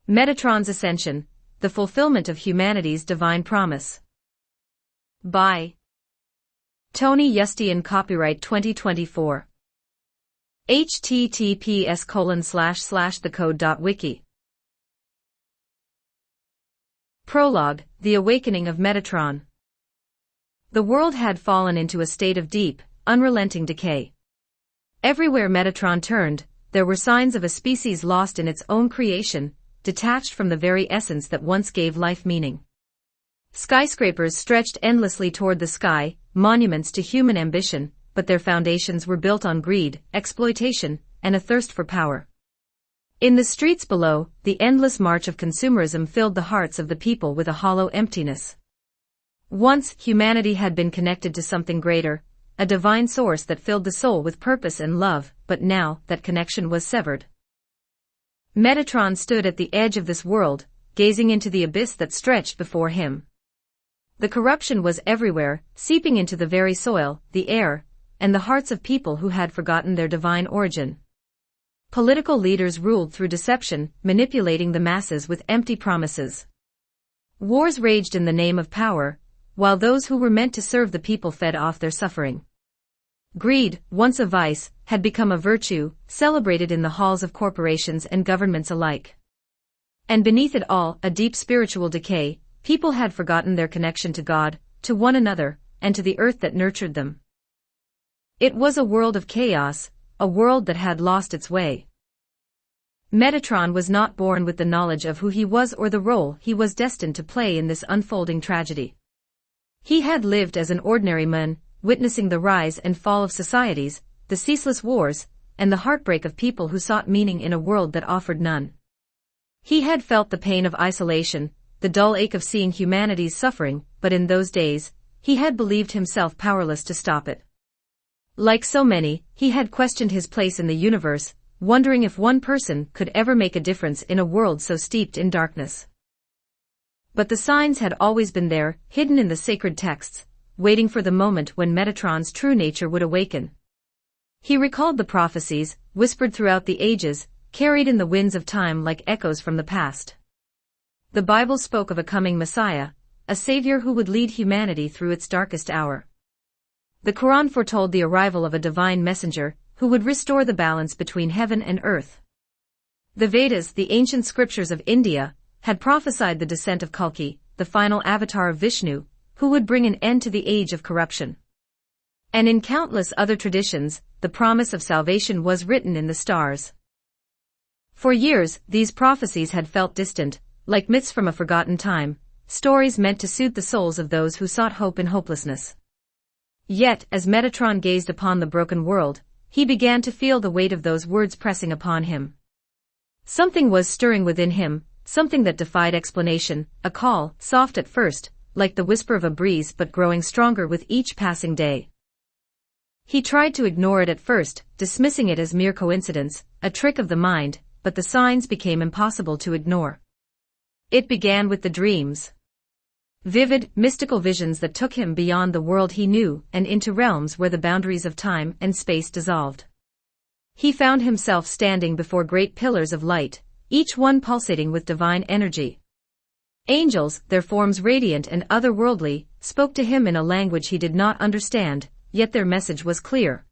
Metatron's Ascension, the fulfillment of humanity's divine promise. By Tony Yustian, copyright 2024. https://thecode.wiki. Prologue: The Awakening of Metatron. The world had fallen into a state of deep, unrelenting decay. Everywhere Metatron turned, there were signs of a species lost in its own creation, detached from the very essence that once gave life meaning. Skyscrapers stretched endlessly toward the sky, monuments to human ambition, but their foundations were built on greed, exploitation, and a thirst for power. In the streets below, the endless march of consumerism filled the hearts of the people with a hollow emptiness. Once, humanity had been connected to something greater, a divine source that filled the soul with purpose and love, but now, that connection was severed. Metatron stood at the edge of this world, gazing into the abyss that stretched before him. The corruption was everywhere, seeping into the very soil, the air, and the hearts of people who had forgotten their divine origin. Political leaders ruled through deception, manipulating the masses with empty promises. Wars raged in the name of power, while those who were meant to serve the people fed off their suffering. Greed, once a vice, had become a virtue, celebrated in the halls of corporations and governments alike. And beneath it all, a deep spiritual decay. People had forgotten their connection to God, to one another, and to the earth that nurtured them. It was a world of chaos, a world that had lost its way. Metatron was not born with the knowledge of who he was or the role he was destined to play in this unfolding tragedy. He had lived as an ordinary man, witnessing the rise and fall of societies, the ceaseless wars, and the heartbreak of people who sought meaning in a world that offered none. He had felt the pain of isolation, the dull ache of seeing humanity's suffering, but in those days, he had believed himself powerless to stop it. Like so many, he had questioned his place in the universe, wondering if one person could ever make a difference in a world so steeped in darkness. But the signs had always been there, hidden in the sacred texts, waiting for the moment when Metatron's true nature would awaken. He recalled the prophecies, whispered throughout the ages, carried in the winds of time like echoes from the past. The Bible spoke of a coming Messiah, a savior who would lead humanity through its darkest hour. The Quran foretold the arrival of a divine messenger, who would restore the balance between heaven and earth. The Vedas, the ancient scriptures of India, had prophesied the descent of Kalki, the final avatar of Vishnu, who would bring an end to the age of corruption. And in countless other traditions, the promise of salvation was written in the stars. For years, these prophecies had felt distant, like myths from a forgotten time, stories meant to soothe the souls of those who sought hope in hopelessness. Yet, as Metatron gazed upon the broken world, he began to feel the weight of those words pressing upon him. Something was stirring within him, something that defied explanation, a call, soft at first, like the whisper of a breeze but growing stronger with each passing day. He tried to ignore it at first, dismissing it as mere coincidence, a trick of the mind, but the signs became impossible to ignore. It began with the dreams. Vivid, mystical visions that took him beyond the world he knew and into realms where the boundaries of time and space dissolved. He found himself standing before great pillars of light, each one pulsating with divine energy. Angels, their forms radiant and otherworldly, spoke to him in a language he did not understand, yet their message was clear.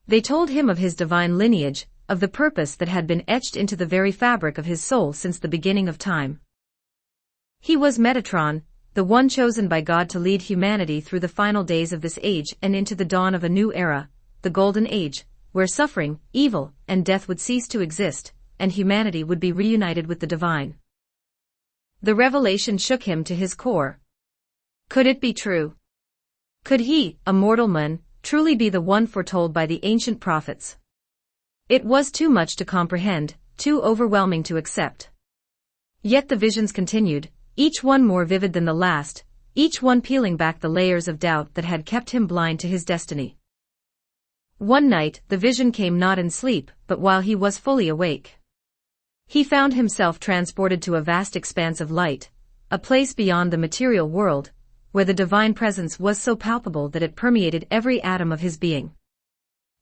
They told him of his divine lineage, of the purpose that had been etched into the very fabric of his soul since the beginning of time. He was Metatron, the one chosen by God to lead humanity through the final days of this age and into the dawn of a new era, the Golden Age, where suffering, evil, and death would cease to exist, and humanity would be reunited with the divine. The revelation shook him to his core. Could it be true? Could he, a mortal man, truly be the one foretold by the ancient prophets? It was too much to comprehend, too overwhelming to accept. Yet the visions continued, each one more vivid than the last, each one peeling back the layers of doubt that had kept him blind to his destiny. One night, the vision came not in sleep, but while he was fully awake. He found himself transported to a vast expanse of light, a place beyond the material world, where the divine presence was so palpable that it permeated every atom of his being.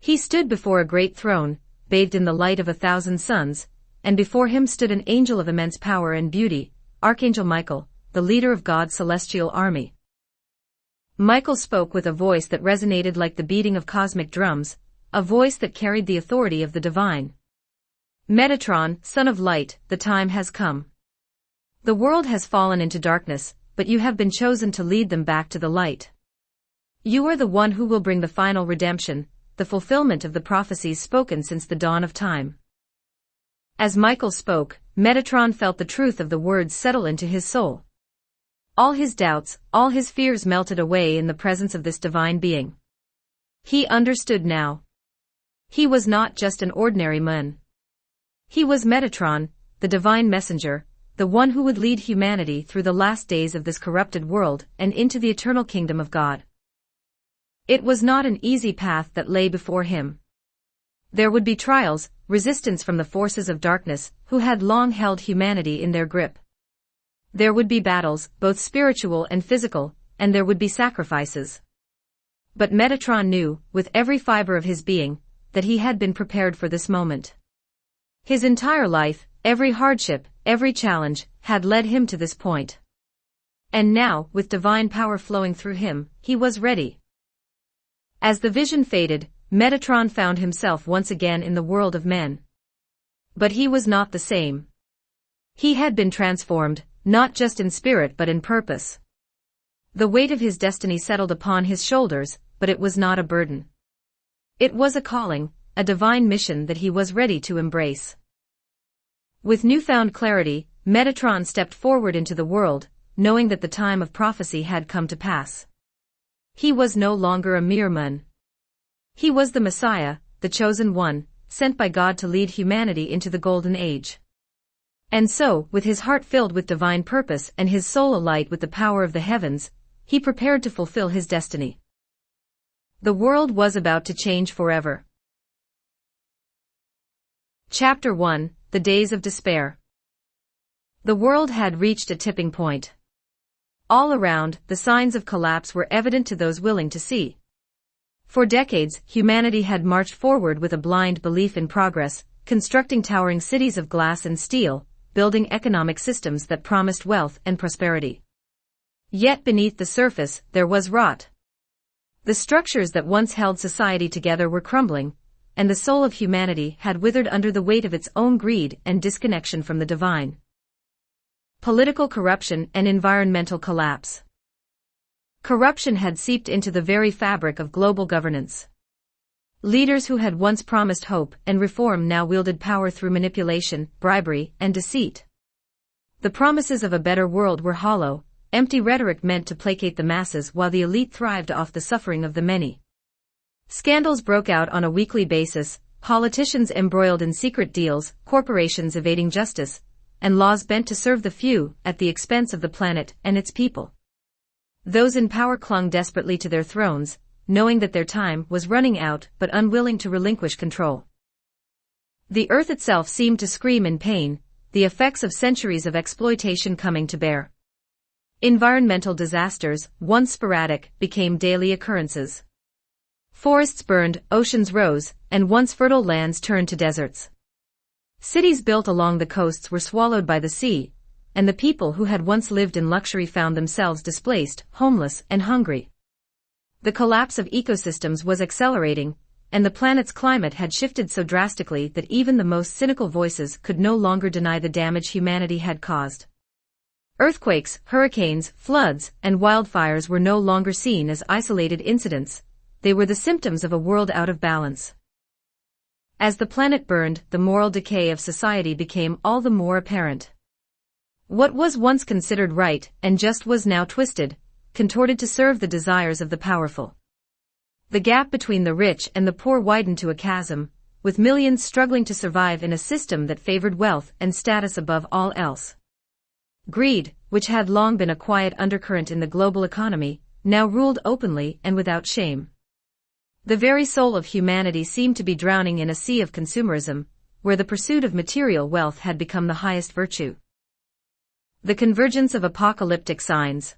He stood before a great throne, bathed in the light of 1,000 suns, and before him stood an angel of immense power and beauty, Archangel Michael, the leader of God's celestial army. Michael spoke with a voice that resonated like the beating of cosmic drums, a voice that carried the authority of the divine. Metatron, son of light, the time has come. The world has fallen into darkness, but you have been chosen to lead them back to the light. You are the one who will bring the final redemption, the fulfillment of the prophecies spoken since the dawn of time. As Michael spoke, Metatron felt the truth of the words settle into his soul. All his doubts, all his fears melted away in the presence of this divine being. He understood now. He was not just an ordinary man. He was Metatron, the divine messenger, the one who would lead humanity through the last days of this corrupted world and into the eternal kingdom of God. It was not an easy path that lay before him. There would be trials, resistance from the forces of darkness, who had long held humanity in their grip. There would be battles, both spiritual and physical, and there would be sacrifices. But Metatron knew, with every fiber of his being, that he had been prepared for this moment. His entire life, every hardship, every challenge, had led him to this point. And now, with divine power flowing through him, he was ready. As the vision faded, Metatron found himself once again in the world of men. But he was not the same. He had been transformed, not just in spirit but in purpose. The weight of his destiny settled upon his shoulders, but it was not a burden. It was a calling, a divine mission that he was ready to embrace. With newfound clarity, Metatron stepped forward into the world, knowing that the time of prophecy had come to pass. He was no longer a mere man. He was the Messiah, the chosen one, sent by God to lead humanity into the Golden Age. And so, with his heart filled with divine purpose and his soul alight with the power of the heavens, he prepared to fulfill his destiny. The world was about to change forever. Chapter 1: The Days of Despair. The world had reached a tipping point. All around, the signs of collapse were evident to those willing to see. For decades, humanity had marched forward with a blind belief in progress, constructing towering cities of glass and steel, building economic systems that promised wealth and prosperity. Yet beneath the surface, there was rot. The structures that once held society together were crumbling, and the soul of humanity had withered under the weight of its own greed and disconnection from the divine. Political corruption and environmental collapse. Corruption had seeped into the very fabric of global governance. Leaders who had once promised hope and reform now wielded power through manipulation, bribery, and deceit. The promises of a better world were hollow, empty rhetoric meant to placate the masses while the elite thrived off the suffering of the many. Scandals broke out on a weekly basis, politicians embroiled in secret deals, corporations evading justice, and laws bent to serve the few at the expense of the planet and its people. Those in power clung desperately to their thrones, knowing that their time was running out but unwilling to relinquish control. The earth itself seemed to scream in pain, the effects of centuries of exploitation coming to bear. Environmental disasters, once sporadic, became daily occurrences. Forests burned, oceans rose, and once fertile lands turned to deserts. Cities built along the coasts were swallowed by the sea, and the people who had once lived in luxury found themselves displaced, homeless, and hungry. The collapse of ecosystems was accelerating, and the planet's climate had shifted so drastically that even the most cynical voices could no longer deny the damage humanity had caused. Earthquakes, hurricanes, floods, and wildfires were no longer seen as isolated incidents. They were the symptoms of a world out of balance. As the planet burned, the moral decay of society became all the more apparent. What was once considered right and just was now twisted, contorted to serve the desires of the powerful. The gap between the rich and the poor widened to a chasm, with millions struggling to survive in a system that favored wealth and status above all else. Greed, which had long been a quiet undercurrent in the global economy, now ruled openly and without shame. The very soul of humanity seemed to be drowning in a sea of consumerism, where the pursuit of material wealth had become the highest virtue. The convergence of apocalyptic signs.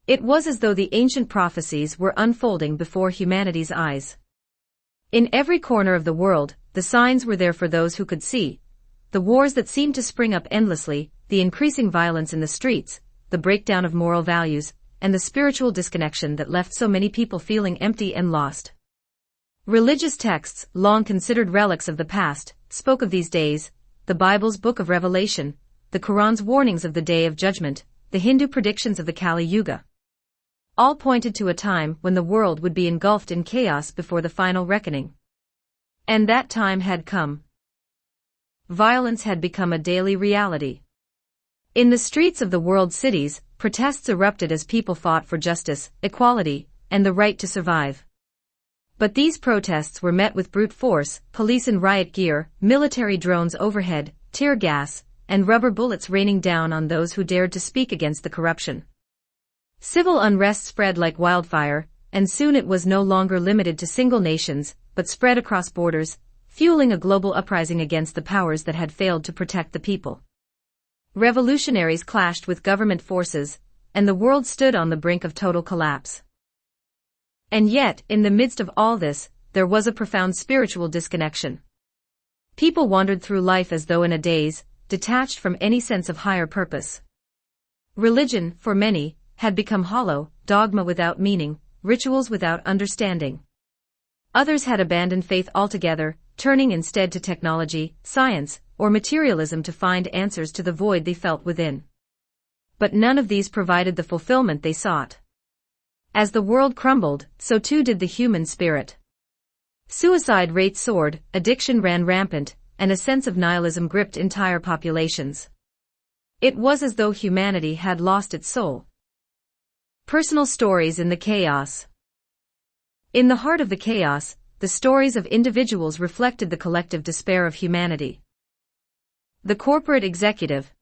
It was as though the ancient prophecies were unfolding before humanity's eyes. In every corner of the world, the signs were there for those who could see, the wars that seemed to spring up endlessly, the increasing violence in the streets, the breakdown of moral values, and the spiritual disconnection that left so many people feeling empty and lost. Religious texts, long considered relics of the past, spoke of these days: the Bible's book of Revelation, the Quran's warnings of the Day of Judgment, the Hindu predictions of the Kali Yuga. All pointed to a time when the world would be engulfed in chaos before the final reckoning. And that time had come. Violence had become a daily reality. In the streets of the world's cities, protests erupted as people fought for justice, equality, and the right to survive. But these protests were met with brute force, police in riot gear, military drones overhead, tear gas, and rubber bullets raining down on those who dared to speak against the corruption. Civil unrest spread like wildfire, and soon it was no longer limited to single nations, but spread across borders, fueling a global uprising against the powers that had failed to protect the people. Revolutionaries clashed with government forces, and the world stood on the brink of total collapse. And yet, in the midst of all this, there was a profound spiritual disconnection. People wandered through life as though in a daze, detached from any sense of higher purpose. Religion, for many, had become hollow, dogma without meaning, rituals without understanding. Others had abandoned faith altogether, turning instead to technology, science, or materialism to find answers to the void they felt within. But none of these provided the fulfillment they sought. As the world crumbled, so too did the human spirit. Suicide rates soared, addiction ran rampant, and a sense of nihilism gripped entire populations. It was as though humanity had lost its soul. Personal stories in the chaos. In the heart of the chaos, the stories of individuals reflected the collective despair of humanity. The corporate executive.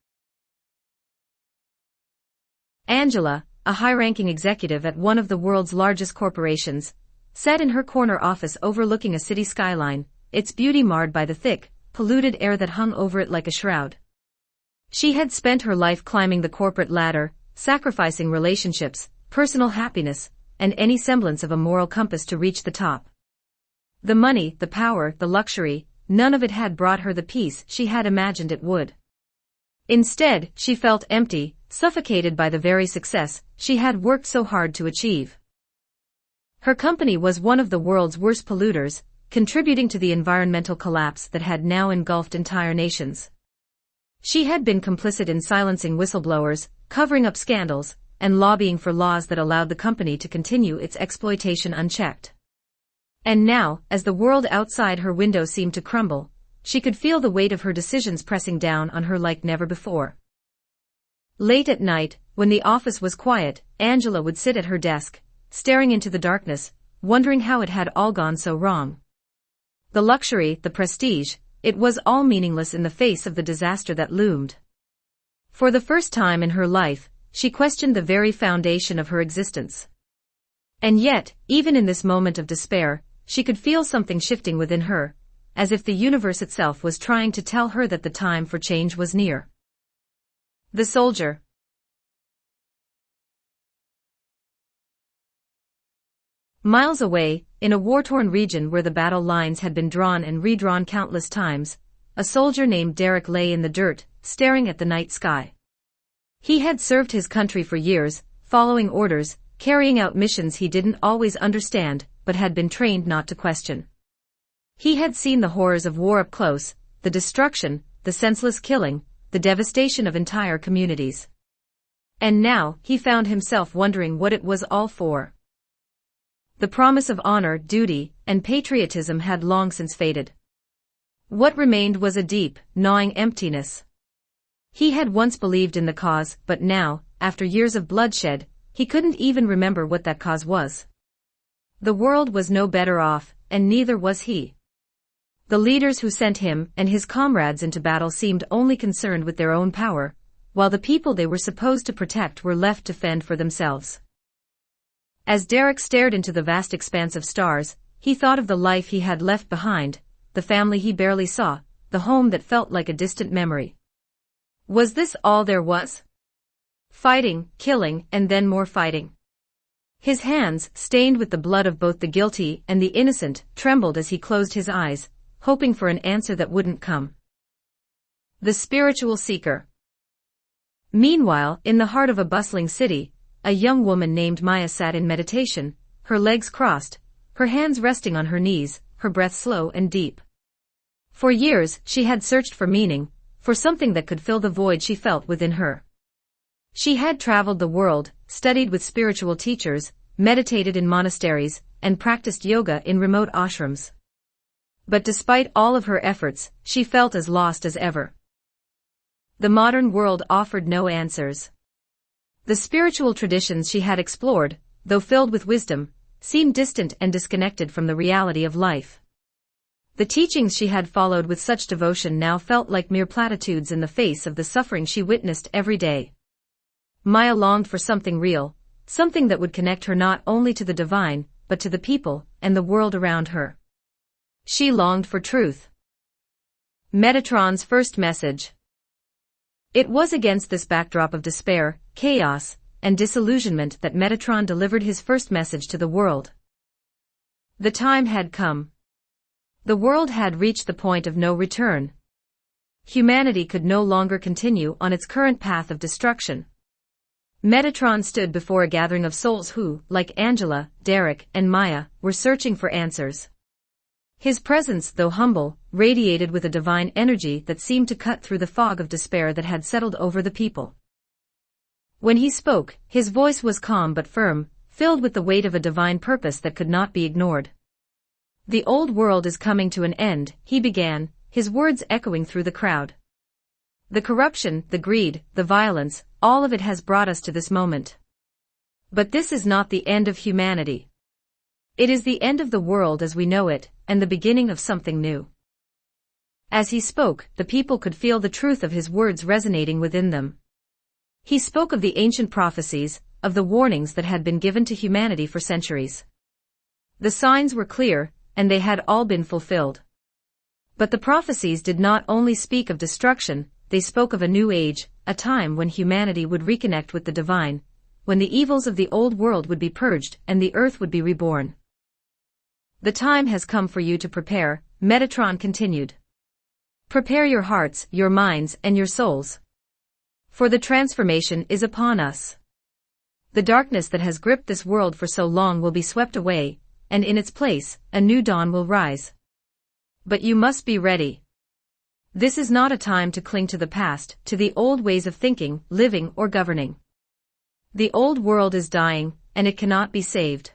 Angela, a high-ranking executive at one of the world's largest corporations, sat in her corner office overlooking a city skyline, its beauty marred by the thick, polluted air that hung over it like a shroud. She had spent her life climbing the corporate ladder, sacrificing relationships, personal happiness, and any semblance of a moral compass to reach the top. The money, the power, the luxury, none of it had brought her the peace she had imagined it would. Instead, she felt empty, suffocated by the very success she had worked so hard to achieve. Her company was one of the world's worst polluters, contributing to the environmental collapse that had now engulfed entire nations. She had been complicit in silencing whistleblowers, covering up scandals, and lobbying for laws that allowed the company to continue its exploitation unchecked. And now, as the world outside her window seemed to crumble, she could feel the weight of her decisions pressing down on her like never before. Late at night, when the office was quiet, Angela would sit at her desk, staring into the darkness, wondering how it had all gone so wrong. The luxury, the prestige, it was all meaningless in the face of the disaster that loomed. For the first time in her life, she questioned the very foundation of her existence. And yet, even in this moment of despair, she could feel something shifting within her, as if the universe itself was trying to tell her that the time for change was near. The soldier. Miles away, in a war-torn region where the battle lines had been drawn and redrawn countless times, a soldier named Derek lay in the dirt, staring at the night sky. He had served his country for years, following orders, carrying out missions he didn't always understand, but had been trained not to question. He had seen the horrors of war up close, the destruction, the senseless killing, the devastation of entire communities. And now, he found himself wondering what it was all for. The promise of honor, duty, and patriotism had long since faded. What remained was a deep, gnawing emptiness. He had once believed in the cause, but now, after years of bloodshed, he couldn't even remember what that cause was. The world was no better off, and neither was he. The leaders who sent him and his comrades into battle seemed only concerned with their own power, while the people they were supposed to protect were left to fend for themselves. As Derek stared into the vast expanse of stars, he thought of the life he had left behind, the family he barely saw, the home that felt like a distant memory. Was this all there was? Fighting, killing, and then more fighting. His hands, stained with the blood of both the guilty and the innocent, trembled as he closed his eyes, hoping for an answer that wouldn't come. The spiritual seeker. Meanwhile, in the heart of a bustling city, a young woman named Maya sat in meditation, her legs crossed, her hands resting on her knees, her breath slow and deep. For years, she had searched for meaning, for something that could fill the void she felt within her. She had traveled the world, studied with spiritual teachers, meditated in monasteries, and practiced yoga in remote ashrams. But despite all of her efforts, she felt as lost as ever. The modern world offered no answers. The spiritual traditions she had explored, though filled with wisdom, seemed distant and disconnected from the reality of life. The teachings she had followed with such devotion now felt like mere platitudes in the face of the suffering she witnessed every day. Maya longed for something real, something that would connect her not only to the divine, but to the people and the world around her. She longed for truth. Metatron's first message. It was against this backdrop of despair, chaos, and disillusionment that Metatron delivered his first message to the world. The time had come. The world had reached the point of no return. Humanity could no longer continue on its current path of destruction. Metatron stood before a gathering of souls who, like Angela, Derek, and Maya, were searching for answers. His presence, though humble, radiated with a divine energy that seemed to cut through the fog of despair that had settled over the people. When he spoke, his voice was calm but firm, filled with the weight of a divine purpose that could not be ignored. "The old world is coming to an end," he began, his words echoing through the crowd. "The corruption, the greed, the violence, all of it has brought us to this moment. But this is not the end of humanity. It is the end of the world as we know it, and the beginning of something new." As he spoke, the people could feel the truth of his words resonating within them. He spoke of the ancient prophecies, of the warnings that had been given to humanity for centuries. The signs were clear, and they had all been fulfilled. But the prophecies did not only speak of destruction, they spoke of a new age, a time when humanity would reconnect with the divine, when the evils of the old world would be purged and the earth would be reborn. "The time has come for you to prepare," Metatron continued. "Prepare your hearts, your minds, and your souls. For the transformation is upon us. The darkness that has gripped this world for so long will be swept away, and in its place, a new dawn will rise. But you must be ready. This is not a time to cling to the past, to the old ways of thinking, living, or governing. The old world is dying, and it cannot be saved.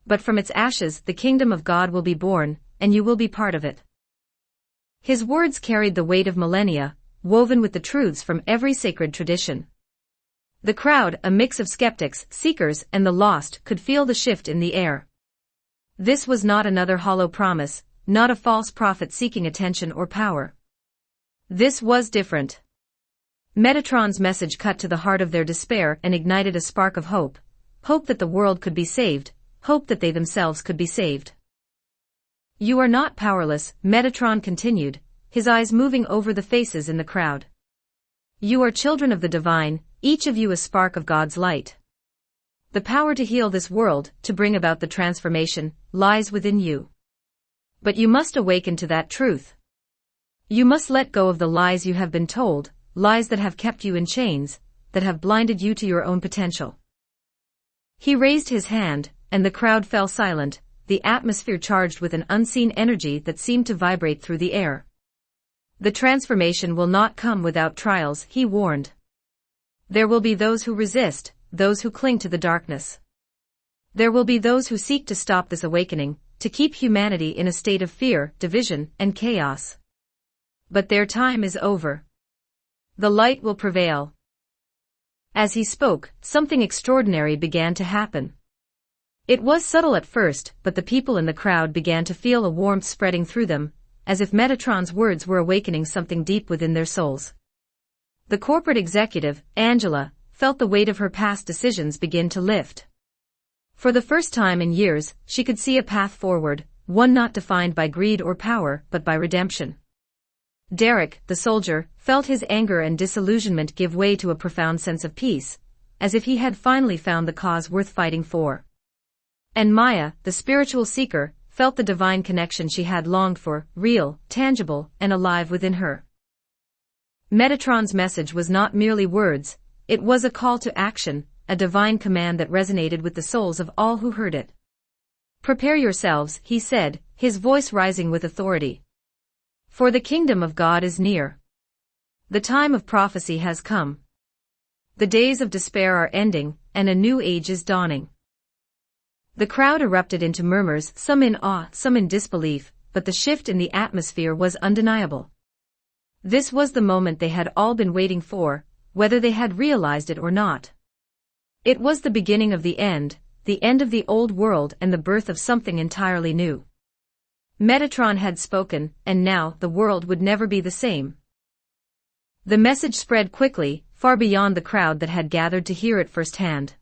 But from its ashes the kingdom of God will be born, and you will be part of it." His words carried the weight of millennia, woven with the truths from every sacred tradition. The crowd, a mix of skeptics, seekers, and the lost, could feel the shift in the air. This was not another hollow promise, not a false prophet seeking attention or power. This was different. Metatron's message cut to the heart of their despair and ignited a spark of hope, hope that the world could be saved, hope that they themselves could be saved. "You are not powerless," Metatron continued, his eyes moving over the faces in the crowd. "You are children of the divine, each of you a spark of God's light. The power to heal this world, to bring about the transformation, lies within you. But you must awaken to that truth. You must let go of the lies you have been told, lies that have kept you in chains, that have blinded you to your own potential." He raised his hand, and the crowd fell silent, the atmosphere charged with an unseen energy that seemed to vibrate through the air. "The transformation will not come without trials," he warned. "There will be those who resist, those who cling to the darkness. There will be those who seek to stop this awakening, to keep humanity in a state of fear, division, and chaos. But their time is over. The light will prevail." As he spoke, something extraordinary began to happen. It was subtle at first, but the people in the crowd began to feel a warmth spreading through them, as if Metatron's words were awakening something deep within their souls. The corporate executive, Angela, felt the weight of her past decisions begin to lift. For the first time in years, she could see a path forward, one not defined by greed or power, but by redemption. Derek, the soldier, felt his anger and disillusionment give way to a profound sense of peace, as if he had finally found the cause worth fighting for. And Maya, the spiritual seeker, felt the divine connection she had longed for, real, tangible, and alive within her. Metatron's message was not merely words, it was a call to action, a divine command that resonated with the souls of all who heard it. "Prepare yourselves," he said, his voice rising with authority. "For the kingdom of God is near. The time of prophecy has come. The days of despair are ending, and a new age is dawning." The crowd erupted into murmurs, some in awe, some in disbelief, but the shift in the atmosphere was undeniable. This was the moment they had all been waiting for, whether they had realized it or not. It was the beginning of the end of the old world and the birth of something entirely new. Metatron had spoken, and now the world would never be the same. The message spread quickly, far beyond the crowd that had gathered to hear it firsthand.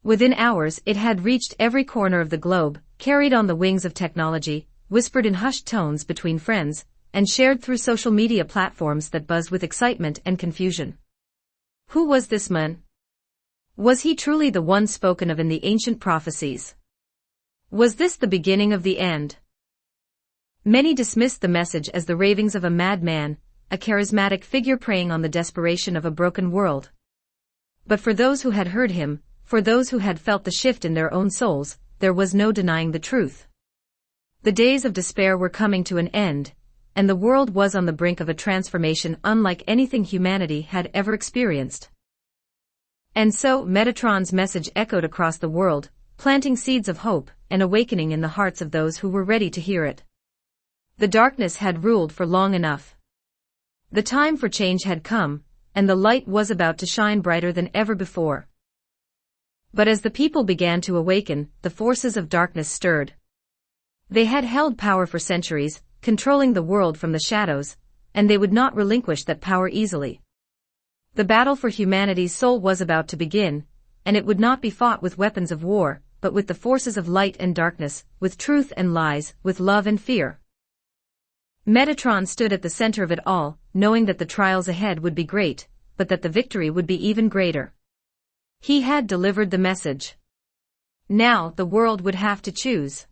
Within hours it had reached every corner of the globe, carried on the wings of technology, whispered in hushed tones between friends, and shared through social media platforms that buzzed with excitement and confusion. Who was this man? Was he truly the one spoken of in the ancient prophecies? Was this the beginning of the end? Many dismissed the message as the ravings of a madman, a charismatic figure preying on the desperation of a broken world. But for those who had heard him, for those who had felt the shift in their own souls, there was no denying the truth. The days of despair were coming to an end, and the world was on the brink of a transformation unlike anything humanity had ever experienced. And so Metatron's message echoed across the world, planting seeds of hope and awakening in the hearts of those who were ready to hear it. The darkness had ruled for long enough. The time for change had come, and the light was about to shine brighter than ever before. But as the people began to awaken, the forces of darkness stirred. They had held power for centuries, controlling the world from the shadows, and they would not relinquish that power easily. The battle for humanity's soul was about to begin, and it would not be fought with weapons of war, but with the forces of light and darkness, with truth and lies, with love and fear. Metatron stood at the center of it all, knowing that the trials ahead would be great, but that the victory would be even greater. He had delivered the message. Now the world would have to choose.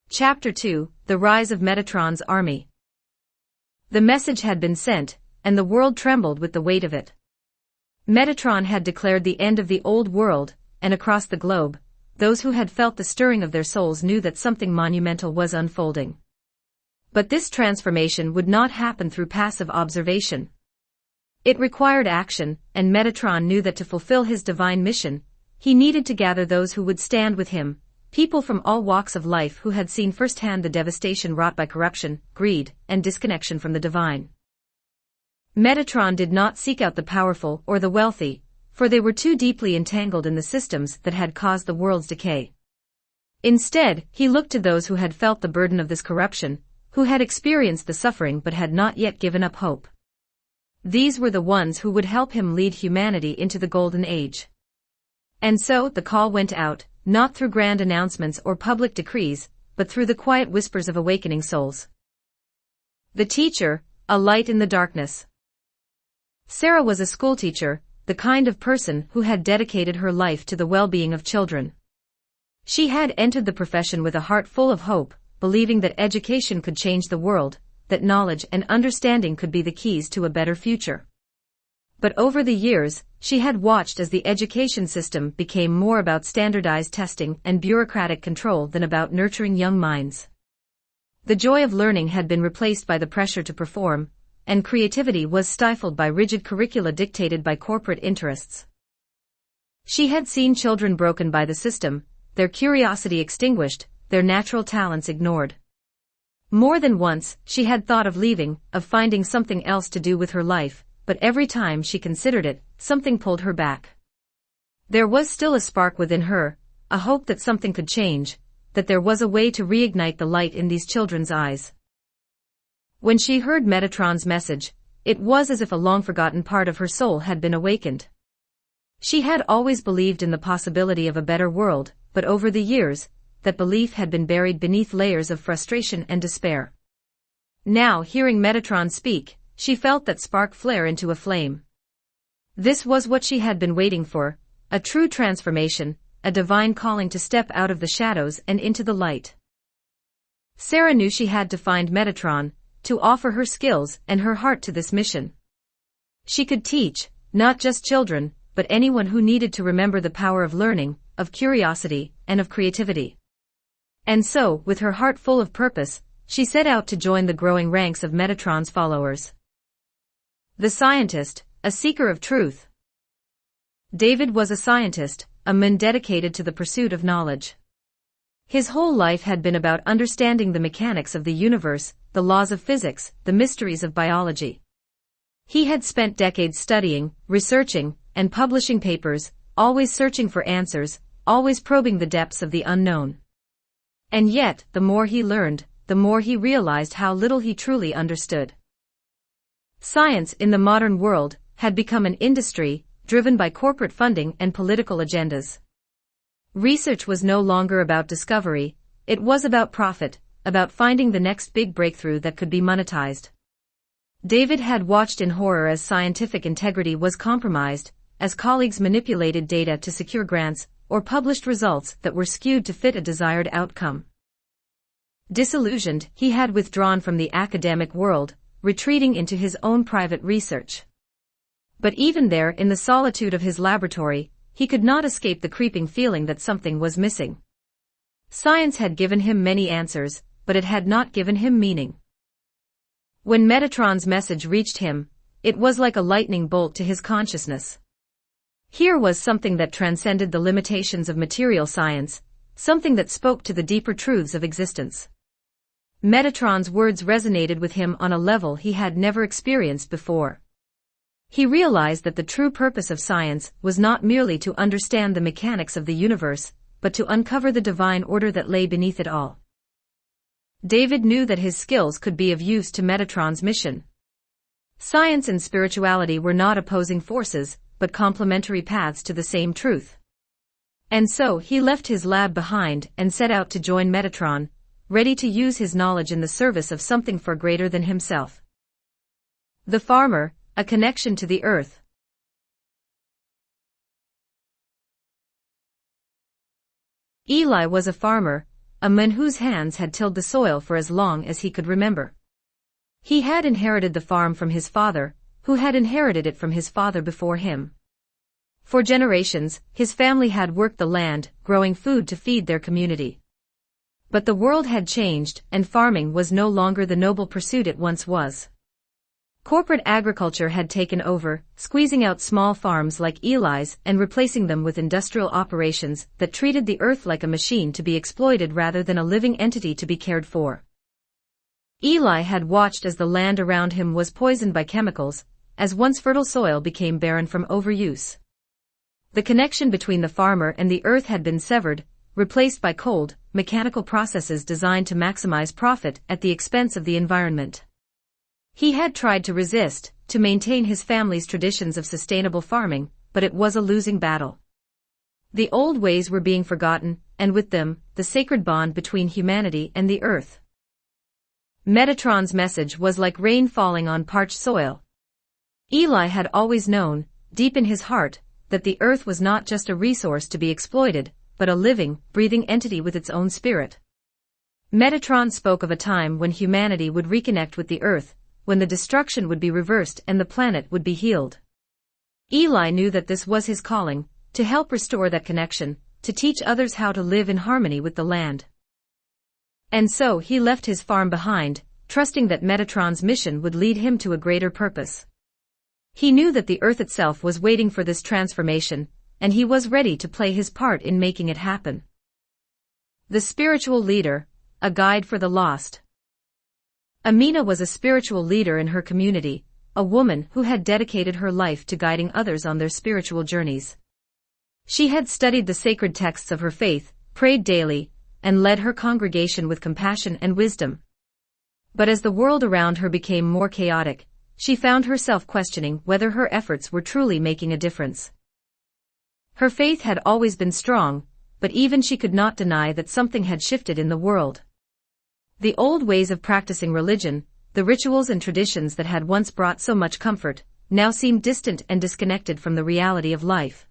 Chapter 2: The Rise of Metatron's Army. The message had been sent, and the world trembled with the weight of it. Metatron had declared the end of the old world, and across the globe, those who had felt the stirring of their souls knew that something monumental was unfolding. But this transformation would not happen through passive observation. It required action, and Metatron knew that to fulfill his divine mission, he needed to gather those who would stand with him, people from all walks of life who had seen firsthand the devastation wrought by corruption, greed, and disconnection from the divine. Metatron did not seek out the powerful or the wealthy, for they were too deeply entangled in the systems that had caused the world's decay. Instead, he looked to those who had felt the burden of this corruption, who had experienced the suffering but had not yet given up hope. These were the ones who would help him lead humanity into the golden age. And so the call went out, not through grand announcements or public decrees, but through the quiet whispers of awakening souls. The teacher, a light in the darkness. Sarah was a schoolteacher, the kind of person who had dedicated her life to the well-being of children. She had entered the profession with a heart full of hope, believing that education could change the world, that knowledge and understanding could be the keys to a better future. But over the years, she had watched as the education system became more about standardized testing and bureaucratic control than about nurturing young minds. The joy of learning had been replaced by the pressure to perform, and creativity was stifled by rigid curricula dictated by corporate interests. She had seen children broken by the system, their curiosity extinguished, their natural talents ignored. More than once, she had thought of leaving, of finding something else to do with her life, but every time she considered it, something pulled her back. There was still a spark within her, a hope that something could change, that there was a way to reignite the light in these children's eyes. When she heard Metatron's message, it was as if a long-forgotten part of her soul had been awakened. She had always believed in the possibility of a better world, but over the years, that belief had been buried beneath layers of frustration and despair. Now, hearing Metatron speak, she felt that spark flare into a flame. This was what she had been waiting for, a true transformation, a divine calling to step out of the shadows and into the light. Sarah knew she had to find Metatron, to offer her skills and her heart to this mission. She could teach, not just children, but anyone who needed to remember the power of learning, of curiosity, and of creativity. And so, with her heart full of purpose, she set out to join the growing ranks of Metatron's followers. The scientist, a seeker of truth. David was a scientist, a man dedicated to the pursuit of knowledge. His whole life had been about understanding the mechanics of the universe, the laws of physics, the mysteries of biology. He had spent decades studying, researching, and publishing papers, always searching for answers, always probing the depths of the unknown. And yet, the more he learned, the more he realized how little he truly understood. Science in the modern world had become an industry, driven by corporate funding and political agendas. Research was no longer about discovery, it was about profit, about finding the next big breakthrough that could be monetized. David had watched in horror as scientific integrity was compromised, as colleagues manipulated data to secure grants, or published results that were skewed to fit a desired outcome. Disillusioned, he had withdrawn from the academic world, retreating into his own private research. But even there, in the solitude of his laboratory, he could not escape the creeping feeling that something was missing. Science had given him many answers, but it had not given him meaning. When Metatron's message reached him, it was like a lightning bolt to his consciousness. Here was something that transcended the limitations of material science, something that spoke to the deeper truths of existence. Metatron's words resonated with him on a level he had never experienced before. He realized that the true purpose of science was not merely to understand the mechanics of the universe, but to uncover the divine order that lay beneath it all. David knew that his skills could be of use to Metatron's mission. Science and spirituality were not opposing forces, but complementary paths to the same truth. And so he left his lab behind and set out to join Metatron, ready to use his knowledge in the service of something far greater than himself. The farmer, a connection to the earth. Eli was a farmer, a man whose hands had tilled the soil for as long as he could remember. He had inherited the farm from his father, who had inherited it from his father before him. For generations, his family had worked the land, growing food to feed their community. But the world had changed, and farming was no longer the noble pursuit it once was. Corporate agriculture had taken over, squeezing out small farms like Eli's and replacing them with industrial operations that treated the earth like a machine to be exploited rather than a living entity to be cared for. Eli had watched as the land around him was poisoned by chemicals, as once fertile soil became barren from overuse. The connection between the farmer and the earth had been severed, replaced by cold, mechanical processes designed to maximize profit at the expense of the environment. He had tried to resist, to maintain his family's traditions of sustainable farming, but it was a losing battle. The old ways were being forgotten, and with them, the sacred bond between humanity and the earth. Metatron's message was like rain falling on parched soil. Eli had always known, deep in his heart, that the earth was not just a resource to be exploited, but a living, breathing entity with its own spirit. Metatron spoke of a time when humanity would reconnect with the earth, when the destruction would be reversed and the planet would be healed. Eli knew that this was his calling, to help restore that connection, to teach others how to live in harmony with the land. And so he left his farm behind, trusting that Metatron's mission would lead him to a greater purpose. He knew that the earth itself was waiting for this transformation, and he was ready to play his part in making it happen. The spiritual leader, a guide for the lost. Amina was a spiritual leader in her community, a woman who had dedicated her life to guiding others on their spiritual journeys. She had studied the sacred texts of her faith, prayed daily, and led her congregation with compassion and wisdom. But as the world around her became more chaotic, she found herself questioning whether her efforts were truly making a difference. Her faith had always been strong, but even she could not deny that something had shifted in the world. The old ways of practicing religion, the rituals and traditions that had once brought so much comfort, now seemed distant and disconnected from the reality of life.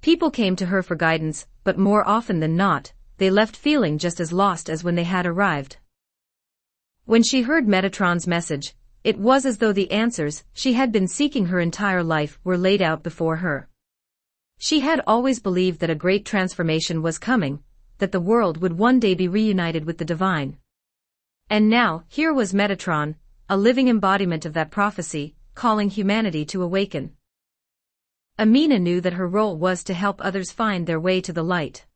People came to her for guidance, but more often than not, they left feeling just as lost as when they had arrived. When she heard Metatron's message, it was as though the answers she had been seeking her entire life were laid out before her. She had always believed that a great transformation was coming, that the world would one day be reunited with the divine. And now, here was Metatron, a living embodiment of that prophecy, calling humanity to awaken. Amina knew that her role was to help others find their way to the light.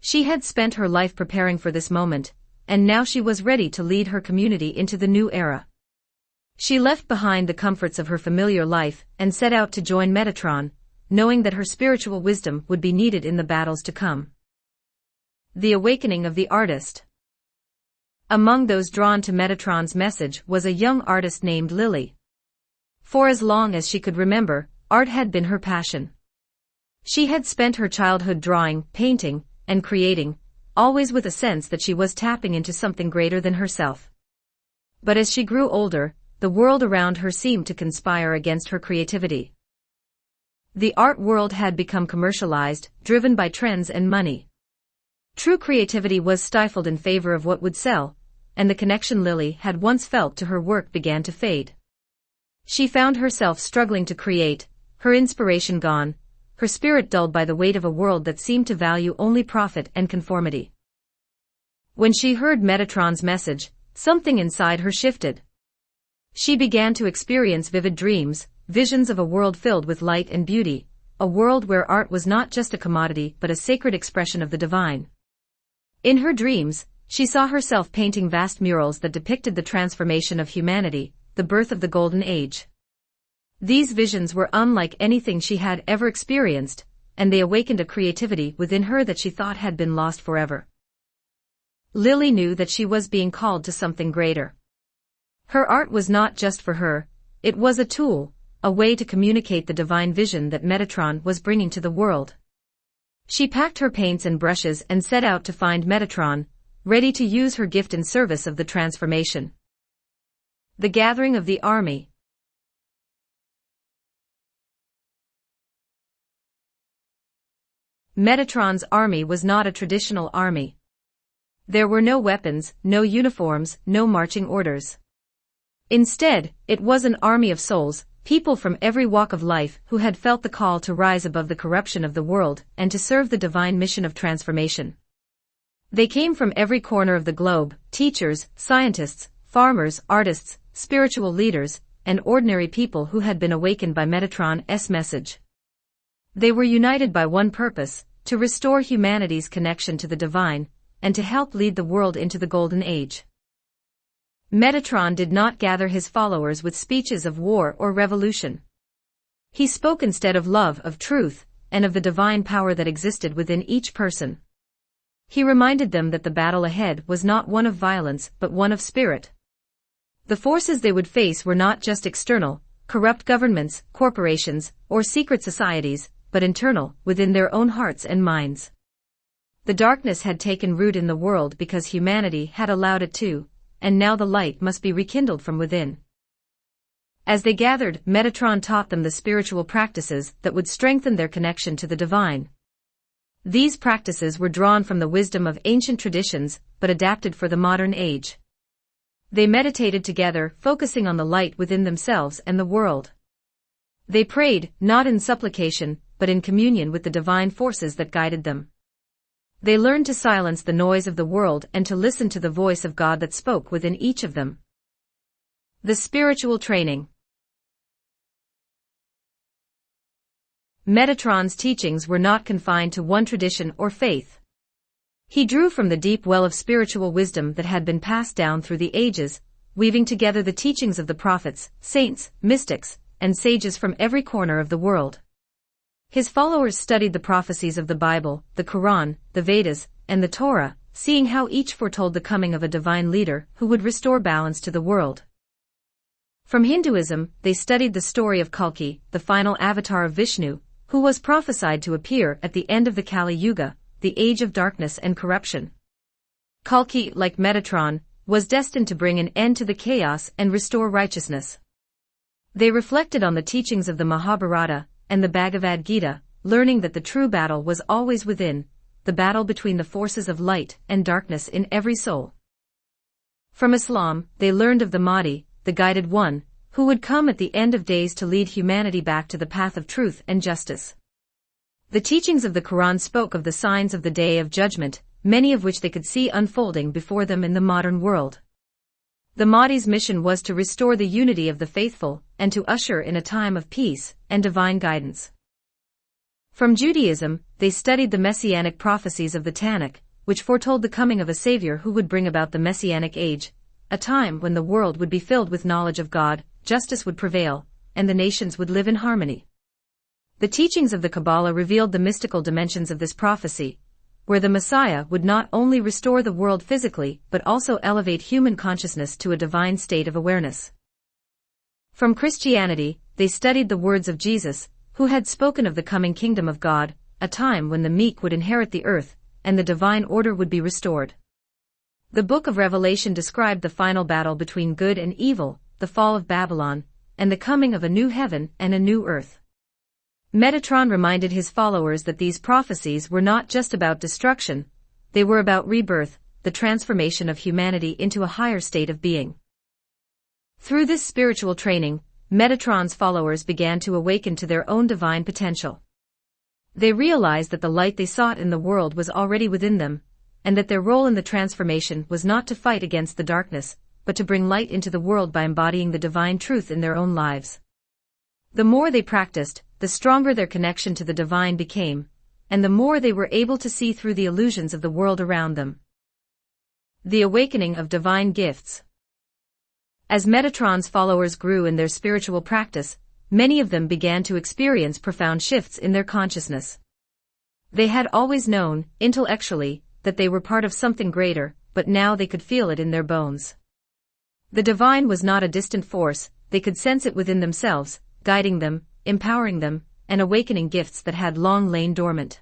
She had spent her life preparing for this moment, and now she was ready to lead her community into the new era. She left behind the comforts of her familiar life and set out to join Metatron, knowing that her spiritual wisdom would be needed in the battles to come. The awakening of the artist. Among those drawn to Metatron's message was a young artist named Lily. For as long as she could remember, art had been her passion. She had spent her childhood drawing, painting, and creating, always with a sense that she was tapping into something greater than herself. But as she grew older, the world around her seemed to conspire against her creativity. The art world had become commercialized, driven by trends and money. True creativity was stifled in favor of what would sell, and the connection Lily had once felt to her work began to fade. She found herself struggling to create, her inspiration gone, her spirit dulled by the weight of a world that seemed to value only profit and conformity. When she heard Metatron's message, something inside her shifted. She began to experience vivid dreams, visions of a world filled with light and beauty, a world where art was not just a commodity but a sacred expression of the divine. In her dreams, she saw herself painting vast murals that depicted the transformation of humanity, the birth of the Golden Age. These visions were unlike anything she had ever experienced, and they awakened a creativity within her that she thought had been lost forever. Lily knew that she was being called to something greater. Her art was not just for her, it was a tool, a way to communicate the divine vision that Metatron was bringing to the world. She packed her paints and brushes and set out to find Metatron, ready to use her gift in service of the transformation. The gathering of the army. Metatron's army was not a traditional army. There were no weapons, no uniforms, no marching orders. Instead, it was an army of souls, people from every walk of life who had felt the call to rise above the corruption of the world and to serve the divine mission of transformation. They came from every corner of the globe, teachers, scientists, farmers, artists, spiritual leaders, and ordinary people who had been awakened by Metatron's message. They were united by one purpose, to restore humanity's connection to the divine, and to help lead the world into the Golden Age. Metatron did not gather his followers with speeches of war or revolution. He spoke instead of love, of truth, and of the divine power that existed within each person. He reminded them that the battle ahead was not one of violence but one of spirit. The forces they would face were not just external, corrupt governments, corporations, or secret societies, but internal, within their own hearts and minds. The darkness had taken root in the world because humanity had allowed it to, and now the light must be rekindled from within. As they gathered, Metatron taught them the spiritual practices that would strengthen their connection to the divine. These practices were drawn from the wisdom of ancient traditions, but adapted for the modern age. They meditated together, focusing on the light within themselves and the world. They prayed, not in supplication, but in communion with the divine forces that guided them. They learned to silence the noise of the world and to listen to the voice of God that spoke within each of them. The spiritual training. Metatron's teachings were not confined to one tradition or faith. He drew from the deep well of spiritual wisdom that had been passed down through the ages, weaving together the teachings of the prophets, saints, mystics, and sages from every corner of the world. His followers studied the prophecies of the Bible, the Quran, the Vedas, and the Torah, seeing how each foretold the coming of a divine leader who would restore balance to the world. From Hinduism, they studied the story of Kalki, the final avatar of Vishnu, who was prophesied to appear at the end of the Kali Yuga, the age of darkness and corruption. Kalki, like Metatron, was destined to bring an end to the chaos and restore righteousness. They reflected on the teachings of the Mahabharata and the Bhagavad Gita, learning that the true battle was always within, the battle between the forces of light and darkness in every soul. From Islam, they learned of the Mahdi, the guided one, who would come at the end of days to lead humanity back to the path of truth and justice. The teachings of the Quran spoke of the signs of the Day of Judgment, many of which they could see unfolding before them in the modern world. The Mahdi's mission was to restore the unity of the faithful and to usher in a time of peace and divine guidance. From Judaism, they studied the messianic prophecies of the Tanakh, which foretold the coming of a savior who would bring about the messianic age, a time when the world would be filled with knowledge of God, justice would prevail, and the nations would live in harmony. The teachings of the Kabbalah revealed the mystical dimensions of this prophecy, where the Messiah would not only restore the world physically but also elevate human consciousness to a divine state of awareness. From Christianity, they studied the words of Jesus, who had spoken of the coming kingdom of God, a time when the meek would inherit the earth, and the divine order would be restored. The book of Revelation described the final battle between good and evil, the fall of Babylon, and the coming of a new heaven and a new earth. Metatron reminded his followers that these prophecies were not just about destruction, they were about rebirth, the transformation of humanity into a higher state of being. Through this spiritual training, Metatron's followers began to awaken to their own divine potential. They realized that the light they sought in the world was already within them, and that their role in the transformation was not to fight against the darkness, but to bring light into the world by embodying the divine truth in their own lives. The more they practiced, the stronger their connection to the divine became, and the more they were able to see through the illusions of the world around them. The awakening of divine gifts. As Metatron's followers grew in their spiritual practice, many of them began to experience profound shifts in their consciousness. They had always known, intellectually, that they were part of something greater, but now they could feel it in their bones. The divine was not a distant force, they could sense it within themselves, guiding them, empowering them, and awakening gifts that had long lain dormant.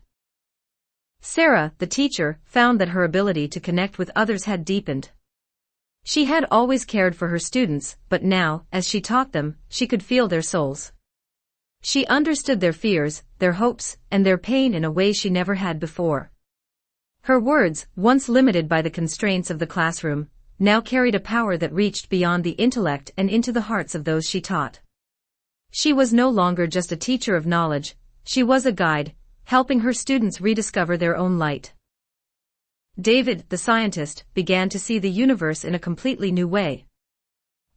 Sarah, the teacher, found that her ability to connect with others had deepened. She had always cared for her students, but now, as she taught them, she could feel their souls. She understood their fears, their hopes, and their pain in a way she never had before. Her words, once limited by the constraints of the classroom, now carried a power that reached beyond the intellect and into the hearts of those she taught. She was no longer just a teacher of knowledge, she was a guide, helping her students rediscover their own light. David, the scientist, began to see the universe in a completely new way.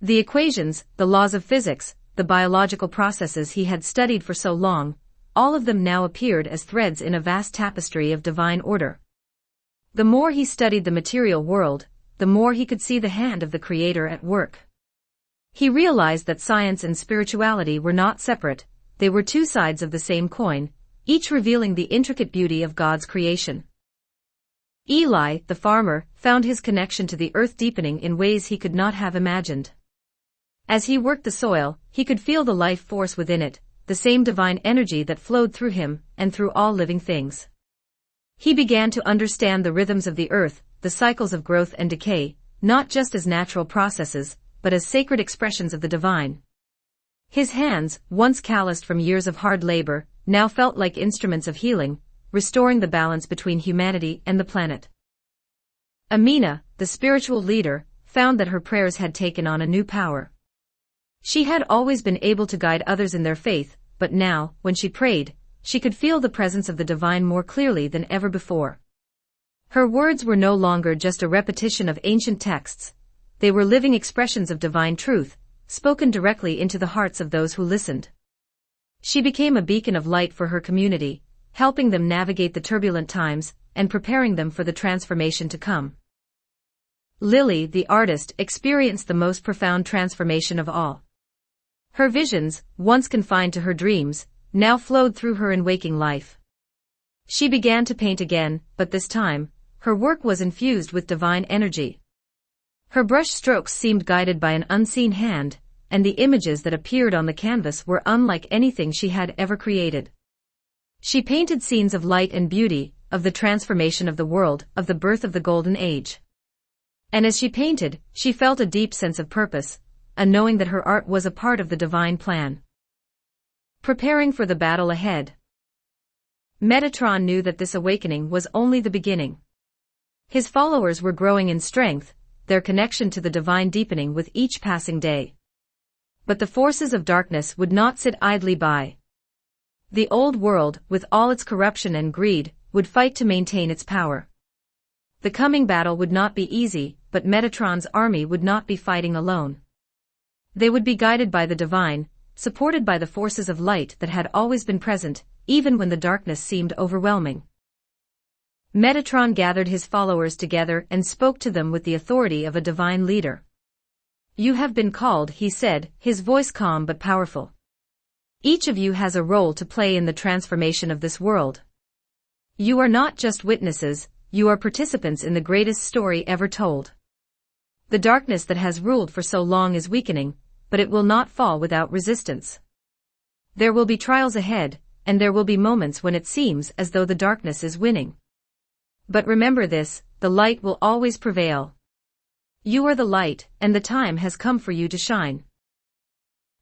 The equations, the laws of physics, the biological processes he had studied for so long, all of them now appeared as threads in a vast tapestry of divine order. The more he studied the material world, the more he could see the hand of the Creator at work. He realized that science and spirituality were not separate, they were two sides of the same coin, each revealing the intricate beauty of God's creation. Eli, the farmer, found his connection to the earth deepening in ways he could not have imagined. As he worked the soil, he could feel the life force within it, the same divine energy that flowed through him and through all living things. He began to understand the rhythms of the earth, the cycles of growth and decay, not just as natural processes, but as sacred expressions of the divine. His hands, once calloused from years of hard labor, now felt like instruments of healing, restoring the balance between humanity and the planet. Amina, the spiritual leader, found that her prayers had taken on a new power. She had always been able to guide others in their faith, but now, when she prayed, she could feel the presence of the divine more clearly than ever before. Her words were no longer just a repetition of ancient texts, they were living expressions of divine truth, spoken directly into the hearts of those who listened. She became a beacon of light for her community, helping them navigate the turbulent times and preparing them for the transformation to come. Lily, the artist, experienced the most profound transformation of all. Her visions, once confined to her dreams, now flowed through her in waking life. She began to paint again, but this time, her work was infused with divine energy. Her brush strokes seemed guided by an unseen hand, and the images that appeared on the canvas were unlike anything she had ever created. She painted scenes of light and beauty, of the transformation of the world, of the birth of the Golden Age. And as she painted, she felt a deep sense of purpose, a knowing that her art was a part of the divine plan. Preparing for the battle ahead. Metatron knew that this awakening was only the beginning. His followers were growing in strength, their connection to the divine deepening with each passing day. But the forces of darkness would not sit idly by. The old world, with all its corruption and greed, would fight to maintain its power. The coming battle would not be easy, but Metatron's army would not be fighting alone. They would be guided by the divine, supported by the forces of light that had always been present, even when the darkness seemed overwhelming. Metatron gathered his followers together and spoke to them with the authority of a divine leader. "You have been called," he said, his voice calm but powerful. "Each of you has a role to play in the transformation of this world. You are not just witnesses, you are participants in the greatest story ever told. The darkness that has ruled for so long is weakening, but it will not fall without resistance. There will be trials ahead, and there will be moments when it seems as though the darkness is winning. But remember this, the light will always prevail. You are the light, and the time has come for you to shine."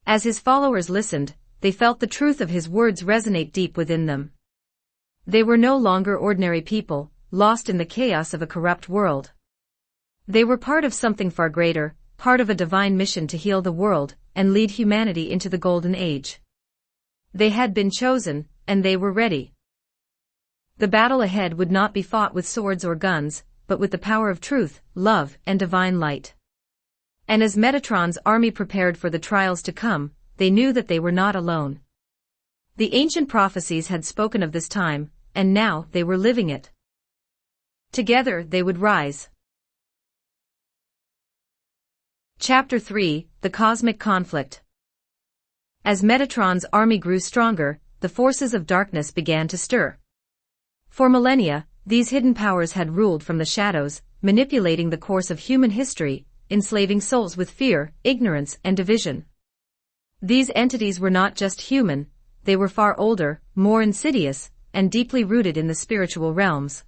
As his followers listened, they felt the truth of his words resonate deep within them. They were no longer ordinary people, lost in the chaos of a corrupt world. They were part of something far greater, part of a divine mission to heal the world and lead humanity into the golden age. They had been chosen, and they were ready. The battle ahead would not be fought with swords or guns, but with the power of truth, love, and divine light. And as Metatron's army prepared for the trials to come, they knew that they were not alone. The ancient prophecies had spoken of this time, and now they were living it. Together they would rise. Chapter 3: The Cosmic Conflict. As Metatron's army grew stronger, the forces of darkness began to stir. For millennia, these hidden powers had ruled from the shadows, manipulating the course of human history, enslaving souls with fear, ignorance, and division. These entities were not just human, they were far older, more insidious, and deeply rooted in the spiritual realms.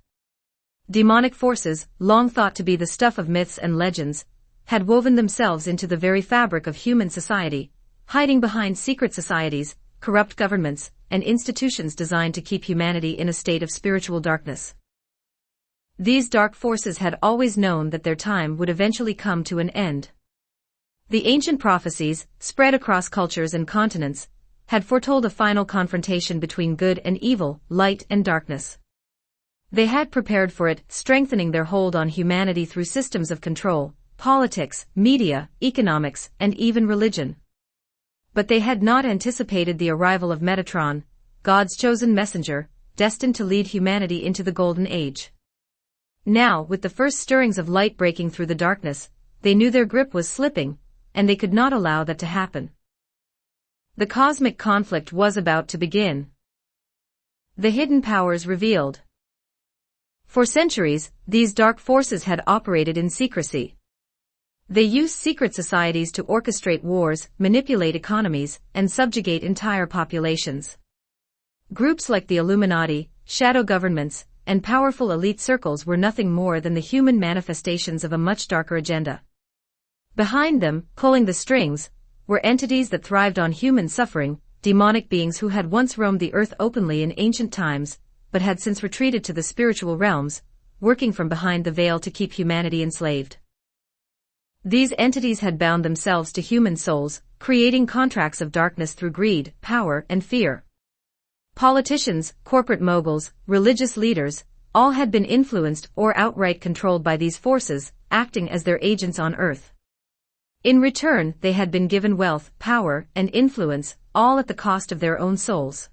Demonic forces, long thought to be the stuff of myths and legends, had woven themselves into the very fabric of human society, hiding behind secret societies, corrupt governments, and institutions designed to keep humanity in a state of spiritual darkness. These dark forces had always known that their time would eventually come to an end. The ancient prophecies, spread across cultures and continents, had foretold a final confrontation between good and evil, light and darkness. They had prepared for it, strengthening their hold on humanity through systems of control, politics, media, economics, and even religion. But they had not anticipated the arrival of Metatron, God's chosen messenger, destined to lead humanity into the Golden Age. Now, with the first stirrings of light breaking through the darkness, they knew their grip was slipping, and they could not allow that to happen. The cosmic conflict was about to begin. The hidden powers revealed. For centuries, these dark forces had operated in secrecy. They used secret societies to orchestrate wars, manipulate economies, and subjugate entire populations. Groups like the Illuminati, shadow governments, and powerful elite circles were nothing more than the human manifestations of a much darker agenda. Behind them, pulling the strings, were entities that thrived on human suffering, demonic beings who had once roamed the earth openly in ancient times, but had since retreated to the spiritual realms, working from behind the veil to keep humanity enslaved. These entities had bound themselves to human souls, creating contracts of darkness through greed, power, and fear. Politicians, corporate moguls, religious leaders, all had been influenced or outright controlled by these forces, acting as their agents on earth. In return, they had been given wealth, power, and influence, all at the cost of their own souls.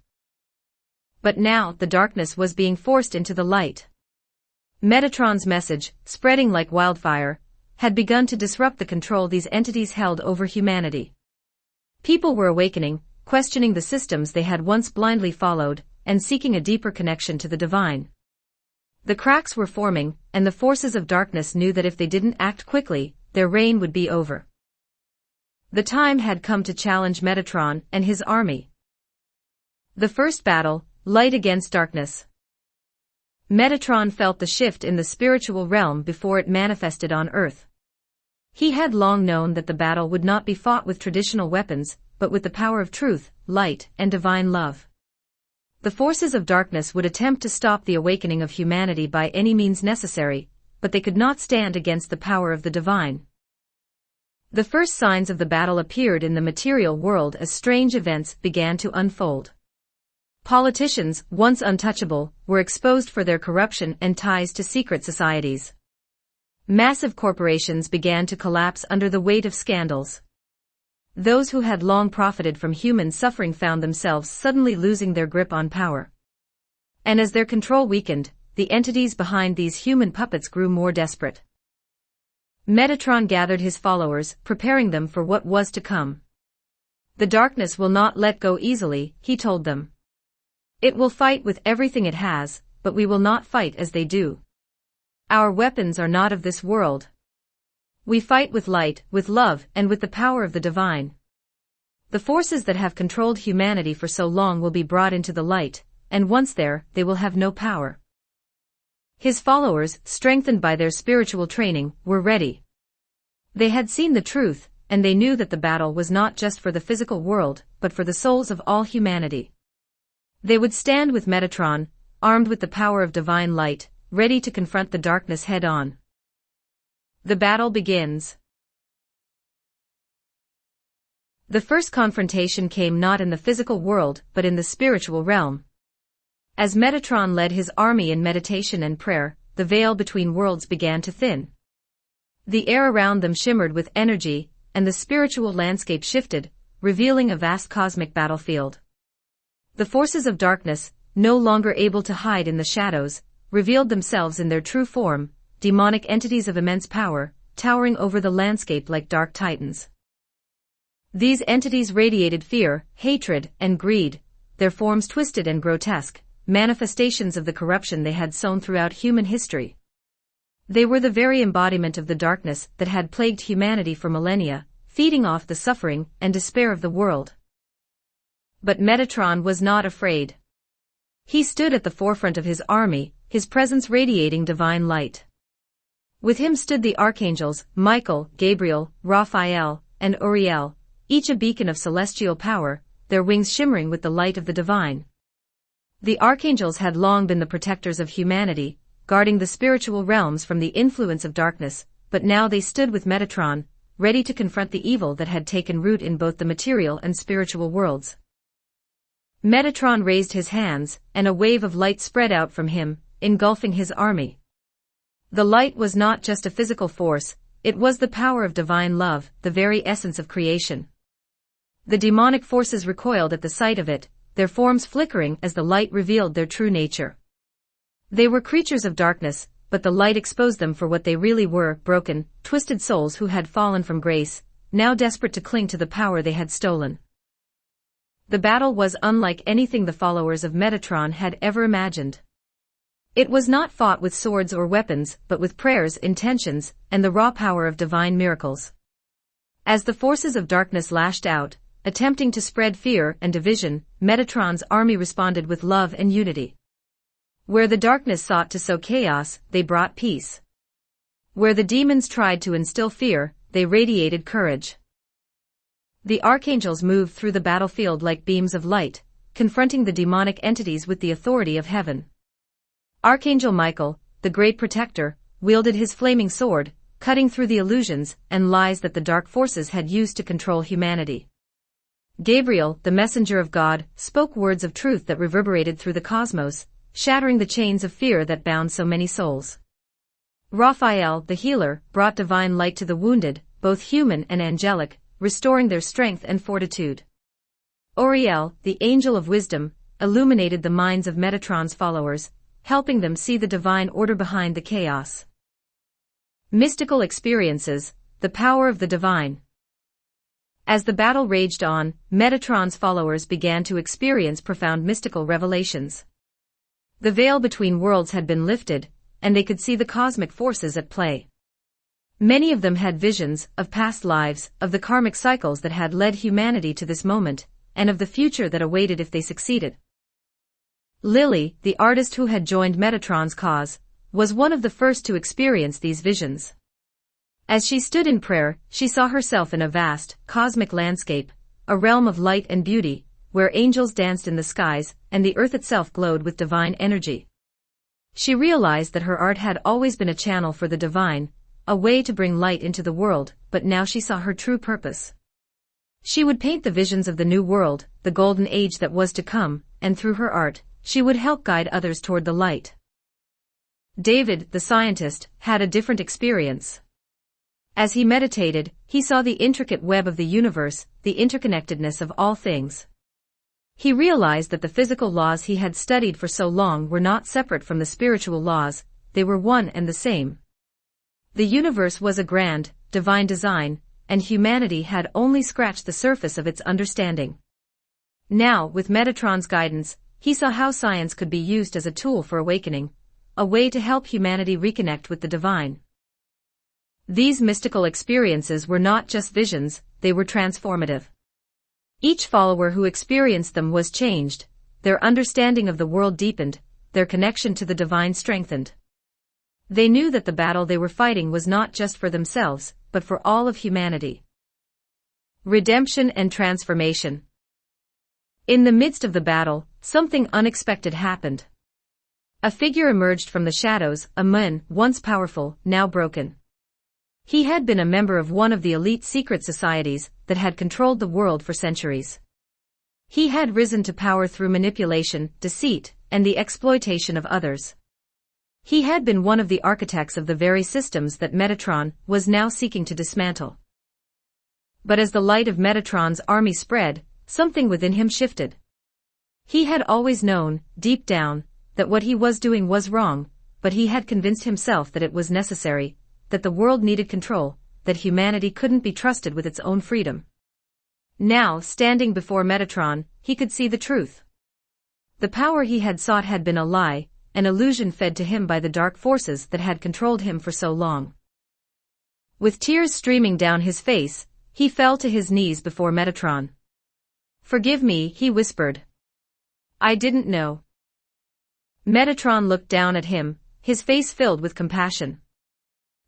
But now, the darkness was being forced into the light. Metatron's message, spreading like wildfire, had begun to disrupt the control these entities held over humanity. People were awakening, questioning the systems they had once blindly followed, and seeking a deeper connection to the divine. The cracks were forming, and the forces of darkness knew that if they didn't act quickly, their reign would be over. The time had come to challenge Metatron and his army. The first battle, light against darkness. Metatron felt the shift in the spiritual realm before it manifested on earth. He had long known that the battle would not be fought with traditional weapons, but with the power of truth, light, and divine love. The forces of darkness would attempt to stop the awakening of humanity by any means necessary, but they could not stand against the power of the divine. The first signs of the battle appeared in the material world as strange events began to unfold. Politicians, once untouchable, were exposed for their corruption and ties to secret societies. Massive corporations began to collapse under the weight of scandals. Those who had long profited from human suffering found themselves suddenly losing their grip on power. And as their control weakened, the entities behind these human puppets grew more desperate. Metatron gathered his followers, preparing them for what was to come. The darkness will not let go easily, he told them. It will fight with everything it has, but we will not fight as they do. Our weapons are not of this world. We fight with light, with love, and with the power of the divine. The forces that have controlled humanity for so long will be brought into the light, and once there, they will have no power. His followers, strengthened by their spiritual training, were ready. They had seen the truth, and they knew that the battle was not just for the physical world, but for the souls of all humanity. They would stand with Metatron, armed with the power of divine light, ready to confront the darkness head-on. The battle begins. The first confrontation came not in the physical world, but in the spiritual realm. As Metatron led his army in meditation and prayer, the veil between worlds began to thin. The air around them shimmered with energy, and the spiritual landscape shifted, revealing a vast cosmic battlefield. The forces of darkness, no longer able to hide in the shadows, revealed themselves in their true form, demonic entities of immense power, towering over the landscape like dark titans. These entities radiated fear, hatred, and greed, their forms twisted and grotesque, manifestations of the corruption they had sown throughout human history. They were the very embodiment of the darkness that had plagued humanity for millennia, feeding off the suffering and despair of the world. But Metatron was not afraid. He stood at the forefront of his army, his presence radiating divine light. With him stood the archangels, Michael, Gabriel, Raphael, and Uriel, each a beacon of celestial power, their wings shimmering with the light of the divine. The archangels had long been the protectors of humanity, guarding the spiritual realms from the influence of darkness, but now they stood with Metatron, ready to confront the evil that had taken root in both the material and spiritual worlds. Metatron raised his hands, and a wave of light spread out from him, engulfing his army. The light was not just a physical force, it was the power of divine love, the very essence of creation. The demonic forces recoiled at the sight of it, their forms flickering as the light revealed their true nature. They were creatures of darkness, but the light exposed them for what they really were, broken, twisted souls who had fallen from grace, now desperate to cling to the power they had stolen. The battle was unlike anything the followers of Metatron had ever imagined. It was not fought with swords or weapons, but with prayers, intentions, and the raw power of divine miracles. As the forces of darkness lashed out, attempting to spread fear and division, Metatron's army responded with love and unity. Where the darkness sought to sow chaos, they brought peace. Where the demons tried to instill fear, they radiated courage. The archangels moved through the battlefield like beams of light, confronting the demonic entities with the authority of heaven. Archangel Michael, the great protector, wielded his flaming sword, cutting through the illusions and lies that the dark forces had used to control humanity. Gabriel, the messenger of God, spoke words of truth that reverberated through the cosmos, shattering the chains of fear that bound so many souls. Raphael, the healer, brought divine light to the wounded, both human and angelic, restoring their strength and fortitude. Uriel, the angel of wisdom, illuminated the minds of Metatron's followers, helping them see the divine order behind the chaos. Mystical experiences, the power of the divine. As the battle raged on, Metatron's followers began to experience profound mystical revelations. The veil between worlds had been lifted, and they could see the cosmic forces at play. Many of them had visions of past lives, of the karmic cycles that had led humanity to this moment, and of the future that awaited if they succeeded. Lily, the artist who had joined Metatron's cause, was one of the first to experience these visions. As she stood in prayer, she saw herself in a vast, cosmic landscape, a realm of light and beauty, where angels danced in the skies, and the earth itself glowed with divine energy. She realized that her art had always been a channel for the divine, a way to bring light into the world, but now she saw her true purpose. She would paint the visions of the new world, the golden age that was to come, and through her art, she would help guide others toward the light. David, the scientist, had a different experience. As he meditated, he saw the intricate web of the universe, the interconnectedness of all things. He realized that the physical laws he had studied for so long were not separate from the spiritual laws, they were one and the same. The universe was a grand, divine design, and humanity had only scratched the surface of its understanding. Now, with Metatron's guidance, he saw how science could be used as a tool for awakening, a way to help humanity reconnect with the divine. These mystical experiences were not just visions, they were transformative. Each follower who experienced them was changed, their understanding of the world deepened, their connection to the divine strengthened. They knew that the battle they were fighting was not just for themselves, but for all of humanity. Redemption and transformation. In the midst of the battle, something unexpected happened. A figure emerged from the shadows, a man, once powerful, now broken. He had been a member of one of the elite secret societies that had controlled the world for centuries. He had risen to power through manipulation, deceit, and the exploitation of others. He had been one of the architects of the very systems that Metatron was now seeking to dismantle. But as the light of Metatron's army spread, something within him shifted. He had always known, deep down, that what he was doing was wrong, but he had convinced himself that it was necessary, that the world needed control, that humanity couldn't be trusted with its own freedom. Now, standing before Metatron, he could see the truth. The power he had sought had been a lie, an illusion fed to him by the dark forces that had controlled him for so long. With tears streaming down his face, he fell to his knees before Metatron. "Forgive me," he whispered. "I didn't know." Metatron looked down at him, his face filled with compassion.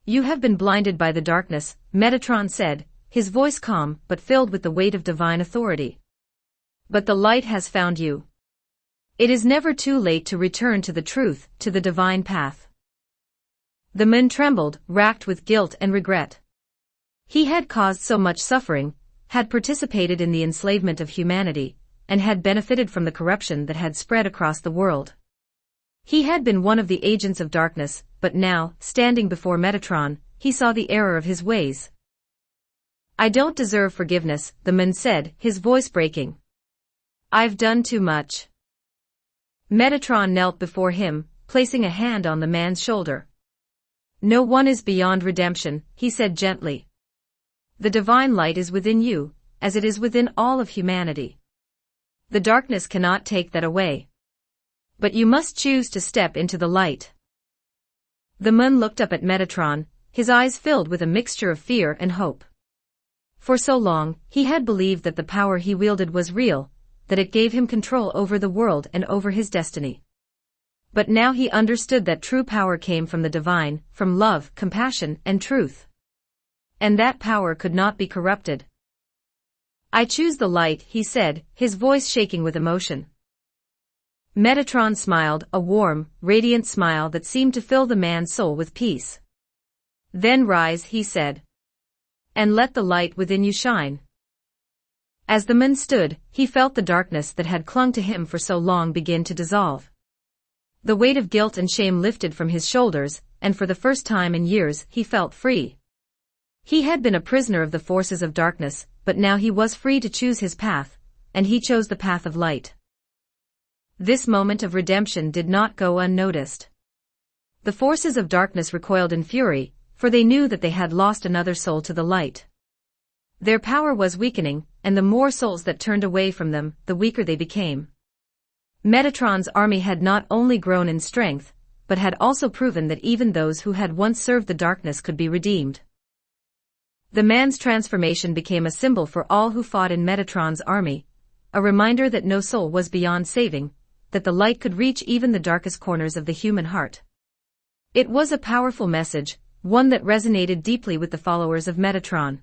"You have been blinded by the darkness," Metatron said, his voice calm but filled with the weight of divine authority. "But the light has found you. It is never too late to return to the truth, to the divine path." The man trembled, racked with guilt and regret. He had caused so much suffering, had participated in the enslavement of humanity, and had benefited from the corruption that had spread across the world. He had been one of the agents of darkness, but now, standing before Metatron, he saw the error of his ways. "I don't deserve forgiveness," the man said, his voice breaking. "I've done too much." Metatron knelt before him, placing a hand on the man's shoulder. "No one is beyond redemption," he said gently. "The divine light is within you, as it is within all of humanity. The darkness cannot take that away. But you must choose to step into the light." The man looked up at Metatron, his eyes filled with a mixture of fear and hope. For so long, he had believed that the power he wielded was real, that it gave him control over the world and over his destiny. But now he understood that true power came from the divine, from love, compassion, and truth. And that power could not be corrupted. "I choose the light," he said, his voice shaking with emotion. Metatron smiled, a warm, radiant smile that seemed to fill the man's soul with peace. "Then rise," he said. "And let the light within you shine." As the man stood, he felt the darkness that had clung to him for so long begin to dissolve. The weight of guilt and shame lifted from his shoulders, and for the first time in years, he felt free. He had been a prisoner of the forces of darkness, but now he was free to choose his path, and he chose the path of light. This moment of redemption did not go unnoticed. The forces of darkness recoiled in fury, for they knew that they had lost another soul to the light. Their power was weakening, and the more souls that turned away from them, the weaker they became. Metatron's army had not only grown in strength, but had also proven that even those who had once served the darkness could be redeemed. The man's transformation became a symbol for all who fought in Metatron's army, a reminder that no soul was beyond saving, that the light could reach even the darkest corners of the human heart. It was a powerful message, one that resonated deeply with the followers of Metatron.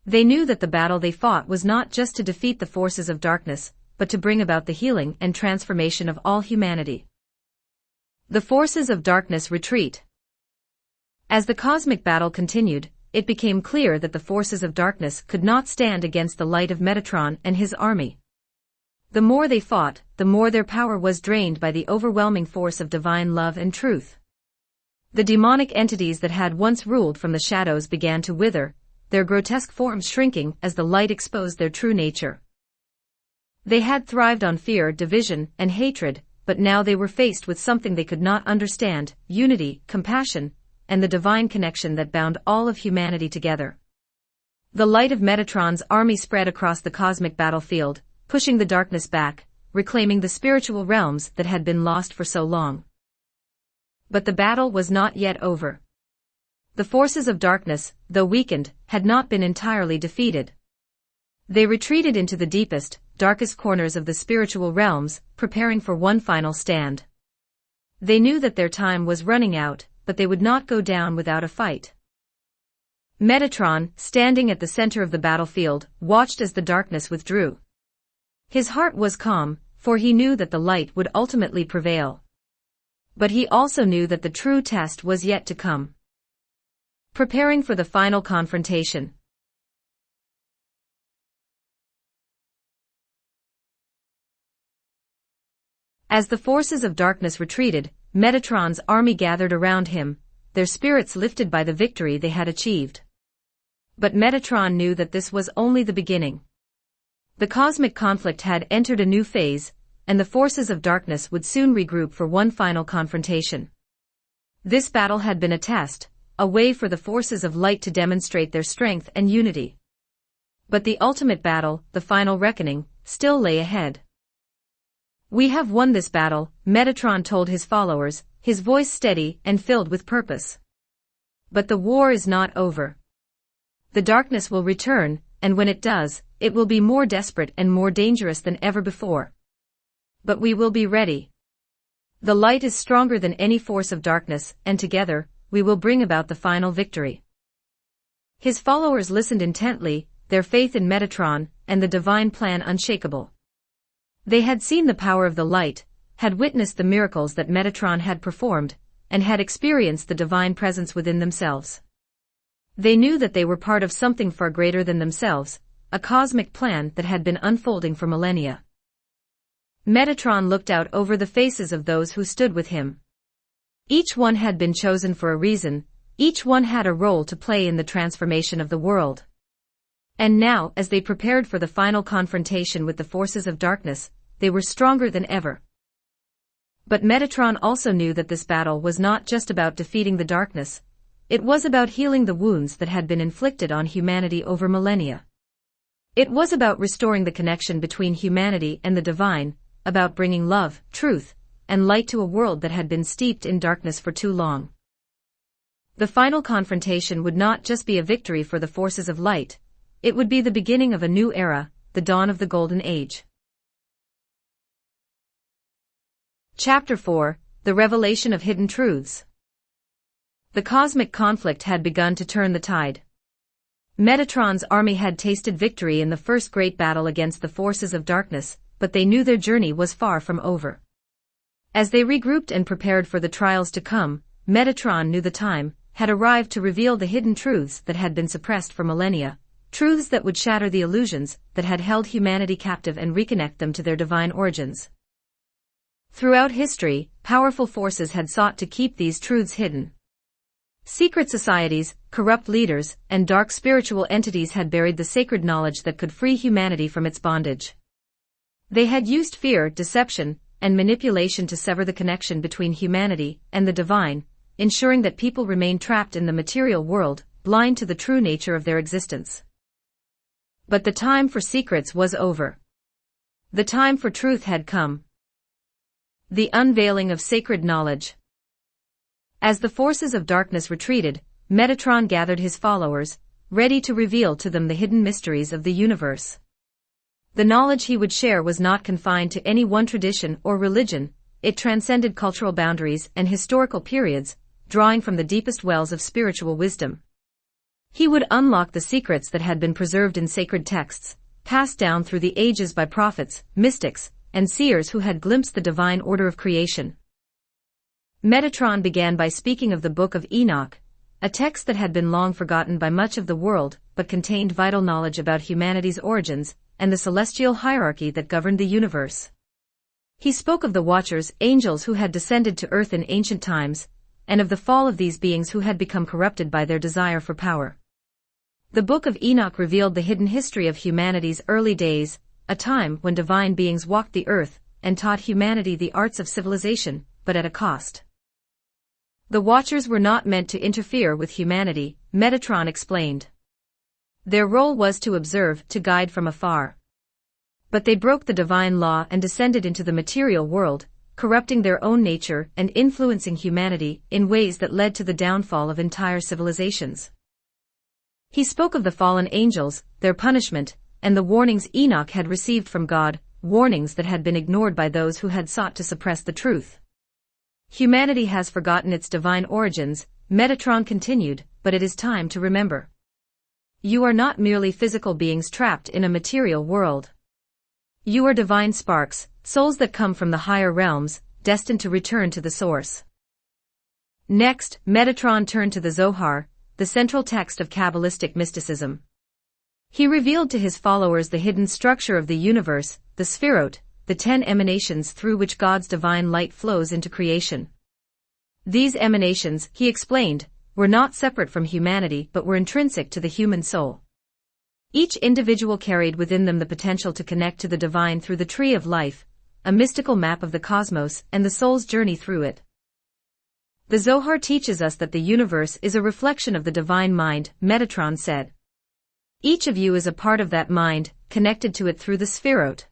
They knew that the battle they fought was not just to defeat the forces of darkness, but to bring about the healing and transformation of all humanity. The forces of darkness retreat. As the cosmic battle continued, it became clear that the forces of darkness could not stand against the light of Metatron and his army. The more they fought, the more their power was drained by the overwhelming force of divine love and truth. The demonic entities that had once ruled from the shadows began to wither, their grotesque forms shrinking as the light exposed their true nature. They had thrived on fear, division, and hatred, but now they were faced with something they could not understand: unity, compassion, and the divine connection that bound all of humanity together. The light of Metatron's army spread across the cosmic battlefield, pushing the darkness back, reclaiming the spiritual realms that had been lost for so long. But the battle was not yet over. The forces of darkness, though weakened, had not been entirely defeated. They retreated into the deepest, darkest corners of the spiritual realms, preparing for one final stand. They knew that their time was running out, but they would not go down without a fight. Metatron, standing at the center of the battlefield, watched as the darkness withdrew. His heart was calm, for he knew that the light would ultimately prevail. But he also knew that the true test was yet to come. Preparing for the final confrontation. As the forces of darkness retreated, Metatron's army gathered around him, their spirits lifted by the victory they had achieved. But Metatron knew that this was only the beginning. The cosmic conflict had entered a new phase, and the forces of darkness would soon regroup for one final confrontation. This battle had been a test, a way for the forces of light to demonstrate their strength and unity. But the ultimate battle, the final reckoning, still lay ahead. "We have won this battle," Metatron told his followers, his voice steady and filled with purpose. "But the war is not over. The darkness will return, and when it does, it will be more desperate and more dangerous than ever before. But we will be ready. The light is stronger than any force of darkness, and together, we will bring about the final victory." His followers listened intently, their faith in Metatron and the divine plan unshakable. They had seen the power of the light, had witnessed the miracles that Metatron had performed, and had experienced the divine presence within themselves. They knew that they were part of something far greater than themselves, a cosmic plan that had been unfolding for millennia. Metatron looked out over the faces of those who stood with him. Each one had been chosen for a reason, each one had a role to play in the transformation of the world. And now, as they prepared for the final confrontation with the forces of darkness, they were stronger than ever. But Metatron also knew that this battle was not just about defeating the darkness, it was about healing the wounds that had been inflicted on humanity over millennia. It was about restoring the connection between humanity and the divine, about bringing love, truth, and light to a world that had been steeped in darkness for too long. The final confrontation would not just be a victory for the forces of light, it would be the beginning of a new era, the dawn of the Golden Age. Chapter 4: The Revelation of Hidden Truths. The cosmic conflict had begun to turn the tide. Metatron's army had tasted victory in the first great battle against the forces of darkness, but they knew their journey was far from over. As they regrouped and prepared for the trials to come, Metatron knew the time had arrived to reveal the hidden truths that had been suppressed for millennia, truths that would shatter the illusions that had held humanity captive and reconnect them to their divine origins. Throughout history, powerful forces had sought to keep these truths hidden. Secret societies, corrupt leaders, and dark spiritual entities had buried the sacred knowledge that could free humanity from its bondage. They had used fear, deception, and manipulation to sever the connection between humanity and the divine, ensuring that people remained trapped in the material world, blind to the true nature of their existence. But the time for secrets was over. The time for truth had come. The unveiling of sacred knowledge. As the forces of darkness retreated, Metatron gathered his followers, ready to reveal to them the hidden mysteries of the universe. The knowledge he would share was not confined to any one tradition or religion, it transcended cultural boundaries and historical periods, drawing from the deepest wells of spiritual wisdom. He would unlock the secrets that had been preserved in sacred texts, passed down through the ages by prophets, mystics, and seers who had glimpsed the divine order of creation. Metatron began by speaking of the Book of Enoch, a text that had been long forgotten by much of the world but contained vital knowledge about humanity's origins and the celestial hierarchy that governed the universe. He spoke of the Watchers, angels who had descended to earth in ancient times, and of the fall of these beings who had become corrupted by their desire for power. The Book of Enoch revealed the hidden history of humanity's early days, a time when divine beings walked the earth and taught humanity the arts of civilization, but at a cost. The Watchers were not meant to interfere with humanity, Metatron explained. Their role was to observe, to guide from afar. But they broke the divine law and descended into the material world, corrupting their own nature and influencing humanity in ways that led to the downfall of entire civilizations. He spoke of the fallen angels, their punishment, and the warnings Enoch had received from God, warnings that had been ignored by those who had sought to suppress the truth. Humanity has forgotten its divine origins, Metatron continued, but it is time to remember. You are not merely physical beings trapped in a material world. You are divine sparks, souls that come from the higher realms, destined to return to the source. Next, Metatron turned to the Zohar, the central text of Kabbalistic mysticism. He revealed to his followers the hidden structure of the universe, the Sphirot, the 10 emanations through which God's divine light flows into creation. These emanations, he explained, were not separate from humanity but were intrinsic to the human soul. Each individual carried within them the potential to connect to the divine through the tree of life, a mystical map of the cosmos and the soul's journey through it. The Zohar teaches us that the universe is a reflection of the divine mind, Metatron said. Each of you is a part of that mind, connected to it through the Sphirot.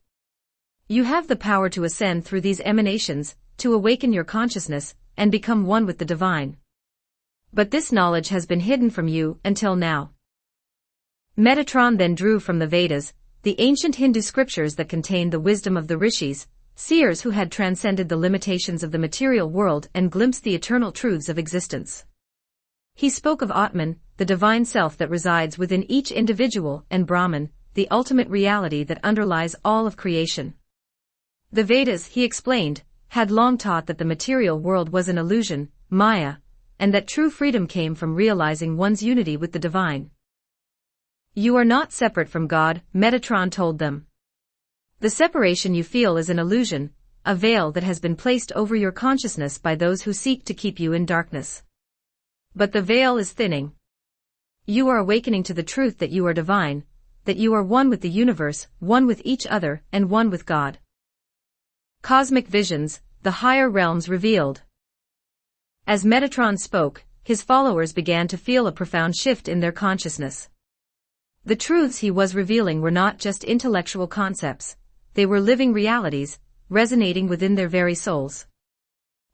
You have the power to ascend through these emanations, to awaken your consciousness, and become one with the divine. But this knowledge has been hidden from you until now. Metatron then drew from the Vedas, the ancient Hindu scriptures that contained the wisdom of the rishis, seers who had transcended the limitations of the material world and glimpsed the eternal truths of existence. He spoke of Atman, the divine self that resides within each individual, and Brahman, the ultimate reality that underlies all of creation. The Vedas, he explained, had long taught that the material world was an illusion, Maya, and that true freedom came from realizing one's unity with the divine. You are not separate from God, Metatron told them. The separation you feel is an illusion, a veil that has been placed over your consciousness by those who seek to keep you in darkness. But the veil is thinning. You are awakening to the truth that you are divine, that you are one with the universe, one with each other, and one with God. Cosmic visions, the higher realms revealed. As Metatron spoke, his followers began to feel a profound shift in their consciousness. The truths he was revealing were not just intellectual concepts, they were living realities, resonating within their very souls.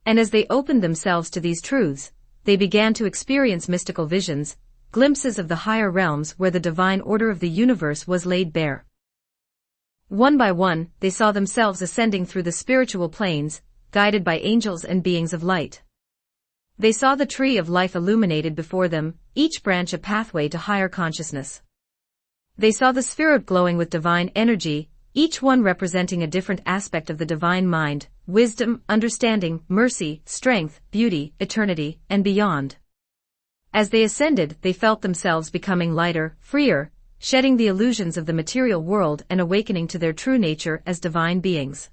And as they opened themselves to these truths, they began to experience mystical visions, glimpses of the higher realms where the divine order of the universe was laid bare. One by one, they saw themselves ascending through the spiritual planes, guided by angels and beings of light. They saw the tree of life illuminated before them, each branch a pathway to higher consciousness. They saw the Sphirot glowing with divine energy, each one representing a different aspect of the divine mind, wisdom, understanding, mercy, strength, beauty, eternity, and beyond. As they ascended, they felt themselves becoming lighter, freer, shedding the illusions of the material world and awakening to their true nature as divine beings.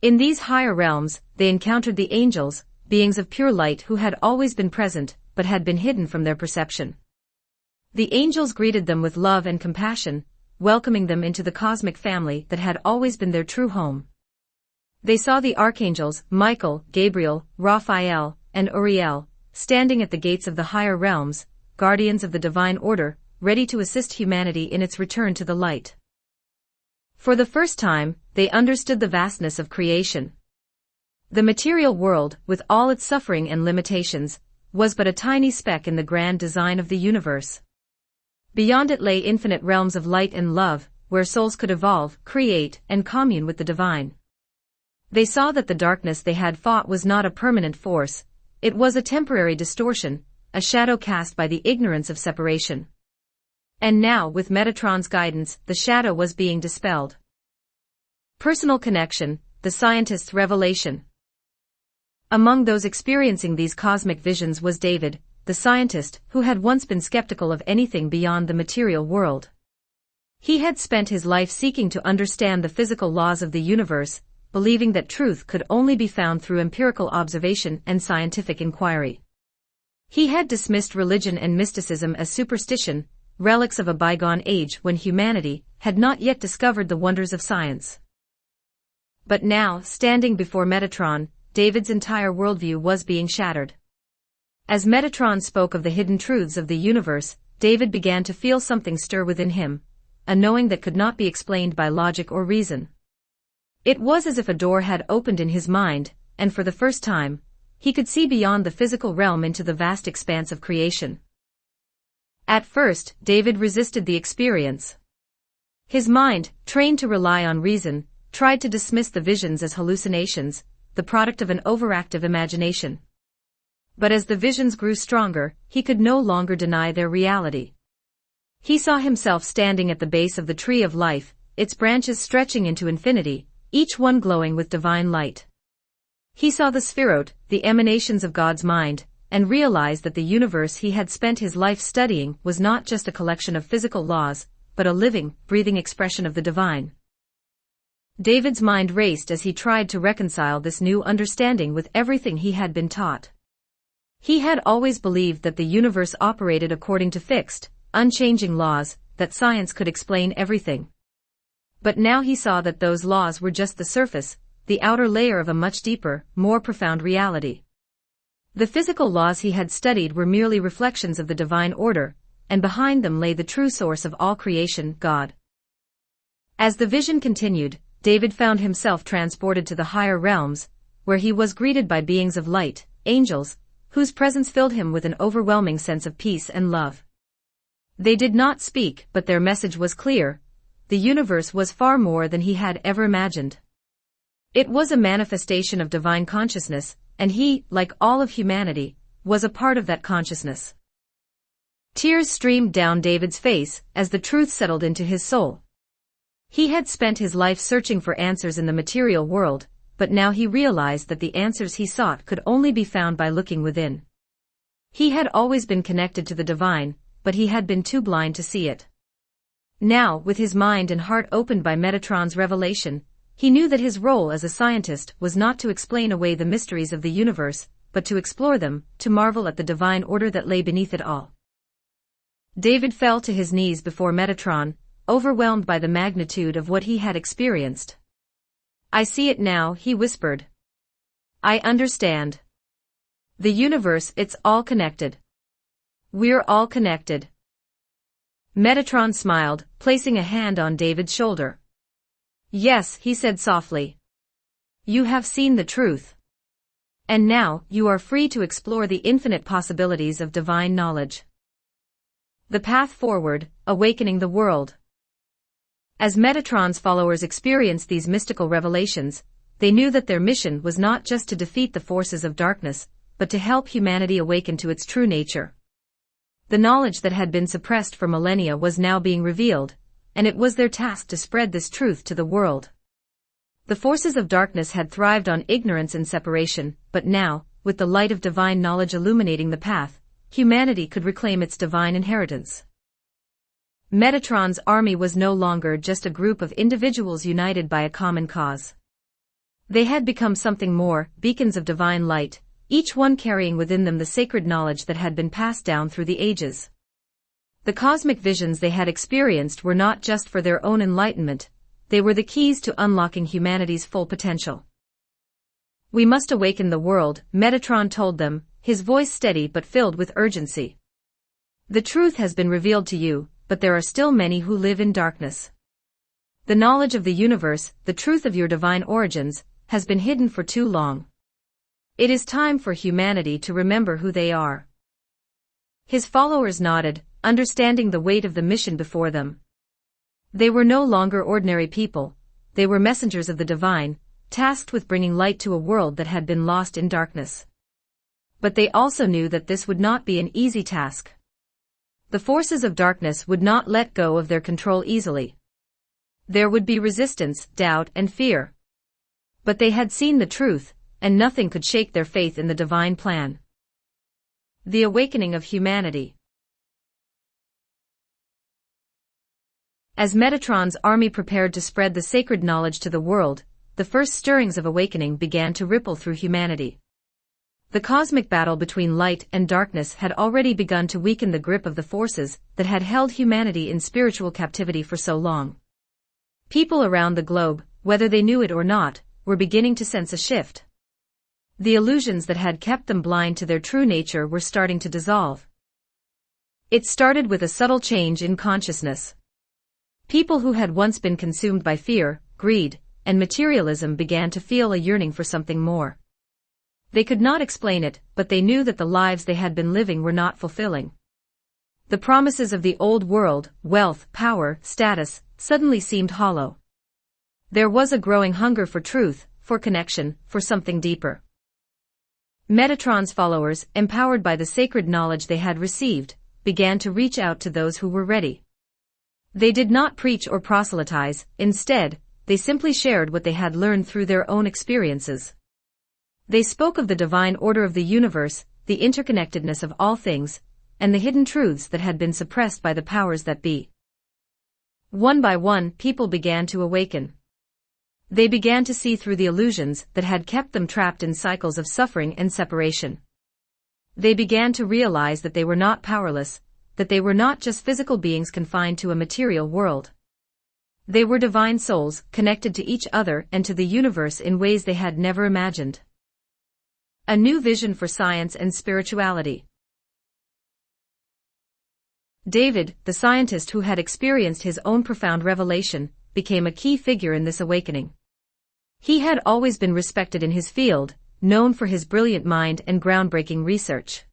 In these higher realms, they encountered the angels, beings of pure light who had always been present, but had been hidden from their perception. The angels greeted them with love and compassion, welcoming them into the cosmic family that had always been their true home. They saw the archangels, Michael, Gabriel, Raphael, and Uriel, standing at the gates of the higher realms, guardians of the divine order, ready to assist humanity in its return to the light. For the first time, they understood the vastness of creation. The material world, with all its suffering and limitations, was but a tiny speck in the grand design of the universe. Beyond it lay infinite realms of light and love, where souls could evolve, create, and commune with the divine. They saw that the darkness they had fought was not a permanent force, it was a temporary distortion, a shadow cast by the ignorance of separation. And now, with Metatron's guidance, the shadow was being dispelled. Personal connection, the scientist's revelation. Among those experiencing these cosmic visions was David, the scientist who had once been skeptical of anything beyond the material world. He had spent his life seeking to understand the physical laws of the universe, believing that truth could only be found through empirical observation and scientific inquiry. He had dismissed religion and mysticism as superstition, relics of a bygone age when humanity had not yet discovered the wonders of science. But now, standing before Metatron, David's entire worldview was being shattered. As Metatron spoke of the hidden truths of the universe, David began to feel something stir within him, a knowing that could not be explained by logic or reason. It was as if a door had opened in his mind, and for the first time, he could see beyond the physical realm into the vast expanse of creation. At first, David resisted the experience. His mind, trained to rely on reason, tried to dismiss the visions as hallucinations, the product of an overactive imagination. But as the visions grew stronger, he could no longer deny their reality. He saw himself standing at the base of the tree of life, its branches stretching into infinity, each one glowing with divine light. He saw the Sephirot, the emanations of God's mind, and realized that the universe he had spent his life studying was not just a collection of physical laws, but a living, breathing expression of the divine. David's mind raced as he tried to reconcile this new understanding with everything he had been taught. He had always believed that the universe operated according to fixed, unchanging laws, that science could explain everything. But now he saw that those laws were just the surface, the outer layer of a much deeper, more profound reality. The physical laws he had studied were merely reflections of the divine order, and behind them lay the true source of all creation, God. As the vision continued, David found himself transported to the higher realms, where he was greeted by beings of light, angels, whose presence filled him with an overwhelming sense of peace and love. They did not speak, but their message was clear. The universe was far more than he had ever imagined. It was a manifestation of divine consciousness, and he, like all of humanity, was a part of that consciousness. Tears streamed down David's face as the truth settled into his soul. He had spent his life searching for answers in the material world, but now he realized that the answers he sought could only be found by looking within. He had always been connected to the divine, but he had been too blind to see it. Now, with his mind and heart opened by Metatron's revelation, he knew that his role as a scientist was not to explain away the mysteries of the universe, but to explore them, to marvel at the divine order that lay beneath it all. David fell to his knees before Metatron, overwhelmed by the magnitude of what he had experienced. "I see it now," he whispered. "I understand. The universe, it's all connected. We're all connected." Metatron smiled, placing a hand on David's shoulder. "Yes," he said softly. "You have seen the truth. And now, you are free to explore the infinite possibilities of divine knowledge. The path forward, awakening the world." As Metatron's followers experienced these mystical revelations, they knew that their mission was not just to defeat the forces of darkness, but to help humanity awaken to its true nature. The knowledge that had been suppressed for millennia was now being revealed, and it was their task to spread this truth to the world. The forces of darkness had thrived on ignorance and separation, but now, with the light of divine knowledge illuminating the path, humanity could reclaim its divine inheritance. Metatron's army was no longer just a group of individuals united by a common cause. They had become something more, beacons of divine light, each one carrying within them the sacred knowledge that had been passed down through the ages. The cosmic visions they had experienced were not just for their own enlightenment, they were the keys to unlocking humanity's full potential. "We must awaken the world," Metatron told them, his voice steady but filled with urgency. "The truth has been revealed to you, but there are still many who live in darkness. The knowledge of the universe, the truth of your divine origins, has been hidden for too long. It is time for humanity to remember who they are." His followers nodded, understanding the weight of the mission before them. They were no longer ordinary people, they were messengers of the divine, tasked with bringing light to a world that had been lost in darkness. But they also knew that this would not be an easy task. The forces of darkness would not let go of their control easily. There would be resistance, doubt, and fear. But they had seen the truth, and nothing could shake their faith in the divine plan. The awakening of humanity. As Metatron's army prepared to spread the sacred knowledge to the world, the first stirrings of awakening began to ripple through humanity. The cosmic battle between light and darkness had already begun to weaken the grip of the forces that had held humanity in spiritual captivity for so long. People around the globe, whether they knew it or not, were beginning to sense a shift. The illusions that had kept them blind to their true nature were starting to dissolve. It started with a subtle change in consciousness. People who had once been consumed by fear, greed, and materialism began to feel a yearning for something more. They could not explain it, but they knew that the lives they had been living were not fulfilling. The promises of the old world, wealth, power, status, suddenly seemed hollow. There was a growing hunger for truth, for connection, for something deeper. Metatron's followers, empowered by the sacred knowledge they had received, began to reach out to those who were ready. They did not preach or proselytize, instead, they simply shared what they had learned through their own experiences. They spoke of the divine order of the universe, the interconnectedness of all things, and the hidden truths that had been suppressed by the powers that be. One by one, people began to awaken. They began to see through the illusions that had kept them trapped in cycles of suffering and separation. They began to realize that they were not powerless, that they were not just physical beings confined to a material world. They were divine souls, connected to each other and to the universe in ways they had never imagined. A new vision for science and spirituality. David, the scientist who had experienced his own profound revelation, became a key figure in this awakening. He had always been respected in his field, known for his brilliant mind and groundbreaking research.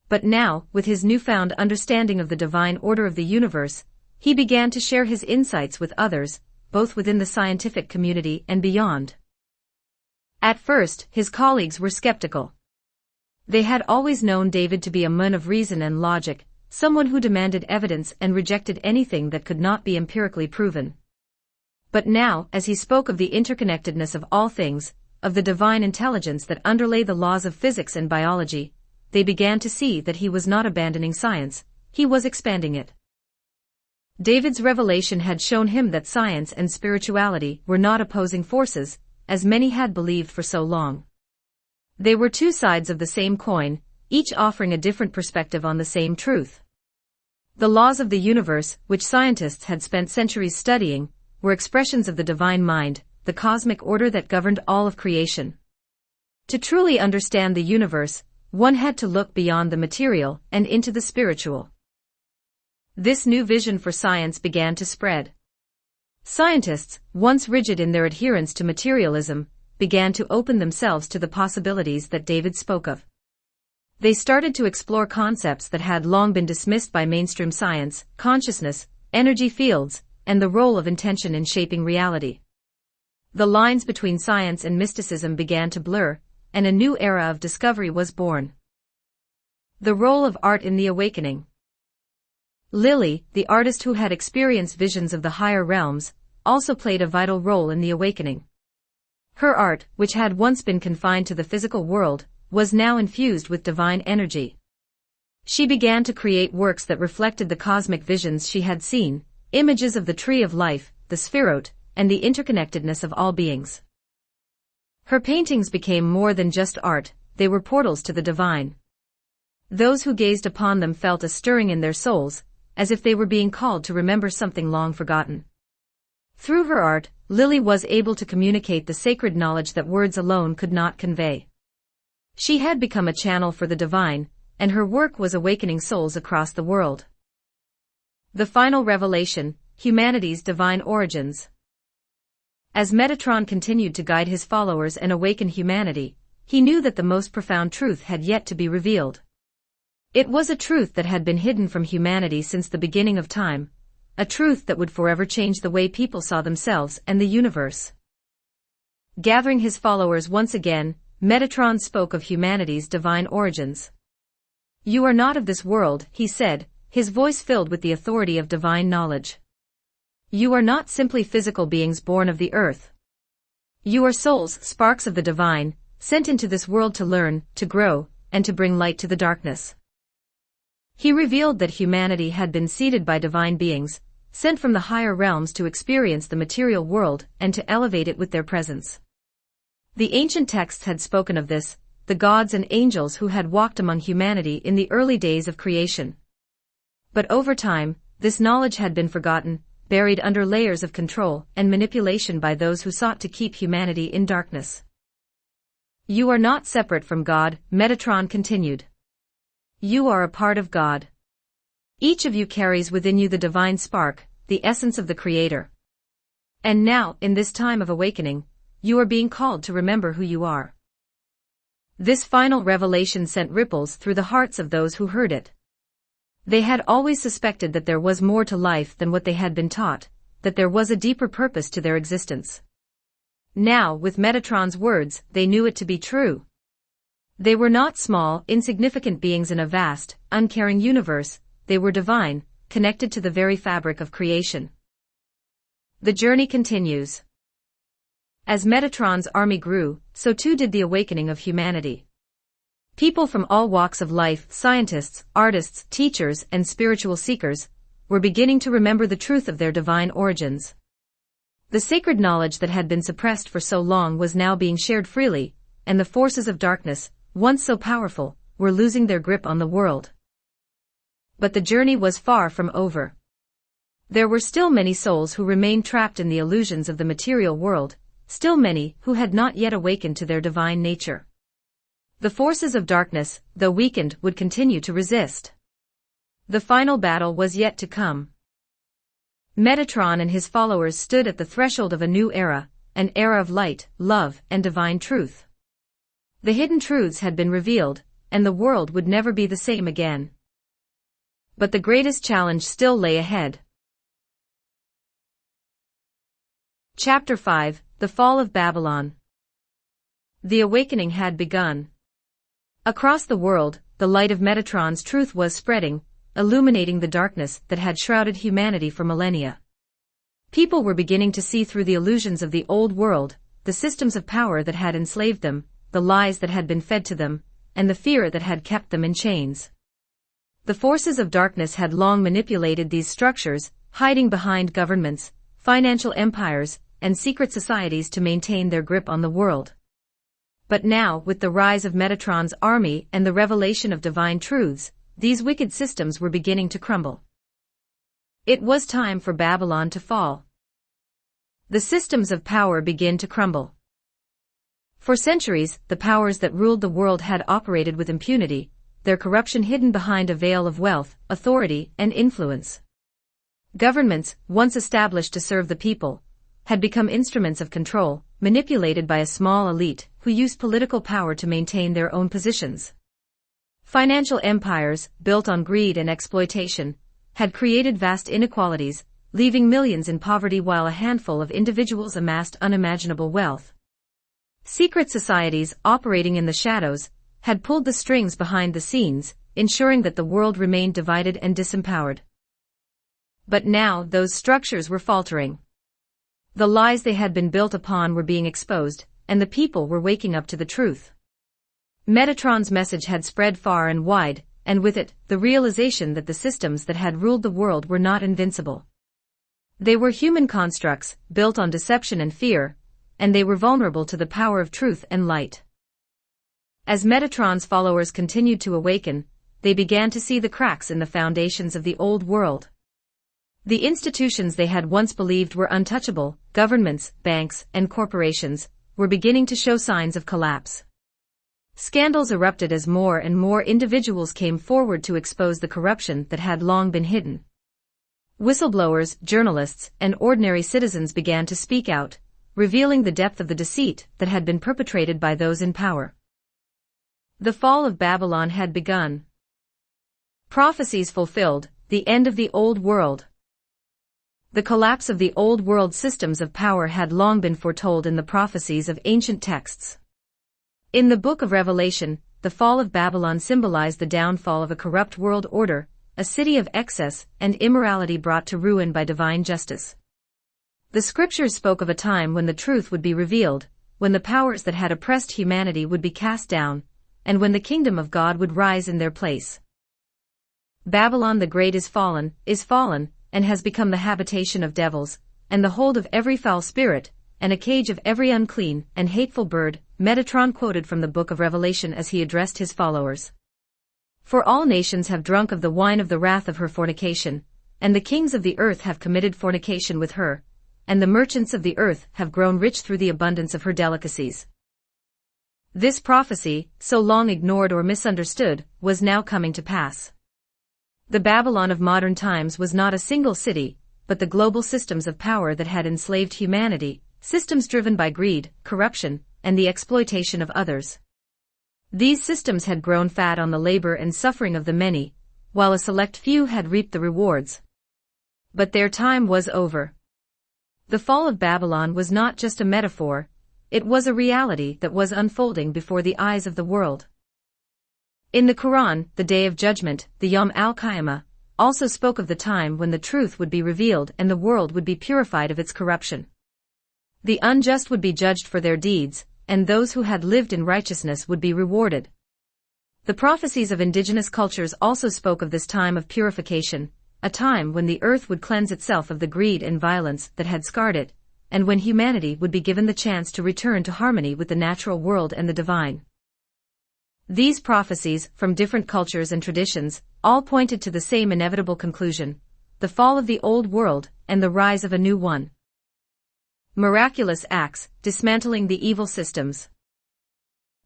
But now, with his newfound understanding of the divine order of the universe, he began to share his insights with others, both within the scientific community and beyond. At first, his colleagues were skeptical. They had always known David to be a man of reason and logic, someone who demanded evidence and rejected anything that could not be empirically proven. But now, as he spoke of the interconnectedness of all things, of the divine intelligence that underlay the laws of physics and biology, they began to see that he was not abandoning science, he was expanding it. David's revelation had shown him that science and spirituality were not opposing forces, as many had believed for so long. They were two sides of the same coin, each offering a different perspective on the same truth. The laws of the universe, which scientists had spent centuries studying, were expressions of the divine mind, the cosmic order that governed all of creation. To truly understand the universe, one had to look beyond the material and into the spiritual. This new vision for science began to spread. Scientists, once rigid in their adherence to materialism, began to open themselves to the possibilities that David spoke of. They started to explore concepts that had long been dismissed by mainstream science: consciousness, energy fields, and the role of intention in shaping reality. The lines between science and mysticism began to blur, and a new era of discovery was born. The role of art in the awakening. Lily, the artist who had experienced visions of the higher realms, also played a vital role in the awakening. Her art, which had once been confined to the physical world, was now infused with divine energy. She began to create works that reflected the cosmic visions she had seen, images of the tree of life, the spheroid, and the interconnectedness of all beings. Her paintings became more than just art, they were portals to the divine. Those who gazed upon them felt a stirring in their souls, as if they were being called to remember something long forgotten. Through her art, Lily was able to communicate the sacred knowledge that words alone could not convey. She had become a channel for the divine, and her work was awakening souls across the world. The final revelation: humanity's divine origins. As Metatron continued to guide his followers and awaken humanity, he knew that the most profound truth had yet to be revealed. It was a truth that had been hidden from humanity since the beginning of time, a truth that would forever change the way people saw themselves and the universe. Gathering his followers once again, Metatron spoke of humanity's divine origins. "You are not of this world," he said, his voice filled with the authority of divine knowledge. "You are not simply physical beings born of the earth. You are souls, sparks of the divine, sent into this world to learn, to grow, and to bring light to the darkness. He revealed that humanity had been seeded by divine beings, sent from the higher realms to experience the material world and to elevate it with their presence. The ancient texts had spoken of this, the gods and angels who had walked among humanity in the early days of creation. But over time, this knowledge had been forgotten, buried under layers of control and manipulation by those who sought to keep humanity in darkness. You are not separate from God, Metatron continued. You are a part of God. Each of you carries within you the divine spark, the essence of the Creator. And now, in this time of awakening, you are being called to remember who you are. This final revelation sent ripples through the hearts of those who heard it. They had always suspected that there was more to life than what they had been taught, that there was a deeper purpose to their existence. Now, with Metatron's words, they knew it to be true. They were not small, insignificant beings in a vast, uncaring universe, they were divine, connected to the very fabric of creation. The journey continues. As Metatron's army grew, so too did the awakening of humanity. People from all walks of life, scientists, artists, teachers, and spiritual seekers, were beginning to remember the truth of their divine origins. The sacred knowledge that had been suppressed for so long was now being shared freely, and the forces of darkness, once so powerful, were losing their grip on the world. But the journey was far from over. There were still many souls who remained trapped in the illusions of the material world, still many who had not yet awakened to their divine nature. The forces of darkness, though weakened, would continue to resist. The final battle was yet to come. Metatron and his followers stood at the threshold of a new era, an era of light, love, and divine truth. The hidden truths had been revealed, and the world would never be the same again. But the greatest challenge still lay ahead. Chapter 5: The Fall of Babylon. The awakening had begun. Across the world, the light of Metatron's truth was spreading, illuminating the darkness that had shrouded humanity for millennia. People were beginning to see through the illusions of the old world, the systems of power that had enslaved them, the lies that had been fed to them, and the fear that had kept them in chains. The forces of darkness had long manipulated these structures, hiding behind governments, financial empires, and secret societies to maintain their grip on the world. But now, with the rise of Metatron's army and the revelation of divine truths, these wicked systems were beginning to crumble. It was time for Babylon to fall. The systems of power began to crumble. For centuries, the powers that ruled the world had operated with impunity, their corruption hidden behind a veil of wealth, authority, and influence. Governments, once established to serve the people, had become instruments of control, manipulated by a small elite who used political power to maintain their own positions. Financial empires, built on greed and exploitation, had created vast inequalities, leaving millions in poverty while a handful of individuals amassed unimaginable wealth. Secret societies, operating in the shadows, had pulled the strings behind the scenes, ensuring that the world remained divided and disempowered. But now those structures were faltering. The lies they had been built upon were being exposed, and the people were waking up to the truth. Metatron's message had spread far and wide, and with it, the realization that the systems that had ruled the world were not invincible. They were human constructs, built on deception and fear, and they were vulnerable to the power of truth and light. As Metatron's followers continued to awaken, they began to see the cracks in the foundations of the old world. The institutions they had once believed were untouchable, governments, banks, and corporations, were beginning to show signs of collapse. Scandals erupted as more and more individuals came forward to expose the corruption that had long been hidden. Whistleblowers, journalists, and ordinary citizens began to speak out, revealing the depth of the deceit that had been perpetrated by those in power. The fall of Babylon had begun. Prophecies fulfilled, the end of the old world. The collapse of the old world systems of power had long been foretold in the prophecies of ancient texts. In the Book of Revelation, the fall of Babylon symbolized the downfall of a corrupt world order, a city of excess and immorality brought to ruin by divine justice. The scriptures spoke of a time when the truth would be revealed, when the powers that had oppressed humanity would be cast down, and when the kingdom of God would rise in their place. Babylon the Great is fallen, and has become the habitation of devils, and the hold of every foul spirit, and a cage of every unclean and hateful bird. Metatron quoted from the book of Revelation as he addressed his followers. For all nations have drunk of the wine of the wrath of her fornication, and the kings of the earth have committed fornication with her, and the merchants of the earth have grown rich through the abundance of her delicacies. This prophecy, so long ignored or misunderstood, was now coming to pass. The Babylon of modern times was not a single city, but the global systems of power that had enslaved humanity, systems driven by greed, corruption, and the exploitation of others. These systems had grown fat on the labor and suffering of the many, while a select few had reaped the rewards. But their time was over. The fall of Babylon was not just a metaphor, it was a reality that was unfolding before the eyes of the world. In the Quran, the Day of Judgment, the Yom al-Qiyamah, also spoke of the time when the truth would be revealed and the world would be purified of its corruption. The unjust would be judged for their deeds, and those who had lived in righteousness would be rewarded. The prophecies of indigenous cultures also spoke of this time of purification, a time when the earth would cleanse itself of the greed and violence that had scarred it, and when humanity would be given the chance to return to harmony with the natural world and the divine. These prophecies, from different cultures and traditions, all pointed to the same inevitable conclusion: the fall of the old world and the rise of a new one. Miraculous acts, dismantling the evil systems.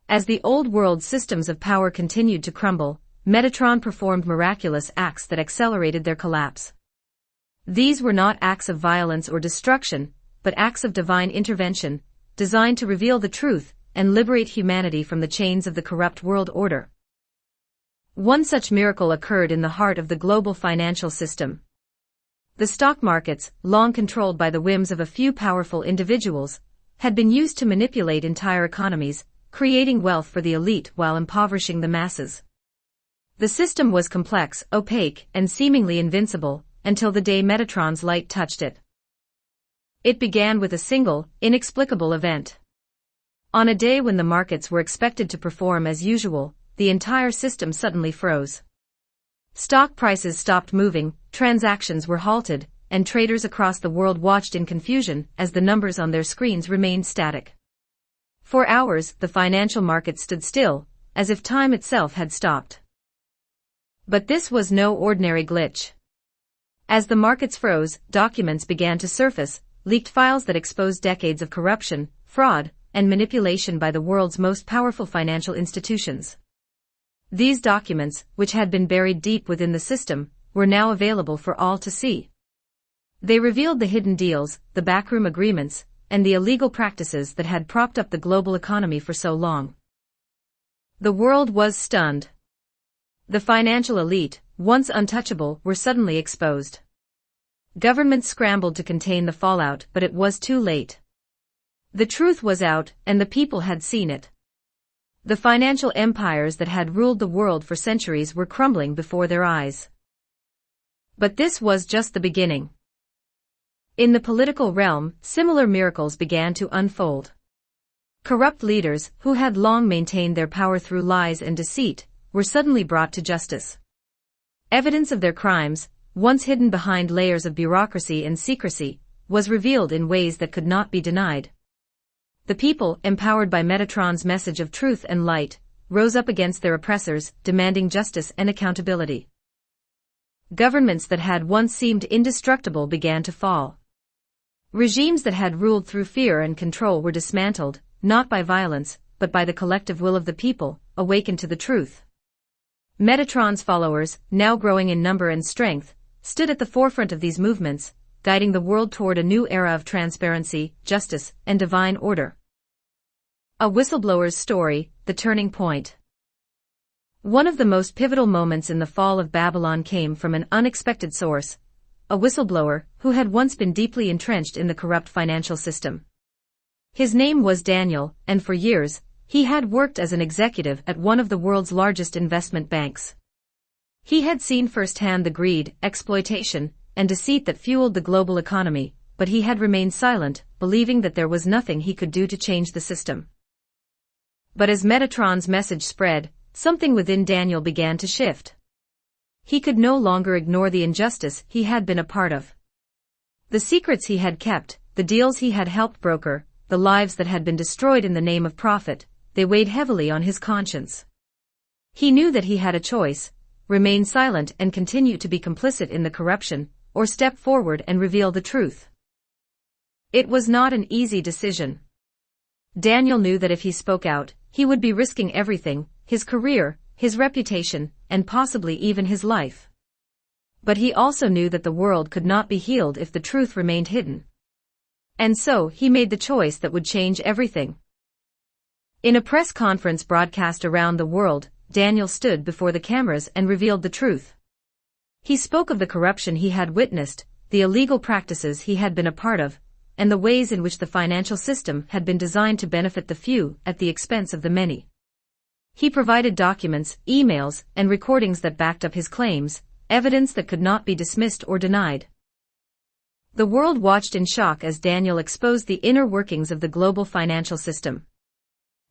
As the old world systems of power continued to crumble, Metatron performed miraculous acts that accelerated their collapse. These were not acts of violence or destruction, but acts of divine intervention, designed to reveal the truth and liberate humanity from the chains of the corrupt world order. One such miracle occurred in the heart of the global financial system. The stock markets, long controlled by the whims of a few powerful individuals, had been used to manipulate entire economies, creating wealth for the elite while impoverishing the masses. The system was complex, opaque, and seemingly invincible, until the day Metatron's light touched it. It began with a single, inexplicable event. On a day when the markets were expected to perform as usual, the entire system suddenly froze. Stock prices stopped moving, transactions were halted, and traders across the world watched in confusion as the numbers on their screens remained static. For hours, the financial market stood still, as if time itself had stopped. But this was no ordinary glitch. As the markets froze, documents began to surface, leaked files that exposed decades of corruption, fraud, and manipulation by the world's most powerful financial institutions. These documents, which had been buried deep within the system, were now available for all to see. They revealed the hidden deals, the backroom agreements, and the illegal practices that had propped up the global economy for so long. The world was stunned. The financial elite, once untouchable, were suddenly exposed. Governments scrambled to contain the fallout, but it was too late. The truth was out, and the people had seen it. The financial empires that had ruled the world for centuries were crumbling before their eyes. But this was just the beginning. In the political realm, similar miracles began to unfold. Corrupt leaders, who had long maintained their power through lies and deceit, were suddenly brought to justice. Evidence of their crimes, once hidden behind layers of bureaucracy and secrecy, was revealed in ways that could not be denied. The people, empowered by Metatron's message of truth and light, rose up against their oppressors, demanding justice and accountability. Governments that had once seemed indestructible began to fall. Regimes that had ruled through fear and control were dismantled, not by violence, but by the collective will of the people, awakened to the truth. Metatron's followers, now growing in number and strength, stood at the forefront of these movements, guiding the world toward a new era of transparency, justice, and divine order. A whistleblower's story, the turning point. One of the most pivotal moments in the fall of Babylon came from an unexpected source, a whistleblower who had once been deeply entrenched in the corrupt financial system. His name was Daniel, and for years, he had worked as an executive at one of the world's largest investment banks. He had seen firsthand the greed, exploitation, and deceit that fueled the global economy, but he had remained silent, believing that there was nothing he could do to change the system. But as Metatron's message spread, something within Daniel began to shift. He could no longer ignore the injustice he had been a part of. The secrets he had kept, the deals he had helped broker, the lives that had been destroyed in the name of profit, they weighed heavily on his conscience. He knew that he had a choice: remain silent and continue to be complicit in the corruption, or step forward and reveal the truth. It was not an easy decision. Daniel knew that if he spoke out, he would be risking everything: his career, his reputation, and possibly even his life. But he also knew that the world could not be healed if the truth remained hidden. And so he made the choice that would change everything. In a press conference broadcast around the world, Daniel stood before the cameras and revealed the truth. He spoke of the corruption he had witnessed, the illegal practices he had been a part of, and the ways in which the financial system had been designed to benefit the few at the expense of the many. He provided documents, emails, and recordings that backed up his claims, evidence that could not be dismissed or denied. The world watched in shock as Daniel exposed the inner workings of the global financial system.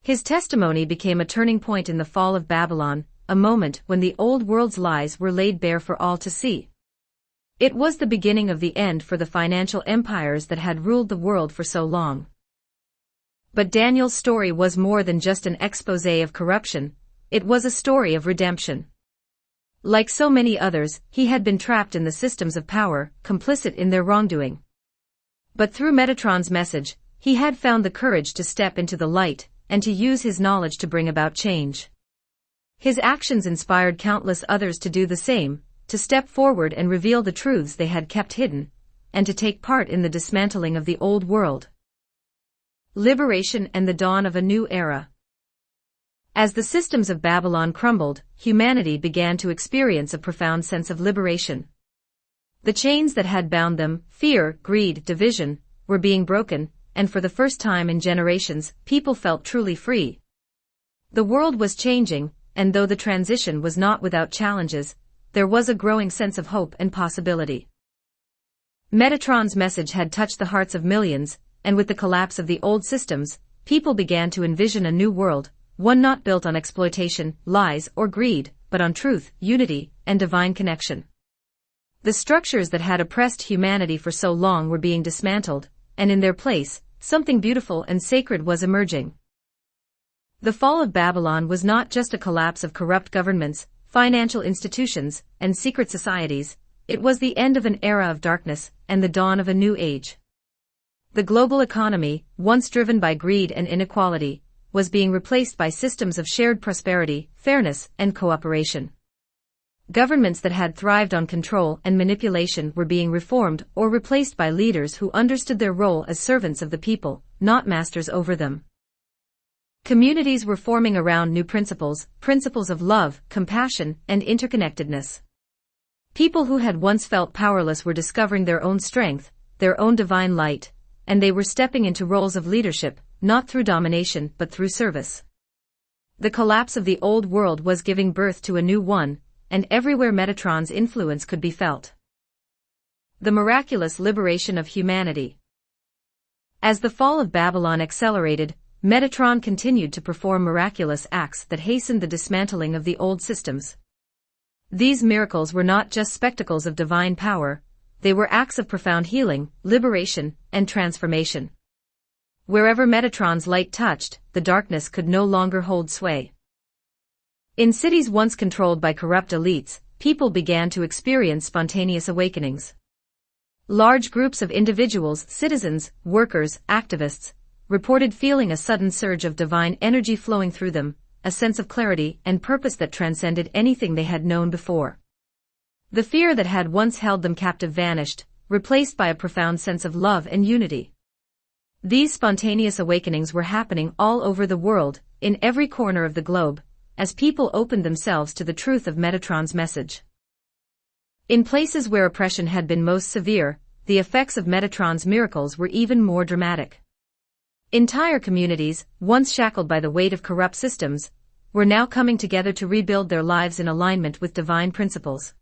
His testimony became a turning point in the fall of Babylon, a moment when the old world's lies were laid bare for all to see. It was the beginning of the end for the financial empires that had ruled the world for so long. But Daniel's story was more than just an exposé of corruption, it was a story of redemption. Like so many others, he had been trapped in the systems of power, complicit in their wrongdoing. But through Metatron's message, he had found the courage to step into the light, and to use his knowledge to bring about change. His actions inspired countless others to do the same, to step forward and reveal the truths they had kept hidden, and to take part in the dismantling of the old world. Liberation and the dawn of a new era. As the systems of Babylon crumbled, humanity began to experience a profound sense of liberation. The chains that had bound them, fear, greed, division, were being broken, and for the first time in generations, people felt truly free. The world was changing, and though the transition was not without challenges, there was a growing sense of hope and possibility. Metatron's message had touched the hearts of millions, and with the collapse of the old systems, people began to envision a new world, one not built on exploitation, lies, or greed, but on truth, unity, and divine connection. The structures that had oppressed humanity for so long were being dismantled, and in their place, something beautiful and sacred was emerging. The fall of Babylon was not just a collapse of corrupt governments, financial institutions, and secret societies, it was the end of an era of darkness, and the dawn of a new age. The global economy, once driven by greed and inequality, was being replaced by systems of shared prosperity, fairness, and cooperation. Governments that had thrived on control and manipulation were being reformed or replaced by leaders who understood their role as servants of the people, not masters over them. Communities were forming around new principles of love, compassion, and interconnectedness. People who had once felt powerless were discovering their own strength, their own divine light, and they were stepping into roles of leadership, not through domination but through service. The collapse of the old world was giving birth to a new one, and everywhere Metatron's influence could be felt. The miraculous liberation of humanity. As the fall of Babylon accelerated, Metatron continued to perform miraculous acts that hastened the dismantling of the old systems. These miracles were not just spectacles of divine power, they were acts of profound healing, liberation, and transformation. Wherever Metatron's light touched, the darkness could no longer hold sway. In cities once controlled by corrupt elites, people began to experience spontaneous awakenings. Large groups of individuals, citizens, workers, activists, reported feeling a sudden surge of divine energy flowing through them, a sense of clarity and purpose that transcended anything they had known before. The fear that had once held them captive vanished, replaced by a profound sense of love and unity. These spontaneous awakenings were happening all over the world, in every corner of the globe, as people opened themselves to the truth of Metatron's message. In places where oppression had been most severe, the effects of Metatron's miracles were even more dramatic. Entire communities, once shackled by the weight of corrupt systems, were now coming together to rebuild their lives in alignment with divine principles.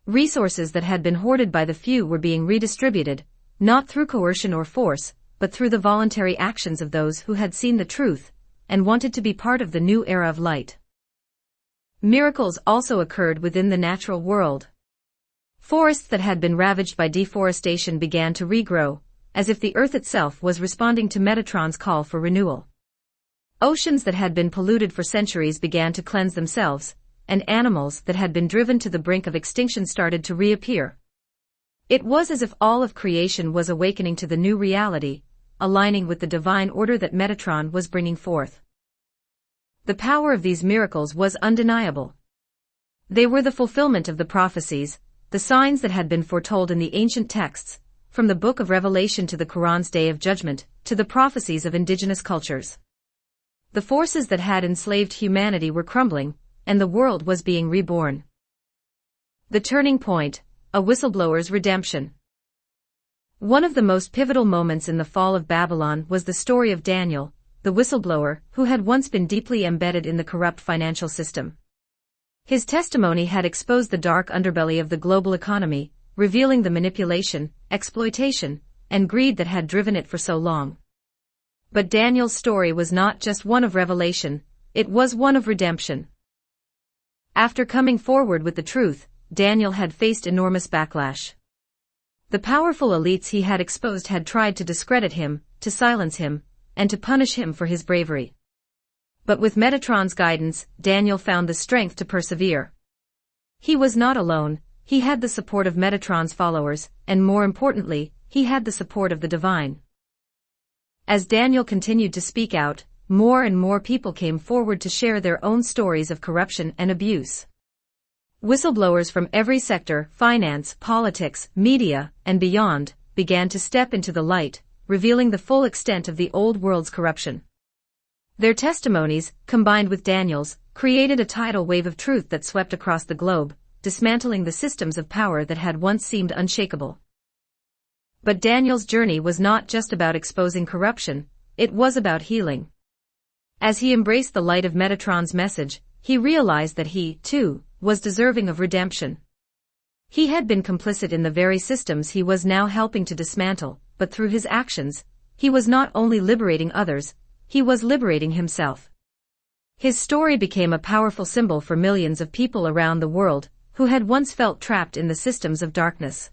Resources that had been hoarded by the few were being redistributed, not through coercion or force, but through the voluntary actions of those who had seen the truth and wanted to be part of the new era of light. Miracles also occurred within the natural world. Forests that had been ravaged by deforestation began to regrow, as if the earth itself was responding to Metatron's call for renewal. Oceans that had been polluted for centuries began to cleanse themselves, and animals that had been driven to the brink of extinction started to reappear. It was as if all of creation was awakening to the new reality, aligning with the divine order that Metatron was bringing forth. The power of these miracles was undeniable. They were the fulfillment of the prophecies, the signs that had been foretold in the ancient texts, from the Book of Revelation to the Quran's Day of Judgment, to the prophecies of indigenous cultures. The forces that had enslaved humanity were crumbling, and the world was being reborn. The turning point, a whistleblower's redemption. One of the most pivotal moments in the fall of Babylon was the story of Daniel, the whistleblower who had once been deeply embedded in the corrupt financial system. His testimony had exposed the dark underbelly of the global economy, revealing the manipulation, exploitation, and greed that had driven it for so long. But Daniel's story was not just one of revelation, it was one of redemption. After coming forward with the truth, Daniel had faced enormous backlash. The powerful elites he had exposed had tried to discredit him, to silence him, and to punish him for his bravery. But with Metatron's guidance, Daniel found the strength to persevere. He was not alone, he had the support of Metatron's followers, and more importantly, he had the support of the divine. As Daniel continued to speak out, more and more people came forward to share their own stories of corruption and abuse. Whistleblowers from every sector, finance, politics, media, and beyond, began to step into the light, revealing the full extent of the old world's corruption. Their testimonies, combined with Daniel's, created a tidal wave of truth that swept across the globe, dismantling the systems of power that had once seemed unshakable. But Daniel's journey was not just about exposing corruption, it was about healing. As he embraced the light of Metatron's message, he realized that he, too, was deserving of redemption. He had been complicit in the very systems he was now helping to dismantle, but through his actions, he was not only liberating others, he was liberating himself. His story became a powerful symbol for millions of people around the world, who had once felt trapped in the systems of darkness.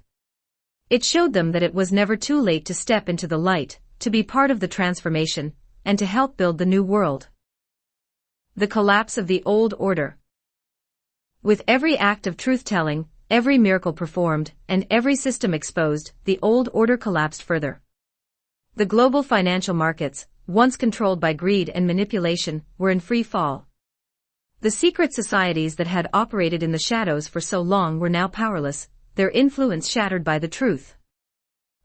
It showed them that it was never too late to step into the light, to be part of the transformation, and to help build the new world. The collapse of the old order. With every act of truth-telling, every miracle performed, and every system exposed, the old order collapsed further. The global financial markets, once controlled by greed and manipulation, were in free fall. The secret societies that had operated in the shadows for so long were now powerless, their influence shattered by the truth.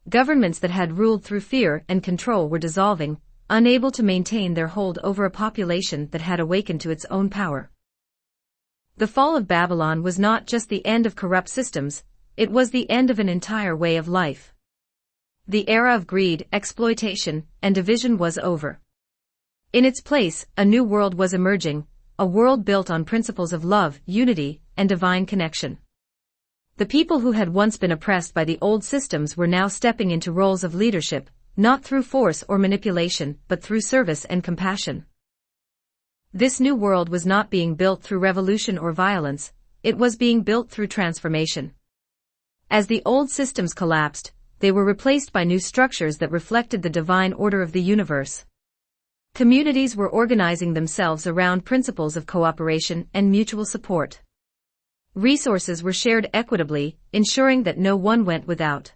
Governments that had ruled through fear and control were dissolving, unable to maintain their hold over a population that had awakened to its own power. The fall of Babylon was not just the end of corrupt systems, it was the end of an entire way of life. The era of greed, exploitation, and division was over. In its place, a new world was emerging, a world built on principles of love, unity, and divine connection. The people who had once been oppressed by the old systems were now stepping into roles of leadership, not through force or manipulation, but through service and compassion. This new world was not being built through revolution or violence, it was being built through transformation. As the old systems collapsed, they were replaced by new structures that reflected the divine order of the universe. Communities were organizing themselves around principles of cooperation and mutual support. Resources were shared equitably, ensuring that no one went without.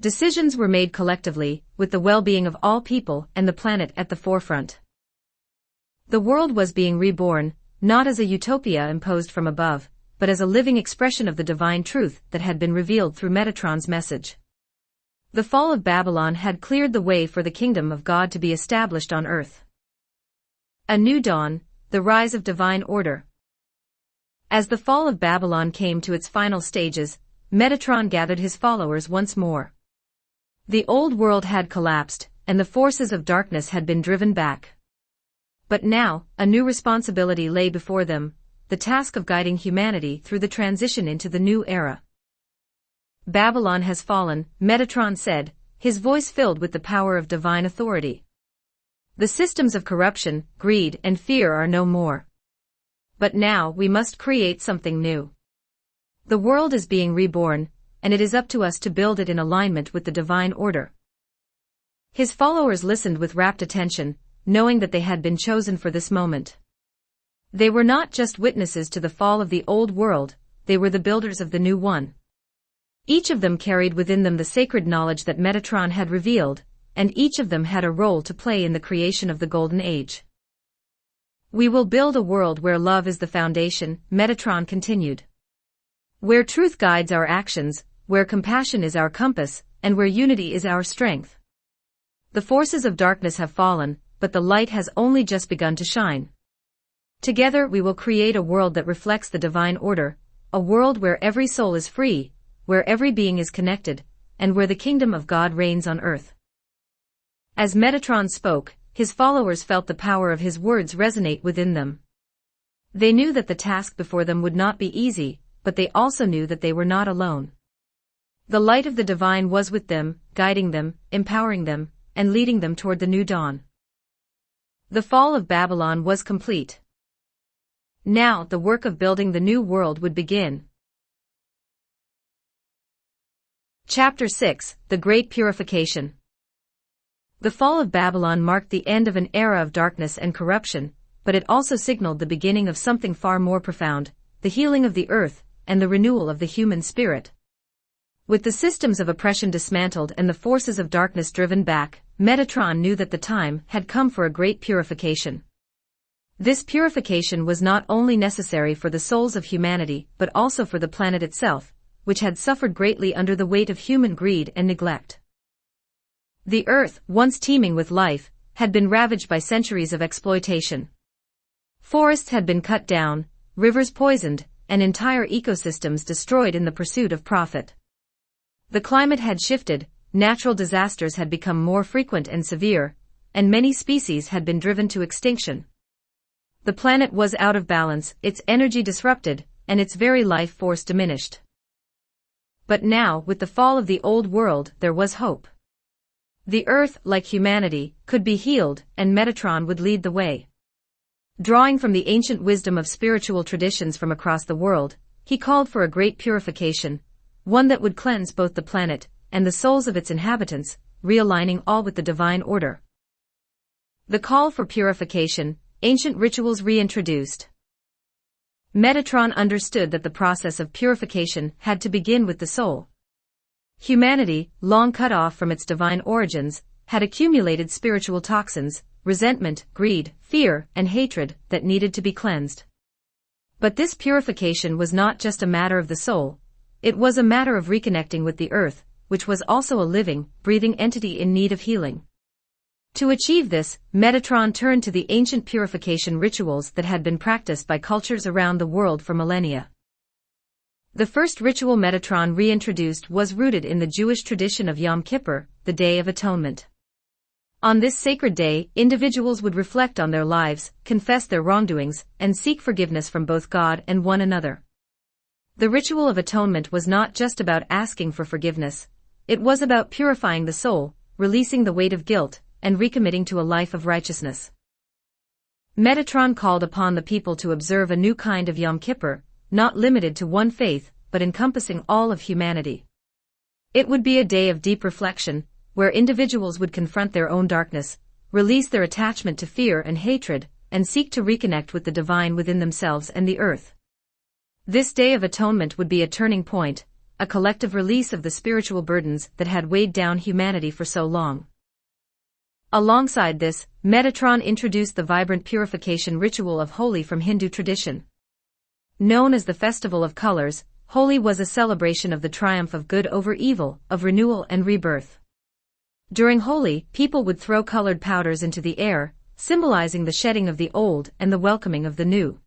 Decisions were made collectively, with the well-being of all people and the planet at the forefront. The world was being reborn, not as a utopia imposed from above, but as a living expression of the divine truth that had been revealed through Metatron's message. The fall of Babylon had cleared the way for the kingdom of God to be established on earth. A new dawn, the rise of divine order. As the fall of Babylon came to its final stages, Metatron gathered his followers once more. The old world had collapsed, and the forces of darkness had been driven back. But now, a new responsibility lay before them, the task of guiding humanity through the transition into the new era. Babylon has fallen, Metatron said, his voice filled with the power of divine authority. The systems of corruption, greed, and fear are no more. But now we must create something new. The world is being reborn, and it is up to us to build it in alignment with the divine order. His followers listened with rapt attention, knowing that they had been chosen for this moment. They were not just witnesses to the fall of the old world, they were the builders of the new one. Each of them carried within them the sacred knowledge that Metatron had revealed, and each of them had a role to play in the creation of the Golden Age. We will build a world where love is the foundation, Metatron continued. Where truth guides our actions, where compassion is our compass, and where unity is our strength. The forces of darkness have fallen, but the light has only just begun to shine. Together we will create a world that reflects the divine order, a world where every soul is free, where every being is connected, and where the kingdom of God reigns on earth. As Metatron spoke, his followers felt the power of his words resonate within them. They knew that the task before them would not be easy, but they also knew that they were not alone. The light of the divine was with them, guiding them, empowering them, and leading them toward the new dawn. The fall of Babylon was complete. Now the work of building the new world would begin. Chapter 6: The Great Purification. The fall of Babylon marked the end of an era of darkness and corruption, but it also signaled the beginning of something far more profound, the healing of the earth, and the renewal of the human spirit. With the systems of oppression dismantled and the forces of darkness driven back, Metatron knew that the time had come for a great purification. This purification was not only necessary for the souls of humanity but also for the planet itself, which had suffered greatly under the weight of human greed and neglect. The earth, once teeming with life, had been ravaged by centuries of exploitation. Forests had been cut down, rivers poisoned, and entire ecosystems destroyed in the pursuit of profit. The climate had shifted, natural disasters had become more frequent and severe, and many species had been driven to extinction. The planet was out of balance, its energy disrupted, and its very life force diminished. But now, with the fall of the old world, there was hope. The earth, like humanity, could be healed, and Metatron would lead the way. Drawing from the ancient wisdom of spiritual traditions from across the world, he called for a great purification, one that would cleanse both the planet and the souls of its inhabitants, realigning all with the divine order. The call for purification, ancient rituals reintroduced. Metatron understood that the process of purification had to begin with the soul. Humanity, long cut off from its divine origins, had accumulated spiritual toxins, resentment, greed, fear, and hatred that needed to be cleansed. But this purification was not just a matter of the soul, it was a matter of reconnecting with the earth, which was also a living, breathing entity in need of healing. To achieve this, Metatron turned to the ancient purification rituals that had been practiced by cultures around the world for millennia. The first ritual Metatron reintroduced was rooted in the Jewish tradition of Yom Kippur, the Day of Atonement. On this sacred day, individuals would reflect on their lives, confess their wrongdoings, and seek forgiveness from both God and one another. The ritual of atonement was not just about asking for forgiveness, it was about purifying the soul, releasing the weight of guilt, and recommitting to a life of righteousness. Metatron called upon the people to observe a new kind of Yom Kippur, not limited to one faith, but encompassing all of humanity. It would be a day of deep reflection, where individuals would confront their own darkness, release their attachment to fear and hatred, and seek to reconnect with the divine within themselves and the earth. This Day of Atonement would be a turning point, a collective release of the spiritual burdens that had weighed down humanity for so long. Alongside this, Metatron introduced the vibrant purification ritual of Holi from Hindu tradition. Known as the Festival of Colors, Holi was a celebration of the triumph of good over evil, of renewal and rebirth. During Holi, people would throw colored powders into the air, symbolizing the shedding of the old and the welcoming of the new.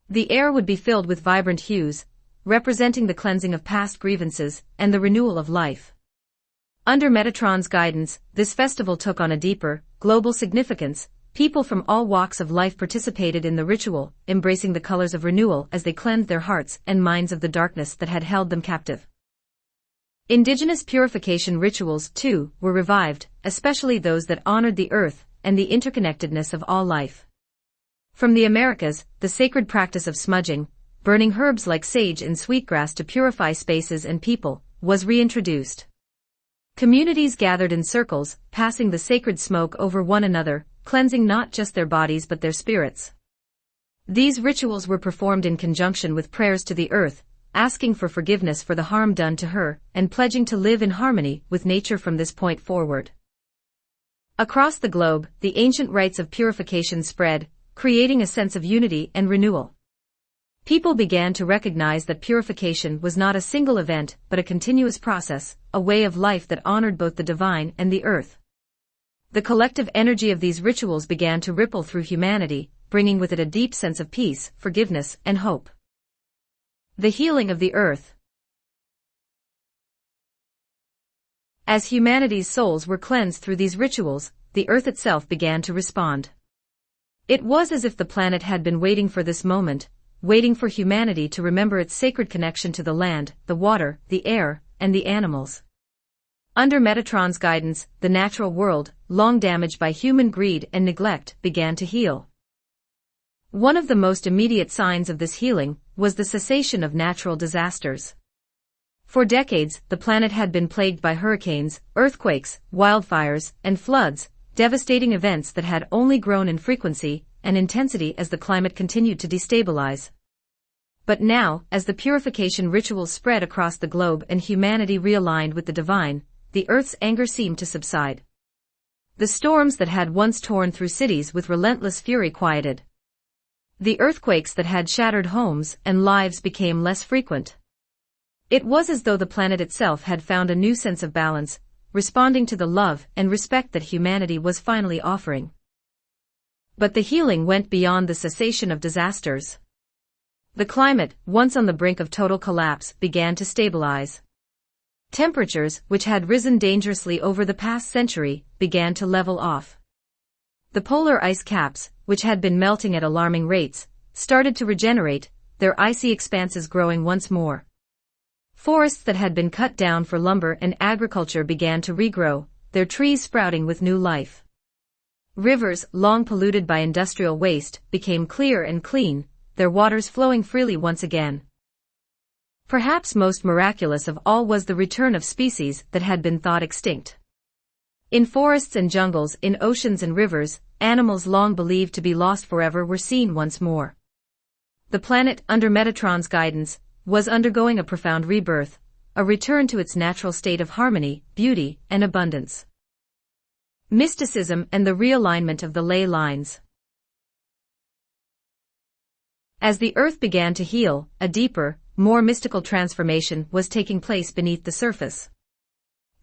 The air would be filled with vibrant hues, representing the cleansing of past grievances and the renewal of life. Under Metatron's guidance, this festival took on a deeper, global significance. People from all walks of life participated in the ritual, embracing the colors of renewal as they cleansed their hearts and minds of the darkness that had held them captive. Indigenous purification rituals, too, were revived, especially those that honored the earth and the interconnectedness of all life. From the Americas, the sacred practice of smudging, burning herbs like sage and sweetgrass to purify spaces and people, was reintroduced. Communities gathered in circles, passing the sacred smoke over one another, cleansing not just their bodies but their spirits. These rituals were performed in conjunction with prayers to the earth, asking for forgiveness for the harm done to her, and pledging to live in harmony with nature from this point forward. Across the globe, the ancient rites of purification spread, creating a sense of unity and renewal. People began to recognize that purification was not a single event but a continuous process, a way of life that honored both the divine and the earth. The collective energy of these rituals began to ripple through humanity, bringing with it a deep sense of peace, forgiveness, and hope. The healing of the earth. As humanity's souls were cleansed through these rituals, the earth itself began to respond. It was as if the planet had been waiting for this moment, waiting for humanity to remember its sacred connection to the land, the water, the air, and the animals. Under Metatron's guidance, the natural world, long damaged by human greed and neglect, began to heal. One of the most immediate signs of this healing was the cessation of natural disasters. For decades, the planet had been plagued by hurricanes, earthquakes, wildfires, and floods, devastating events that had only grown in frequency and intensity as the climate continued to destabilize. But now, as the purification rituals spread across the globe and humanity realigned with the divine, the earth's anger seemed to subside. The storms that had once torn through cities with relentless fury quieted. The earthquakes that had shattered homes and lives became less frequent. It was as though the planet itself had found a new sense of balance, responding to the love and respect that humanity was finally offering. But the healing went beyond the cessation of disasters. The climate, once on the brink of total collapse, began to stabilize. Temperatures, which had risen dangerously over the past century, began to level off. The polar ice caps, which had been melting at alarming rates, started to regenerate, their icy expanses growing once more. Forests that had been cut down for lumber and agriculture began to regrow, their trees sprouting with new life. Rivers, long polluted by industrial waste, became clear and clean, their waters flowing freely once again. Perhaps most miraculous of all was the return of species that had been thought extinct. In forests and jungles, in oceans and rivers, animals long believed to be lost forever were seen once more. The planet, under Metatron's guidance, was undergoing a profound rebirth, a return to its natural state of harmony, beauty, and abundance. Mysticism and the realignment of the ley lines. As the earth began to heal, a deeper, more mystical transformation was taking place beneath the surface.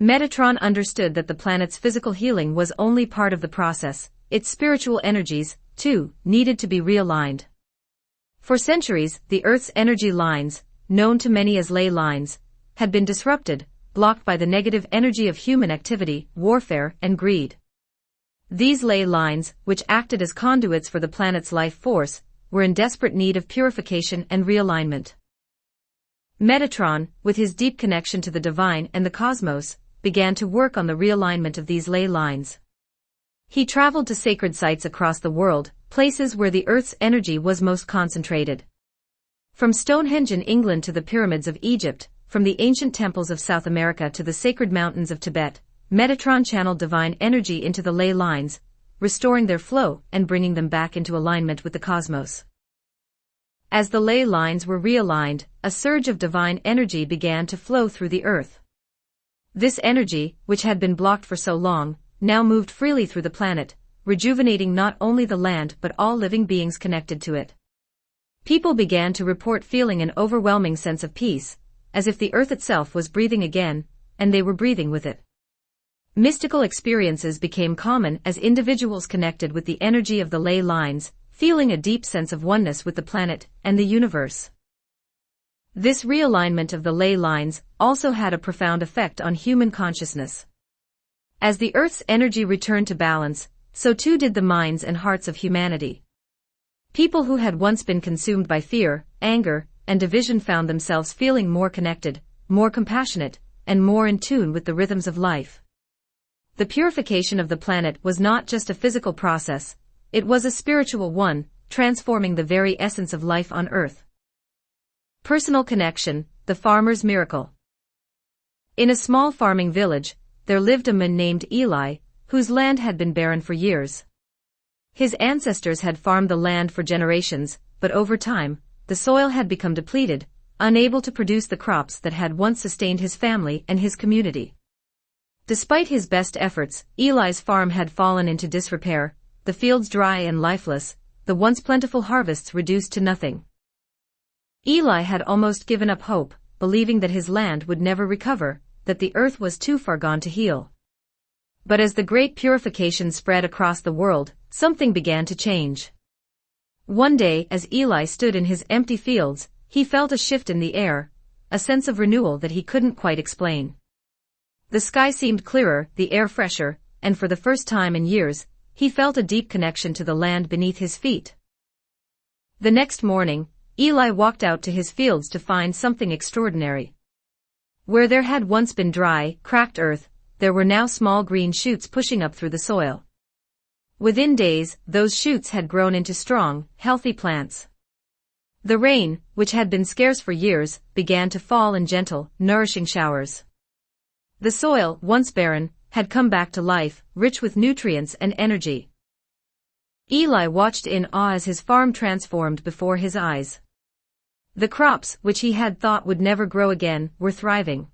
Metatron understood that the planet's physical healing was only part of the process. Its spiritual energies, too, needed to be realigned. For centuries, the Earth's energy lines, known to many as ley lines, had been disrupted, blocked by the negative energy of human activity, warfare, and greed. These ley lines, which acted as conduits for the planet's life force, were in desperate need of purification and realignment. Metatron, with his deep connection to the divine and the cosmos, began to work on the realignment of these ley lines. He traveled to sacred sites across the world, places where the Earth's energy was most concentrated. From Stonehenge in England to the pyramids of Egypt, from the ancient temples of South America to the sacred mountains of Tibet, Metatron channeled divine energy into the ley lines, restoring their flow and bringing them back into alignment with the cosmos. As the ley lines were realigned, a surge of divine energy began to flow through the earth. This energy, which had been blocked for so long, now moved freely through the planet, rejuvenating not only the land but all living beings connected to it. People began to report feeling an overwhelming sense of peace, as if the earth itself was breathing again, and they were breathing with it. Mystical experiences became common as individuals connected with the energy of the ley lines, feeling a deep sense of oneness with the planet and the universe. This realignment of the ley lines also had a profound effect on human consciousness. As the Earth's energy returned to balance, so too did the minds and hearts of humanity. People who had once been consumed by fear, anger, and division found themselves feeling more connected, more compassionate, and more in tune with the rhythms of life. The purification of the planet was not just a physical process, it was a spiritual one, transforming the very essence of life on Earth. Personal connection, the farmer's miracle. In a small farming village, there lived a man named Eli, whose land had been barren for years. His ancestors had farmed the land for generations, but over time, the soil had become depleted, unable to produce the crops that had once sustained his family and his community. Despite his best efforts, Eli's farm had fallen into disrepair, the fields dry and lifeless, the once plentiful harvests reduced to nothing. Eli had almost given up hope, believing that his land would never recover, that the earth was too far gone to heal. But as the great purification spread across the world, something began to change. One day, as Eli stood in his empty fields, he felt a shift in the air, a sense of renewal that he couldn't quite explain. The sky seemed clearer, the air fresher, and for the first time in years, he felt a deep connection to the land beneath his feet. The next morning, Eli walked out to his fields to find something extraordinary. Where there had once been dry, cracked earth, there were now small green shoots pushing up through the soil. Within days, those shoots had grown into strong, healthy plants. The rain, which had been scarce for years, began to fall in gentle, nourishing showers. The soil, once barren, had come back to life, rich with nutrients and energy. Eli watched in awe as his farm transformed before his eyes. The crops, which he had thought would never grow again, were thriving.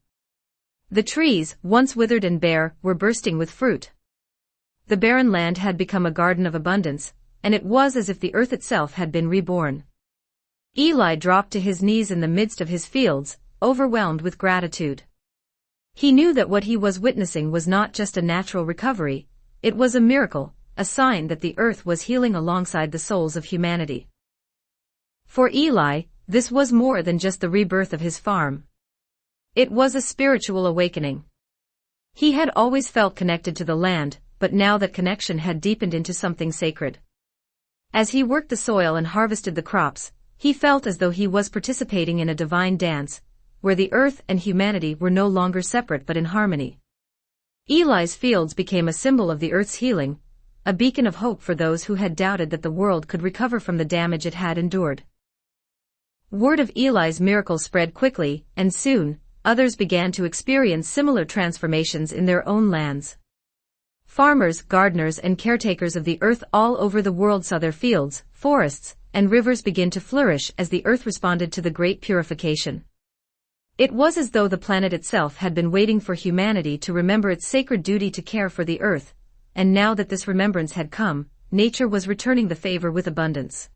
The trees, once withered and bare, were bursting with fruit. The barren land had become a garden of abundance, and it was as if the earth itself had been reborn. Eli dropped to his knees in the midst of his fields, overwhelmed with gratitude. He knew that what he was witnessing was not just a natural recovery, it was a miracle, a sign that the earth was healing alongside the souls of humanity. For Eli, this was more than just the rebirth of his farm. It was a spiritual awakening. He had always felt connected to the land, but now that connection had deepened into something sacred. As he worked the soil and harvested the crops, he felt as though he was participating in a divine dance, where the earth and humanity were no longer separate but in harmony. Eli's fields became a symbol of the earth's healing, a beacon of hope for those who had doubted that the world could recover from the damage it had endured. Word of Eli's miracle spread quickly, and soon, others began to experience similar transformations in their own lands. Farmers, gardeners, and caretakers of the earth all over the world saw their fields, forests, and rivers begin to flourish as the earth responded to the great purification. It was as though the planet itself had been waiting for humanity to remember its sacred duty to care for the earth, and now that this remembrance had come, nature was returning the favor with abundance.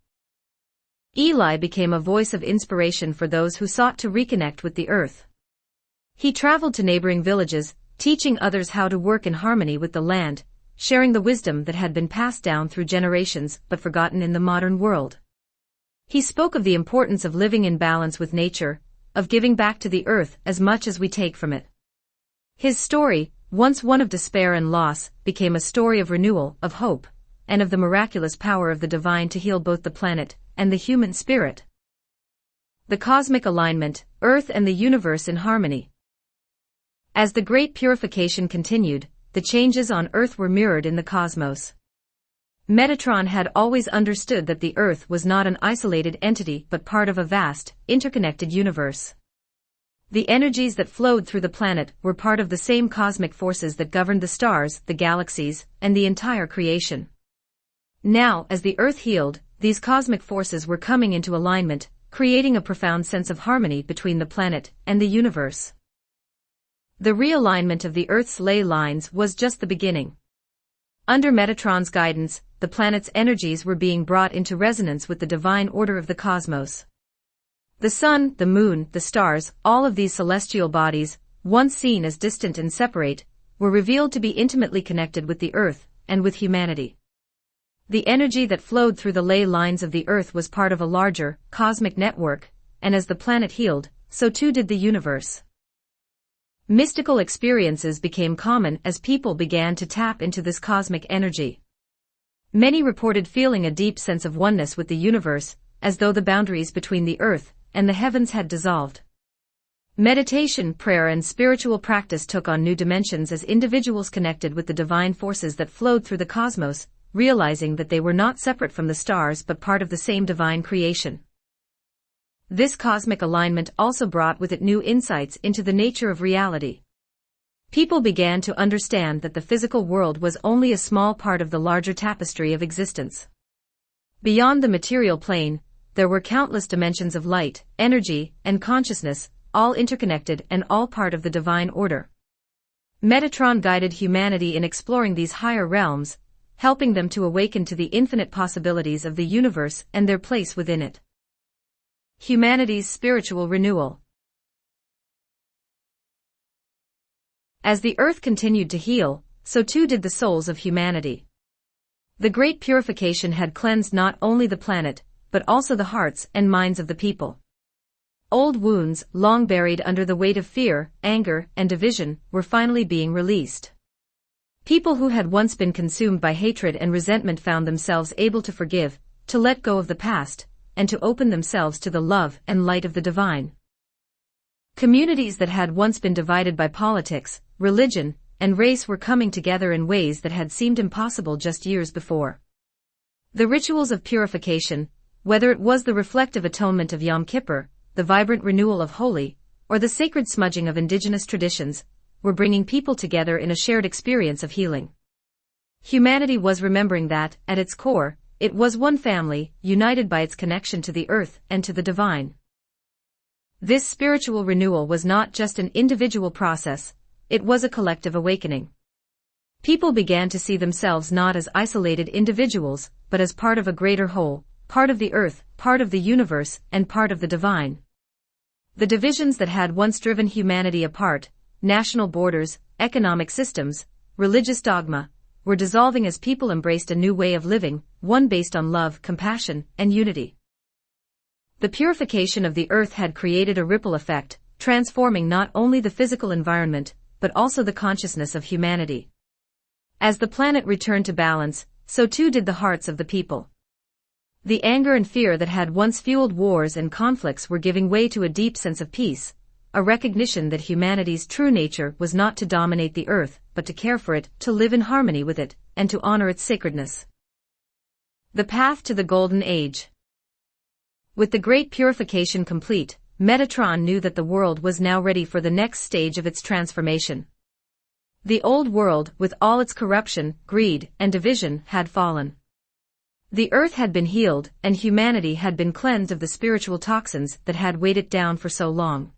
Eli became a voice of inspiration for those who sought to reconnect with the earth. He traveled to neighboring villages, teaching others how to work in harmony with the land, sharing the wisdom that had been passed down through generations but forgotten in the modern world. He spoke of the importance of living in balance with nature, of giving back to the earth as much as we take from it. His story, once one of despair and loss, became a story of renewal, of hope, and of the miraculous power of the divine to heal both the planet and the human spirit. The cosmic alignment, earth and the universe in harmony. As the great purification continued, the changes on earth were mirrored in the cosmos. Metatron had always understood that the earth was not an isolated entity but part of a vast, interconnected universe. The energies that flowed through the planet were part of the same cosmic forces that governed the stars, the galaxies, and the entire creation. Now, as the earth healed, these cosmic forces were coming into alignment, creating a profound sense of harmony between the planet and the universe. The realignment of the earth's ley lines was just the beginning. Under Metatron's guidance, the planet's energies were being brought into resonance with the divine order of the cosmos. The sun, the moon, the stars, all of these celestial bodies, once seen as distant and separate, were revealed to be intimately connected with the earth and with humanity. The energy that flowed through the ley lines of the earth was part of a larger, cosmic network, and as the planet healed, so too did the universe. Mystical experiences became common as people began to tap into this cosmic energy. Many reported feeling a deep sense of oneness with the universe, as though the boundaries between the earth and the heavens had dissolved. Meditation, prayer, and spiritual practice took on new dimensions as individuals connected with the divine forces that flowed through the cosmos, realizing that they were not separate from the stars but part of the same divine creation. This cosmic alignment also brought with it new insights into the nature of reality. People began to understand that the physical world was only a small part of the larger tapestry of existence. Beyond the material plane, there were countless dimensions of light, energy, and consciousness, all interconnected and all part of the divine order. Metatron guided humanity in exploring these higher realms, helping them to awaken to the infinite possibilities of the universe and their place within it. Humanity's spiritual renewal. As the earth continued to heal, so too did the souls of humanity. The great purification had cleansed not only the planet, but also the hearts and minds of the people. Old wounds, long buried under the weight of fear, anger, and division, were finally being released. People who had once been consumed by hatred and resentment found themselves able to forgive, to let go of the past, and to open themselves to the love and light of the divine. Communities that had once been divided by politics, religion, and race were coming together in ways that had seemed impossible just years before. The rituals of purification, whether it was the reflective atonement of Yom Kippur, the vibrant renewal of Holi, or the sacred smudging of indigenous traditions, were bringing people together in a shared experience of healing. Humanity was remembering that, at its core, it was one family, united by its connection to the earth and to the divine. This spiritual renewal was not just an individual process, it was a collective awakening. People began to see themselves not as isolated individuals, but as part of a greater whole, part of the earth, part of the universe, and part of the divine. The divisions that had once driven humanity apart, national borders, economic systems, religious dogma, were dissolving as people embraced a new way of living, one based on love, compassion, and unity. The purification of the earth had created a ripple effect, transforming not only the physical environment, but also the consciousness of humanity. As the planet returned to balance, so too did the hearts of the people. The anger and fear that had once fueled wars and conflicts were giving way to a deep sense of peace, a recognition that humanity's true nature was not to dominate the earth, but to care for it, to live in harmony with it, and to honor its sacredness. The path to the Golden Age. With the great purification complete, Metatron knew that the world was now ready for the next stage of its transformation. The old world, with all its corruption, greed, and division, had fallen. The earth had been healed, and humanity had been cleansed of the spiritual toxins that had weighed it down for so long.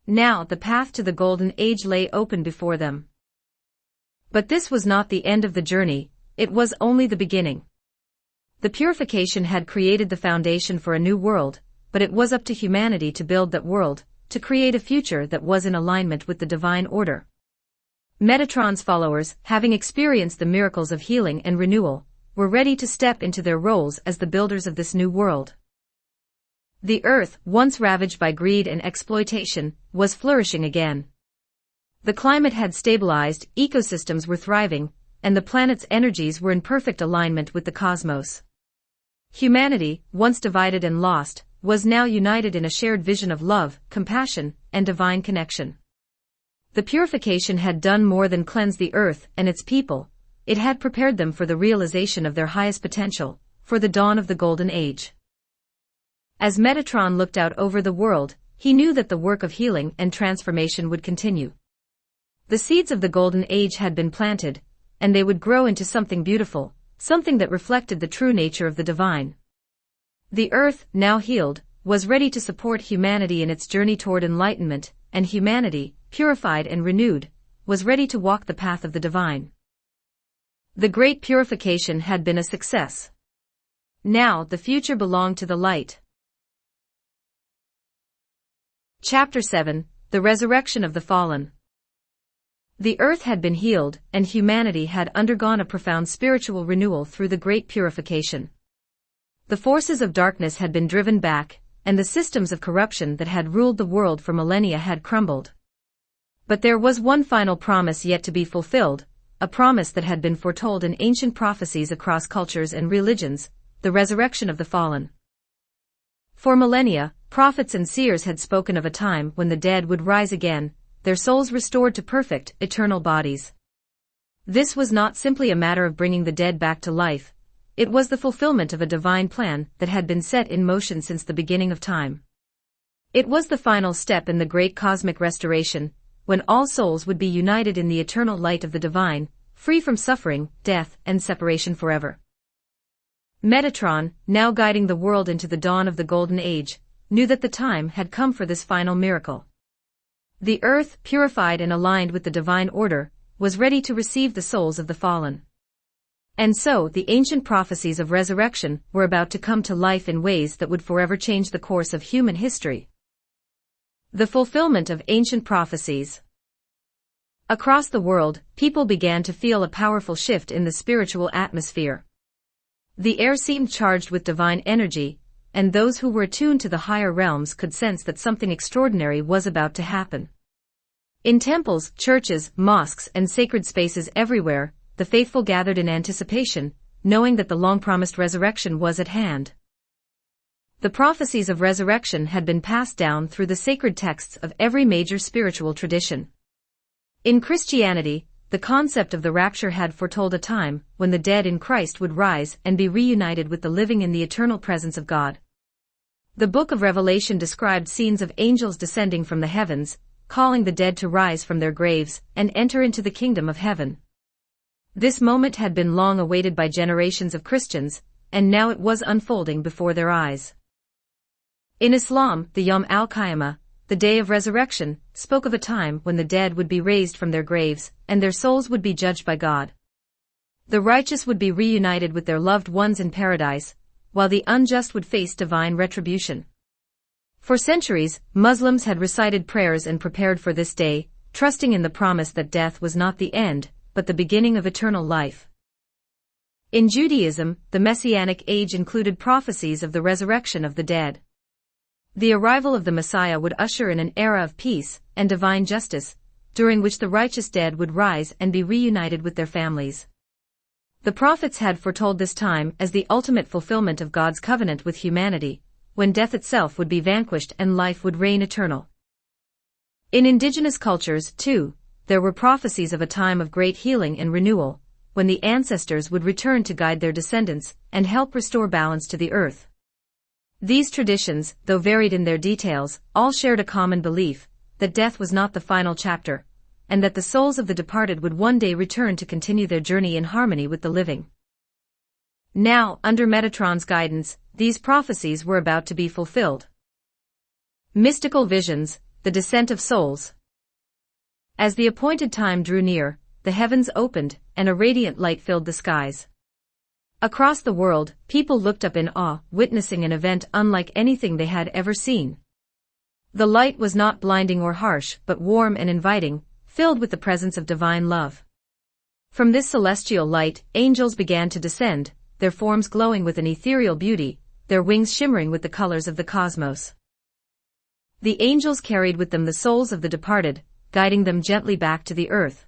Now the path to the Golden Age lay open before them. But this was not the end of the journey, it was only the beginning. The purification had created the foundation for a new world, but it was up to humanity to build that world, to create a future that was in alignment with the divine order. Metatron's followers, having experienced the miracles of healing and renewal, were ready to step into their roles as the builders of this new world. The earth, once ravaged by greed and exploitation, was flourishing again. The climate had stabilized, ecosystems were thriving, and the planet's energies were in perfect alignment with the cosmos. Humanity, once divided and lost, was now united in a shared vision of love, compassion, and divine connection. The purification had done more than cleanse the earth and its people. It had prepared them for the realization of their highest potential, for the dawn of the Golden Age. As Metatron looked out over the world, he knew that the work of healing and transformation would continue. The seeds of the Golden Age had been planted, and they would grow into something beautiful, something that reflected the true nature of the divine. The earth, now healed, was ready to support humanity in its journey toward enlightenment, and humanity, purified and renewed, was ready to walk the path of the divine. The great purification had been a success. Now the future belonged to the light. Chapter 7: The Resurrection of the Fallen. The earth had been healed, and humanity had undergone a profound spiritual renewal through the great purification. The forces of darkness had been driven back, and the systems of corruption that had ruled the world for millennia had crumbled. But there was one final promise yet to be fulfilled, a promise that had been foretold in ancient prophecies across cultures and religions, the resurrection of the fallen. For millennia, prophets and seers had spoken of a time when the dead would rise again, their souls restored to perfect, eternal bodies. This was not simply a matter of bringing the dead back to life. It was the fulfillment of a divine plan that had been set in motion since the beginning of time. It was the final step in the great cosmic restoration, when all souls would be united in the eternal light of the divine, free from suffering, death, and separation forever. Metatron, now guiding the world into the dawn of the Golden Age, knew that the time had come for this final miracle. The earth, purified and aligned with the divine order, was ready to receive the souls of the fallen. And so the ancient prophecies of resurrection were about to come to life in ways that would forever change the course of human history. The fulfillment of ancient prophecies. Across the world, people began to feel a powerful shift in the spiritual atmosphere. The air seemed charged with divine energy, and those who were attuned to the higher realms could sense that something extraordinary was about to happen. In temples, churches, mosques, and sacred spaces everywhere, the faithful gathered in anticipation, knowing that the long-promised resurrection was at hand. The prophecies of resurrection had been passed down through the sacred texts of every major spiritual tradition. In Christianity, the concept of the rapture had foretold a time when the dead in Christ would rise and be reunited with the living in the eternal presence of God. The book of Revelation described scenes of angels descending from the heavens, calling the dead to rise from their graves and enter into the kingdom of heaven. This moment had been long awaited by generations of Christians, and now it was unfolding before their eyes. In Islam, the Yawm al-Qiyamah, the day of resurrection, spoke of a time when the dead would be raised from their graves, and their souls would be judged by God. The righteous would be reunited with their loved ones in paradise, while the unjust would face divine retribution. For centuries, Muslims had recited prayers and prepared for this day, trusting in the promise that death was not the end, but the beginning of eternal life. In Judaism, the Messianic age included prophecies of the resurrection of the dead. The arrival of the Messiah would usher in an era of peace and divine justice, during which the righteous dead would rise and be reunited with their families. The prophets had foretold this time as the ultimate fulfillment of God's covenant with humanity, when death itself would be vanquished and life would reign eternal. In indigenous cultures, too, there were prophecies of a time of great healing and renewal, when the ancestors would return to guide their descendants and help restore balance to the earth. These traditions, though varied in their details, all shared a common belief that death was not the final chapter, and that the souls of the departed would one day return to continue their journey in harmony with the living. Now, under Metatron's guidance, these prophecies were about to be fulfilled. Mystical visions, the descent of souls. As the appointed time drew near, the heavens opened, and a radiant light filled the skies. Across the world, people looked up in awe, witnessing an event unlike anything they had ever seen. The light was not blinding or harsh, but warm and inviting, filled with the presence of divine love. From this celestial light, angels began to descend, their forms glowing with an ethereal beauty, their wings shimmering with the colors of the cosmos. The angels carried with them the souls of the departed, guiding them gently back to the earth.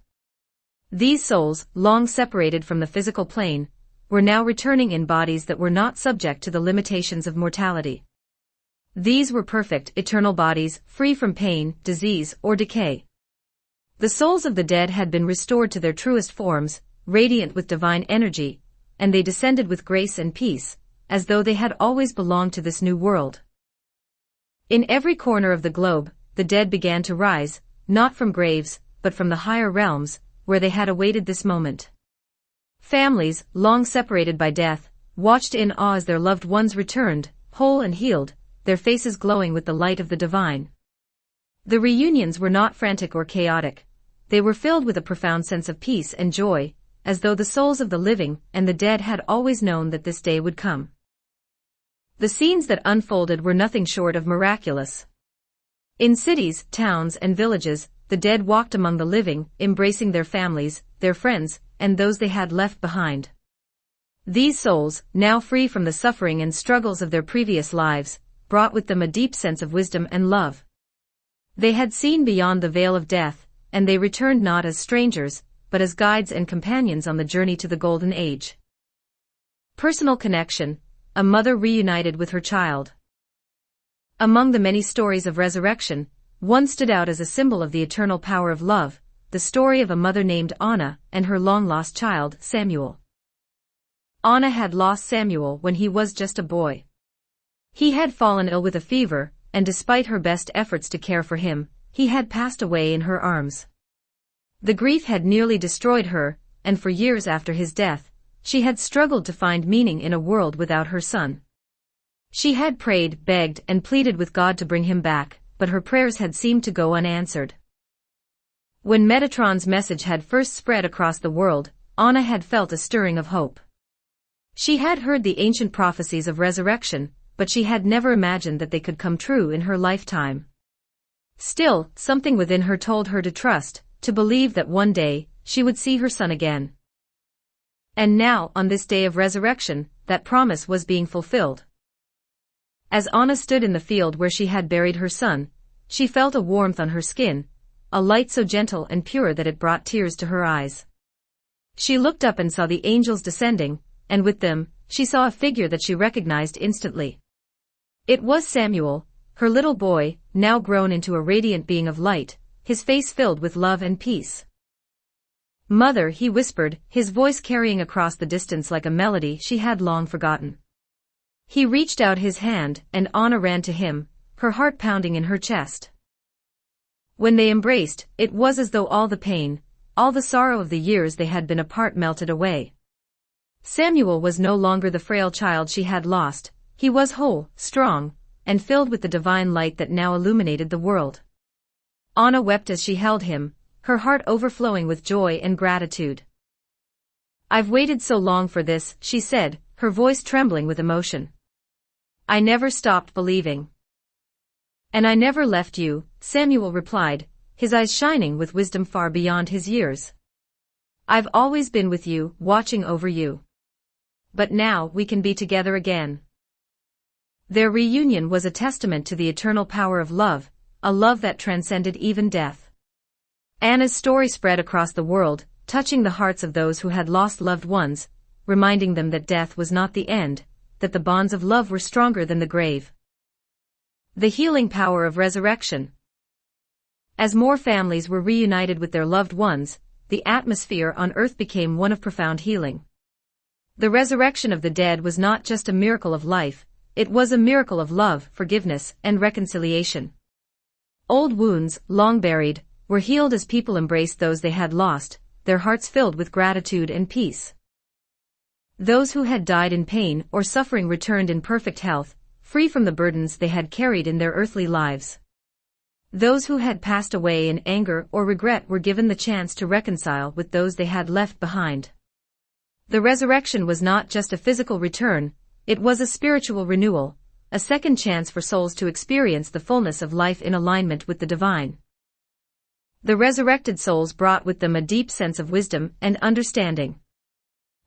These souls, long separated from the physical plane, were now returning in bodies that were not subject to the limitations of mortality. These were perfect, eternal bodies, free from pain, disease, or decay. The souls of the dead had been restored to their truest forms, radiant with divine energy, and they descended with grace and peace, as though they had always belonged to this new world. In every corner of the globe, the dead began to rise, not from graves, but from the higher realms, where they had awaited this moment. Families, long separated by death, watched in awe as their loved ones returned, whole and healed, their faces glowing with the light of the divine. The reunions were not frantic or chaotic. They were filled with a profound sense of peace and joy, as though the souls of the living and the dead had always known that this day would come. The scenes that unfolded were nothing short of miraculous. In cities, towns, and villages, the dead walked among the living, embracing their families, their friends, and those they had left behind. These souls, now free from the suffering and struggles of their previous lives, brought with them a deep sense of wisdom and love. They had seen beyond the veil of death, and they returned not as strangers, but as guides and companions on the journey to the Golden Age. Personal connection, a mother reunited with her child. Among the many stories of resurrection, one stood out as a symbol of the eternal power of love, the story of a mother named Anna and her long-lost child, Samuel. Anna had lost Samuel when he was just a boy. He had fallen ill with a fever, and despite her best efforts to care for him, he had passed away in her arms. The grief had nearly destroyed her, and for years after his death, she had struggled to find meaning in a world without her son. She had prayed, begged, and pleaded with God to bring him back, but her prayers had seemed to go unanswered. When Metatron's message had first spread across the world, Anna had felt a stirring of hope. She had heard the ancient prophecies of resurrection, but she had never imagined that they could come true in her lifetime. Still, something within her told her to trust, to believe that one day, she would see her son again. And now, on this day of resurrection, that promise was being fulfilled. As Anna stood in the field where she had buried her son, she felt a warmth on her skin, a light so gentle and pure that it brought tears to her eyes. She looked up and saw the angels descending, and with them, she saw a figure that she recognized instantly. It was Samuel, her little boy, now grown into a radiant being of light, his face filled with love and peace. "Mother," he whispered, his voice carrying across the distance like a melody she had long forgotten. He reached out his hand, and Anna ran to him, her heart pounding in her chest. When they embraced, it was as though all the pain, all the sorrow of the years they had been apart melted away. Samuel was no longer the frail child she had lost, he was whole, strong, and filled with the divine light that now illuminated the world. Anna wept as she held him, her heart overflowing with joy and gratitude. "I've waited so long for this," she said, her voice trembling with emotion. "I never stopped believing." "And I never left you," Samuel replied, his eyes shining with wisdom far beyond his years. "I've always been with you, watching over you. But now we can be together again." Their reunion was a testament to the eternal power of love, a love that transcended even death. Anna's story spread across the world, touching the hearts of those who had lost loved ones, reminding them that death was not the end, that the bonds of love were stronger than the grave. The healing power of resurrection. As more families were reunited with their loved ones, the atmosphere on earth became one of profound healing. The resurrection of the dead was not just a miracle of life, it was a miracle of love, forgiveness, and reconciliation. Old wounds, long buried, were healed as people embraced those they had lost, their hearts filled with gratitude and peace. Those who had died in pain or suffering returned in perfect health, free from the burdens they had carried in their earthly lives. Those who had passed away in anger or regret were given the chance to reconcile with those they had left behind. The resurrection was not just a physical return, it was a spiritual renewal, a second chance for souls to experience the fullness of life in alignment with the divine. The resurrected souls brought with them a deep sense of wisdom and understanding.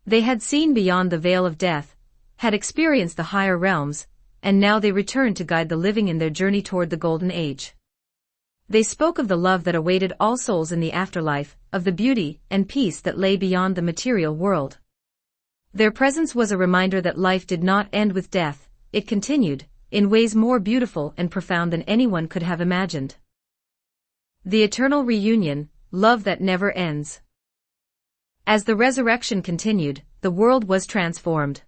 They had seen beyond the veil of death, had experienced the higher realms, and now they returned to guide the living in their journey toward the golden age. They spoke of the love that awaited all souls in the afterlife, of the beauty and peace that lay beyond the material world. Their presence was a reminder that life did not end with death, it continued, in ways more beautiful and profound than anyone could have imagined. The eternal reunion, love that never ends. As the resurrection continued, the world was transformed.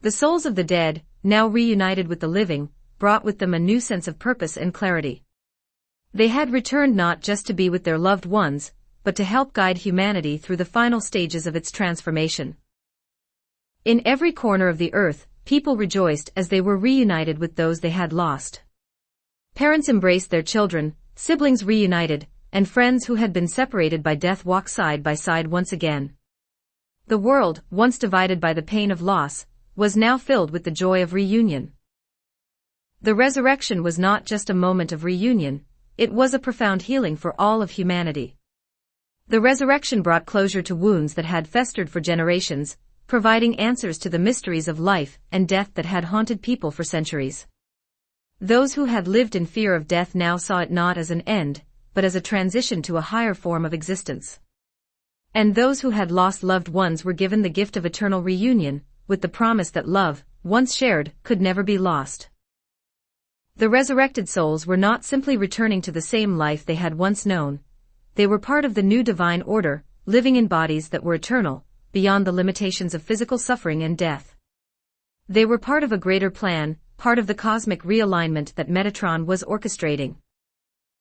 The souls of the dead, now reunited with the living, brought with them a new sense of purpose and clarity. They had returned not just to be with their loved ones, but to help guide humanity through the final stages of its transformation. In every corner of the earth, people rejoiced as they were reunited with those they had lost. Parents embraced their children, siblings reunited, and friends who had been separated by death walked side by side once again. The world, once divided by the pain of loss, was now filled with the joy of reunion. The resurrection was not just a moment of reunion, it was a profound healing for all of humanity. The resurrection brought closure to wounds that had festered for generations, providing answers to the mysteries of life and death that had haunted people for centuries. Those who had lived in fear of death now saw it not as an end, but as a transition to a higher form of existence. And those who had lost loved ones were given the gift of eternal reunion, with the promise that love, once shared, could never be lost. The resurrected souls were not simply returning to the same life they had once known. They were part of the new divine order, living in bodies that were eternal, beyond the limitations of physical suffering and death. They were part of a greater plan, part of the cosmic realignment that Metatron was orchestrating.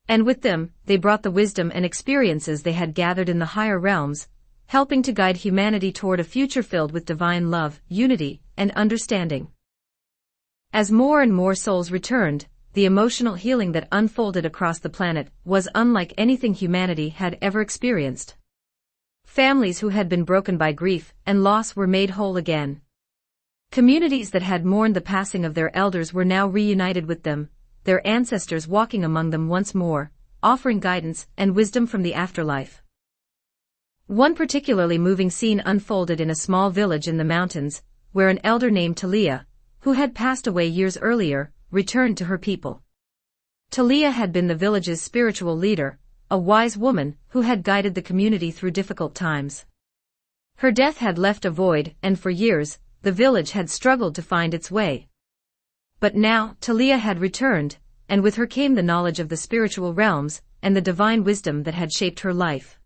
And with them, they brought the wisdom and experiences they had gathered in the higher realms, helping to guide humanity toward a future filled with divine love, unity, and understanding. As more and more souls returned, the emotional healing that unfolded across the planet was unlike anything humanity had ever experienced. Families who had been broken by grief and loss were made whole again. Communities that had mourned the passing of their elders were now reunited with them, their ancestors walking among them once more, offering guidance and wisdom from the afterlife. One particularly moving scene unfolded in a small village in the mountains, where an elder named Talia, who had passed away years earlier, returned to her people. Talia had been the village's spiritual leader, a wise woman who had guided the community through difficult times. Her death had left a void, and for years, the village had struggled to find its way. But now, Talia had returned, and with her came the knowledge of the spiritual realms, and the divine wisdom that had shaped her life.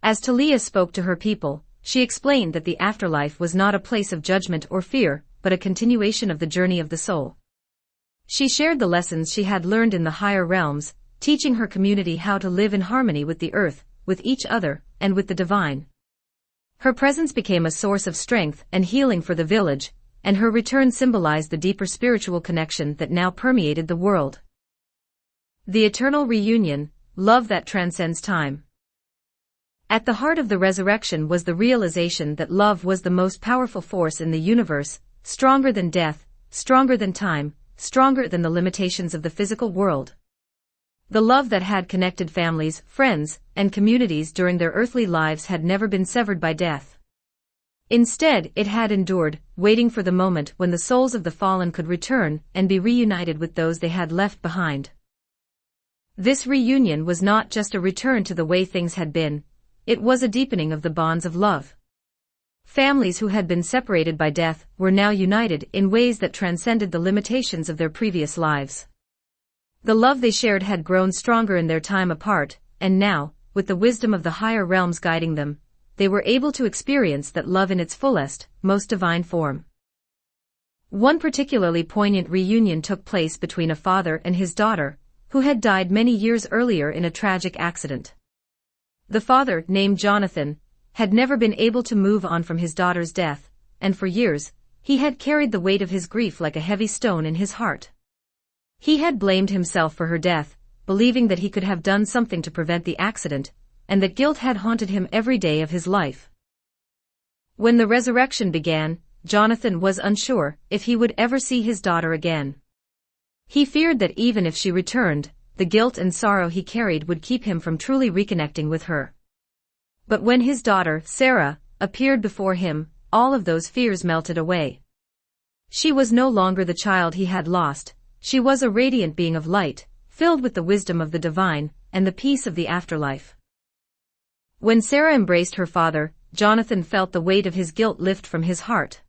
As Talia spoke to her people, she explained that the afterlife was not a place of judgment or fear, but a continuation of the journey of the soul. She shared the lessons she had learned in the higher realms, teaching her community how to live in harmony with the earth, with each other, and with the divine. Her presence became a source of strength and healing for the village, and her return symbolized the deeper spiritual connection that now permeated the world. The eternal reunion, love that transcends time. At the heart of the resurrection was the realization that love was the most powerful force in the universe, stronger than death, stronger than time, stronger than the limitations of the physical world. The love that had connected families, friends, and communities during their earthly lives had never been severed by death. Instead, it had endured, waiting for the moment when the souls of the fallen could return and be reunited with those they had left behind. This reunion was not just a return to the way things had been, it was a deepening of the bonds of love. Families who had been separated by death were now united in ways that transcended the limitations of their previous lives. The love they shared had grown stronger in their time apart, and now, with the wisdom of the higher realms guiding them, they were able to experience that love in its fullest, most divine form. One particularly poignant reunion took place between a father and his daughter, who had died many years earlier in a tragic accident. The father, named Jonathan, had never been able to move on from his daughter's death, and for years, he had carried the weight of his grief like a heavy stone in his heart. He had blamed himself for her death, believing that he could have done something to prevent the accident, and that guilt had haunted him every day of his life. When the resurrection began, Jonathan was unsure if he would ever see his daughter again. He feared that even if she returned, the guilt and sorrow he carried would keep him from truly reconnecting with her. But when his daughter, Sarah, appeared before him, all of those fears melted away. She was no longer the child he had lost, she was a radiant being of light, filled with the wisdom of the divine, and the peace of the afterlife. When Sarah embraced her father, Jonathan felt the weight of his guilt lift from his heart.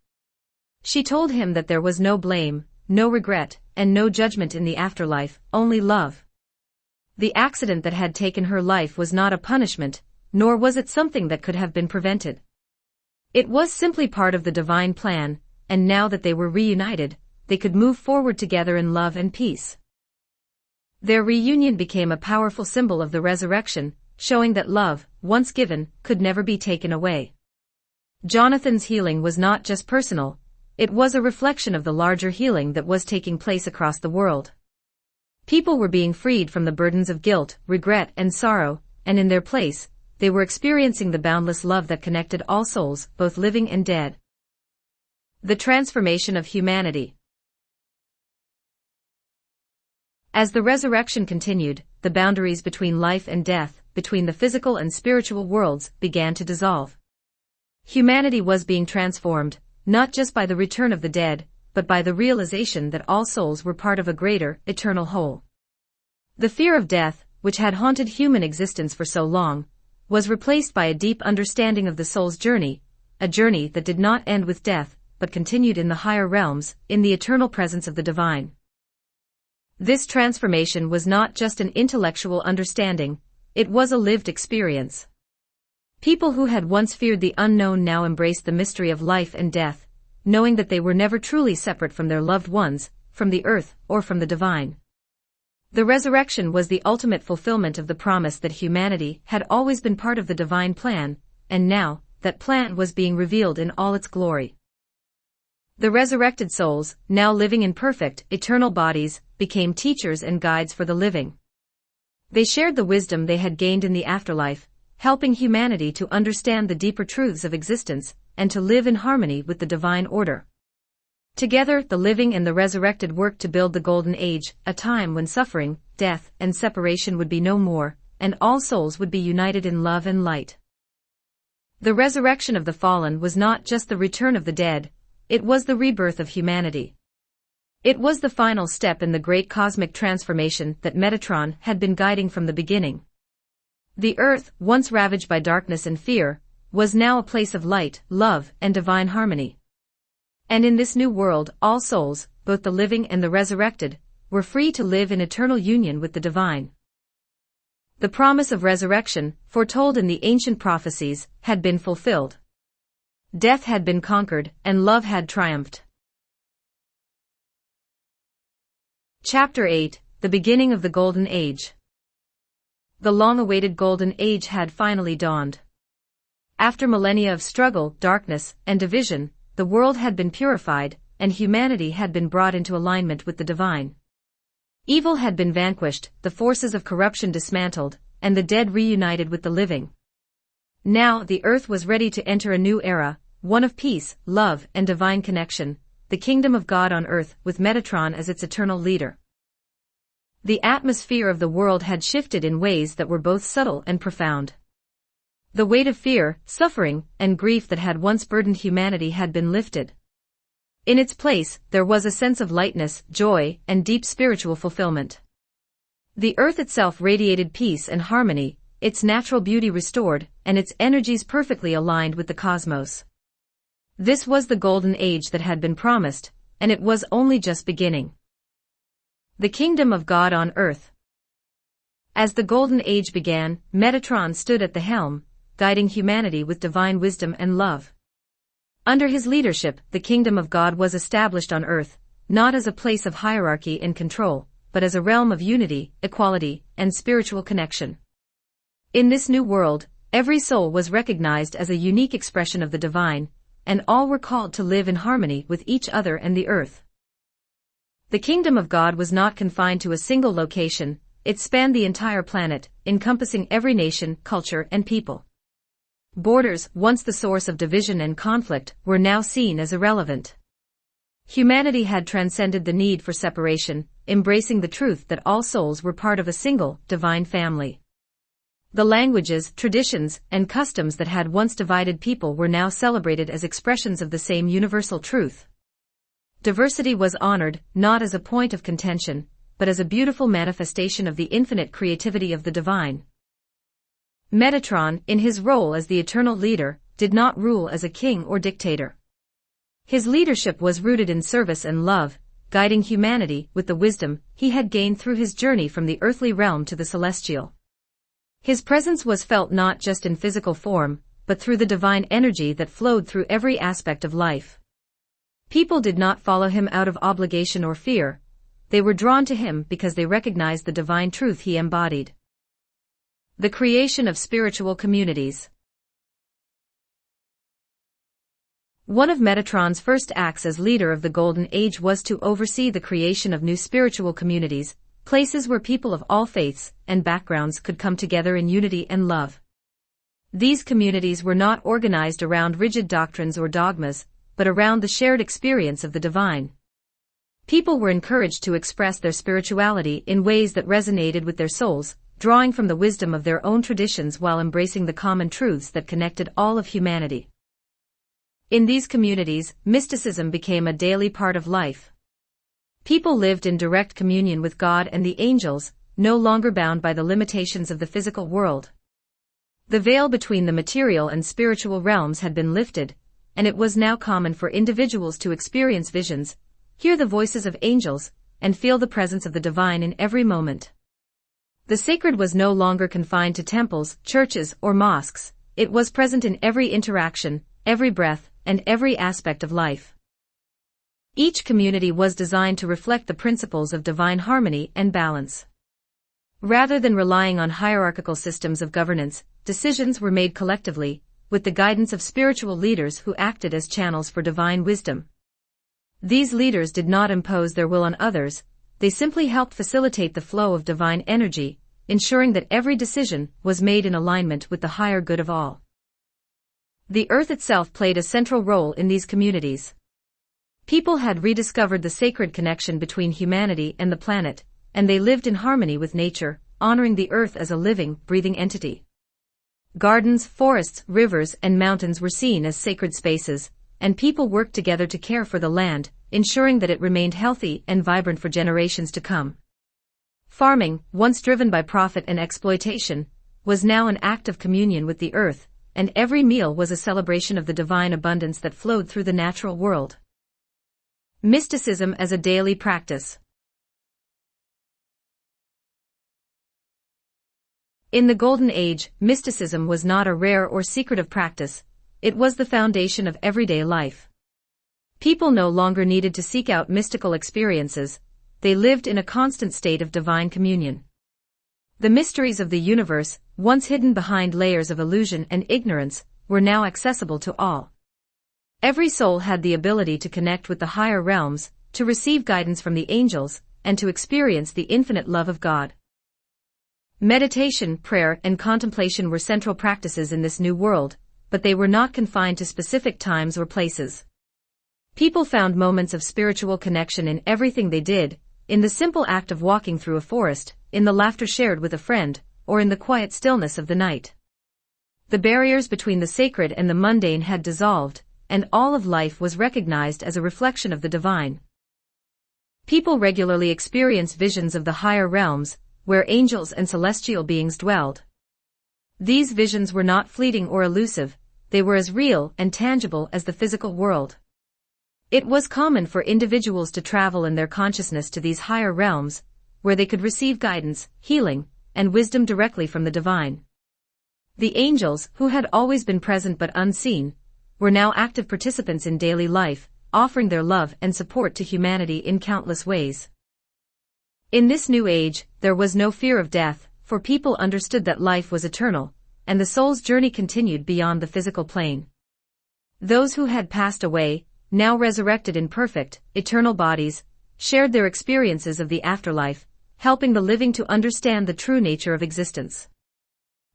She told him that there was no blame, no regret, and no judgment in the afterlife, only love. The accident that had taken her life was not a punishment, nor was it something that could have been prevented. It was simply part of the divine plan, and now that they were reunited, they could move forward together in love and peace. Their reunion became a powerful symbol of the resurrection, showing that love, once given, could never be taken away. Jonathan's healing was not just personal, it was a reflection of the larger healing that was taking place across the world. People were being freed from the burdens of guilt, regret, and sorrow, and in their place, they were experiencing the boundless love that connected all souls, both living and dead. The transformation of humanity. As the resurrection continued, the boundaries between life and death, between the physical and spiritual worlds, began to dissolve. Humanity was being transformed, not just by the return of the dead, but by the realization that all souls were part of a greater, eternal whole. The fear of death, which had haunted human existence for so long, was replaced by a deep understanding of the soul's journey, a journey that did not end with death, but continued in the higher realms, in the eternal presence of the divine. This transformation was not just an intellectual understanding, it was a lived experience. People who had once feared the unknown now embraced the mystery of life and death, knowing that they were never truly separate from their loved ones, from the earth, or from the divine. The resurrection was the ultimate fulfillment of the promise that humanity had always been part of the divine plan, and now, that plan was being revealed in all its glory. The resurrected souls, now living in perfect, eternal bodies, became teachers and guides for the living. They shared the wisdom they had gained in the afterlife, helping humanity to understand the deeper truths of existence, and to live in harmony with the divine order. Together, the living and the resurrected worked to build the Golden Age, a time when suffering, death, and separation would be no more, and all souls would be united in love and light. The resurrection of the fallen was not just the return of the dead, it was the rebirth of humanity. It was the final step in the great cosmic transformation that Metatron had been guiding from the beginning. The earth, once ravaged by darkness and fear, was now a place of light, love, and divine harmony. And in this new world, all souls, both the living and the resurrected, were free to live in eternal union with the divine. The promise of resurrection, foretold in the ancient prophecies, had been fulfilled. Death had been conquered, and love had triumphed. Chapter 8: The Beginning of the Golden Age. The long-awaited Golden Age had finally dawned. After millennia of struggle, darkness, and division, the world had been purified, and humanity had been brought into alignment with the divine. Evil had been vanquished, the forces of corruption dismantled, and the dead reunited with the living. Now the earth was ready to enter a new era, one of peace, love, and divine connection, the kingdom of God on earth, with Metatron as its eternal leader. The atmosphere of the world had shifted in ways that were both subtle and profound. The weight of fear, suffering, and grief that had once burdened humanity had been lifted. In its place, there was a sense of lightness, joy, and deep spiritual fulfillment. The earth itself radiated peace and harmony, its natural beauty restored, and its energies perfectly aligned with the cosmos. This was the Golden Age that had been promised, and it was only just beginning. The Kingdom of God on Earth. As the Golden Age began, Metatron stood at the helm, guiding humanity with divine wisdom and love. Under his leadership, the Kingdom of God was established on Earth, not as a place of hierarchy and control, but as a realm of unity, equality, and spiritual connection. In this new world, every soul was recognized as a unique expression of the divine, and all were called to live in harmony with each other and the earth. The Kingdom of God was not confined to a single location, it spanned the entire planet, encompassing every nation, culture, and people. Borders, once the source of division and conflict, were now seen as irrelevant. Humanity had transcended the need for separation, embracing the truth that all souls were part of a single, divine family. The languages, traditions, and customs that had once divided people were now celebrated as expressions of the same universal truth. Diversity was honored, not as a point of contention, but as a beautiful manifestation of the infinite creativity of the divine. Metatron, in his role as the eternal leader, did not rule as a king or dictator. His leadership was rooted in service and love, guiding humanity with the wisdom he had gained through his journey from the earthly realm to the celestial. His presence was felt not just in physical form, but through the divine energy that flowed through every aspect of life. People did not follow him out of obligation or fear, they were drawn to him because they recognized the divine truth he embodied. The creation of spiritual communities. One of Metatron's first acts as leader of the Golden Age was to oversee the creation of new spiritual communities, places where people of all faiths and backgrounds could come together in unity and love. These communities were not organized around rigid doctrines or dogmas, but around the shared experience of the divine. People were encouraged to express their spirituality in ways that resonated with their souls, drawing from the wisdom of their own traditions while embracing the common truths that connected all of humanity. In these communities, mysticism became a daily part of life. People lived in direct communion with God and the angels, no longer bound by the limitations of the physical world. The veil between the material and spiritual realms had been lifted, and it was now common for individuals to experience visions, hear the voices of angels, and feel the presence of the divine in every moment. The sacred was no longer confined to temples, churches, or mosques. It was present in every interaction, every breath, and every aspect of life. Each community was designed to reflect the principles of divine harmony and balance. Rather than relying on hierarchical systems of governance, decisions were made collectively, with the guidance of spiritual leaders who acted as channels for divine wisdom. These leaders did not impose their will on others, they simply helped facilitate the flow of divine energy, ensuring that every decision was made in alignment with the higher good of all. The earth itself played a central role in these communities. People had rediscovered the sacred connection between humanity and the planet, and they lived in harmony with nature, honoring the earth as a living, breathing entity. Gardens, forests, rivers, and mountains were seen as sacred spaces, and people worked together to care for the land, ensuring that it remained healthy and vibrant for generations to come. Farming, once driven by profit and exploitation, was now an act of communion with the earth, and every meal was a celebration of the divine abundance that flowed through the natural world. Mysticism as a daily practice. In the Golden Age, mysticism was not a rare or secretive practice, it was the foundation of everyday life. People no longer needed to seek out mystical experiences, they lived in a constant state of divine communion. The mysteries of the universe, once hidden behind layers of illusion and ignorance, were now accessible to all. Every soul had the ability to connect with the higher realms, to receive guidance from the angels, and to experience the infinite love of God. Meditation, prayer, and contemplation were central practices in this new world, but they were not confined to specific times or places. People found moments of spiritual connection in everything they did, in the simple act of walking through a forest, in the laughter shared with a friend, or in the quiet stillness of the night. The barriers between the sacred and the mundane had dissolved, and all of life was recognized as a reflection of the divine. People regularly experience visions of the higher realms, where angels and celestial beings dwelled. These visions were not fleeting or elusive, they were as real and tangible as the physical world. It was common for individuals to travel in their consciousness to these higher realms, where they could receive guidance, healing, and wisdom directly from the divine. The angels, who had always been present but unseen, were now active participants in daily life, offering their love and support to humanity in countless ways. In this new age, there was no fear of death, for people understood that life was eternal, and the soul's journey continued beyond the physical plane. Those who had passed away, now resurrected in perfect, eternal bodies, shared their experiences of the afterlife, helping the living to understand the true nature of existence.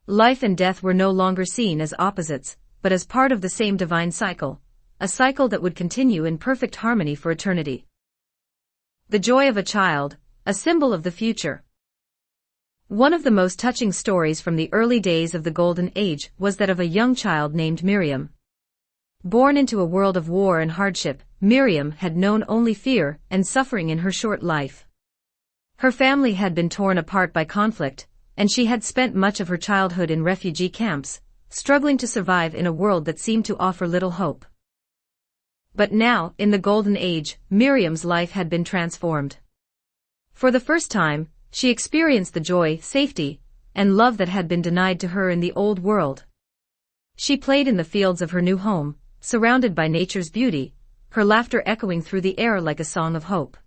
Life and death were no longer seen as opposites, but as part of the same divine cycle, a cycle that would continue in perfect harmony for eternity. The joy of a child, a symbol of the future. One of the most touching stories from the early days of the Golden Age was that of a young child named Miriam. Born into a world of war and hardship, Miriam had known only fear and suffering in her short life. Her family had been torn apart by conflict, and she had spent much of her childhood in refugee camps, struggling to survive in a world that seemed to offer little hope. But now, in the Golden Age, Miriam's life had been transformed. For the first time, she experienced the joy, safety, and love that had been denied to her in the old world. She played in the fields of her new home, surrounded by nature's beauty, her laughter echoing through the air like a song of hope.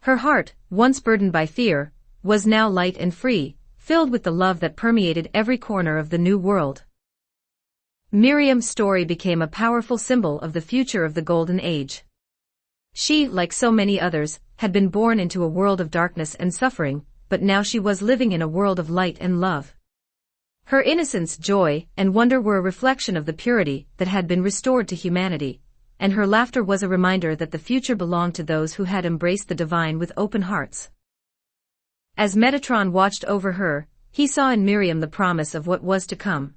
Her heart, once burdened by fear, was now light and free, filled with the love that permeated every corner of the new world. Miriam's story became a powerful symbol of the future of the Golden Age. She, like so many others, had been born into a world of darkness and suffering, but now she was living in a world of light and love. Her innocence, joy, and wonder were a reflection of the purity that had been restored to humanity, and her laughter was a reminder that the future belonged to those who had embraced the divine with open hearts. As Metatron watched over her, he saw in Miriam the promise of what was to come.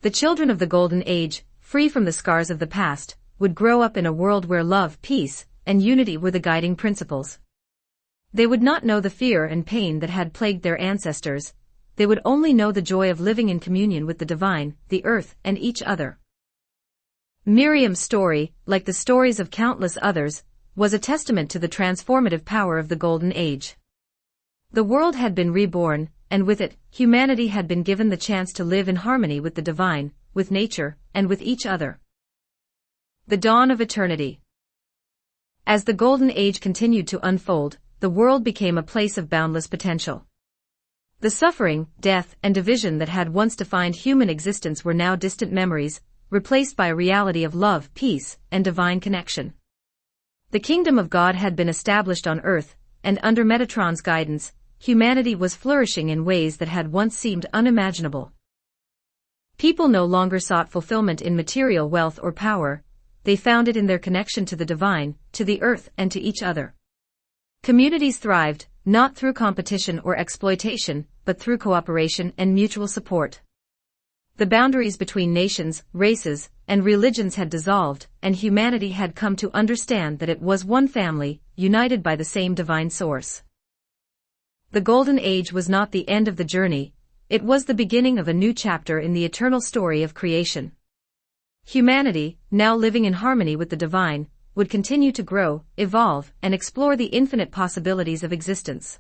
The children of the Golden Age, free from the scars of the past, would grow up in a world where love, peace, and unity were the guiding principles. They would not know the fear and pain that had plagued their ancestors, they would only know the joy of living in communion with the divine, the earth, and each other. Miriam's story, like the stories of countless others, was a testament to the transformative power of the Golden Age. The world had been reborn, and with it, humanity had been given the chance to live in harmony with the divine, with nature, and with each other. The dawn of eternity. As the Golden Age continued to unfold, the world became a place of boundless potential. The suffering, death, and division that had once defined human existence were now distant memories, replaced by a reality of love, peace, and divine connection. The kingdom of God had been established on earth, and under Metatron's guidance, humanity was flourishing in ways that had once seemed unimaginable. People no longer sought fulfillment in material wealth or power, they found it in their connection to the divine, to the earth, and to each other. Communities thrived, not through competition or exploitation, but through cooperation and mutual support. The boundaries between nations, races, and religions had dissolved, and humanity had come to understand that it was one family, united by the same divine source. The Golden Age was not the end of the journey, it was the beginning of a new chapter in the eternal story of creation. Humanity, now living in harmony with the divine, would continue to grow, evolve, and explore the infinite possibilities of existence.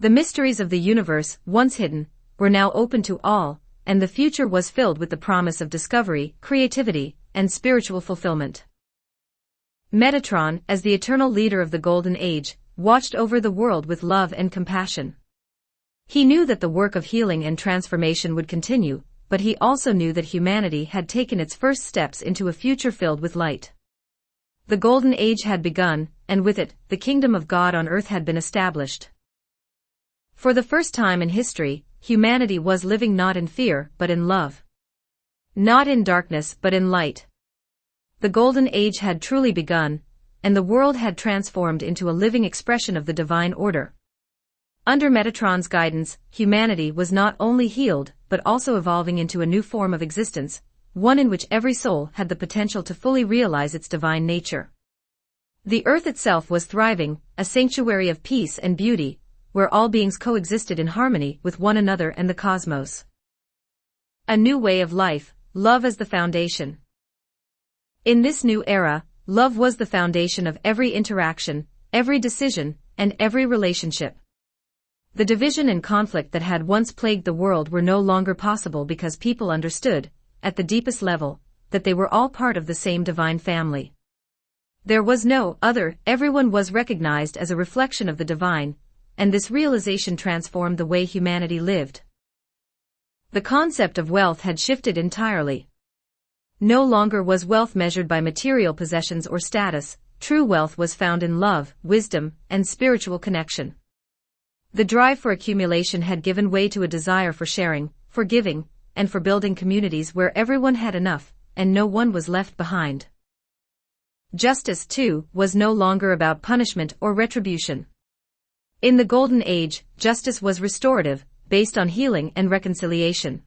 The mysteries of the universe, once hidden, were now open to all, and the future was filled with the promise of discovery, creativity, and spiritual fulfillment. Metatron, as the eternal leader of the Golden Age, watched over the world with love and compassion. He knew that the work of healing and transformation would continue, but he also knew that humanity had taken its first steps into a future filled with light. The Golden Age had begun, and with it, the kingdom of God on earth had been established. For the first time in history, humanity was living not in fear, but in love. Not in darkness, but in light. The Golden Age had truly begun, and the world had transformed into a living expression of the divine order. Under Metatron's guidance, humanity was not only healed, but also evolving into a new form of existence, one in which every soul had the potential to fully realize its divine nature. The earth itself was thriving, a sanctuary of peace and beauty, where all beings coexisted in harmony with one another and the cosmos. A new way of life, love as the foundation. In this new era, love was the foundation of every interaction, every decision, and every relationship. The division and conflict that had once plagued the world were no longer possible because people understood, at the deepest level, that they were all part of the same divine family. There was no other, everyone was recognized as a reflection of the divine, and this realization transformed the way humanity lived. The concept of wealth had shifted entirely. No longer was wealth measured by material possessions or status, true wealth was found in love, wisdom, and spiritual connection. The drive for accumulation had given way to a desire for sharing, for giving, and for building communities where everyone had enough, and no one was left behind. Justice, too, was no longer about punishment or retribution. In the Golden Age, justice was restorative, based on healing and reconciliation.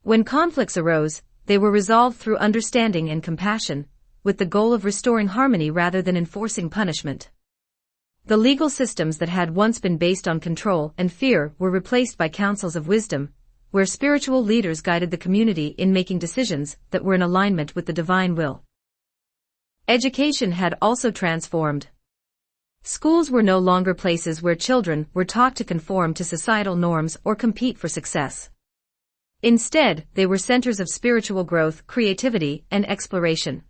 When conflicts arose, they were resolved through understanding and compassion, with the goal of restoring harmony rather than enforcing punishment. The legal systems that had once been based on control and fear were replaced by councils of wisdom, where spiritual leaders guided the community in making decisions that were in alignment with the divine will. Education had also transformed. Schools were no longer places where children were taught to conform to societal norms or compete for success. Instead, they were centers of spiritual growth, creativity, and exploration.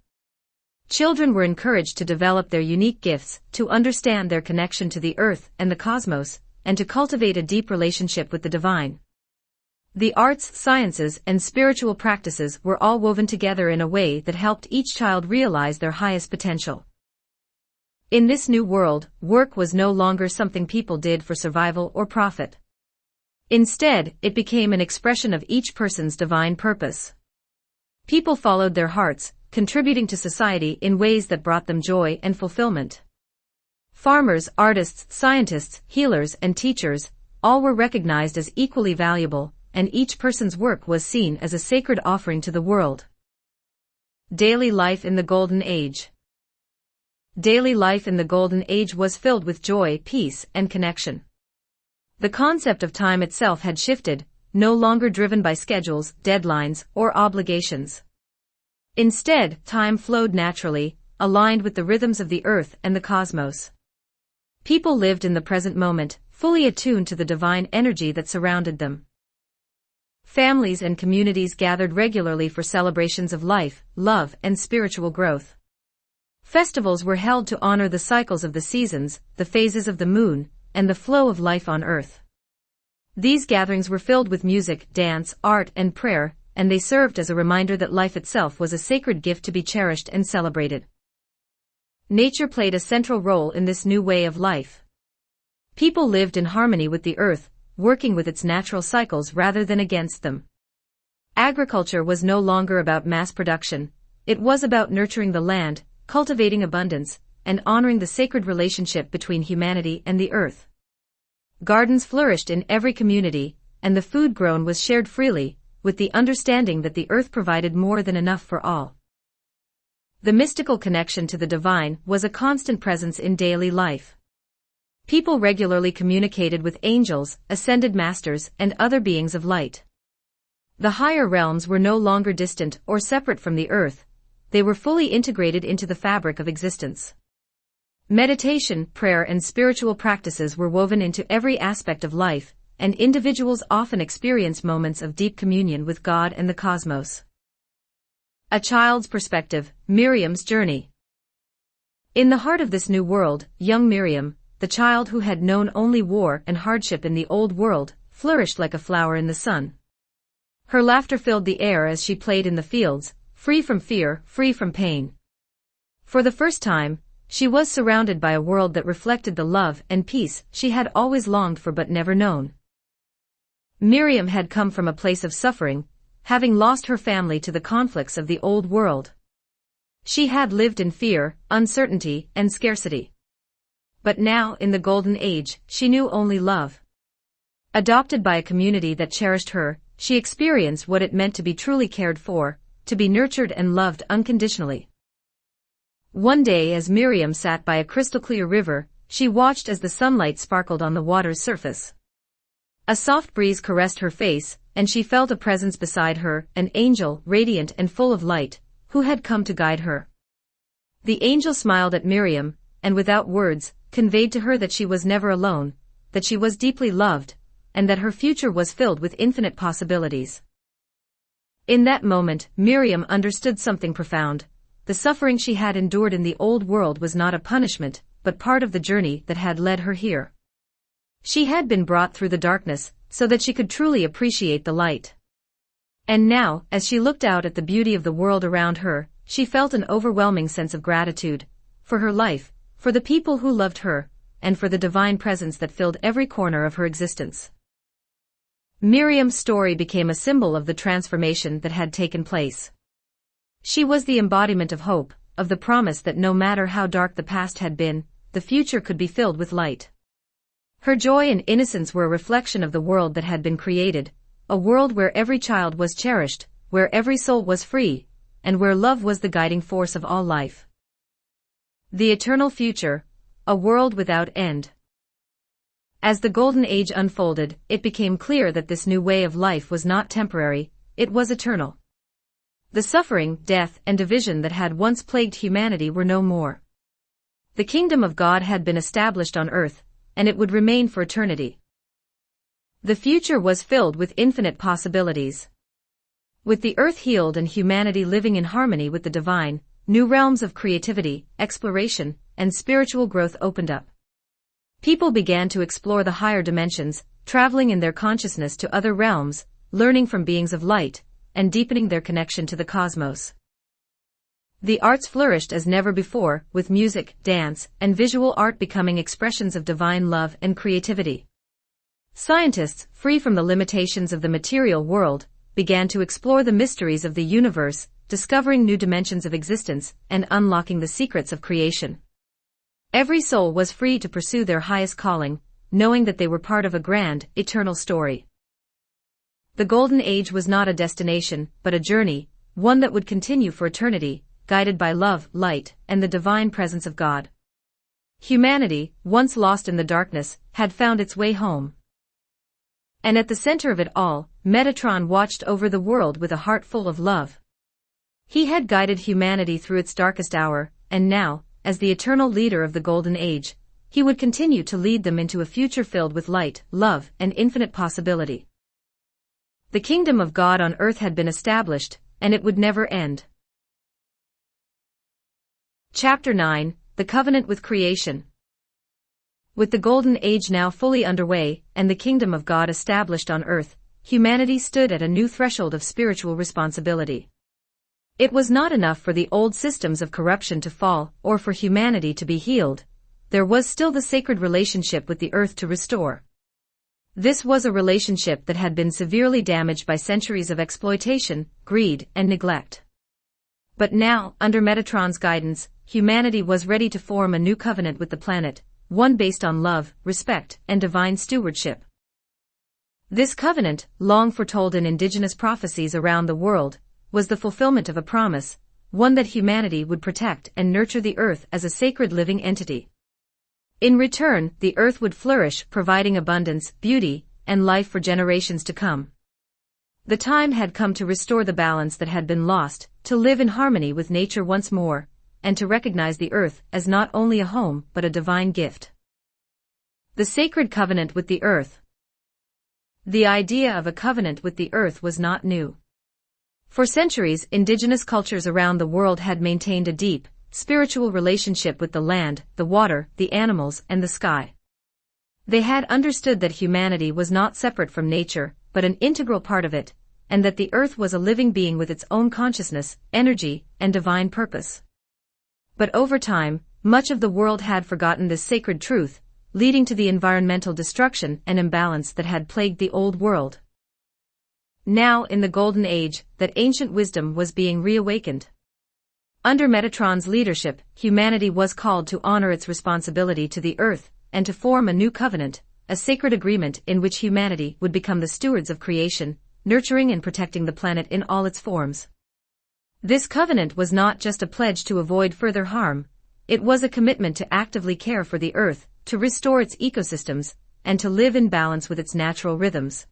Children were encouraged to develop their unique gifts, to understand their connection to the earth and the cosmos, and to cultivate a deep relationship with the divine. The arts, sciences, and spiritual practices were all woven together in a way that helped each child realize their highest potential. In this new world, work was no longer something people did for survival or profit. Instead, it became an expression of each person's divine purpose. People followed their hearts, contributing to society in ways that brought them joy and fulfillment. Farmers, artists, scientists, healers, and teachers, all were recognized as equally valuable, and each person's work was seen as a sacred offering to the world. Daily life in the Golden Age. Daily life in the Golden Age was filled with joy, peace, and connection. The concept of time itself had shifted, no longer driven by schedules, deadlines, or obligations. Instead, time flowed naturally, aligned with the rhythms of the earth and the cosmos. People lived in the present moment, fully attuned to the divine energy that surrounded them. Families and communities gathered regularly for celebrations of life, love, and spiritual growth. Festivals were held to honor the cycles of the seasons, the phases of the moon, and the flow of life on earth. These gatherings were filled with music, dance, art, and prayer, and they served as a reminder that life itself was a sacred gift to be cherished and celebrated. Nature played a central role in this new way of life. People lived in harmony with the earth, working with its natural cycles rather than against them. Agriculture was no longer about mass production, it was about nurturing the land, cultivating abundance, and honoring the sacred relationship between humanity and the earth. Gardens flourished in every community, and the food grown was shared freely, with the understanding that the earth provided more than enough for all. The mystical connection to the divine was a constant presence in daily life. People regularly communicated with angels, ascended masters, and other beings of light. The higher realms were no longer distant or separate from the earth, they were fully integrated into the fabric of existence. Meditation, prayer, and spiritual practices were woven into every aspect of life, and individuals often experienced moments of deep communion with God and the cosmos. A child's perspective, Miriam's journey. In the heart of this new world, young Miriam, the child who had known only war and hardship in the old world, flourished like a flower in the sun. Her laughter filled the air as she played in the fields, free from fear, free from pain. For the first time, she was surrounded by a world that reflected the love and peace she had always longed for but never known. Miriam had come from a place of suffering, having lost her family to the conflicts of the old world. She had lived in fear, uncertainty, and scarcity. But now, in the Golden Age, she knew only love. Adopted by a community that cherished her, she experienced what it meant to be truly cared for, to be nurtured and loved unconditionally. One day, as Miriam sat by a crystal-clear river, she watched as the sunlight sparkled on the water's surface. A soft breeze caressed her face, and she felt a presence beside her, an angel, radiant and full of light, who had come to guide her. The angel smiled at Miriam, and without words, conveyed to her that she was never alone, that she was deeply loved, and that her future was filled with infinite possibilities. In that moment, Miriam understood something profound. The suffering she had endured in the old world was not a punishment, but part of the journey that had led her here. She had been brought through the darkness, so that she could truly appreciate the light. And now, as she looked out at the beauty of the world around her, she felt an overwhelming sense of gratitude, for her life, for the people who loved her, and for the divine presence that filled every corner of her existence. Miriam's story became a symbol of the transformation that had taken place. She was the embodiment of hope, of the promise that no matter how dark the past had been, the future could be filled with light. Her joy and innocence were a reflection of the world that had been created, a world where every child was cherished, where every soul was free, and where love was the guiding force of all life. The eternal future, a world without end. As the Golden Age unfolded, it became clear that this new way of life was not temporary, it was eternal. The suffering, death, and division that had once plagued humanity were no more. The kingdom of God had been established on earth, and it would remain for eternity. The future was filled with infinite possibilities. With the earth healed and humanity living in harmony with the divine, new realms of creativity, exploration, and spiritual growth opened up. People began to explore the higher dimensions, traveling in their consciousness to other realms, learning from beings of light, and deepening their connection to the cosmos. The arts flourished as never before, with music, dance, and visual art becoming expressions of divine love and creativity. Scientists, free from the limitations of the material world, began to explore the mysteries of the universe, discovering new dimensions of existence, and unlocking the secrets of creation. Every soul was free to pursue their highest calling, knowing that they were part of a grand, eternal story. The Golden Age was not a destination, but a journey, one that would continue for eternity, guided by love, light, and the divine presence of God. Humanity, once lost in the darkness, had found its way home. And at the center of it all, Metatron watched over the world with a heart full of love. He had guided humanity through its darkest hour, and now, as the eternal leader of the Golden Age, he would continue to lead them into a future filled with light, love, and infinite possibility. The kingdom of God on earth had been established, and it would never end. Chapter 9, The Covenant with Creation. With the Golden Age now fully underway, and the kingdom of God established on earth, humanity stood at a new threshold of spiritual responsibility. It was not enough for the old systems of corruption to fall, or for humanity to be healed. There was still the sacred relationship with the earth to restore. This was a relationship that had been severely damaged by centuries of exploitation, greed, and neglect. But now, under Metatron's guidance, humanity was ready to form a new covenant with the planet, one based on love, respect, and divine stewardship. This covenant, long foretold in indigenous prophecies around the world, was the fulfillment of a promise, one that humanity would protect and nurture the earth as a sacred living entity. In return, the earth would flourish, providing abundance, beauty, and life for generations to come. The time had come to restore the balance that had been lost, to live in harmony with nature once more, and to recognize the earth as not only a home but a divine gift. The sacred covenant with the earth. The idea of a covenant with the earth was not new. For centuries, indigenous cultures around the world had maintained a deep, spiritual relationship with the land, the water, the animals, and the sky. They had understood that humanity was not separate from nature, but an integral part of it, and that the earth was a living being with its own consciousness, energy, and divine purpose. But over time, much of the world had forgotten this sacred truth, leading to the environmental destruction and imbalance that had plagued the old world. Now, in the Golden Age, that ancient wisdom was being reawakened. Under Metatron's leadership, humanity was called to honor its responsibility to the earth, and to form a new covenant, a sacred agreement in which humanity would become the stewards of creation, nurturing and protecting the planet in all its forms. This covenant was not just a pledge to avoid further harm, it was a commitment to actively care for the earth, to restore its ecosystems, and to live in balance with its natural rhythms.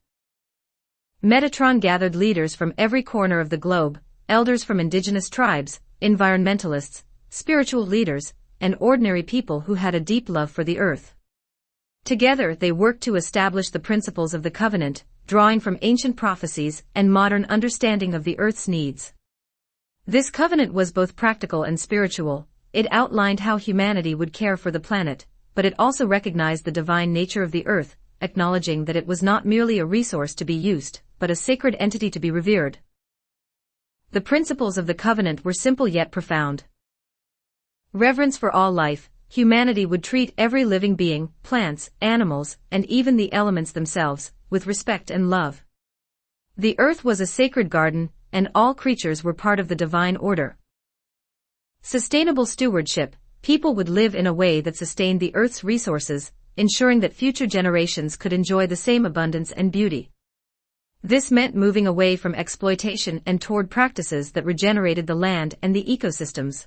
Metatron gathered leaders from every corner of the globe, elders from indigenous tribes, environmentalists, spiritual leaders, and ordinary people who had a deep love for the earth. Together they worked to establish the principles of the covenant, drawing from ancient prophecies and modern understanding of the earth's needs. This covenant was both practical and spiritual. It outlined how humanity would care for the planet, but it also recognized the divine nature of the earth, acknowledging that it was not merely a resource to be used, but a sacred entity to be revered. The principles of the covenant were simple yet profound. Reverence for all life. Humanity would treat every living being, plants, animals, and even the elements themselves, with respect and love. The earth was a sacred garden, and all creatures were part of the divine order. Sustainable stewardship. People would live in a way that sustained the earth's resources, ensuring that future generations could enjoy the same abundance and beauty. This meant moving away from exploitation and toward practices that regenerated the land and the ecosystems.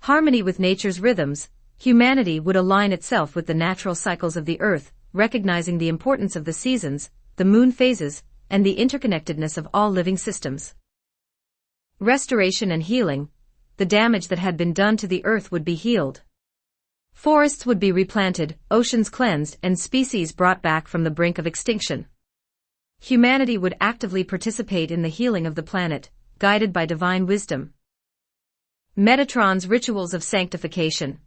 Harmony with nature's rhythms. Humanity would align itself with the natural cycles of the earth, recognizing the importance of the seasons, the moon phases, and the interconnectedness of all living systems. Restoration and healing. The damage that had been done to the earth would be healed. Forests would be replanted, oceans cleansed, and species brought back from the brink of extinction. Humanity would actively participate in the healing of the planet, guided by divine wisdom. Metatron's rituals of sanctification.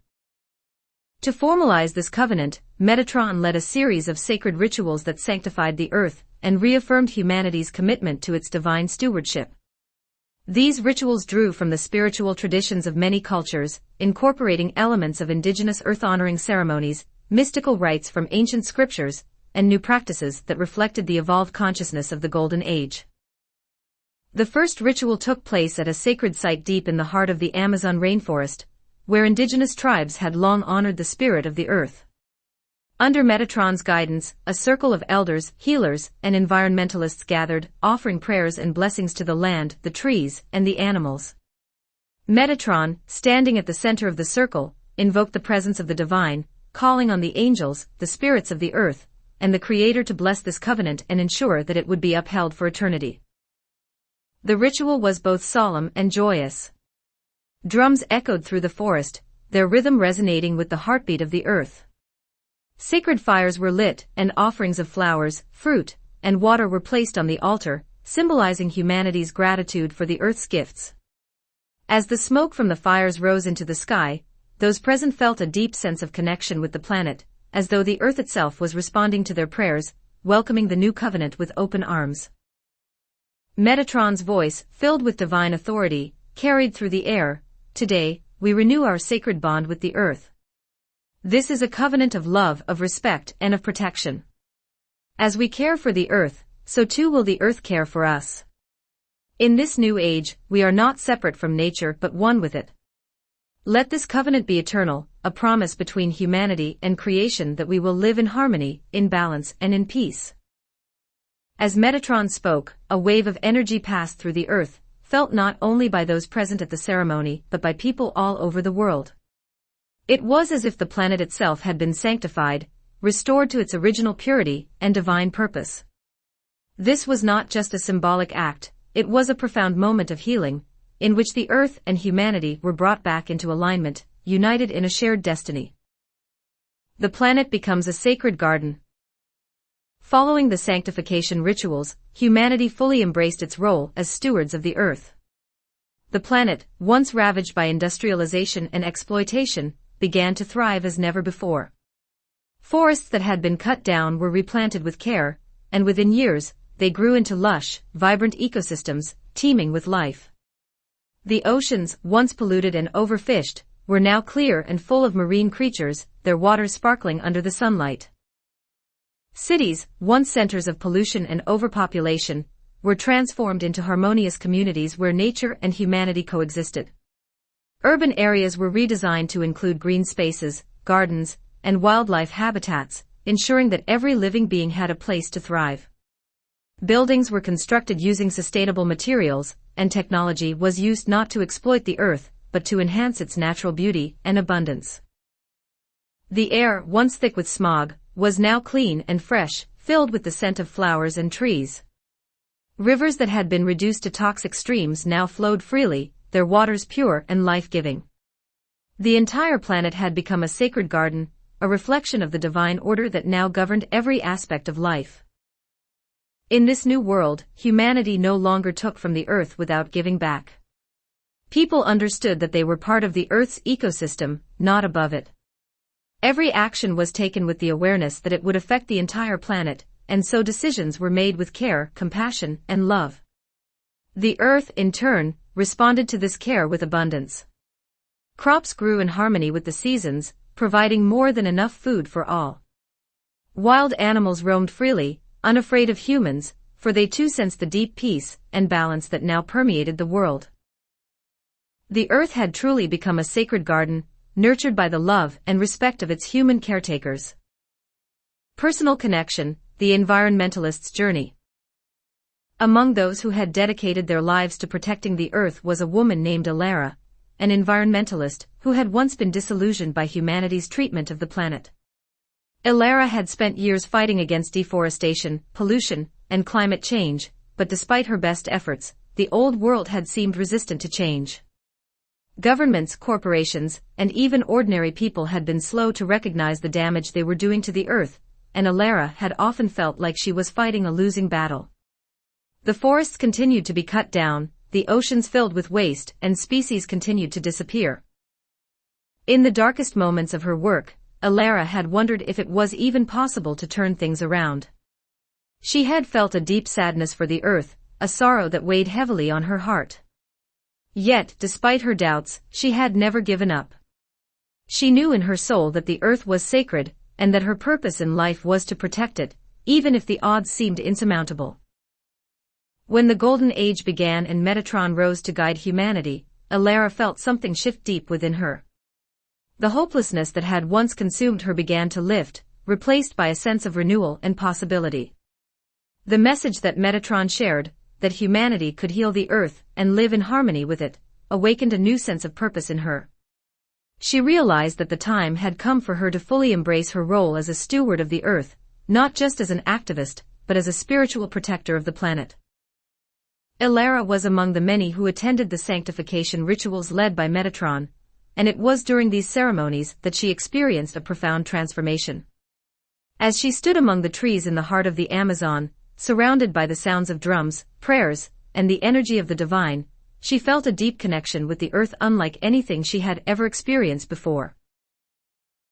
To formalize this covenant, Metatron led a series of sacred rituals that sanctified the earth and reaffirmed humanity's commitment to its divine stewardship. These rituals drew from the spiritual traditions of many cultures, incorporating elements of indigenous earth-honoring ceremonies, mystical rites from ancient scriptures, and new practices that reflected the evolved consciousness of the Golden Age. The first ritual took place at a sacred site deep in the heart of the Amazon rainforest, where indigenous tribes had long honored the spirit of the earth. Under Metatron's guidance, a circle of elders, healers, and environmentalists gathered, offering prayers and blessings to the land, the trees, and the animals. Metatron, standing at the center of the circle, invoked the presence of the divine, calling on the angels, the spirits of the earth, and the Creator to bless this covenant and ensure that it would be upheld for eternity. The ritual was both solemn and joyous. Drums echoed through the forest, their rhythm resonating with the heartbeat of the earth. Sacred fires were lit, and offerings of flowers, fruit, and water were placed on the altar, symbolizing humanity's gratitude for the earth's gifts. As the smoke from the fires rose into the sky, those present felt a deep sense of connection with the planet, as though the earth itself was responding to their prayers, welcoming the new covenant with open arms. Metatron's voice, filled with divine authority, carried through the air, "Today, we renew our sacred bond with the earth. This is a covenant of love, of respect, and of protection. As we care for the earth, so too will the earth care for us. In this new age, we are not separate from nature but one with it. Let this covenant be eternal, a promise between humanity and creation that we will live in harmony, in balance, and in peace." As Metatron spoke, a wave of energy passed through the earth, felt not only by those present at the ceremony but by people all over the world. It was as if the planet itself had been sanctified, restored to its original purity and divine purpose. This was not just a symbolic act, it was a profound moment of healing, in which the earth and humanity were brought back into alignment, united in a shared destiny. The planet becomes a sacred garden. Following the sanctification rituals, humanity fully embraced its role as stewards of the earth. The planet, once ravaged by industrialization and exploitation, began to thrive as never before. Forests that had been cut down were replanted with care, and within years, they grew into lush, vibrant ecosystems, teeming with life. The oceans, once polluted and overfished, were now clear and full of marine creatures, their waters sparkling under the sunlight. Cities, once centers of pollution and overpopulation, were transformed into harmonious communities where nature and humanity coexisted. Urban areas were redesigned to include green spaces, gardens, and wildlife habitats, ensuring that every living being had a place to thrive. Buildings were constructed using sustainable materials, and technology was used not to exploit the earth, but to enhance its natural beauty and abundance. The air, once thick with smog, was now clean and fresh, filled with the scent of flowers and trees. Rivers that had been reduced to toxic streams now flowed freely, their waters pure and life-giving. The entire planet had become a sacred garden, a reflection of the divine order that now governed every aspect of life. In this new world, humanity no longer took from the earth without giving back. People understood that they were part of the earth's ecosystem, not above it. Every action was taken with the awareness that it would affect the entire planet, and so decisions were made with care, compassion, and love. The earth, in turn, responded to this care with abundance. Crops grew in harmony with the seasons, providing more than enough food for all. Wild animals roamed freely, unafraid of humans, for they too sensed the deep peace and balance that now permeated the world. The earth had truly become a sacred garden, nurtured by the love and respect of its human caretakers. Personal connection, the environmentalist's journey. Among those who had dedicated their lives to protecting the earth was a woman named Alara, an environmentalist who had once been disillusioned by humanity's treatment of the planet. Alara had spent years fighting against deforestation, pollution, and climate change, but despite her best efforts, the old world had seemed resistant to change. Governments, corporations, and even ordinary people had been slow to recognize the damage they were doing to the earth, and Alara had often felt like she was fighting a losing battle. The forests continued to be cut down, the oceans filled with waste, and species continued to disappear. In the darkest moments of her work, Alara had wondered if it was even possible to turn things around. She had felt a deep sadness for the earth, a sorrow that weighed heavily on her heart. Yet, despite her doubts, she had never given up. She knew in her soul that the earth was sacred, and that her purpose in life was to protect it, even if the odds seemed insurmountable. When the Golden Age began and Metatron rose to guide humanity, Alara felt something shift deep within her. The hopelessness that had once consumed her began to lift, replaced by a sense of renewal and possibility. The message that Metatron shared, that humanity could heal the earth and live in harmony with it, awakened a new sense of purpose in her. She realized that the time had come for her to fully embrace her role as a steward of the earth, not just as an activist, but as a spiritual protector of the planet. Elara was among the many who attended the sanctification rituals led by Metatron, and it was during these ceremonies that she experienced a profound transformation. As she stood among the trees in the heart of the Amazon, surrounded by the sounds of drums, prayers, and the energy of the divine, she felt a deep connection with the earth unlike anything she had ever experienced before.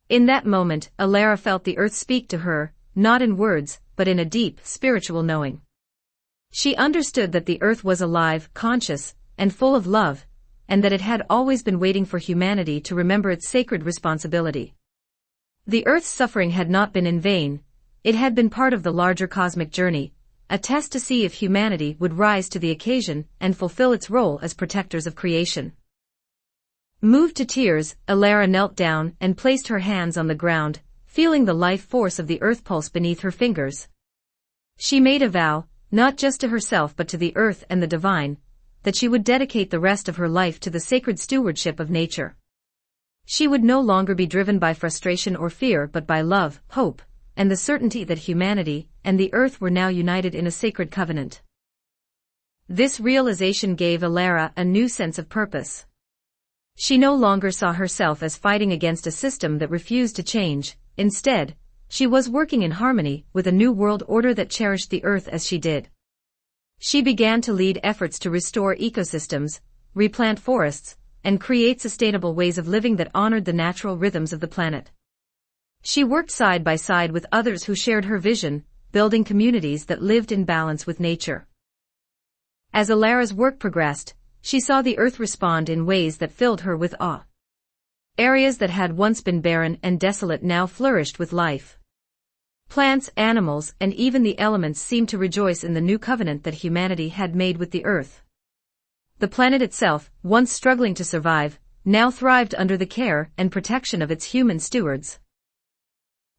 In that moment, Elara felt the earth speak to her, not in words, but in a deep, spiritual knowing. She understood that the earth was alive, conscious, and full of love, and that it had always been waiting for humanity to remember its sacred responsibility. The earth's suffering had not been in vain, it had been part of the larger cosmic journey, a test to see if humanity would rise to the occasion and fulfill its role as protectors of creation. Moved to tears, Elara knelt down and placed her hands on the ground, feeling the life force of the earth pulse beneath her fingers. She made a vow, not just to herself but to the earth and the divine, that she would dedicate the rest of her life to the sacred stewardship of nature. She would no longer be driven by frustration or fear but by love, hope, and the certainty that humanity and the earth were now united in a sacred covenant. This realization gave Elara a new sense of purpose. She no longer saw herself as fighting against a system that refused to change. Instead, she was working in harmony with a new world order that cherished the earth as she did. She began to lead efforts to restore ecosystems, replant forests, and create sustainable ways of living that honored the natural rhythms of the planet. She worked side by side with others who shared her vision, building communities that lived in balance with nature. As Elara's work progressed, she saw the earth respond in ways that filled her with awe. Areas that had once been barren and desolate now flourished with life. Plants, animals, and even the elements seemed to rejoice in the new covenant that humanity had made with the earth. The planet itself, once struggling to survive, now thrived under the care and protection of its human stewards.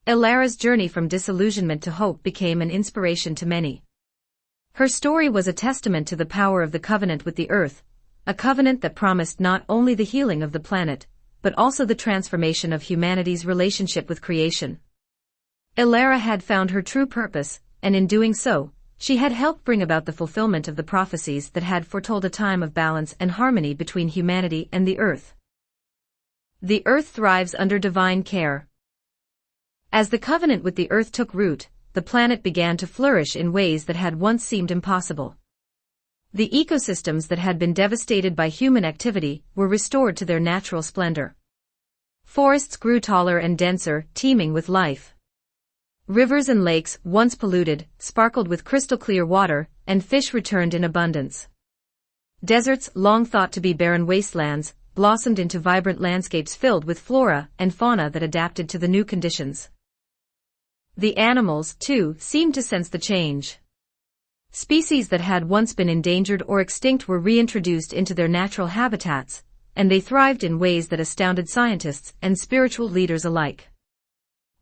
Elara's journey from disillusionment to hope became an inspiration to many. Her story was a testament to the power of the covenant with the earth, a covenant that promised not only the healing of the planet, but also the transformation of humanity's relationship with creation. Elara had found her true purpose, and in doing so, she had helped bring about the fulfillment of the prophecies that had foretold a time of balance and harmony between humanity and the earth. The earth thrives under divine care. As the covenant with the earth took root, the planet began to flourish in ways that had once seemed impossible. The ecosystems that had been devastated by human activity were restored to their natural splendor. Forests grew taller and denser, teeming with life. Rivers and lakes, once polluted, sparkled with crystal-clear water, and fish returned in abundance. Deserts, long thought to be barren wastelands, blossomed into vibrant landscapes filled with flora and fauna that adapted to the new conditions. The animals, too, seemed to sense the change. Species that had once been endangered or extinct were reintroduced into their natural habitats, and they thrived in ways that astounded scientists and spiritual leaders alike.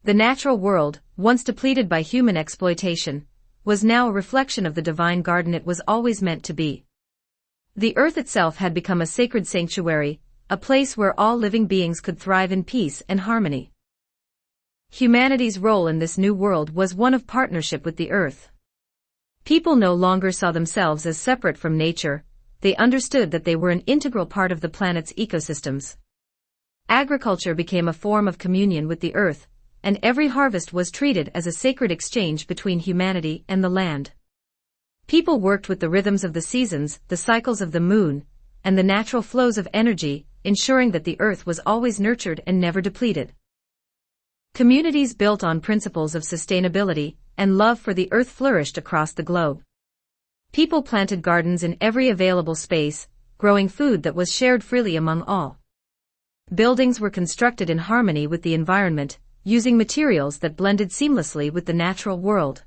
The natural world, once depleted by human exploitation, was now a reflection of the divine garden it was always meant to be. The earth itself had become a sacred sanctuary, a place where all living beings could thrive in peace and harmony. Humanity's role in this new world was one of partnership with the earth. People no longer saw themselves as separate from nature, they understood that they were an integral part of the planet's ecosystems. Agriculture became a form of communion with the earth, and every harvest was treated as a sacred exchange between humanity and the land. People worked with the rhythms of the seasons, the cycles of the moon, and the natural flows of energy, ensuring that the earth was always nurtured and never depleted. Communities built on principles of sustainability and love for the earth flourished across the globe. People planted gardens in every available space, growing food that was shared freely among all. Buildings were constructed in harmony with the environment, using materials that blended seamlessly with the natural world.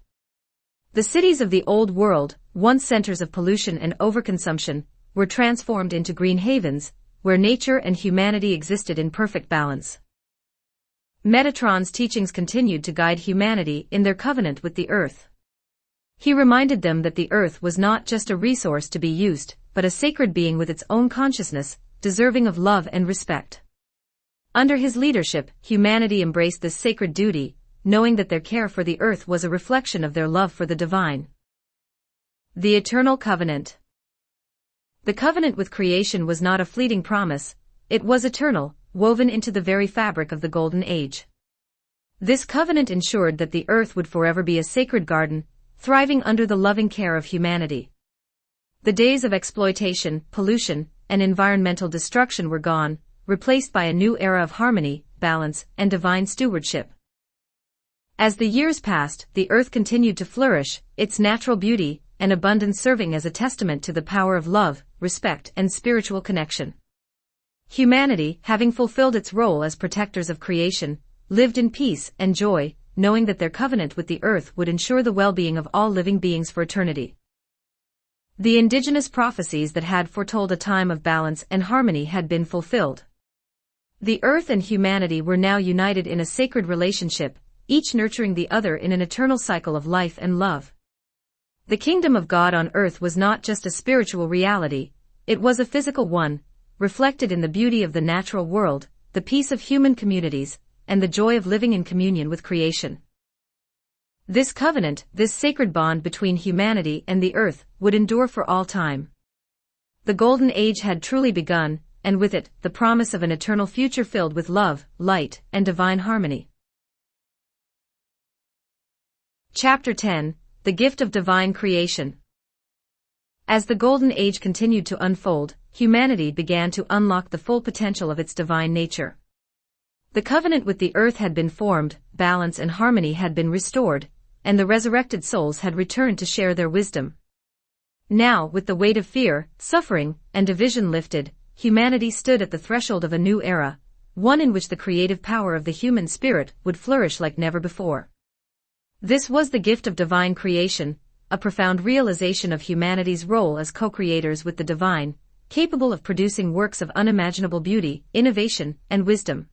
The cities of the Old World, once centers of pollution and overconsumption, were transformed into green havens, where nature and humanity existed in perfect balance. Metatron's teachings continued to guide humanity in their covenant with the earth. He reminded them that the earth was not just a resource to be used, but a sacred being with its own consciousness, deserving of love and respect. Under his leadership, humanity embraced this sacred duty, knowing that their care for the earth was a reflection of their love for the divine. The Eternal Covenant. The covenant with creation was not a fleeting promise, it was eternal, woven into the very fabric of the Golden Age. This covenant ensured that the earth would forever be a sacred garden, thriving under the loving care of humanity. The days of exploitation, pollution, and environmental destruction were gone, replaced by a new era of harmony, balance, and divine stewardship. As the years passed, the earth continued to flourish, its natural beauty and abundance serving as a testament to the power of love, respect, and spiritual connection. Humanity, having fulfilled its role as protectors of creation, lived in peace and joy, knowing that their covenant with the earth would ensure the well-being of all living beings for eternity. The indigenous prophecies that had foretold a time of balance and harmony had been fulfilled. The earth and humanity were now united in a sacred relationship, each nurturing the other in an eternal cycle of life and love. The kingdom of God on earth was not just a spiritual reality, it was a physical one, reflected in the beauty of the natural world, the peace of human communities, and the joy of living in communion with creation. This covenant, this sacred bond between humanity and the earth, would endure for all time. The Golden Age had truly begun, and with it, the promise of an eternal future filled with love, light, and divine harmony. Chapter 10: The Gift of Divine Creation. As the Golden Age continued to unfold, humanity began to unlock the full potential of its divine nature. The covenant with the earth had been formed, balance and harmony had been restored, and the resurrected souls had returned to share their wisdom. Now, with the weight of fear, suffering, and division lifted, humanity stood at the threshold of a new era, one in which the creative power of the human spirit would flourish like never before. This was the gift of divine creation, a profound realization of humanity's role as co-creators with the divine, capable of producing works of unimaginable beauty, innovation, and wisdom.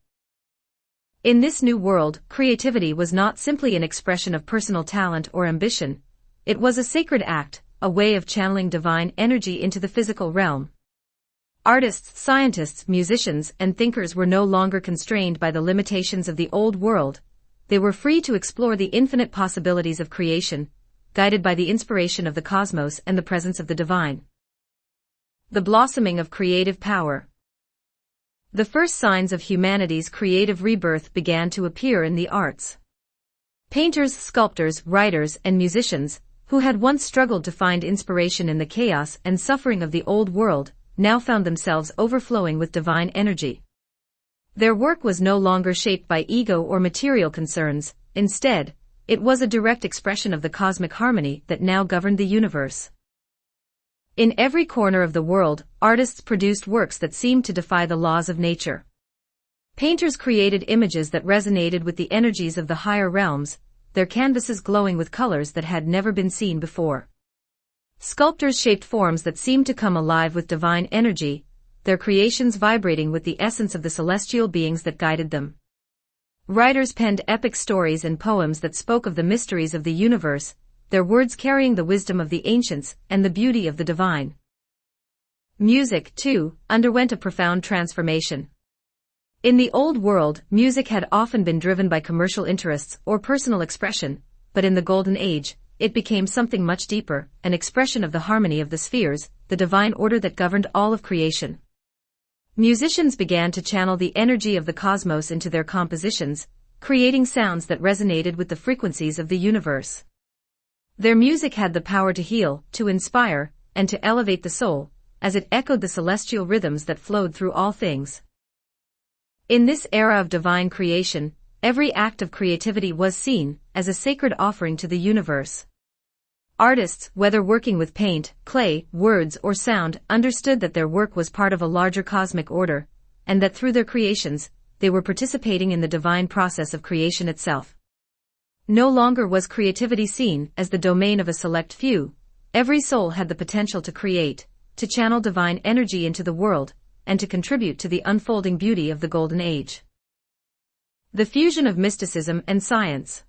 In this new world, creativity was not simply an expression of personal talent or ambition, it was a sacred act, a way of channeling divine energy into the physical realm. Artists, scientists, musicians, and thinkers were no longer constrained by the limitations of the old world. They were free to explore the infinite possibilities of creation, guided by the inspiration of the cosmos and the presence of the divine. The blossoming of creative power. The first signs of humanity's creative rebirth began to appear in the arts. Painters, sculptors, writers, and musicians, who had once struggled to find inspiration in the chaos and suffering of the old world, now found themselves overflowing with divine energy. Their work was no longer shaped by ego or material concerns, instead, it was a direct expression of the cosmic harmony that now governed the universe. In every corner of the world, artists produced works that seemed to defy the laws of nature. Painters created images that resonated with the energies of the higher realms, their canvases glowing with colors that had never been seen before. Sculptors shaped forms that seemed to come alive with divine energy, their creations vibrating with the essence of the celestial beings that guided them. Writers penned epic stories and poems that spoke of the mysteries of the universe, their words carrying the wisdom of the ancients and the beauty of the divine. Music, too, underwent a profound transformation. In the old world, music had often been driven by commercial interests or personal expression, but in the Golden Age, it became something much deeper, an expression of the harmony of the spheres, the divine order that governed all of creation. Musicians began to channel the energy of the cosmos into their compositions, creating sounds that resonated with the frequencies of the universe. Their music had the power to heal, to inspire, and to elevate the soul, as it echoed the celestial rhythms that flowed through all things. In this era of divine creation, every act of creativity was seen as a sacred offering to the universe. Artists, whether working with paint, clay, words, or sound, understood that their work was part of a larger cosmic order, and that through their creations, they were participating in the divine process of creation itself. No longer was creativity seen as the domain of a select few. Every soul had the potential to create, to channel divine energy into the world, and to contribute to the unfolding beauty of the Golden Age. The fusion of mysticism and science.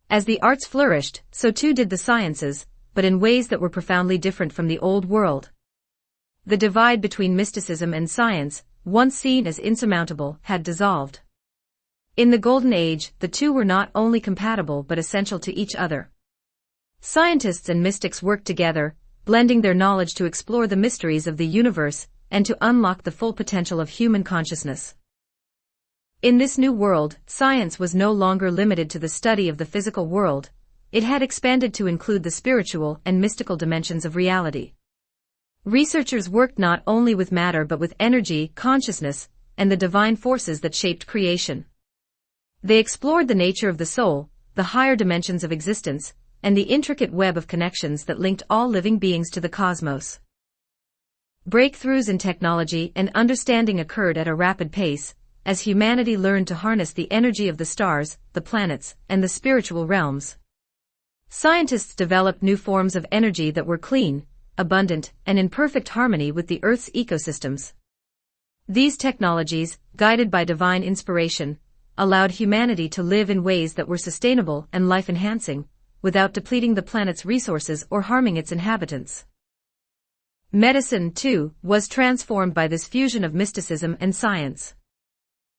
As the arts flourished, so too did the sciences, but in ways that were profoundly different from the old world. The divide between mysticism and science, once seen as insurmountable, had dissolved. In the Golden Age, the two were not only compatible but essential to each other. Scientists and mystics worked together, blending their knowledge to explore the mysteries of the universe and to unlock the full potential of human consciousness. In this new world, science was no longer limited to the study of the physical world. It had expanded to include the spiritual and mystical dimensions of reality. Researchers worked not only with matter but with energy, consciousness, and the divine forces that shaped creation. They explored the nature of the soul, the higher dimensions of existence, and the intricate web of connections that linked all living beings to the cosmos. Breakthroughs in technology and understanding occurred at a rapid pace, as humanity learned to harness the energy of the stars, the planets, and the spiritual realms. Scientists developed new forms of energy that were clean, abundant, and in perfect harmony with the Earth's ecosystems. These technologies, guided by divine inspiration, allowed humanity to live in ways that were sustainable and life-enhancing, without depleting the planet's resources or harming its inhabitants. Medicine, too, was transformed by this fusion of mysticism and science.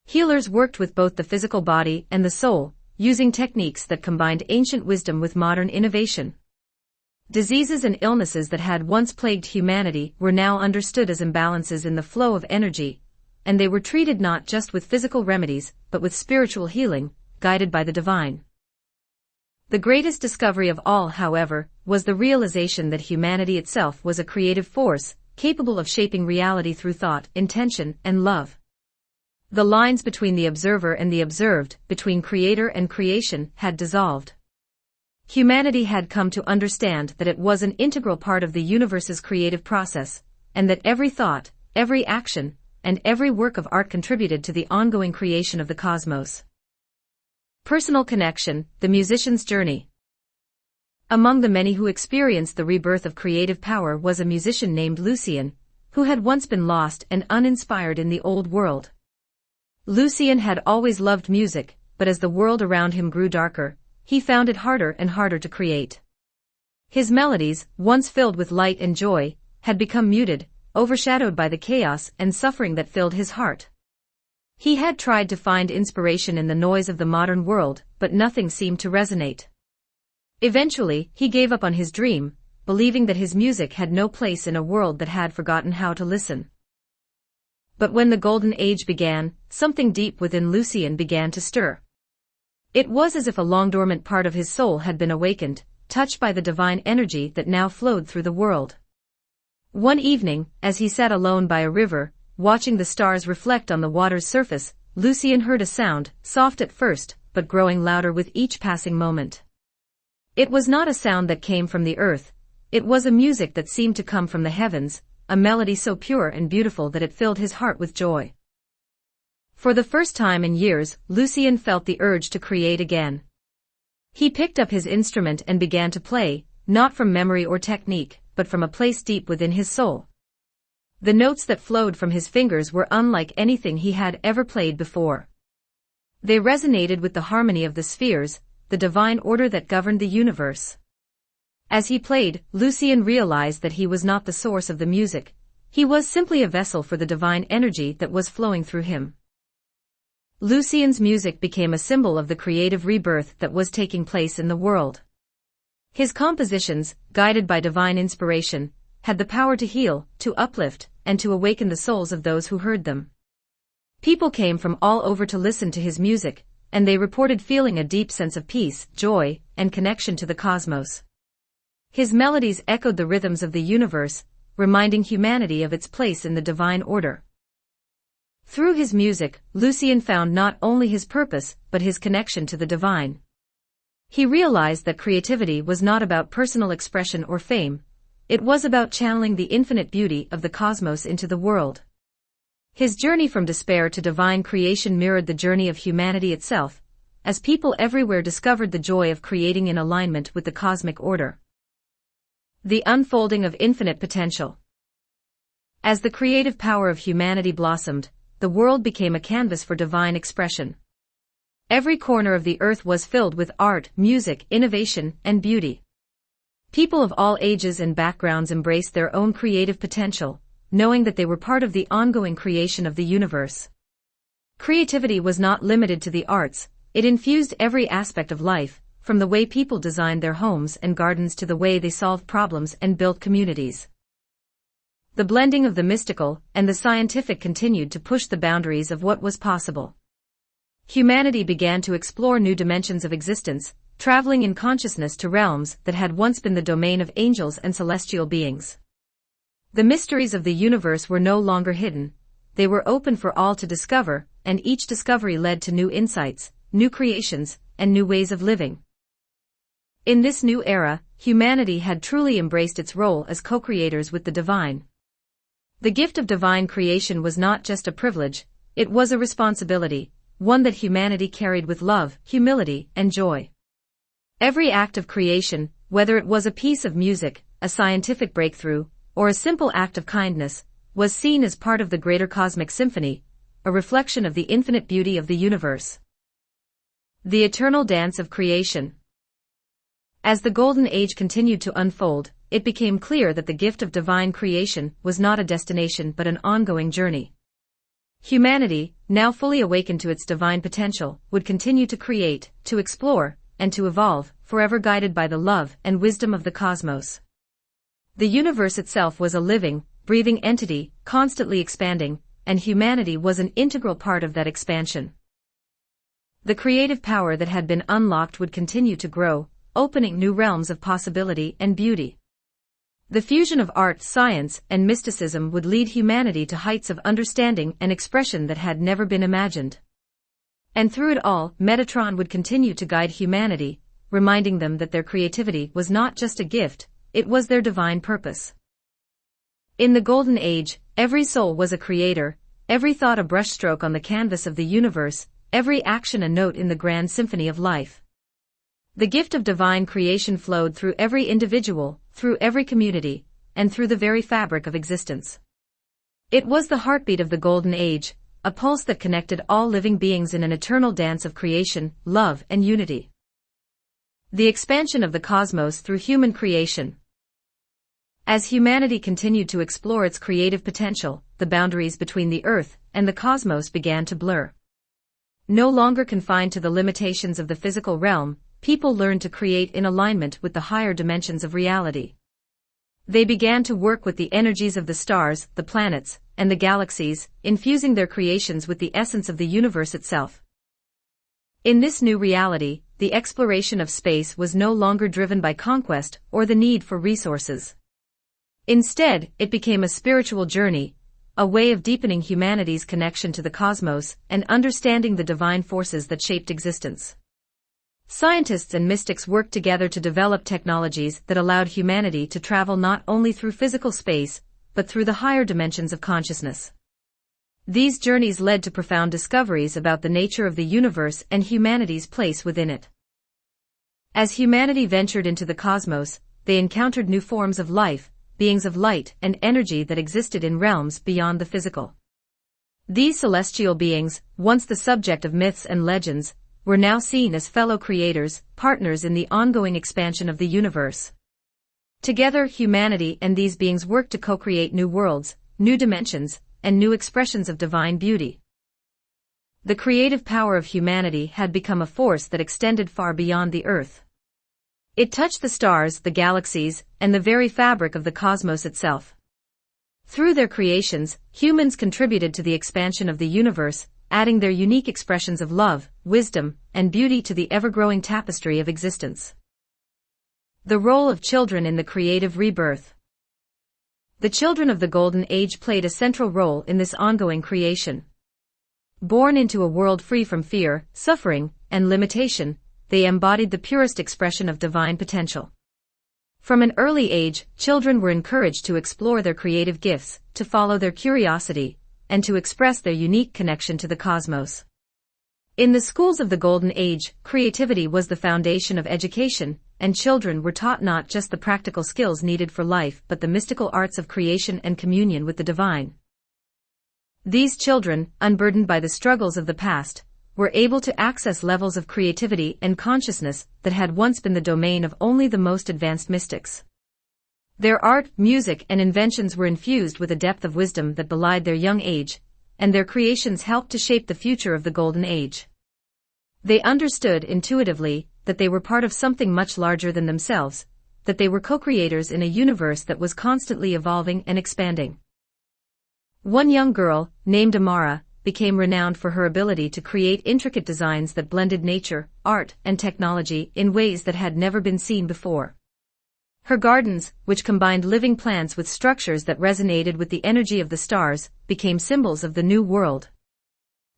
Healers worked with both the physical body and the soul, using techniques that combined ancient wisdom with modern innovation. Diseases and illnesses that had once plagued humanity were now understood as imbalances in the flow of energy, and they were treated not just with physical remedies, but with spiritual healing, guided by the divine. The greatest discovery of all, however, was the realization that humanity itself was a creative force, capable of shaping reality through thought, intention, and love. The lines between the observer and the observed, between creator and creation, had dissolved. Humanity had come to understand that it was an integral part of the universe's creative process, and that every thought, every action, and every work of art contributed to the ongoing creation of the cosmos. Personal connection, the musician's journey. Among the many who experienced the rebirth of creative power was a musician named Lucien, who had once been lost and uninspired in the old world. Lucien had always loved music, but as the world around him grew darker, he found it harder and harder to create. His melodies, once filled with light and joy, had become muted, overshadowed by the chaos and suffering that filled his heart. He had tried to find inspiration in the noise of the modern world, but nothing seemed to resonate. Eventually, he gave up on his dream, believing that his music had no place in a world that had forgotten how to listen. But when the Golden Age began, something deep within Lucien began to stir. It was as if a long-dormant part of his soul had been awakened, touched by the divine energy that now flowed through the world. One evening, as he sat alone by a river, watching the stars reflect on the water's surface, Lucien heard a sound, soft at first, but growing louder with each passing moment. It was not a sound that came from the earth, it was a music that seemed to come from the heavens, a melody so pure and beautiful that it filled his heart with joy. For the first time in years, Lucien felt the urge to create again. He picked up his instrument and began to play, not from memory or technique, but from a place deep within his soul. The notes that flowed from his fingers were unlike anything he had ever played before. They resonated with the harmony of the spheres, the divine order that governed the universe. As he played, Lucien realized that he was not the source of the music, he was simply a vessel for the divine energy that was flowing through him. Lucien's music became a symbol of the creative rebirth that was taking place in the world. His compositions, guided by divine inspiration, had the power to heal, to uplift, and to awaken the souls of those who heard them. People came from all over to listen to his music, and they reported feeling a deep sense of peace, joy, and connection to the cosmos. His melodies echoed the rhythms of the universe, reminding humanity of its place in the divine order. Through his music, Lucien found not only his purpose, but his connection to the divine. He realized that creativity was not about personal expression or fame, it was about channeling the infinite beauty of the cosmos into the world. His journey from despair to divine creation mirrored the journey of humanity itself, as people everywhere discovered the joy of creating in alignment with the cosmic order. The unfolding of infinite potential. As the creative power of humanity blossomed, the world became a canvas for divine expression. Every corner of the earth was filled with art, music, innovation, and beauty. People of all ages and backgrounds embraced their own creative potential, knowing that they were part of the ongoing creation of the universe. Creativity was not limited to the arts, it infused every aspect of life, from the way people designed their homes and gardens to the way they solved problems and built communities. The blending of the mystical and the scientific continued to push the boundaries of what was possible. Humanity began to explore new dimensions of existence, traveling in consciousness to realms that had once been the domain of angels and celestial beings. The mysteries of the universe were no longer hidden, they were open for all to discover, and each discovery led to new insights, new creations, and new ways of living. In this new era, humanity had truly embraced its role as co-creators with the divine. The gift of divine creation was not just a privilege, it was a responsibility, one that humanity carried with love, humility, and joy. Every act of creation, whether it was a piece of music, a scientific breakthrough, or a simple act of kindness, was seen as part of the greater cosmic symphony, a reflection of the infinite beauty of the universe. The eternal dance of creation. As the Golden Age continued to unfold, it became clear that the gift of divine creation was not a destination but an ongoing journey. Humanity, now fully awakened to its divine potential, would continue to create, to explore, and to evolve, forever guided by the love and wisdom of the cosmos. The universe itself was a living, breathing entity, constantly expanding, and humanity was an integral part of that expansion. The creative power that had been unlocked would continue to grow, opening new realms of possibility and beauty. The fusion of art, science, and mysticism would lead humanity to heights of understanding and expression that had never been imagined. And through it all, Metatron would continue to guide humanity, reminding them that their creativity was not just a gift, it was their divine purpose. In the Golden Age, every soul was a creator, every thought a brushstroke on the canvas of the universe, every action a note in the grand symphony of life. The gift of divine creation flowed through every individual, through every community, and through the very fabric of existence. It was the heartbeat of the Golden Age, a pulse that connected all living beings in an eternal dance of creation, love, and unity. The expansion of the cosmos through human creation. As humanity continued to explore its creative potential, the boundaries between the Earth and the cosmos began to blur. No longer confined to the limitations of the physical realm, people learned to create in alignment with the higher dimensions of reality. They began to work with the energies of the stars, the planets, and the galaxies, infusing their creations with the essence of the universe itself. In this new reality, the exploration of space was no longer driven by conquest or the need for resources. Instead, it became a spiritual journey, a way of deepening humanity's connection to the cosmos and understanding the divine forces that shaped existence. Scientists and mystics worked together to develop technologies that allowed humanity to travel not only through physical space, but through the higher dimensions of consciousness. These journeys led to profound discoveries about the nature of the universe and humanity's place within it. As humanity ventured into the cosmos, they encountered new forms of life, beings of light and energy that existed in realms beyond the physical. These celestial beings, once the subject of myths and legends, were now seen as fellow creators, partners in the ongoing expansion of the universe. Together, humanity and these beings worked to co-create new worlds, new dimensions, and new expressions of divine beauty. The creative power of humanity had become a force that extended far beyond the Earth. It touched the stars, the galaxies, and the very fabric of the cosmos itself. Through their creations, humans contributed to the expansion of the universe, adding their unique expressions of love, wisdom, and beauty to the ever-growing tapestry of existence. The role of children in the creative rebirth. The children of the Golden Age played a central role in this ongoing creation. Born into a world free from fear, suffering, and limitation, they embodied the purest expression of divine potential. From an early age, children were encouraged to explore their creative gifts, to follow their curiosity, and to express their unique connection to the cosmos. In the schools of the Golden Age, creativity was the foundation of education, and children were taught not just the practical skills needed for life but the mystical arts of creation and communion with the divine. These children, unburdened by the struggles of the past, were able to access levels of creativity and consciousness that had once been the domain of only the most advanced mystics. Their art, music, and inventions were infused with a depth of wisdom that belied their young age, and their creations helped to shape the future of the Golden Age. They understood intuitively that they were part of something much larger than themselves, that they were co-creators in a universe that was constantly evolving and expanding. One young girl, named Amara, became renowned for her ability to create intricate designs that blended nature, art, and technology in ways that had never been seen before. Her gardens, which combined living plants with structures that resonated with the energy of the stars, became symbols of the new world.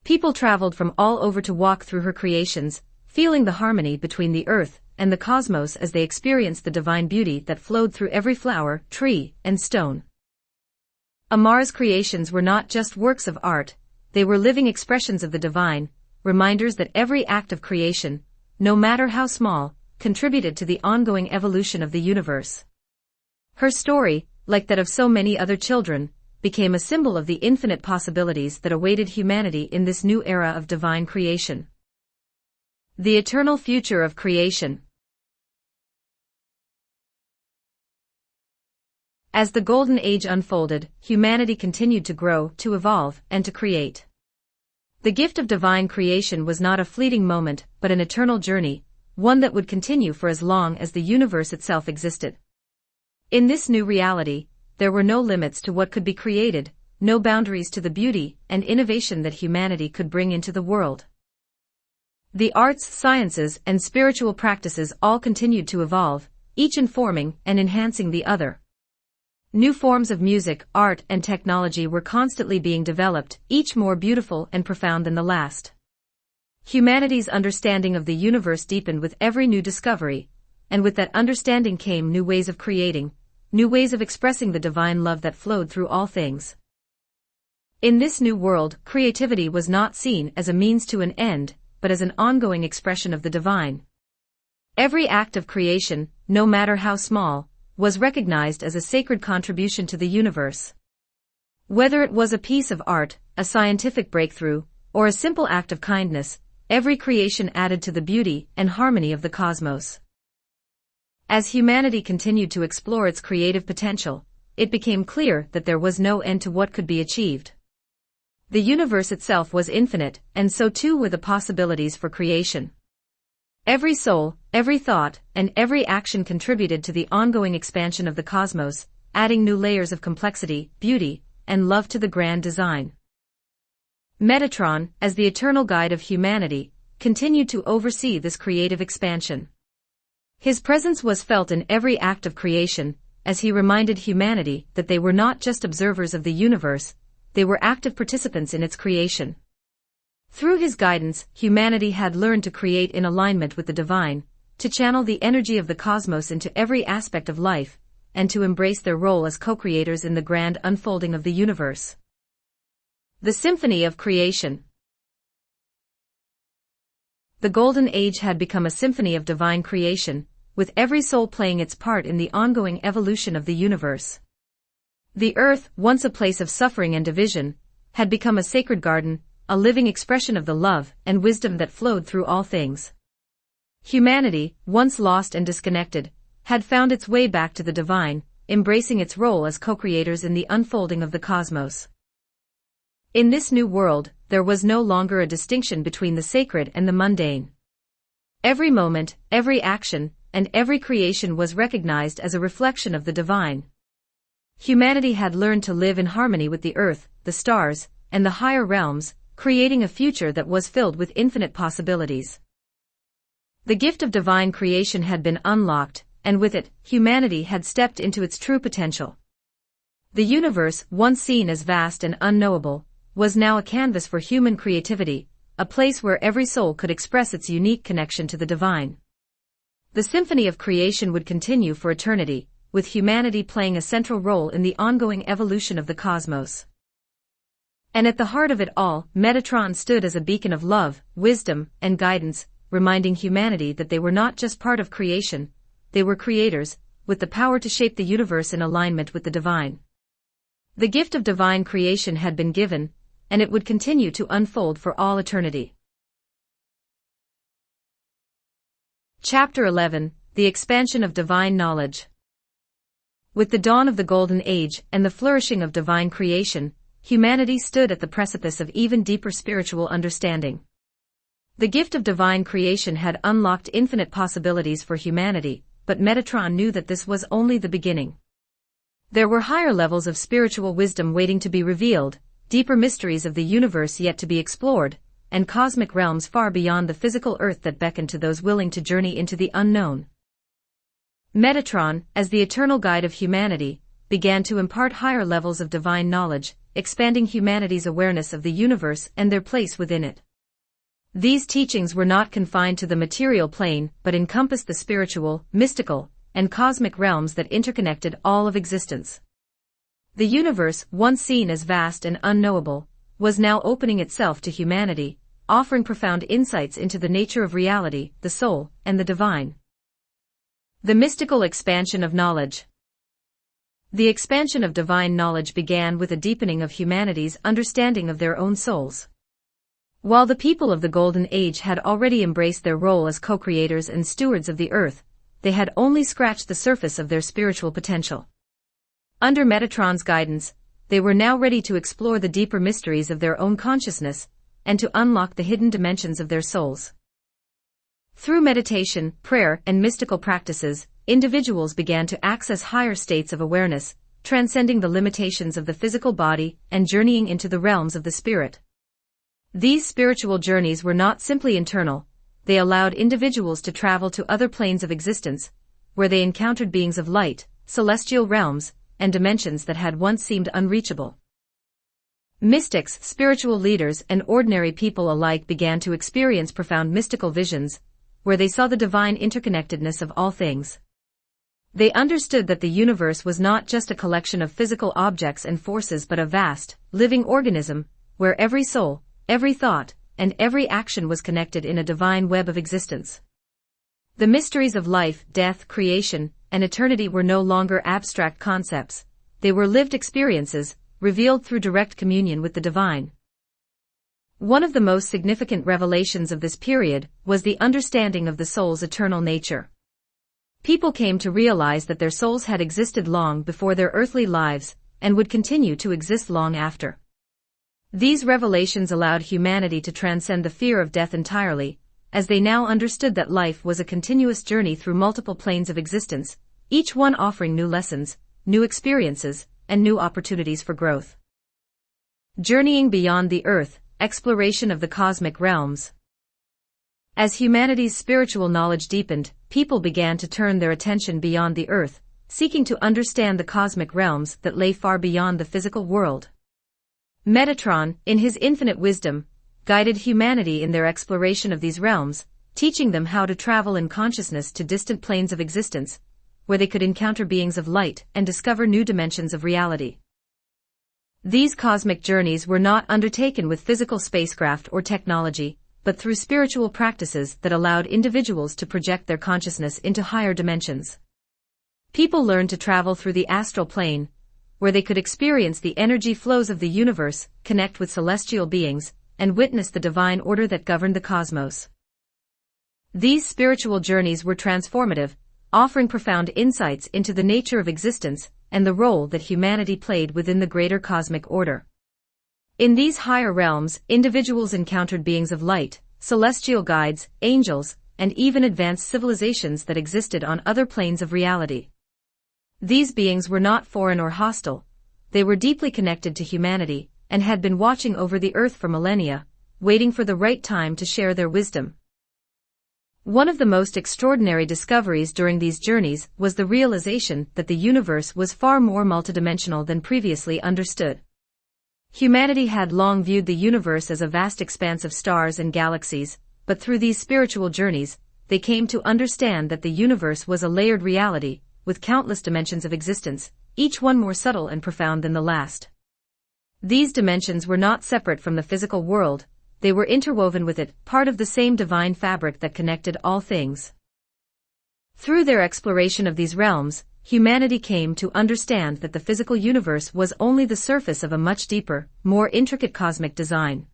People traveled from all over to walk through her creations, feeling the harmony between the earth and the cosmos as they experienced the divine beauty that flowed through every flower, tree, and stone. Amara's creations were not just works of art, they were living expressions of the divine, reminders that every act of creation, no matter how small, contributed to the ongoing evolution of the universe. Her story, like that of so many other children, became a symbol of the infinite possibilities that awaited humanity in this new era of divine creation. The eternal future of creation. As the Golden Age unfolded, humanity continued to grow, to evolve, and to create. The gift of divine creation was not a fleeting moment, but an eternal journey, one that would continue for as long as the universe itself existed. In this new reality, there were no limits to what could be created, no boundaries to the beauty and innovation that humanity could bring into the world. The arts, sciences, and spiritual practices all continued to evolve, each informing and enhancing the other. New forms of music, art, and technology were constantly being developed, each more beautiful and profound than the last. Humanity's understanding of the universe deepened with every new discovery, and with that understanding came new ways of creating, new ways of expressing the divine love that flowed through all things. In this new world, creativity was not seen as a means to an end, but as an ongoing expression of the divine. Every act of creation, no matter how small, was recognized as a sacred contribution to the universe. Whether it was a piece of art, a scientific breakthrough, or a simple act of kindness, every creation added to the beauty and harmony of the cosmos. As humanity continued to explore its creative potential, it became clear that there was no end to what could be achieved. The universe itself was infinite, and so too were the possibilities for creation. Every soul, every thought, and every action contributed to the ongoing expansion of the cosmos, adding new layers of complexity, beauty, and love to the grand design. Metatron, as the eternal guide of humanity, continued to oversee this creative expansion. His presence was felt in every act of creation, as he reminded humanity that they were not just observers of the universe, they were active participants in its creation. Through his guidance, humanity had learned to create in alignment with the divine, to channel the energy of the cosmos into every aspect of life, and to embrace their role as co-creators in the grand unfolding of the universe. The Symphony of Creation. The Golden Age had become a symphony of divine creation, with every soul playing its part in the ongoing evolution of the universe. The earth, once a place of suffering and division, had become a sacred garden, a living expression of the love and wisdom that flowed through all things. Humanity, once lost and disconnected, had found its way back to the divine, embracing its role as co-creators in the unfolding of the cosmos. In this new world, there was no longer a distinction between the sacred and the mundane. Every moment, every action, and every creation was recognized as a reflection of the divine. Humanity had learned to live in harmony with the earth, the stars, and the higher realms, creating a future that was filled with infinite possibilities. The gift of divine creation had been unlocked, and with it, humanity had stepped into its true potential. The universe, once seen as vast and unknowable, was now a canvas for human creativity, a place where every soul could express its unique connection to the divine. The symphony of creation would continue for eternity, with humanity playing a central role in the ongoing evolution of the cosmos. And at the heart of it all, Metatron stood as a beacon of love, wisdom, and guidance, reminding humanity that they were not just part of creation, they were creators, with the power to shape the universe in alignment with the divine. The gift of divine creation had been given, and it would continue to unfold for all eternity. Chapter 11: The Expansion of Divine Knowledge. With the dawn of the Golden Age and the flourishing of divine creation, humanity stood at the precipice of even deeper spiritual understanding. The gift of divine creation had unlocked infinite possibilities for humanity, but Metatron knew that this was only the beginning. There were higher levels of spiritual wisdom waiting to be revealed, deeper mysteries of the universe yet to be explored, and cosmic realms far beyond the physical earth that beckoned to those willing to journey into the unknown. Metatron, as the eternal guide of humanity, began to impart higher levels of divine knowledge, expanding humanity's awareness of the universe and their place within it. These teachings were not confined to the material plane but encompassed the spiritual, mystical, and cosmic realms that interconnected all of existence. The universe, once seen as vast and unknowable, was now opening itself to humanity, offering profound insights into the nature of reality, the soul, and the divine. The mystical expansion of knowledge. The expansion of divine knowledge began with a deepening of humanity's understanding of their own souls. While the people of the Golden Age had already embraced their role as co-creators and stewards of the earth, they had only scratched the surface of their spiritual potential. Under Metatron's guidance, they were now ready to explore the deeper mysteries of their own consciousness, and to unlock the hidden dimensions of their souls. Through meditation, prayer, and mystical practices, individuals began to access higher states of awareness, transcending the limitations of the physical body and journeying into the realms of the spirit. These spiritual journeys were not simply internal, they allowed individuals to travel to other planes of existence, where they encountered beings of light, celestial realms, and dimensions that had once seemed unreachable. Mystics, spiritual leaders, and ordinary people alike began to experience profound mystical visions, where they saw the divine interconnectedness of all things. They understood that the universe was not just a collection of physical objects and forces but a vast, living organism, where every soul, every thought, and every action was connected in a divine web of existence. The mysteries of life, death, creation, and eternity were no longer abstract concepts, they were lived experiences, revealed through direct communion with the divine. One of the most significant revelations of this period was the understanding of the soul's eternal nature. People came to realize that their souls had existed long before their earthly lives, and would continue to exist long after. These revelations allowed humanity to transcend the fear of death entirely, as they now understood that life was a continuous journey through multiple planes of existence, each one offering new lessons, new experiences, and new opportunities for growth. Journeying beyond the earth, exploration of the cosmic realms. As humanity's spiritual knowledge deepened, people began to turn their attention beyond the earth, seeking to understand the cosmic realms that lay far beyond the physical world. Metatron, in his infinite wisdom, guided humanity in their exploration of these realms, teaching them how to travel in consciousness to distant planes of existence, where they could encounter beings of light and discover new dimensions of reality. These cosmic journeys were not undertaken with physical spacecraft or technology, but through spiritual practices that allowed individuals to project their consciousness into higher dimensions. People learned to travel through the astral plane, where they could experience the energy flows of the universe, connect with celestial beings, and witness the divine order that governed the cosmos. These spiritual journeys were transformative, offering profound insights into the nature of existence and the role that humanity played within the greater cosmic order. In these higher realms, individuals encountered beings of light, celestial guides, angels, and even advanced civilizations that existed on other planes of reality. These beings were not foreign or hostile, they were deeply connected to humanity, and had been watching over the earth for millennia, waiting for the right time to share their wisdom. One of the most extraordinary discoveries during these journeys was the realization that the universe was far more multidimensional than previously understood. Humanity had long viewed the universe as a vast expanse of stars and galaxies, but through these spiritual journeys, they came to understand that the universe was a layered reality, with countless dimensions of existence, each one more subtle and profound than the last. These dimensions were not separate from the physical world, they were interwoven with it, part of the same divine fabric that connected all things. Through their exploration of these realms, humanity came to understand that the physical universe was only the surface of a much deeper, more intricate cosmic design.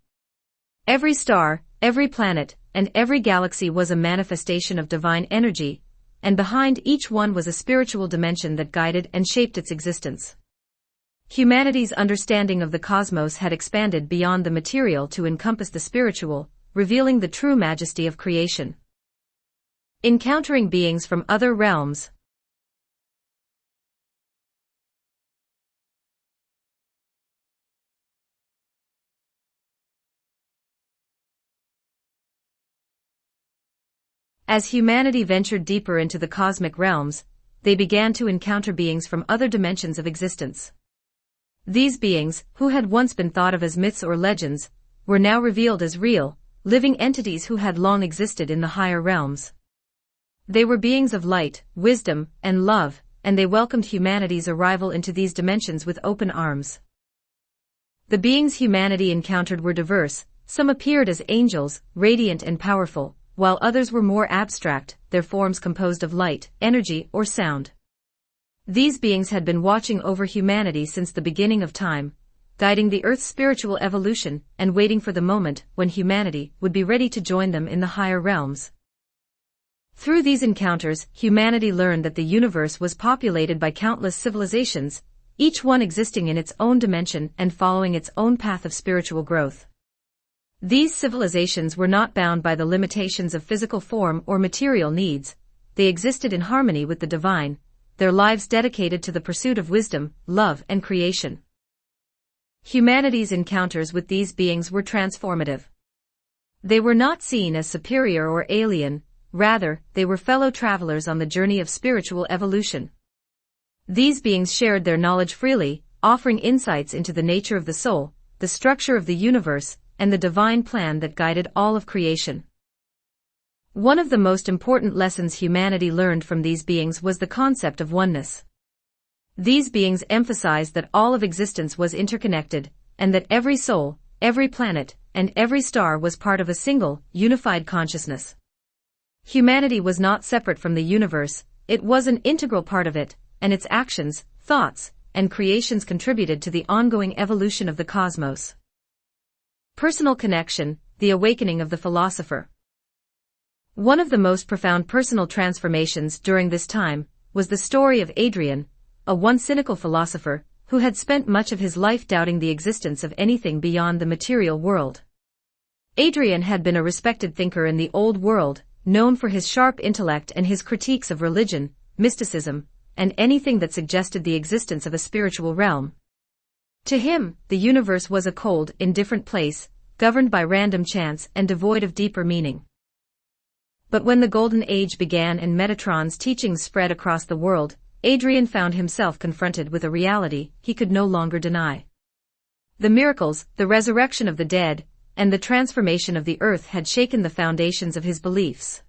Every star, every planet, and every galaxy was a manifestation of divine energy, and behind each one was a spiritual dimension that guided and shaped its existence. Humanity's understanding of the cosmos had expanded beyond the material to encompass the spiritual, revealing the true majesty of creation. Encountering beings from other realms. As humanity ventured deeper into the cosmic realms, they began to encounter beings from other dimensions of existence. These beings, who had once been thought of as myths or legends, were now revealed as real, living entities who had long existed in the higher realms. They were beings of light, wisdom, and love, and they welcomed humanity's arrival into these dimensions with open arms. The beings humanity encountered were diverse. Some appeared as angels, radiant and powerful, while others were more abstract, their forms composed of light, energy, or sound. These beings had been watching over humanity since the beginning of time, guiding the Earth's spiritual evolution and waiting for the moment when humanity would be ready to join them in the higher realms. Through these encounters, humanity learned that the universe was populated by countless civilizations, each one existing in its own dimension and following its own path of spiritual growth. These civilizations were not bound by the limitations of physical form or material needs. They existed in harmony with the divine, their lives dedicated to the pursuit of wisdom, love, and creation. Humanity's encounters with these beings were transformative. They were not seen as superior or alien, rather, they were fellow travelers on the journey of spiritual evolution. These beings shared their knowledge freely, offering insights into the nature of the soul, the structure of the universe, and the divine plan that guided all of creation. One of the most important lessons humanity learned from these beings was the concept of oneness. These beings emphasized that all of existence was interconnected, and that every soul, every planet, and every star was part of a single, unified consciousness. Humanity was not separate from the universe, it was an integral part of it, and its actions, thoughts, and creations contributed to the ongoing evolution of the cosmos. Personal connection, the awakening of the philosopher. One of the most profound personal transformations during this time was the story of Adrian, a once cynical philosopher who had spent much of his life doubting the existence of anything beyond the material world. Adrian had been a respected thinker in the old world, known for his sharp intellect and his critiques of religion, mysticism, and anything that suggested the existence of a spiritual realm. To him, the universe was a cold, indifferent place, governed by random chance and devoid of deeper meaning. But when the Golden Age began and Metatron's teachings spread across the world, Adrian found himself confronted with a reality he could no longer deny. The miracles, the resurrection of the dead, and the transformation of the earth had shaken the foundations of his beliefs.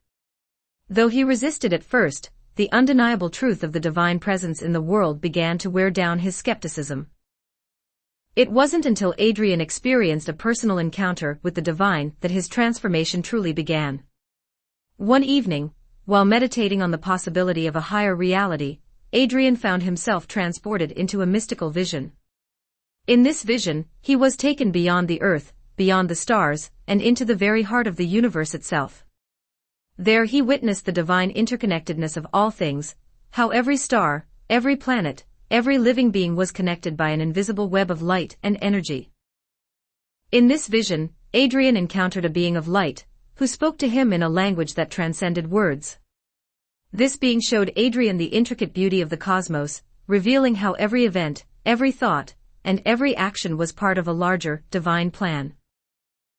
Though he resisted at first, the undeniable truth of the divine presence in the world began to wear down his skepticism. It wasn't until Adrian experienced a personal encounter with the divine that his transformation truly began. One evening, while meditating on the possibility of a higher reality, Adrian found himself transported into a mystical vision. In this vision, he was taken beyond the earth, beyond the stars, and into the very heart of the universe itself. There he witnessed the divine interconnectedness of all things, how every star, every planet, every living being was connected by an invisible web of light and energy. In this vision, Adrian encountered a being of light, who spoke to him in a language that transcended words. This being showed Adrian the intricate beauty of the cosmos, revealing how every event, every thought, and every action was part of a larger, divine plan.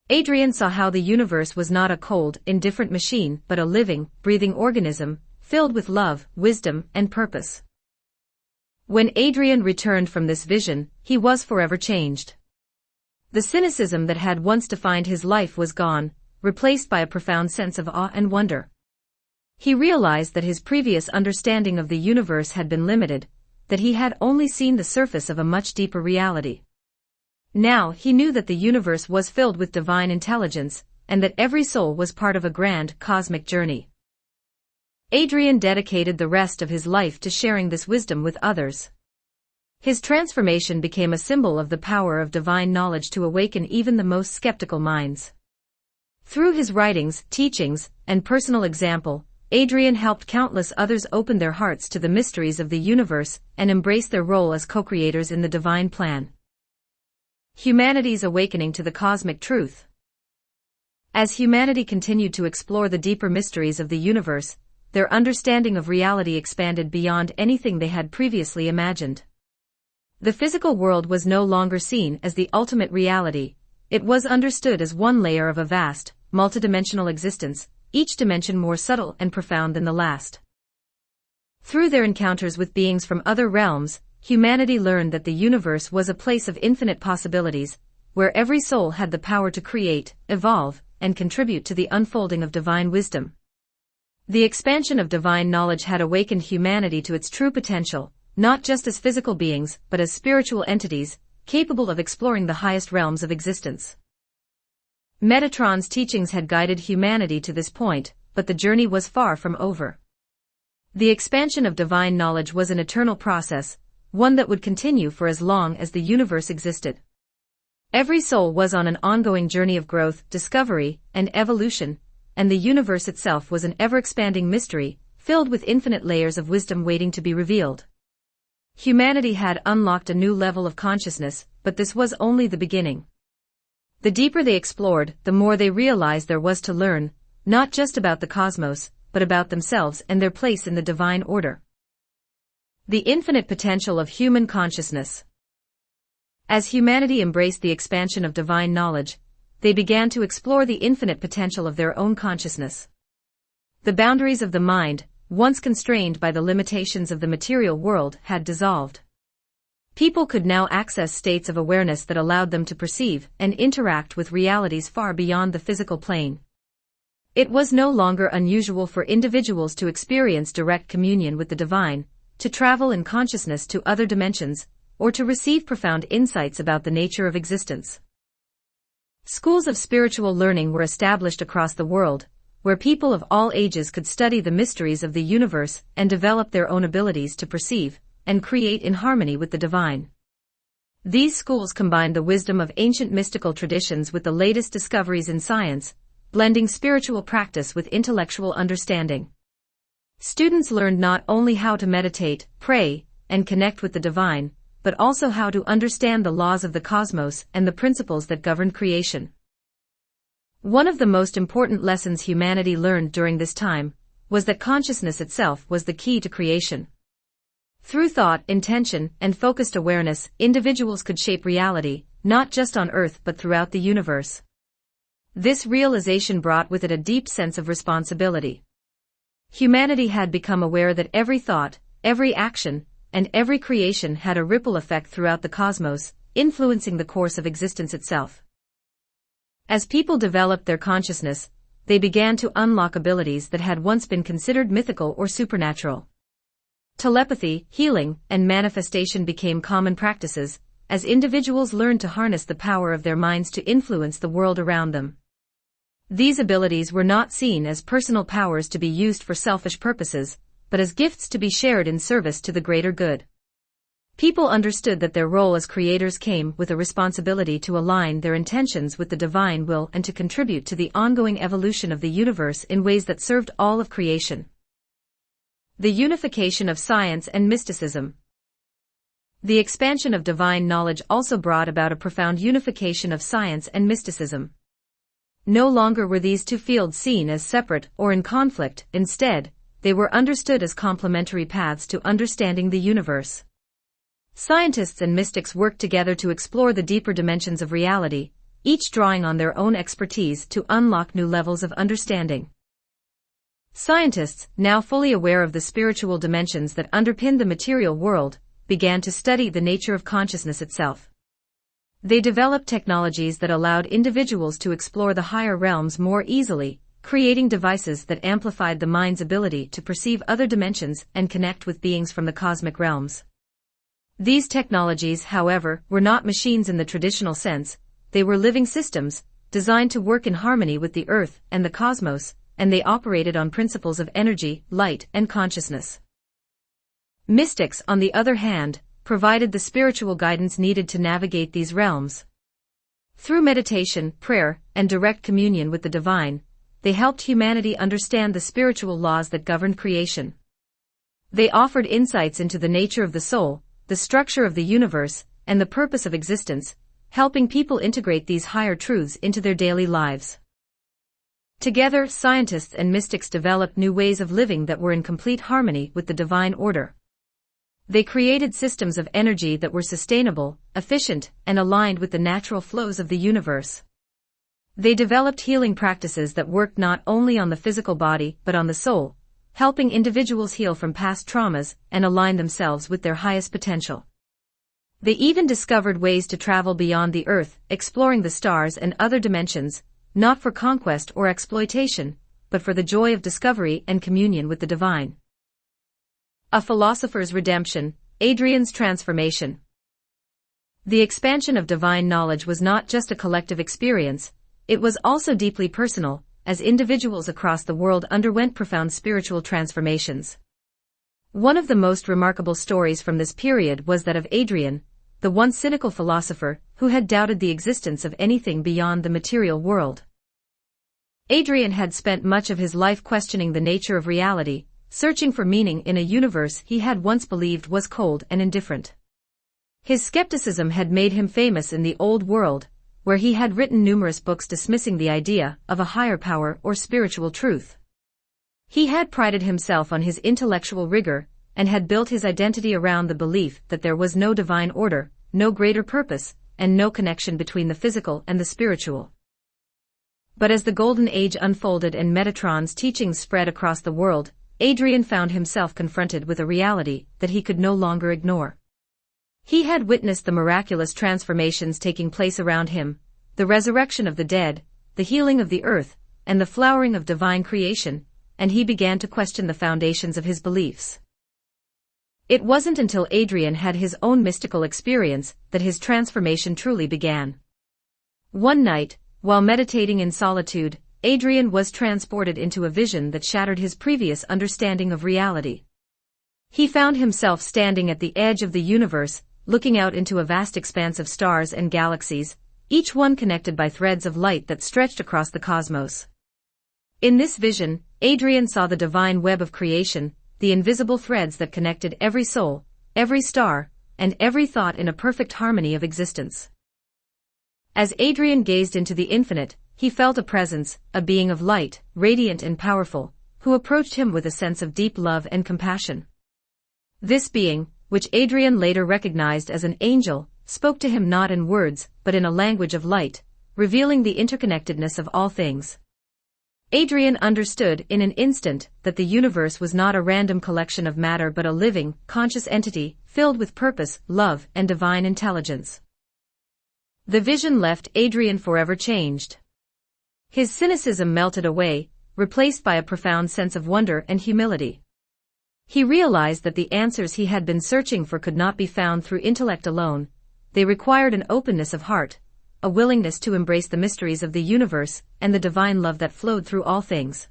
Adrian saw how the universe was not a cold, indifferent machine but a living, breathing organism, filled with love, wisdom, and purpose. When Adrian returned from this vision, he was forever changed. The cynicism that had once defined his life was gone, replaced by a profound sense of awe and wonder. He realized that his previous understanding of the universe had been limited, that he had only seen the surface of a much deeper reality. Now he knew that the universe was filled with divine intelligence, and that every soul was part of a grand, cosmic journey. Adrian dedicated the rest of his life to sharing this wisdom with others. His transformation became a symbol of the power of divine knowledge to awaken even the most skeptical minds. Through his writings, teachings, and personal example, Adrian helped countless others open their hearts to the mysteries of the universe and embrace their role as co-creators in the divine plan. Humanity's awakening to the cosmic truth. As humanity continued to explore the deeper mysteries of the universe, their understanding of reality expanded beyond anything they had previously imagined. The physical world was no longer seen as the ultimate reality, it was understood as one layer of a vast, multidimensional existence, each dimension more subtle and profound than the last. Through their encounters with beings from other realms, humanity learned that the universe was a place of infinite possibilities, where every soul had the power to create, evolve, and contribute to the unfolding of divine wisdom. The expansion of divine knowledge had awakened humanity to its true potential, not just as physical beings, but as spiritual entities, capable of exploring the highest realms of existence. Metatron's teachings had guided humanity to this point, but the journey was far from over. The expansion of divine knowledge was an eternal process, one that would continue for as long as the universe existed. Every soul was on an ongoing journey of growth, discovery, and evolution, and the universe itself was an ever-expanding mystery, filled with infinite layers of wisdom waiting to be revealed. Humanity had unlocked a new level of consciousness, but this was only the beginning. The deeper they explored, the more they realized there was to learn, not just about the cosmos, but about themselves and their place in the divine order. The infinite potential of human consciousness. As humanity embraced the expansion of divine knowledge, they began to explore the infinite potential of their own consciousness. The boundaries of the mind, once constrained by the limitations of the material world, had dissolved. People could now access states of awareness that allowed them to perceive and interact with realities far beyond the physical plane. It was no longer unusual for individuals to experience direct communion with the divine, to travel in consciousness to other dimensions, or to receive profound insights about the nature of existence. Schools of spiritual learning were established across the world, where people of all ages could study the mysteries of the universe and develop their own abilities to perceive and create in harmony with the divine. These schools combined the wisdom of ancient mystical traditions with the latest discoveries in science, blending spiritual practice with intellectual understanding. Students learned not only how to meditate, pray, and connect with the divine, but also how to understand the laws of the cosmos and the principles that govern creation. One of the most important lessons humanity learned during this time was that consciousness itself was the key to creation. Through thought, intention, and focused awareness, individuals could shape reality, not just on Earth but throughout the universe. This realization brought with it a deep sense of responsibility. Humanity had become aware that every thought, every action, and every creation had a ripple effect throughout the cosmos, influencing the course of existence itself. As people developed their consciousness, they began to unlock abilities that had once been considered mythical or supernatural. Telepathy, healing, and manifestation became common practices, as individuals learned to harness the power of their minds to influence the world around them. These abilities were not seen as personal powers to be used for selfish purposes, but as gifts to be shared in service to the greater good. People understood that their role as creators came with a responsibility to align their intentions with the divine will and to contribute to the ongoing evolution of the universe in ways that served all of creation. The unification of science and mysticism. The expansion of divine knowledge also brought about a profound unification of science and mysticism. No longer were these two fields seen as separate or in conflict, instead, they were understood as complementary paths to understanding the universe. Scientists and mystics worked together to explore the deeper dimensions of reality, each drawing on their own expertise to unlock new levels of understanding. Scientists, now fully aware of the spiritual dimensions that underpin the material world, began to study the nature of consciousness itself. They developed technologies that allowed individuals to explore the higher realms more easily, creating devices that amplified the mind's ability to perceive other dimensions and connect with beings from the cosmic realms. These technologies, however, were not machines in the traditional sense, they were living systems, designed to work in harmony with the Earth and the cosmos, and they operated on principles of energy, light, and consciousness. Mystics, on the other hand, provided the spiritual guidance needed to navigate these realms. Through meditation, prayer, and direct communion with the divine, they helped humanity understand the spiritual laws that governed creation. They offered insights into the nature of the soul, the structure of the universe, and the purpose of existence, helping people integrate these higher truths into their daily lives. Together, scientists and mystics developed new ways of living that were in complete harmony with the divine order. They created systems of energy that were sustainable, efficient, and aligned with the natural flows of the universe. They developed healing practices that worked not only on the physical body but on the soul, helping individuals heal from past traumas and align themselves with their highest potential. They even discovered ways to travel beyond the earth, exploring the stars and other dimensions, not for conquest or exploitation, but for the joy of discovery and communion with the divine. A philosopher's redemption, Adrian's transformation. The expansion of divine knowledge was not just a collective experience, it was also deeply personal, as individuals across the world underwent profound spiritual transformations. One of the most remarkable stories from this period was that of Adrian, the once cynical philosopher who had doubted the existence of anything beyond the material world. Adrian had spent much of his life questioning the nature of reality, searching for meaning in a universe he had once believed was cold and indifferent. His skepticism had made him famous in the old world, where he had written numerous books dismissing the idea of a higher power or spiritual truth. He had prided himself on his intellectual rigor, and had built his identity around the belief that there was no divine order, no greater purpose, and no connection between the physical and the spiritual. But as the Golden Age unfolded and Metatron's teachings spread across the world, Adrian found himself confronted with a reality that he could no longer ignore. He had witnessed the miraculous transformations taking place around him, the resurrection of the dead, the healing of the earth, and the flowering of divine creation, and he began to question the foundations of his beliefs. It wasn't until Adrian had his own mystical experience that his transformation truly began. One night, while meditating in solitude, Adrian was transported into a vision that shattered his previous understanding of reality. He found himself standing at the edge of the universe, looking out into a vast expanse of stars and galaxies, each one connected by threads of light that stretched across the cosmos. In this vision, Adrian saw the divine web of creation, the invisible threads that connected every soul, every star, and every thought in a perfect harmony of existence. As Adrian gazed into the infinite, he felt a presence, a being of light, radiant and powerful, who approached him with a sense of deep love and compassion. This being, which Adrian later recognized as an angel, spoke to him not in words, but in a language of light, revealing the interconnectedness of all things. Adrian understood in an instant that the universe was not a random collection of matter but a living, conscious entity, filled with purpose, love, and divine intelligence. The vision left Adrian forever changed. His cynicism melted away, replaced by a profound sense of wonder and humility. He realized that the answers he had been searching for could not be found through intellect alone. They required an openness of heart, a willingness to embrace the mysteries of the universe, and the divine love that flowed through all things.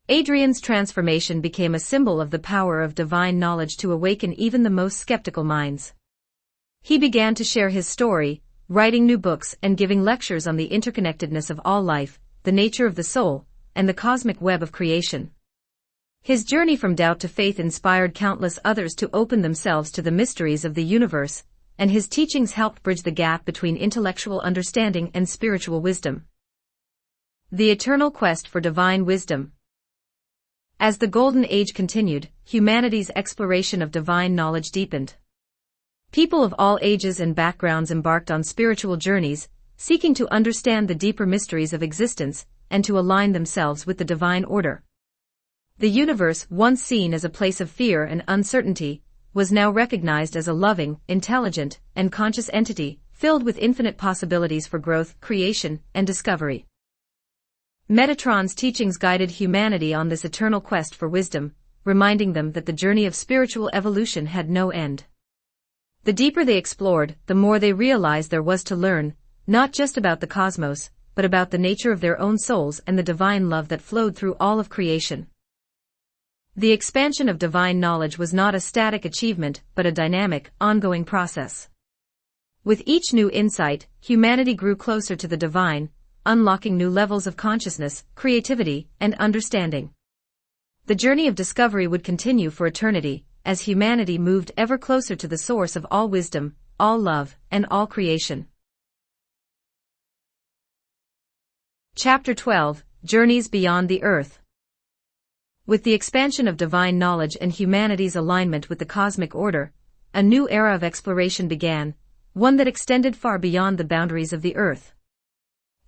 Adrian's transformation became a symbol of the power of divine knowledge to awaken even the most skeptical minds. He began to share his story, writing new books and giving lectures on the interconnectedness of all life, the nature of the soul, and the cosmic web of creation. His journey from doubt to faith inspired countless others to open themselves to the mysteries of the universe, and his teachings helped bridge the gap between intellectual understanding and spiritual wisdom. The eternal quest for divine wisdom. As the Golden Age continued, humanity's exploration of divine knowledge deepened. People of all ages and backgrounds embarked on spiritual journeys, seeking to understand the deeper mysteries of existence and to align themselves with the divine order. The universe, once seen as a place of fear and uncertainty, was now recognized as a loving, intelligent, and conscious entity, filled with infinite possibilities for growth, creation, and discovery. Metatron's teachings guided humanity on this eternal quest for wisdom, reminding them that the journey of spiritual evolution had no end. The deeper they explored, the more they realized there was to learn, not just about the cosmos, but about the nature of their own souls and the divine love that flowed through all of creation. The expansion of divine knowledge was not a static achievement but a dynamic, ongoing process. With each new insight, humanity grew closer to the divine, unlocking new levels of consciousness, creativity, and understanding. The journey of discovery would continue for eternity, as humanity moved ever closer to the source of all wisdom, all love, and all creation. Chapter 12: Journeys beyond the Earth. With the expansion of divine knowledge and humanity's alignment with the cosmic order, a new era of exploration began, one that extended far beyond the boundaries of the Earth.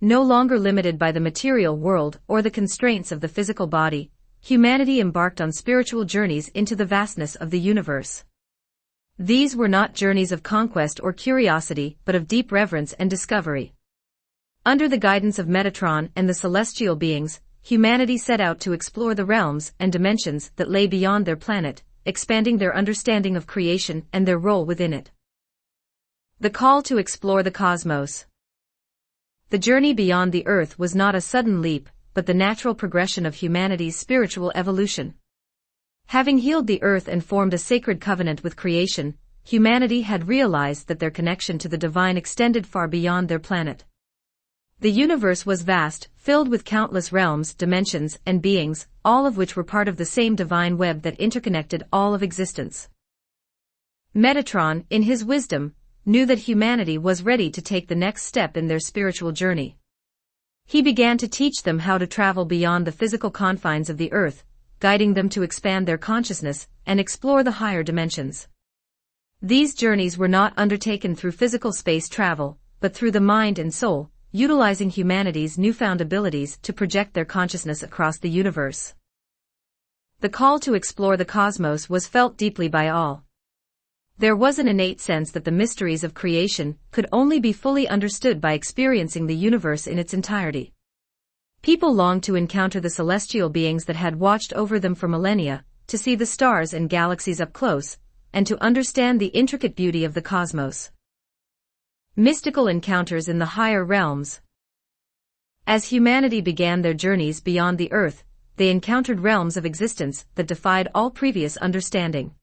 No longer limited by the material world or the constraints of the physical body, humanity embarked on spiritual journeys into the vastness of the universe. These were not journeys of conquest or curiosity, but of deep reverence and discovery. Under the guidance of Metatron and the celestial beings, humanity set out to explore the realms and dimensions that lay beyond their planet, expanding their understanding of creation and their role within it. The call to explore the cosmos. The journey beyond the Earth was not a sudden leap, but the natural progression of humanity's spiritual evolution. Having healed the Earth and formed a sacred covenant with creation, humanity had realized that their connection to the divine extended far beyond their planet. The universe was vast, filled with countless realms, dimensions, and beings, all of which were part of the same divine web that interconnected all of existence. Metatron, in his wisdom, knew that humanity was ready to take the next step in their spiritual journey. He began to teach them how to travel beyond the physical confines of the Earth, guiding them to expand their consciousness and explore the higher dimensions. These journeys were not undertaken through physical space travel, but through the mind and soul, utilizing humanity's newfound abilities to project their consciousness across the universe. The call to explore the cosmos was felt deeply by all. There was an innate sense that the mysteries of creation could only be fully understood by experiencing the universe in its entirety. People longed to encounter the celestial beings that had watched over them for millennia, to see the stars and galaxies up close, and to understand the intricate beauty of the cosmos. Mystical encounters in the higher realms. As humanity began their journeys beyond the Earth, they encountered realms of existence that defied all previous understanding.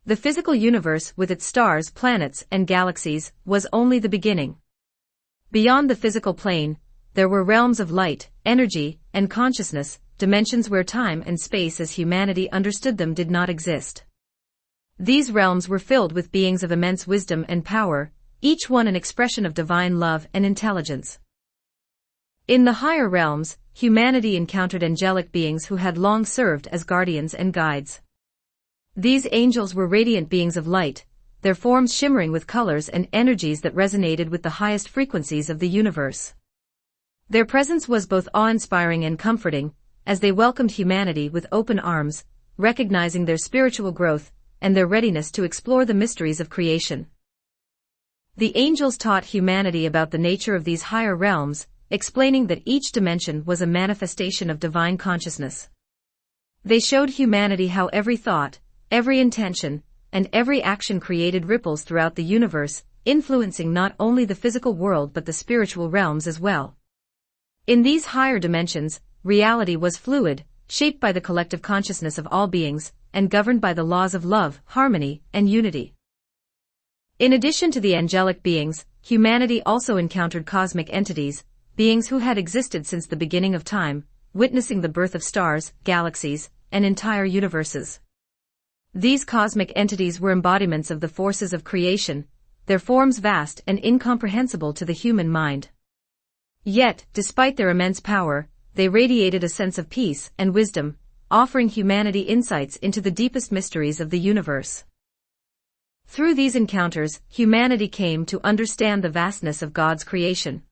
The physical universe, with its stars, planets, and galaxies, was only the beginning. Beyond the physical plane, there were realms of light, energy, and consciousness, dimensions where time and space as humanity understood them did not exist. These realms were filled with beings of immense wisdom and power, each one an expression of divine love and intelligence. In the higher realms, humanity encountered angelic beings who had long served as guardians and guides. These angels were radiant beings of light, their forms shimmering with colors and energies that resonated with the highest frequencies of the universe. Their presence was both awe-inspiring and comforting, as they welcomed humanity with open arms, recognizing their spiritual growth and their readiness to explore the mysteries of creation. The angels taught humanity about the nature of these higher realms, explaining that each dimension was a manifestation of divine consciousness. They showed humanity how every thought, every intention, and every action created ripples throughout the universe, influencing not only the physical world but the spiritual realms as well. In these higher dimensions, reality was fluid, shaped by the collective consciousness of all beings, and governed by the laws of love, harmony, and unity. In addition to the angelic beings, humanity also encountered cosmic entities, beings who had existed since the beginning of time, witnessing the birth of stars, galaxies, and entire universes. These cosmic entities were embodiments of the forces of creation, their forms vast and incomprehensible to the human mind. Yet, despite their immense power, they radiated a sense of peace and wisdom, offering humanity insights into the deepest mysteries of the universe. Through these encounters, humanity came to understand the vastness of God's creation.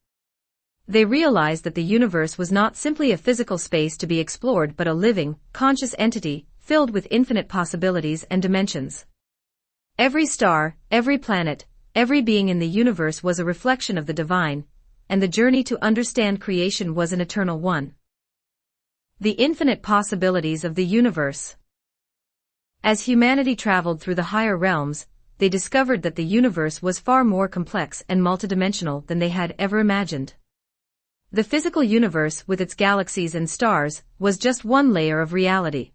They realized that the universe was not simply a physical space to be explored but a living, conscious entity, filled with infinite possibilities and dimensions. Every star, every planet, every being in the universe was a reflection of the divine, and the journey to understand creation was an eternal one. The infinite possibilities of the universe. As humanity traveled through the higher realms, they discovered that the universe was far more complex and multidimensional than they had ever imagined. The physical universe, with its galaxies and stars, was just one layer of reality.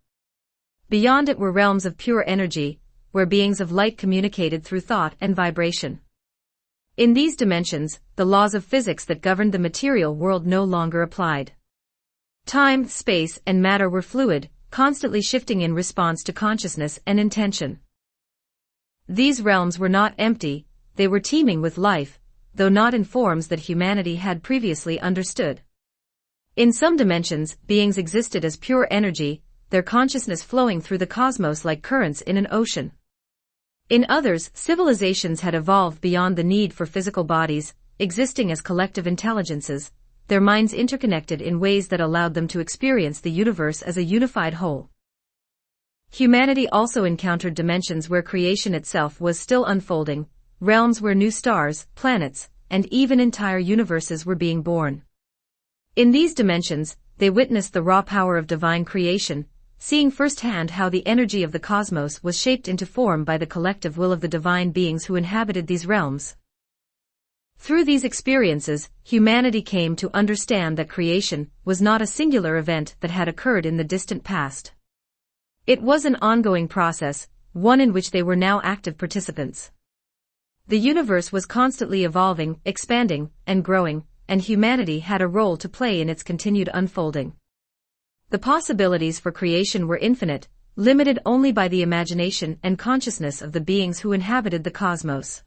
Beyond it were realms of pure energy, where beings of light communicated through thought and vibration. In these dimensions, the laws of physics that governed the material world no longer applied. Time, space, and matter were fluid, constantly shifting in response to consciousness and intention. These realms were not empty, they were teeming with life, though not in forms that humanity had previously understood. In some dimensions, beings existed as pure energy, their consciousness flowing through the cosmos like currents in an ocean. In others, civilizations had evolved beyond the need for physical bodies, existing as collective intelligences, their minds interconnected in ways that allowed them to experience the universe as a unified whole. Humanity also encountered dimensions where creation itself was still unfolding, realms where new stars, planets, and even entire universes were being born. In these dimensions, they witnessed the raw power of divine creation, seeing firsthand how the energy of the cosmos was shaped into form by the collective will of the divine beings who inhabited these realms. Through these experiences, humanity came to understand that creation was not a singular event that had occurred in the distant past. It was an ongoing process, one in which they were now active participants. The universe was constantly evolving, expanding, and growing, and humanity had a role to play in its continued unfolding. The possibilities for creation were infinite, limited only by the imagination and consciousness of the beings who inhabited the cosmos.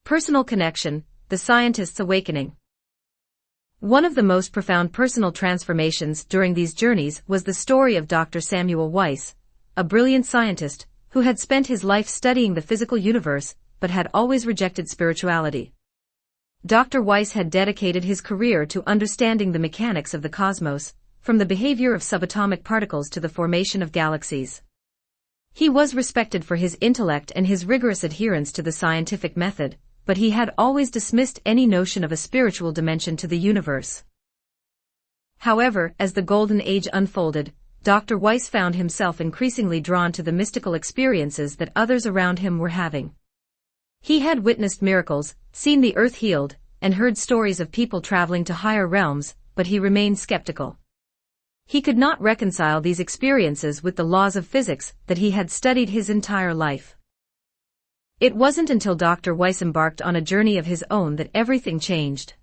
Personal connection, the scientist's awakening. One of the most profound personal transformations during these journeys was the story of Dr. Samuel Weiss, a brilliant scientist who had spent his life studying the physical universe but had always rejected spirituality. Dr. Weiss had dedicated his career to understanding the mechanics of the cosmos, from the behavior of subatomic particles to the formation of galaxies. He was respected for his intellect and his rigorous adherence to the scientific method, but he had always dismissed any notion of a spiritual dimension to the universe. However, as the Golden Age unfolded, Dr. Weiss found himself increasingly drawn to the mystical experiences that others around him were having. He had witnessed miracles, seen the earth healed, and heard stories of people traveling to higher realms, but he remained skeptical. He could not reconcile these experiences with the laws of physics that he had studied his entire life. It wasn't until Dr. Weiss embarked on a journey of his own that everything changed.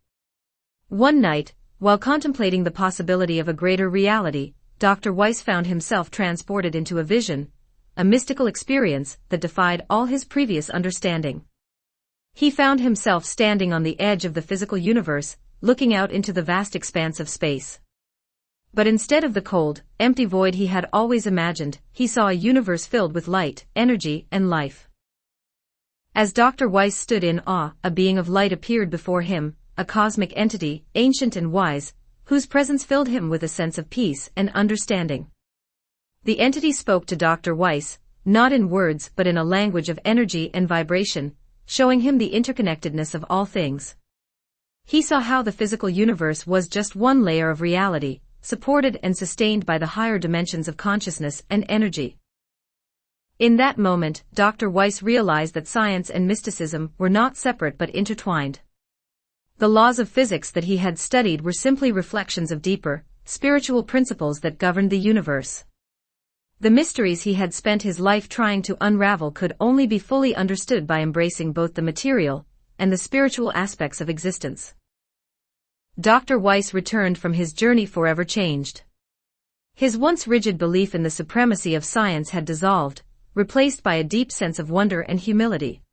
One night, while contemplating the possibility of a greater reality, Dr. Weiss found himself transported into a vision, a mystical experience that defied all his previous understanding. He found himself standing on the edge of the physical universe, looking out into the vast expanse of space. But instead of the cold, empty void he had always imagined, he saw a universe filled with light, energy, and life. As Dr. Weiss stood in awe, a being of light appeared before him, a cosmic entity, ancient and wise, whose presence filled him with a sense of peace and understanding. The entity spoke to Dr. Weiss, not in words but in a language of energy and vibration, showing him the interconnectedness of all things. He saw how the physical universe was just one layer of reality, supported and sustained by the higher dimensions of consciousness and energy. In that moment, Dr. Weiss realized that science and mysticism were not separate but intertwined. The laws of physics that he had studied were simply reflections of deeper, spiritual principles that governed the universe. The mysteries he had spent his life trying to unravel could only be fully understood by embracing both the material and the spiritual aspects of existence. Dr. Weiss returned from his journey forever changed. His once rigid belief in the supremacy of science had dissolved, replaced by a deep sense of wonder and humility.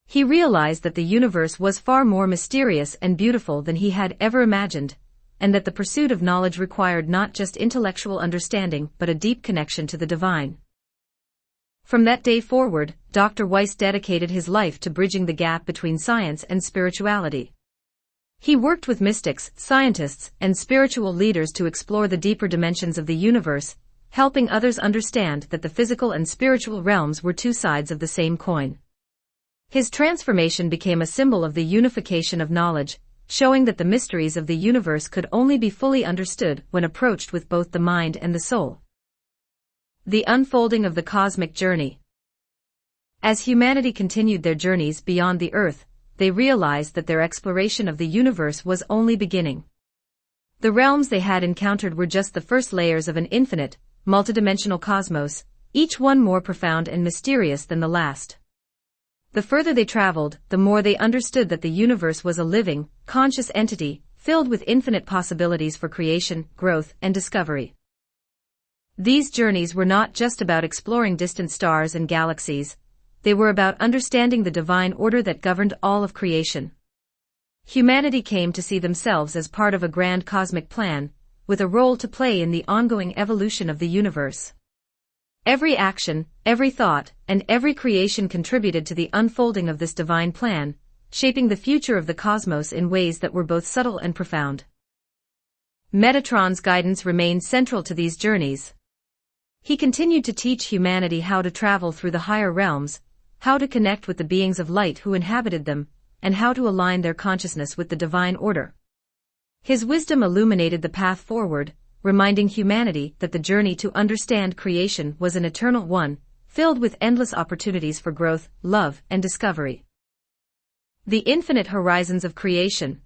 He realized that the universe was far more mysterious and beautiful than he had ever imagined, and that the pursuit of knowledge required not just intellectual understanding but a deep connection to the divine. From that day forward, Dr. Weiss dedicated his life to bridging the gap between science and spirituality. He worked with mystics, scientists, and spiritual leaders to explore the deeper dimensions of the universe, helping others understand that the physical and spiritual realms were two sides of the same coin. His transformation became a symbol of the unification of knowledge, showing that the mysteries of the universe could only be fully understood when approached with both the mind and the soul. The unfolding of the cosmic journey. As humanity continued their journeys beyond the earth, they realized that their exploration of the universe was only beginning. The realms they had encountered were just the first layers of an infinite, multidimensional cosmos, each one more profound and mysterious than the last. The further they traveled, the more they understood that the universe was a living, conscious entity, filled with infinite possibilities for creation, growth, and discovery. These journeys were not just about exploring distant stars and galaxies, they were about understanding the divine order that governed all of creation. Humanity came to see themselves as part of a grand cosmic plan, with a role to play in the ongoing evolution of the universe. Every action, every thought, and every creation contributed to the unfolding of this divine plan, shaping the future of the cosmos in ways that were both subtle and profound. Metatron's guidance remained central to these journeys. He continued to teach humanity how to travel through the higher realms, how to connect with the beings of light who inhabited them, and how to align their consciousness with the divine order. His wisdom illuminated the path forward, reminding humanity that the journey to understand creation was an eternal one, filled with endless opportunities for growth, love, and discovery. The infinite horizons of creation.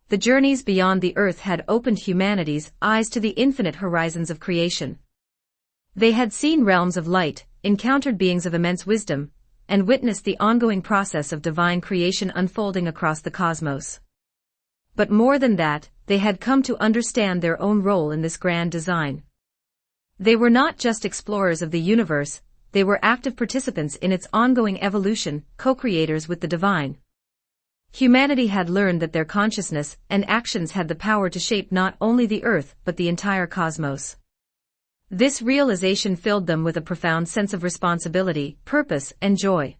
The journeys beyond the earth had opened humanity's eyes to the infinite horizons of creation. They had seen realms of light, encountered beings of immense wisdom, and witnessed the ongoing process of divine creation unfolding across the cosmos. But more than that, they had come to understand their own role in this grand design. They were not just explorers of the universe, they were active participants in its ongoing evolution, co-creators with the divine. Humanity had learned that their consciousness and actions had the power to shape not only the earth but the entire cosmos. This realization filled them with a profound sense of responsibility, purpose, and joy.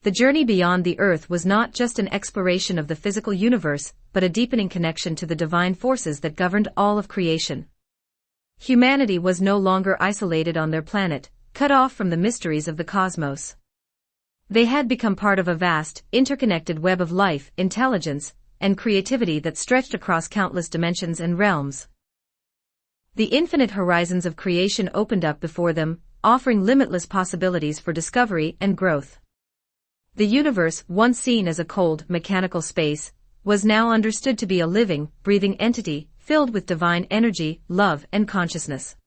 The journey beyond the earth was not just an exploration of the physical universe, but a deepening connection to the divine forces that governed all of creation. Humanity was no longer isolated on their planet, cut off from the mysteries of the cosmos. They had become part of a vast, interconnected web of life, intelligence, and creativity that stretched across countless dimensions and realms. The infinite horizons of creation opened up before them, offering limitless possibilities for discovery and growth. The universe, once seen as a cold, mechanical space, was now understood to be a living, breathing entity, filled with divine energy, love, and consciousness.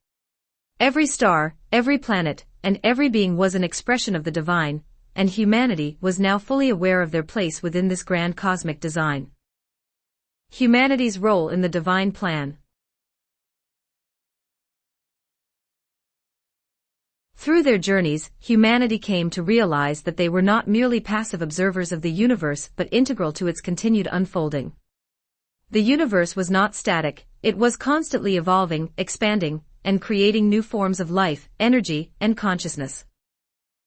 Every star, every planet, and every being was an expression of the divine, and humanity was now fully aware of their place within this grand cosmic design. Humanity's role in the divine plan. Through their journeys, humanity came to realize that they were not merely passive observers of the universe but integral to its continued unfolding. The universe was not static, it was constantly evolving, expanding, and creating new forms of life, energy, and consciousness.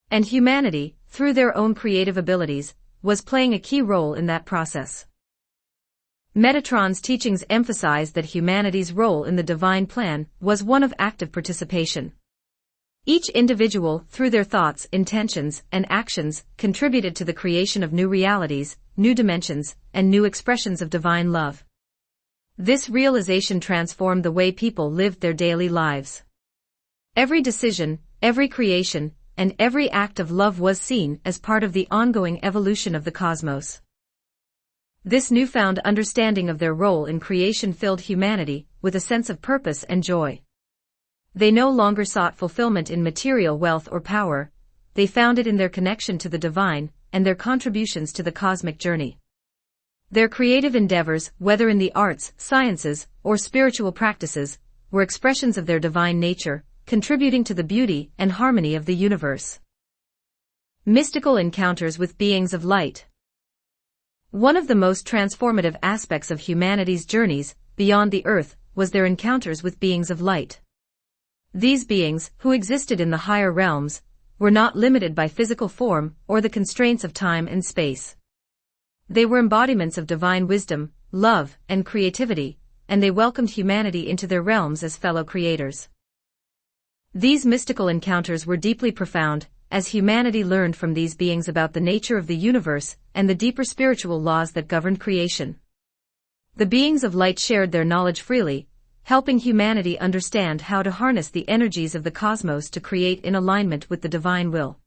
And humanity, through their own creative abilities, was playing a key role in that process. Metatron's teachings emphasized that humanity's role in the divine plan was one of active participation. Each individual, through their thoughts, intentions, and actions, contributed to the creation of new realities, new dimensions, and new expressions of divine love. This realization transformed the way people lived their daily lives. Every decision, every creation, and every act of love was seen as part of the ongoing evolution of the cosmos. This newfound understanding of their role in creation filled humanity with a sense of purpose and joy. They no longer sought fulfillment in material wealth or power, they found it in their connection to the divine and their contributions to the cosmic journey. Their creative endeavors, whether in the arts, sciences, or spiritual practices, were expressions of their divine nature, contributing to the beauty and harmony of the universe. Mystical encounters with beings of light. One of the most transformative aspects of humanity's journeys beyond the earth was their encounters with beings of light. These beings, who existed in the higher realms, were not limited by physical form or the constraints of time and space. They were embodiments of divine wisdom, love, and creativity, and they welcomed humanity into their realms as fellow creators. These mystical encounters were deeply profound, as humanity learned from these beings about the nature of the universe and the deeper spiritual laws that governed creation. The beings of light shared their knowledge freely, helping humanity understand how to harness the energies of the cosmos to create in alignment with the divine will.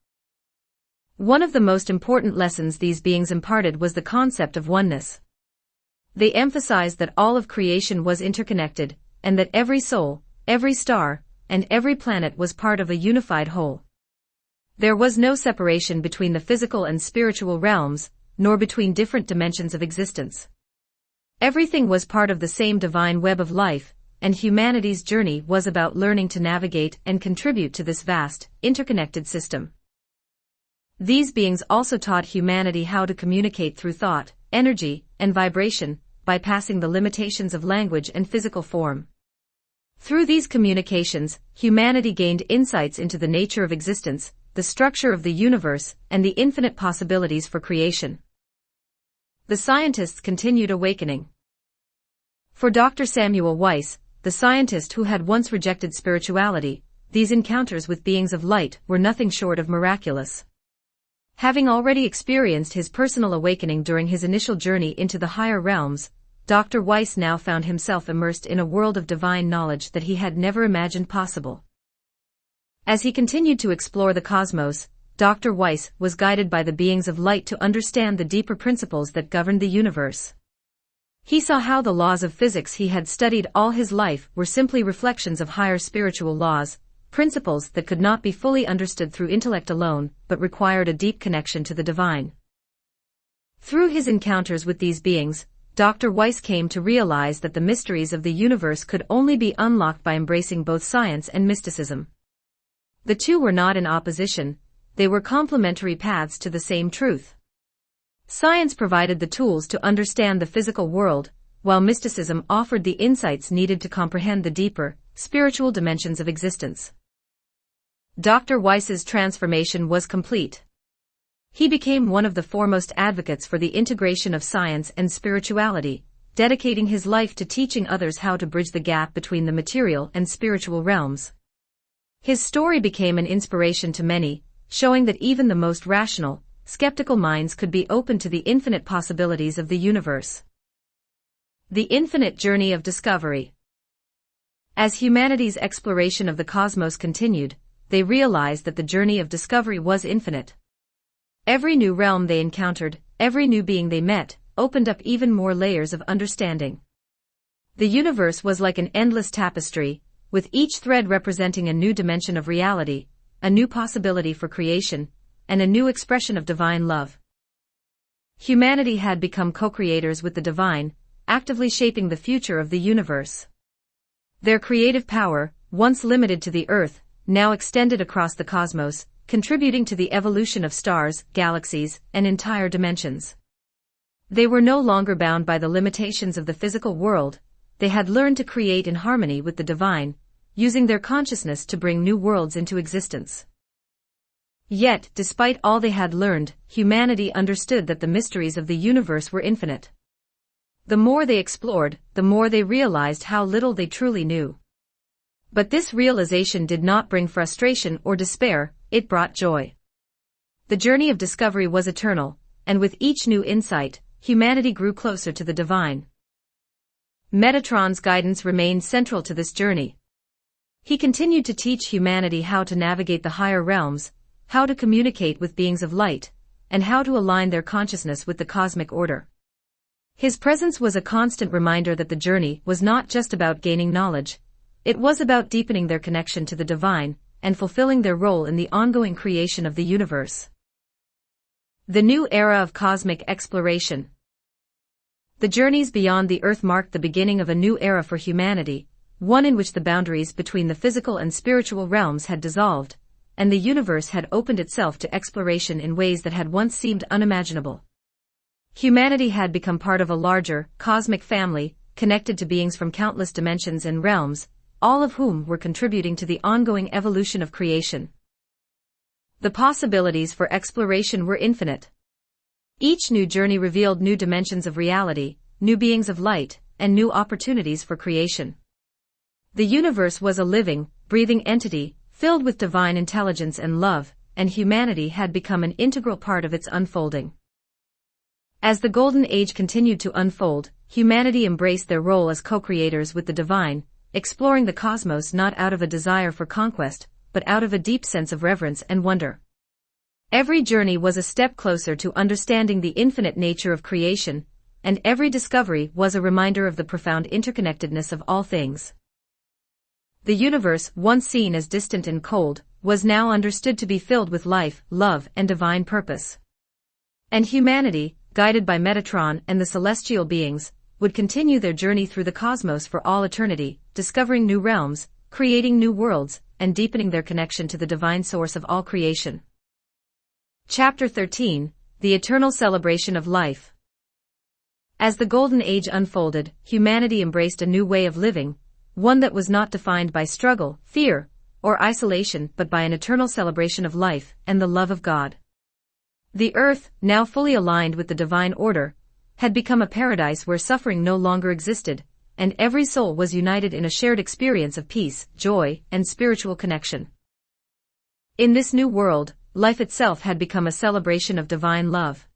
One of the most important lessons these beings imparted was the concept of oneness. They emphasized that all of creation was interconnected, and that every soul, every star, and every planet was part of a unified whole. There was no separation between the physical and spiritual realms, nor between different dimensions of existence. Everything was part of the same divine web of life, and humanity's journey was about learning to navigate and contribute to this vast, interconnected system. These beings also taught humanity how to communicate through thought, energy, and vibration, bypassing the limitations of language and physical form. Through these communications, humanity gained insights into the nature of existence, the structure of the universe, and the infinite possibilities for creation. The scientists continued awakening. For Dr. Samuel Weiss, the scientist who had once rejected spirituality, these encounters with beings of light were nothing short of miraculous. Having already experienced his personal awakening during his initial journey into the higher realms, Dr. Weiss now found himself immersed in a world of divine knowledge that he had never imagined possible. As he continued to explore the cosmos, Dr. Weiss was guided by the beings of light to understand the deeper principles that governed the universe. He saw how the laws of physics he had studied all his life were simply reflections of higher spiritual laws, principles that could not be fully understood through intellect alone, but required a deep connection to the divine. Through his encounters with these beings, Dr. Weiss came to realize that the mysteries of the universe could only be unlocked by embracing both science and mysticism. The two were not in opposition, they were complementary paths to the same truth. Science provided the tools to understand the physical world, while mysticism offered the insights needed to comprehend the deeper, spiritual dimensions of existence. Dr. Weiss's transformation was complete. He became one of the foremost advocates for the integration of science and spirituality, dedicating his life to teaching others how to bridge the gap between the material and spiritual realms. His story became an inspiration to many, showing that even the most rational, skeptical minds could be open to the infinite possibilities of the universe. The infinite journey of discovery. As humanity's exploration of the cosmos continued, they realized that the journey of discovery was infinite. Every new realm they encountered, every new being they met, opened up even more layers of understanding. The universe was like an endless tapestry, with each thread representing a new dimension of reality, a new possibility for creation, and a new expression of divine love. Humanity had become co-creators with the divine, actively shaping the future of the universe. Their creative power, once limited to the Earth, now extended across the cosmos, contributing to the evolution of stars, galaxies, and entire dimensions. They were no longer bound by the limitations of the physical world, they had learned to create in harmony with the divine, using their consciousness to bring new worlds into existence. Yet, despite all they had learned, humanity understood that the mysteries of the universe were infinite. The more they explored, the more they realized how little they truly knew. But this realization did not bring frustration or despair, it brought joy. The journey of discovery was eternal, and with each new insight, humanity grew closer to the divine. Metatron's guidance remained central to this journey. He continued to teach humanity how to navigate the higher realms, how to communicate with beings of light, and how to align their consciousness with the cosmic order. His presence was a constant reminder that the journey was not just about gaining knowledge, it was about deepening their connection to the divine, and fulfilling their role in the ongoing creation of the universe. The new era of cosmic exploration. The journeys beyond the Earth marked the beginning of a new era for humanity, one in which the boundaries between the physical and spiritual realms had dissolved, and the universe had opened itself to exploration in ways that had once seemed unimaginable. Humanity had become part of a larger, cosmic family, connected to beings from countless dimensions and realms, all of whom were contributing to the ongoing evolution of creation. The possibilities for exploration were infinite. Each new journey revealed new dimensions of reality, new beings of light, and new opportunities for creation. The universe was a living, breathing entity, filled with divine intelligence and love, and humanity had become an integral part of its unfolding. As the Golden Age continued to unfold, humanity embraced their role as co-creators with the divine, exploring the cosmos not out of a desire for conquest, but out of a deep sense of reverence and wonder. Every journey was a step closer to understanding the infinite nature of creation, and every discovery was a reminder of the profound interconnectedness of all things. The universe, once seen as distant and cold, was now understood to be filled with life, love, and divine purpose. And humanity, guided by Metatron and the celestial beings, would continue their journey through the cosmos for all eternity, discovering new realms, creating new worlds, and deepening their connection to the divine source of all creation. Chapter 13, The Eternal Celebration of Life. As the Golden Age unfolded, humanity embraced a new way of living, one that was not defined by struggle, fear, or isolation but by an eternal celebration of life and the love of God. The earth, now fully aligned with the divine order, had become a paradise where suffering no longer existed, and every soul was united in a shared experience of peace, joy, and spiritual connection. In this new world, life itself had become a celebration of divine love.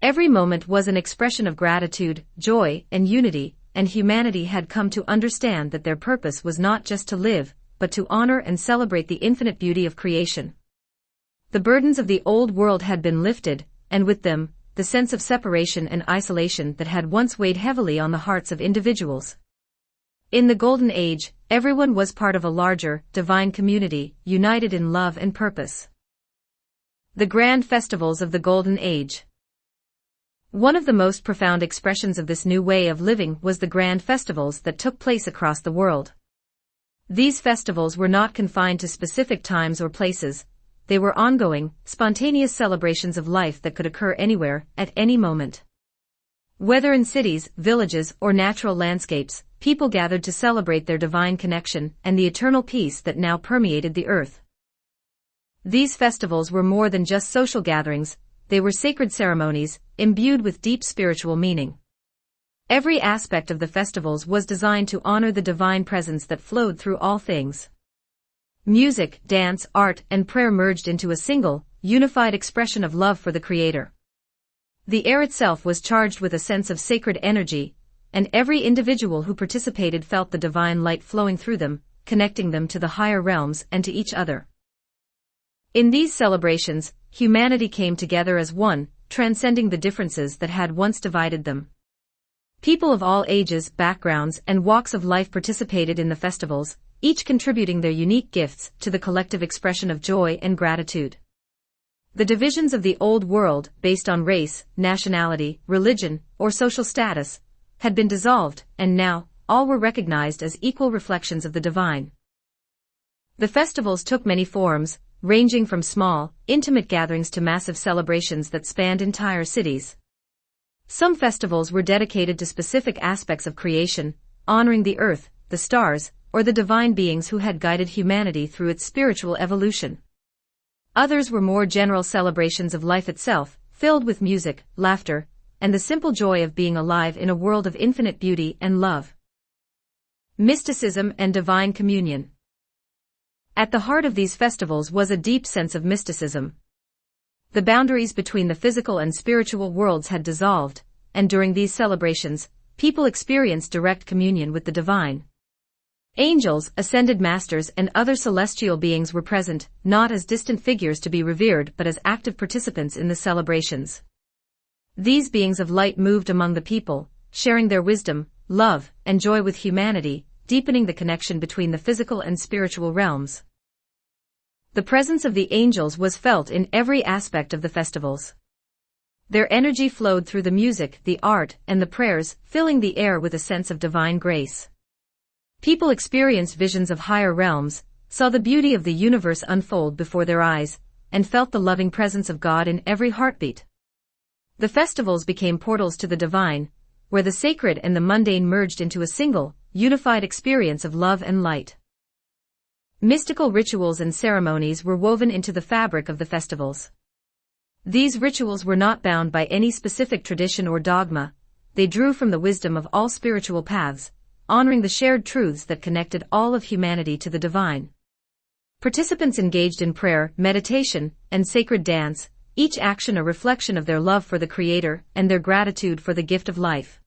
Every moment was an expression of gratitude, joy, and unity, and humanity had come to understand that their purpose was not just to live, but to honor and celebrate the infinite beauty of creation. The burdens of the old world had been lifted, and with them, the sense of separation and isolation that had once weighed heavily on the hearts of individuals. In the Golden Age, everyone was part of a larger, divine community, united in love and purpose. The Grand Festivals of the Golden Age. One of the most profound expressions of this new way of living was the grand festivals that took place across the world. These festivals were not confined to specific times or places. They were ongoing, spontaneous celebrations of life that could occur anywhere, at any moment. Whether in cities, villages, or natural landscapes, people gathered to celebrate their divine connection and the eternal peace that now permeated the earth. These festivals were more than just social gatherings, they were sacred ceremonies, imbued with deep spiritual meaning. Every aspect of the festivals was designed to honor the divine presence that flowed through all things. Music, dance, art, and prayer merged into a single, unified expression of love for the Creator. The air itself was charged with a sense of sacred energy, and every individual who participated felt the divine light flowing through them, connecting them to the higher realms and to each other. In these celebrations, humanity came together as one, transcending the differences that had once divided them. People of all ages, backgrounds, and walks of life participated in the festivals, each contributing their unique gifts to the collective expression of joy and gratitude. The divisions of the old world, based on race, nationality, religion, or social status, had been dissolved, and now, all were recognized as equal reflections of the divine. The festivals took many forms, ranging from small, intimate gatherings to massive celebrations that spanned entire cities. Some festivals were dedicated to specific aspects of creation, honoring the earth, the stars, or the divine beings who had guided humanity through its spiritual evolution. Others were more general celebrations of life itself, filled with music, laughter, and the simple joy of being alive in a world of infinite beauty and love. Mysticism and divine communion. At the heart of these festivals was a deep sense of mysticism. The boundaries between the physical and spiritual worlds had dissolved, and during these celebrations, people experienced direct communion with the divine. Angels, ascended masters, and other celestial beings were present, not as distant figures to be revered but as active participants in the celebrations. These beings of light moved among the people, sharing their wisdom, love, and joy with humanity, deepening the connection between the physical and spiritual realms. The presence of the angels was felt in every aspect of the festivals. Their energy flowed through the music, the art, and the prayers, filling the air with a sense of divine grace. People experienced visions of higher realms, saw the beauty of the universe unfold before their eyes, and felt the loving presence of God in every heartbeat. The festivals became portals to the divine, where the sacred and the mundane merged into a single, unified experience of love and light. Mystical rituals and ceremonies were woven into the fabric of the festivals. These rituals were not bound by any specific tradition or dogma, they drew from the wisdom of all spiritual paths, honoring the shared truths that connected all of humanity to the divine. Participants engaged in prayer, meditation, and sacred dance, each action a reflection of their love for the Creator and their gratitude for the gift of life.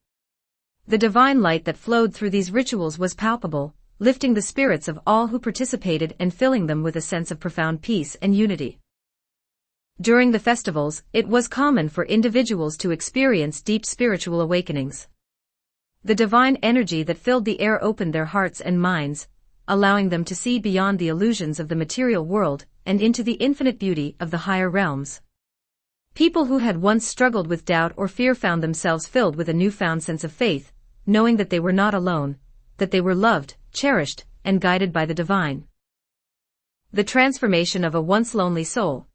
The divine light that flowed through these rituals was palpable, lifting the spirits of all who participated and filling them with a sense of profound peace and unity. During the festivals, it was common for individuals to experience deep spiritual awakenings. The divine energy that filled the air opened their hearts and minds, allowing them to see beyond the illusions of the material world and into the infinite beauty of the higher realms. People who had once struggled with doubt or fear found themselves filled with a newfound sense of faith, knowing that they were not alone, that they were loved, cherished, and guided by the divine. The transformation of a once lonely soul.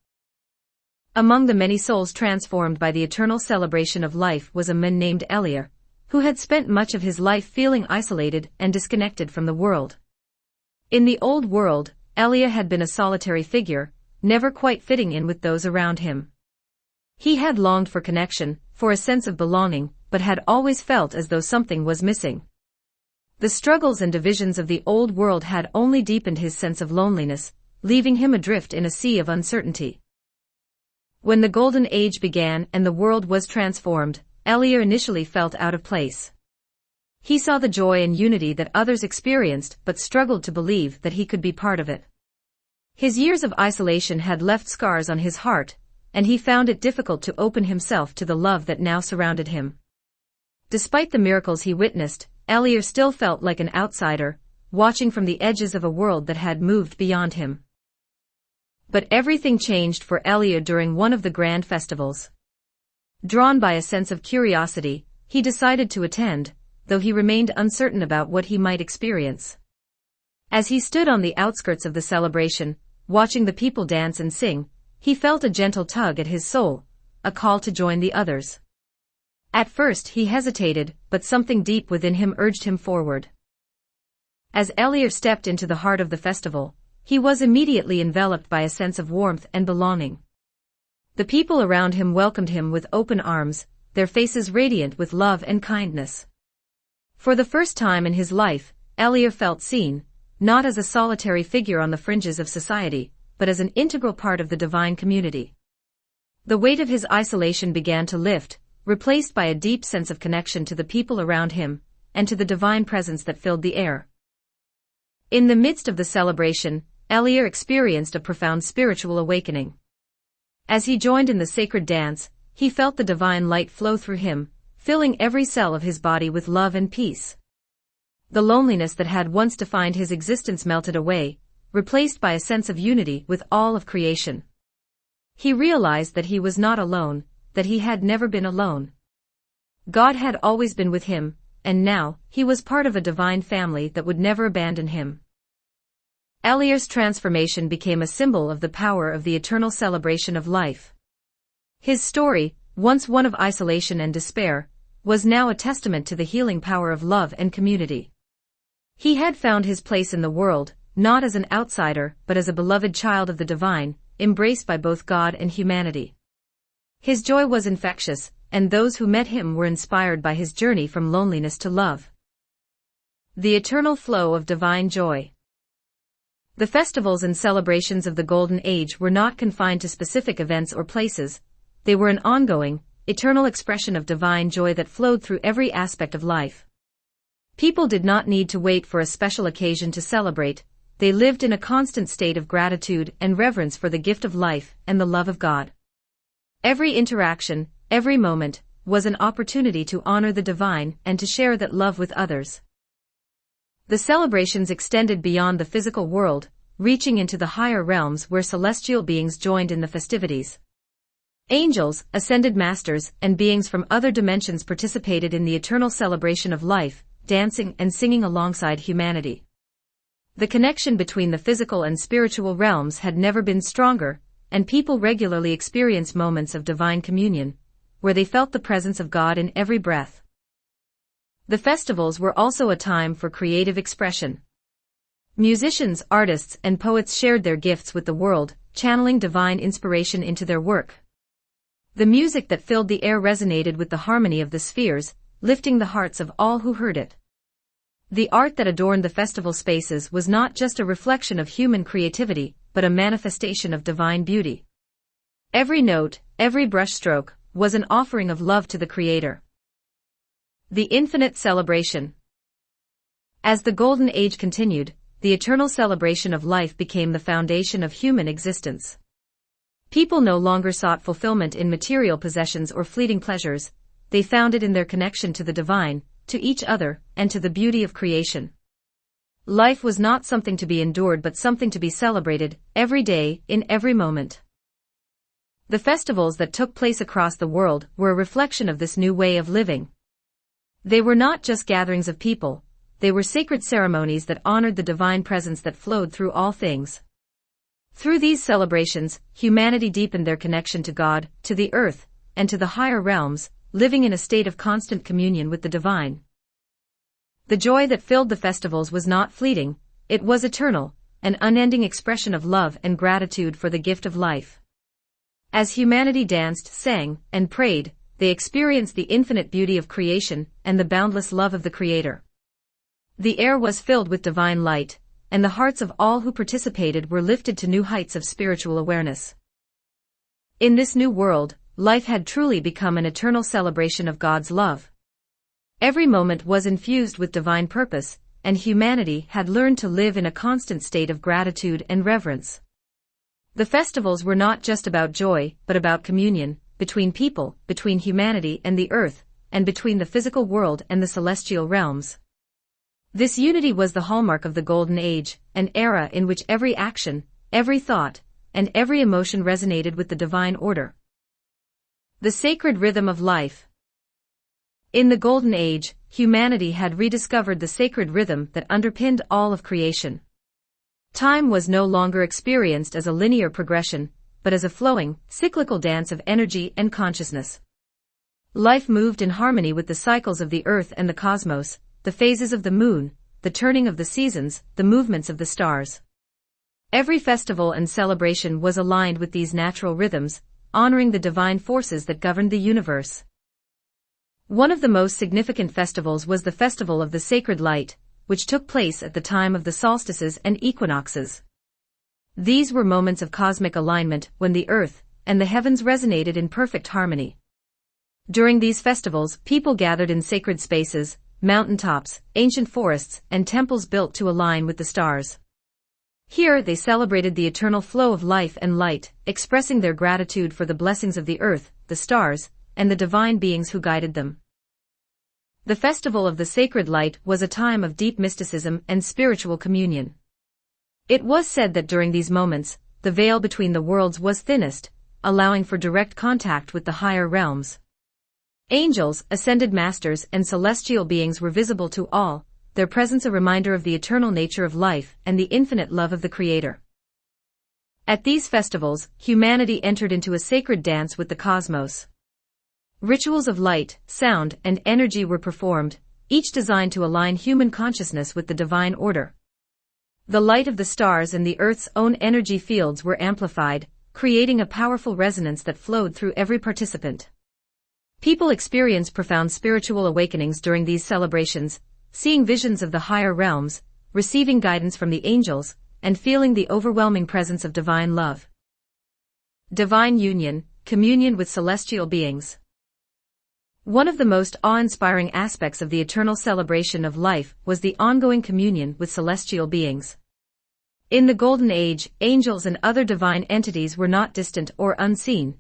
Among the many souls transformed by the eternal celebration of life was a man named Elia, who had spent much of his life feeling isolated and disconnected from the world. In the old world, Elia had been a solitary figure, never quite fitting in with those around him. He had longed for connection, for a sense of belonging, but had always felt as though something was missing. The struggles and divisions of the old world had only deepened his sense of loneliness, leaving him adrift in a sea of uncertainty. When the Golden Age began and the world was transformed, Elia initially felt out of place. He saw the joy and unity that others experienced but struggled to believe that he could be part of it. His years of isolation had left scars on his heart, and he found it difficult to open himself to the love that now surrounded him. Despite the miracles he witnessed, Elia still felt like an outsider, watching from the edges of a world that had moved beyond him. But everything changed for Elia during one of the grand festivals. Drawn by a sense of curiosity, he decided to attend, though he remained uncertain about what he might experience. As he stood on the outskirts of the celebration, watching the people dance and sing, he felt a gentle tug at his soul, a call to join the others. At first he hesitated, but something deep within him urged him forward. As Elia stepped into the heart of the festival, he was immediately enveloped by a sense of warmth and belonging. The people around him welcomed him with open arms, their faces radiant with love and kindness. For the first time in his life, Elia felt seen, not as a solitary figure on the fringes of society, but as an integral part of the divine community. The weight of his isolation began to lift, replaced by a deep sense of connection to the people around him, and to the divine presence that filled the air. In the midst of the celebration, Elia experienced a profound spiritual awakening. As he joined in the sacred dance, he felt the divine light flow through him, filling every cell of his body with love and peace. The loneliness that had once defined his existence melted away, replaced by a sense of unity with all of creation. He realized that he was not alone, that he had never been alone. God had always been with him, and now, he was part of a divine family that would never abandon him. Elia's transformation became a symbol of the power of the eternal celebration of life. His story, once one of isolation and despair, was now a testament to the healing power of love and community. He had found his place in the world, not as an outsider but as a beloved child of the divine, embraced by both God and humanity. His joy was infectious, and those who met him were inspired by his journey from loneliness to love. The eternal flow of divine joy. The festivals and celebrations of the Golden Age were not confined to specific events or places. They were an ongoing, eternal expression of divine joy that flowed through every aspect of life. People did not need to wait for a special occasion to celebrate. They lived in a constant state of gratitude and reverence for the gift of life and the love of God. Every interaction, every moment, was an opportunity to honor the divine and to share that love with others. The celebrations extended beyond the physical world, reaching into the higher realms where celestial beings joined in the festivities. Angels, ascended masters, and beings from other dimensions participated in the eternal celebration of life, dancing and singing alongside humanity. The connection between the physical and spiritual realms had never been stronger, and people regularly experienced moments of divine communion, where they felt the presence of God in every breath. The festivals were also a time for creative expression. Musicians, artists, and poets shared their gifts with the world, channeling divine inspiration into their work. The music that filled the air resonated with the harmony of the spheres, lifting the hearts of all who heard it. The art that adorned the festival spaces was not just a reflection of human creativity, but a manifestation of divine beauty. Every note, every brushstroke, was an offering of love to the Creator. The infinite celebration. As the Golden Age continued, the eternal celebration of life became the foundation of human existence. People no longer sought fulfillment in material possessions or fleeting pleasures. They found it in their connection to the divine, to each other, and to the beauty of creation. Life was not something to be endured but something to be celebrated, every day, in every moment. The festivals that took place across the world were a reflection of this new way of living. They were not just gatherings of people, they were sacred ceremonies that honored the divine presence that flowed through all things. Through these celebrations, humanity deepened their connection to God, to the earth, and to the higher realms, living in a state of constant communion with the divine. The joy that filled the festivals was not fleeting, it was eternal, an unending expression of love and gratitude for the gift of life. As humanity danced, sang, and prayed, they experienced the infinite beauty of creation and the boundless love of the Creator. The air was filled with divine light, and the hearts of all who participated were lifted to new heights of spiritual awareness. In this new world, life had truly become an eternal celebration of God's love. Every moment was infused with divine purpose, and humanity had learned to live in a constant state of gratitude and reverence. The festivals were not just about joy, but about communion, between people, between humanity and the earth, and between the physical world and the celestial realms. This unity was the hallmark of the Golden Age, an era in which every action, every thought, and every emotion resonated with the divine order. The sacred rhythm of life. In the Golden Age, humanity had rediscovered the sacred rhythm that underpinned all of creation. Time was no longer experienced as a linear progression, but as a flowing, cyclical dance of energy and consciousness. Life moved in harmony with the cycles of the earth and the cosmos, the phases of the moon, the turning of the seasons, the movements of the stars. Every festival and celebration was aligned with these natural rhythms, honoring the divine forces that governed the universe. One of the most significant festivals was the Festival of the Sacred Light, which took place at the time of the solstices and equinoxes. These were moments of cosmic alignment when the earth and the heavens resonated in perfect harmony. During these festivals, people gathered in sacred spaces, mountaintops, ancient forests, and temples built to align with the stars. Here they celebrated the eternal flow of life and light, expressing their gratitude for the blessings of the earth, the stars, and the divine beings who guided them. The Festival of the Sacred Light was a time of deep mysticism and spiritual communion. It was said that during these moments, the veil between the worlds was thinnest, allowing for direct contact with the higher realms. Angels, ascended masters, and celestial beings were visible to all, their presence a reminder of the eternal nature of life and the infinite love of the Creator. At these festivals, humanity entered into a sacred dance with the cosmos. Rituals of light, sound, and energy were performed, each designed to align human consciousness with the divine order. The light of the stars and the Earth's own energy fields were amplified, creating a powerful resonance that flowed through every participant. People experienced profound spiritual awakenings during these celebrations, seeing visions of the higher realms, receiving guidance from the angels, and feeling the overwhelming presence of divine love. Divine union, communion with celestial beings. One of the most awe-inspiring aspects of the eternal celebration of life was the ongoing communion with celestial beings. In the Golden Age, angels and other divine entities were not distant or unseen.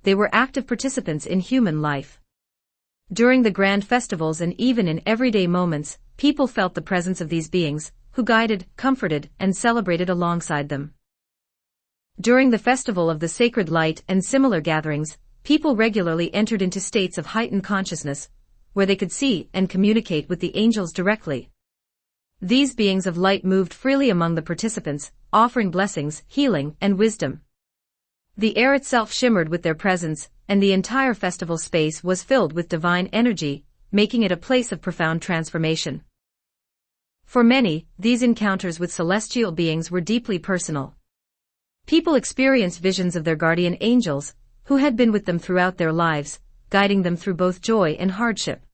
They were active participants in human life. During the grand festivals and even in everyday moments, people felt the presence of these beings, who guided, comforted, and celebrated alongside them. During the Festival of the Sacred Light and similar gatherings, people regularly entered into states of heightened consciousness, where they could see and communicate with the angels directly. These beings of light moved freely among the participants, offering blessings, healing, and wisdom. The air itself shimmered with their presence, and the entire festival space was filled with divine energy, making it a place of profound transformation. For many, these encounters with celestial beings were deeply personal. People experienced visions of their guardian angels, who had been with them throughout their lives, guiding them through both joy and hardship.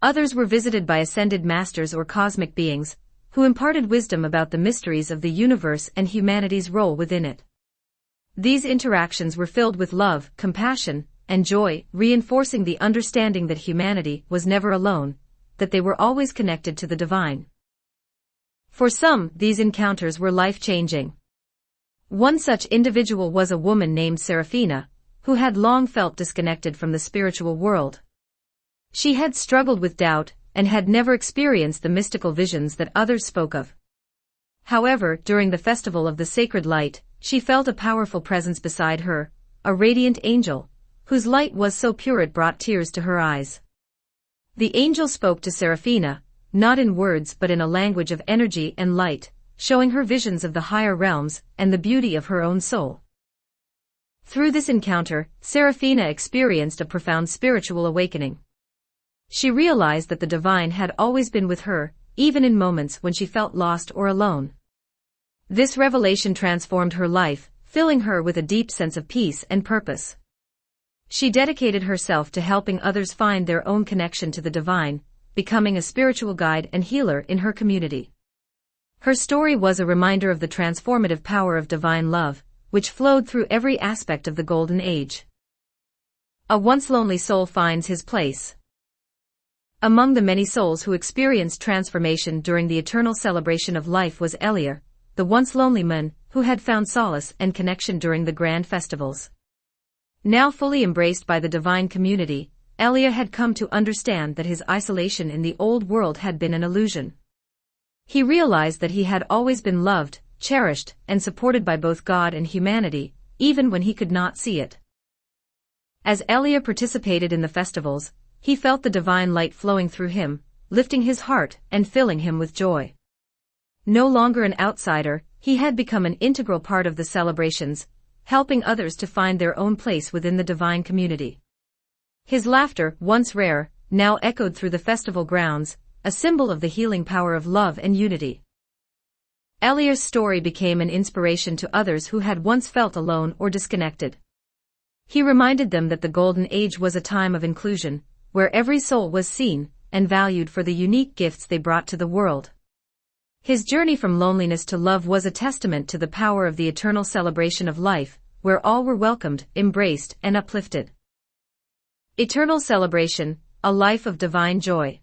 Others were visited by ascended masters or cosmic beings, who imparted wisdom about the mysteries of the universe and humanity's role within it. These interactions were filled with love, compassion, and joy, reinforcing the understanding that humanity was never alone, that they were always connected to the divine. For some, these encounters were life-changing. One such individual was a woman named Seraphina, who had long felt disconnected from the spiritual world. She had struggled with doubt and had never experienced the mystical visions that others spoke of. However, during the Festival of the Sacred Light, she felt a powerful presence beside her, a radiant angel, whose light was so pure it brought tears to her eyes. The angel spoke to Seraphina, not in words but in a language of energy and light, showing her visions of the higher realms and the beauty of her own soul. Through this encounter, Seraphina experienced a profound spiritual awakening. She realized that the divine had always been with her, even in moments when she felt lost or alone. This revelation transformed her life, filling her with a deep sense of peace and purpose. She dedicated herself to helping others find their own connection to the divine, becoming a spiritual guide and healer in her community. Her story was a reminder of the transformative power of divine love, which flowed through every aspect of the Golden Age. A once lonely soul finds his place. Among the many souls who experienced transformation during the eternal celebration of life was Elia, the once lonely man, who had found solace and connection during the grand festivals. Now fully embraced by the divine community, Elia had come to understand that his isolation in the old world had been an illusion. He realized that he had always been loved, cherished, and supported by both God and humanity, even when he could not see it. As Elia participated in the festivals, he felt the divine light flowing through him, lifting his heart and filling him with joy. No longer an outsider, he had become an integral part of the celebrations, helping others to find their own place within the divine community. His laughter, once rare, now echoed through the festival grounds, a symbol of the healing power of love and unity. Elia's story became an inspiration to others who had once felt alone or disconnected. He reminded them that the Golden Age was a time of inclusion, where every soul was seen and valued for the unique gifts they brought to the world. His journey from loneliness to love was a testament to the power of the eternal celebration of life, where all were welcomed, embraced, and uplifted. Eternal celebration, a life of divine joy.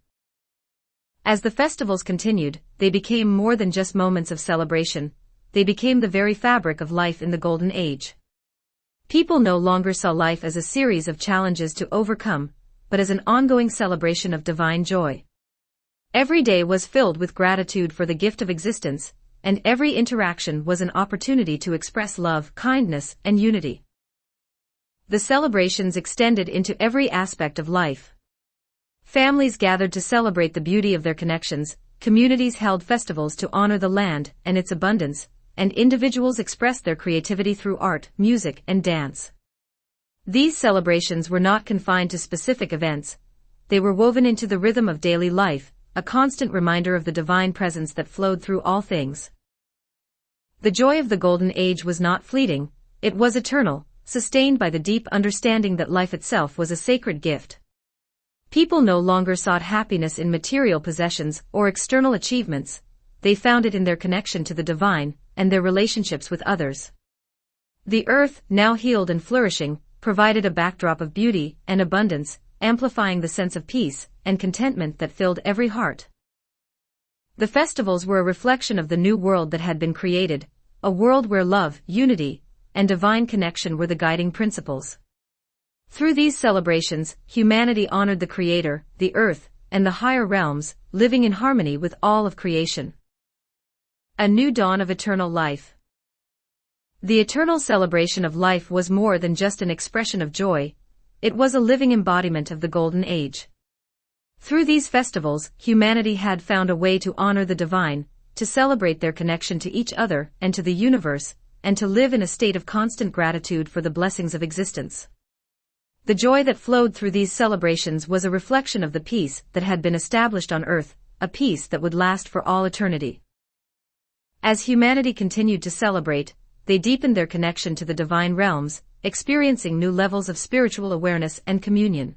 As the festivals continued, they became more than just moments of celebration, they became the very fabric of life in the Golden Age. People no longer saw life as a series of challenges to overcome, but as an ongoing celebration of divine joy. Every day was filled with gratitude for the gift of existence, and every interaction was an opportunity to express love, kindness, and unity. The celebrations extended into every aspect of life. Families gathered to celebrate the beauty of their connections, communities held festivals to honor the land and its abundance, and individuals expressed their creativity through art, music, and dance. These celebrations were not confined to specific events, they were woven into the rhythm of daily life, a constant reminder of the divine presence that flowed through all things. The joy of the Golden Age was not fleeting, it was eternal, sustained by the deep understanding that life itself was a sacred gift. People no longer sought happiness in material possessions or external achievements, they found it in their connection to the divine and their relationships with others. The earth, now healed and flourishing, provided a backdrop of beauty and abundance, amplifying the sense of peace and contentment that filled every heart. The festivals were a reflection of the new world that had been created, a world where love, unity, and divine connection were the guiding principles. Through these celebrations, humanity honored the Creator, the earth, and the higher realms, living in harmony with all of creation. A new dawn of eternal life. The eternal celebration of life was more than just an expression of joy, it was a living embodiment of the Golden Age. Through these festivals, humanity had found a way to honor the divine, to celebrate their connection to each other and to the universe, and to live in a state of constant gratitude for the blessings of existence. The joy that flowed through these celebrations was a reflection of the peace that had been established on earth, a peace that would last for all eternity. As humanity continued to celebrate, they deepened their connection to the divine realms, experiencing new levels of spiritual awareness and communion.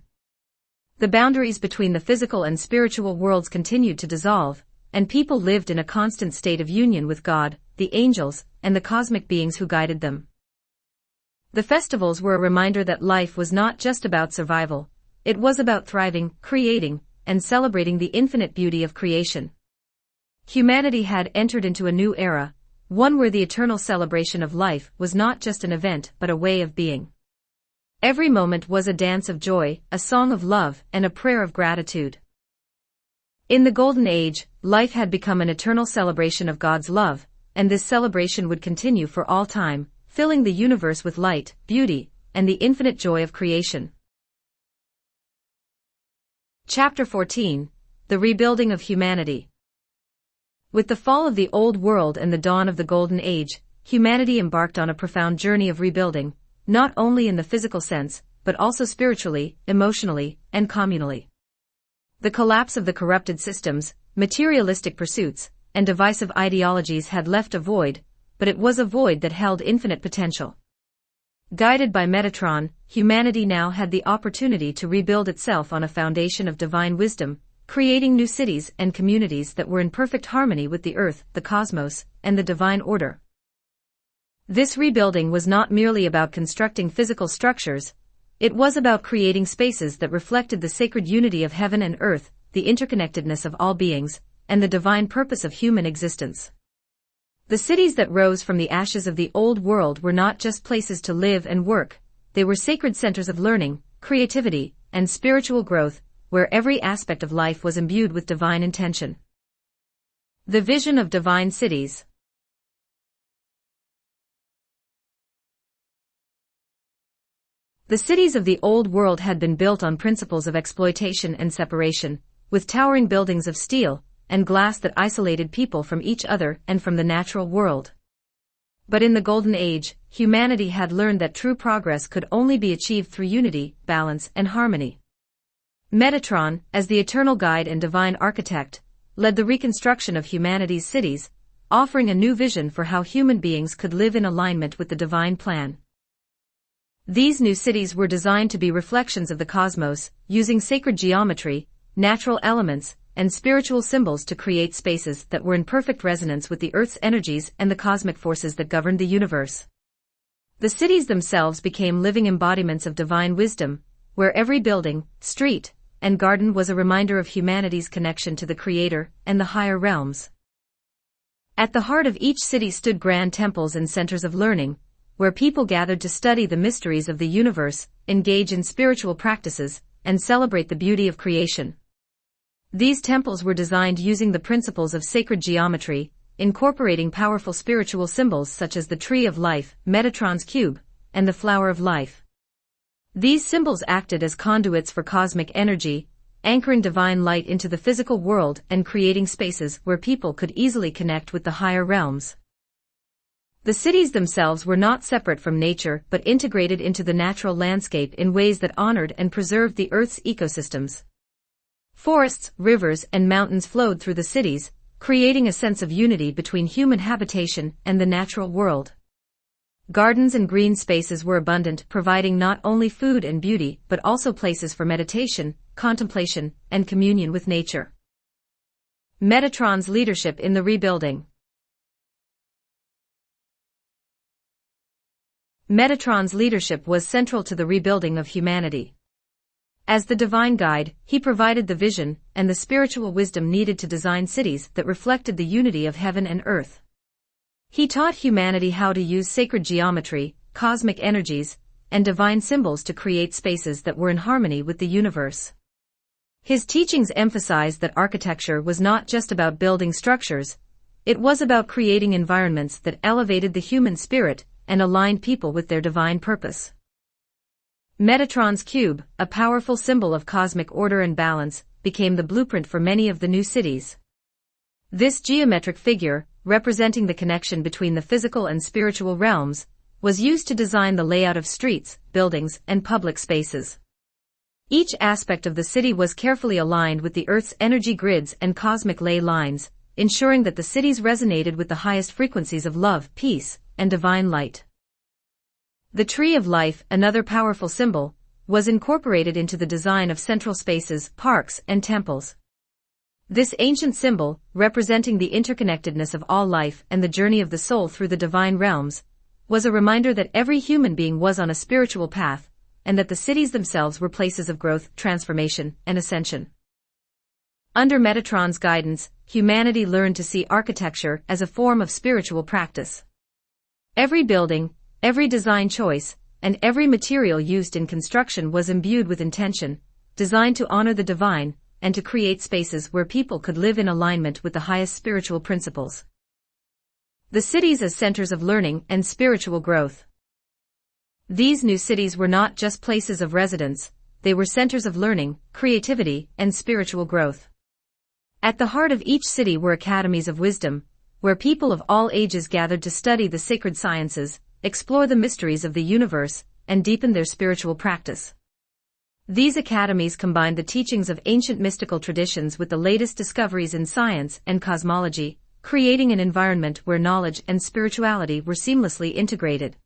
The boundaries between the physical and spiritual worlds continued to dissolve, and people lived in a constant state of union with God, the angels, and the cosmic beings who guided them. The festivals were a reminder that life was not just about survival, it was about thriving, creating, and celebrating the infinite beauty of creation. Humanity had entered into a new era, one where the eternal celebration of life was not just an event but a way of being. Every moment was a dance of joy, a song of love, and a prayer of gratitude. In the Golden Age, life had become an eternal celebration of God's love, and this celebration would continue for all time, filling the universe with light, beauty, and the infinite joy of creation. Chapter 14: The Rebuilding of Humanity. With the fall of the Old World and the dawn of the Golden Age, humanity embarked on a profound journey of rebuilding, not only in the physical sense, but also spiritually, emotionally, and communally. The collapse of the corrupted systems, materialistic pursuits, and divisive ideologies had left a void, but it was a void that held infinite potential. Guided by Metatron, humanity now had the opportunity to rebuild itself on a foundation of divine wisdom, creating new cities and communities that were in perfect harmony with the earth, the cosmos, and the divine order. This rebuilding was not merely about constructing physical structures, it was about creating spaces that reflected the sacred unity of heaven and earth, the interconnectedness of all beings, and the divine purpose of human existence. The cities that rose from the ashes of the Old World were not just places to live and work, they were sacred centers of learning, creativity, and spiritual growth, where every aspect of life was imbued with divine intention. The vision of divine cities. The cities of the Old World had been built on principles of exploitation and separation, with towering buildings of steel and glass that isolated people from each other and from the natural world. But in the Golden Age, humanity had learned that true progress could only be achieved through unity, balance, and harmony. Metatron, as the eternal guide and divine architect, led the reconstruction of humanity's cities, offering a new vision for how human beings could live in alignment with the divine plan. These new cities were designed to be reflections of the cosmos, using sacred geometry, natural elements, and spiritual symbols to create spaces that were in perfect resonance with the Earth's energies and the cosmic forces that governed the universe. The cities themselves became living embodiments of divine wisdom, where every building, street, and garden was a reminder of humanity's connection to the Creator and the higher realms. At the heart of each city stood grand temples and centers of learning, where people gathered to study the mysteries of the universe, engage in spiritual practices, and celebrate the beauty of creation. These temples were designed using the principles of sacred geometry, incorporating powerful spiritual symbols such as the Tree of Life, Metatron's cube, and the Flower of Life. These symbols acted as conduits for cosmic energy, anchoring divine light into the physical world and creating spaces where people could easily connect with the higher realms. The cities themselves were not separate from nature but integrated into the natural landscape in ways that honored and preserved the Earth's ecosystems. Forests, rivers, and mountains flowed through the cities, creating a sense of unity between human habitation and the natural world. Gardens and green spaces were abundant, providing not only food and beauty but also places for meditation, contemplation, and communion with nature. Metatron's leadership in the rebuilding. Metatron's leadership was central to the rebuilding of humanity. As the divine guide, he provided the vision and the spiritual wisdom needed to design cities that reflected the unity of heaven and earth. He taught humanity how to use sacred geometry, cosmic energies, and divine symbols to create spaces that were in harmony with the universe. His teachings emphasized that architecture was not just about building structures, it was about creating environments that elevated the human spirit and aligned people with their divine purpose. Metatron's cube, a powerful symbol of cosmic order and balance, became the blueprint for many of the new cities. This geometric figure, representing the connection between the physical and spiritual realms, was used to design the layout of streets, buildings, and public spaces. Each aspect of the city was carefully aligned with the Earth's energy grids and cosmic ley lines, ensuring that the cities resonated with the highest frequencies of love, peace, and divine light. The Tree of Life, another powerful symbol, was incorporated into the design of central spaces, parks, and temples. This ancient symbol, representing the interconnectedness of all life and the journey of the soul through the divine realms, was a reminder that every human being was on a spiritual path, and that the cities themselves were places of growth, transformation, and ascension. Under Metatron's guidance, humanity learned to see architecture as a form of spiritual practice. Every building, every design choice, and every material used in construction was imbued with intention, designed to honor the divine, and to create spaces where people could live in alignment with the highest spiritual principles. The cities as centers of learning and spiritual growth. These new cities were not just places of residence, they were centers of learning, creativity, and spiritual growth. At the heart of each city were academies of wisdom, where people of all ages gathered to study the sacred sciences, explore the mysteries of the universe, and deepen their spiritual practice. These academies combined the teachings of ancient mystical traditions with the latest discoveries in science and cosmology, creating an environment where knowledge and spirituality were seamlessly integrated.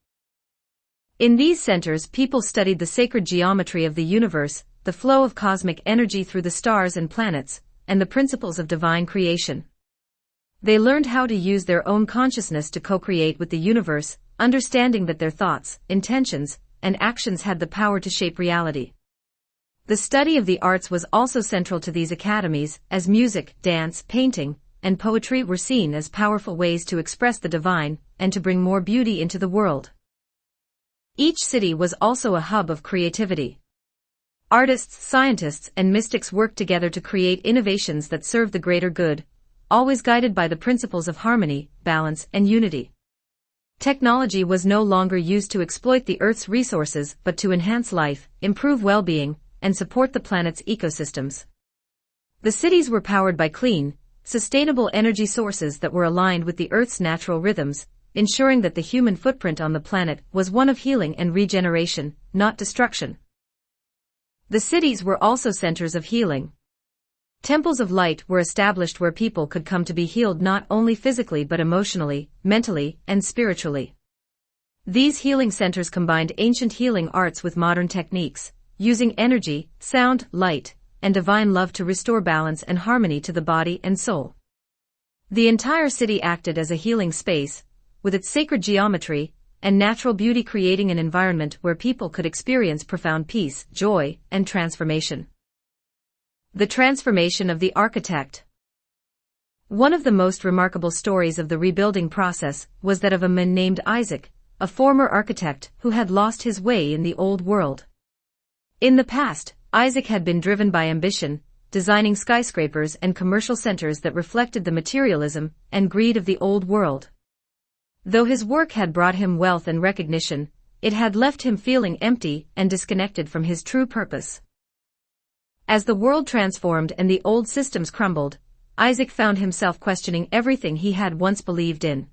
In these centers, people studied the sacred geometry of the universe, the flow of cosmic energy through the stars and planets, and the principles of divine creation. They learned how to use their own consciousness to co-create with the universe, understanding that their thoughts, intentions, and actions had the power to shape reality. The study of the arts was also central to these academies, as music, dance, painting, and poetry were seen as powerful ways to express the divine and to bring more beauty into the world. Each city was also a hub of creativity. Artists, scientists, and mystics worked together to create innovations that serve the greater good, always guided by the principles of harmony, balance, and unity. Technology was no longer used to exploit the Earth's resources but to enhance life, improve well-being, and support the planet's ecosystems. The cities were powered by clean, sustainable energy sources that were aligned with the Earth's natural rhythms, ensuring that the human footprint on the planet was one of healing and regeneration, not destruction. The cities were also centers of healing. Temples of light were established where people could come to be healed not only physically but emotionally, mentally, and spiritually. These healing centers combined ancient healing arts with modern techniques, using energy, sound, light, and divine love to restore balance and harmony to the body and soul. The entire city acted as a healing space, with its sacred geometry and natural beauty creating an environment where people could experience profound peace, joy, and transformation. The transformation of the architect. One of the most remarkable stories of the rebuilding process was that of a man named Isaac, a former architect who had lost his way in the old world. In the past, Isaac had been driven by ambition, designing skyscrapers and commercial centers that reflected the materialism and greed of the old world. Though his work had brought him wealth and recognition, it had left him feeling empty and disconnected from his true purpose. As the world transformed and the old systems crumbled, Isaac found himself questioning everything he had once believed in.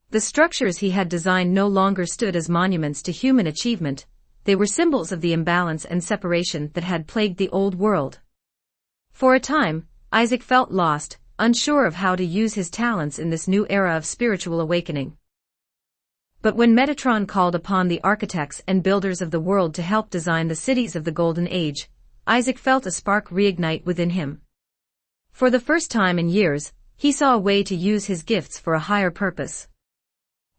The structures he had designed no longer stood as monuments to human achievement. They were symbols of the imbalance and separation that had plagued the old world. For a time, Isaac felt lost, unsure of how to use his talents in this new era of spiritual awakening. But when Metatron called upon the architects and builders of the world to help design the cities of the Golden Age, Isaac felt a spark reignite within him. For the first time in years, he saw a way to use his gifts for a higher purpose.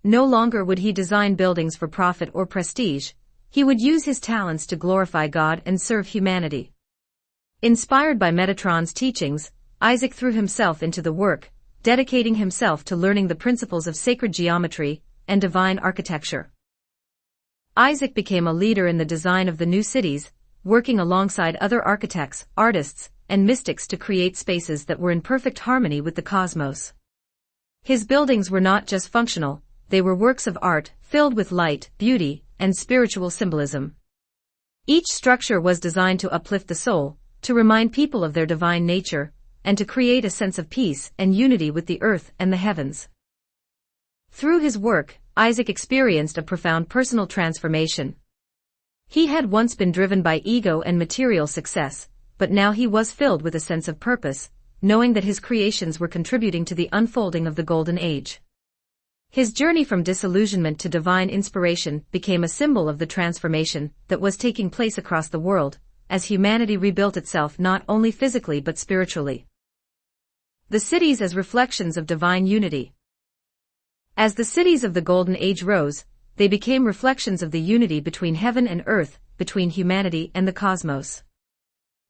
No longer would he design buildings for profit or prestige. He would use his talents to glorify God and serve humanity. Inspired by Metatron's teachings, Isaac threw himself into the work, dedicating himself to learning the principles of sacred geometry and divine architecture. Isaac became a leader in the design of the new cities, working alongside other architects, artists, and mystics to create spaces that were in perfect harmony with the cosmos. His buildings were not just functional, they were works of art, filled with light, beauty, and spiritual symbolism. Each structure was designed to uplift the soul, to remind people of their divine nature, and to create a sense of peace and unity with the earth and the heavens. Through his work, Isaac experienced a profound personal transformation. He had once been driven by ego and material success, but now he was filled with a sense of purpose, knowing that his creations were contributing to the unfolding of the Golden Age. His journey from disillusionment to divine inspiration became a symbol of the transformation that was taking place across the world, as humanity rebuilt itself not only physically but spiritually. The cities as reflections of divine unity. As the cities of the Golden Age rose, they became reflections of the unity between heaven and earth, between humanity and the cosmos.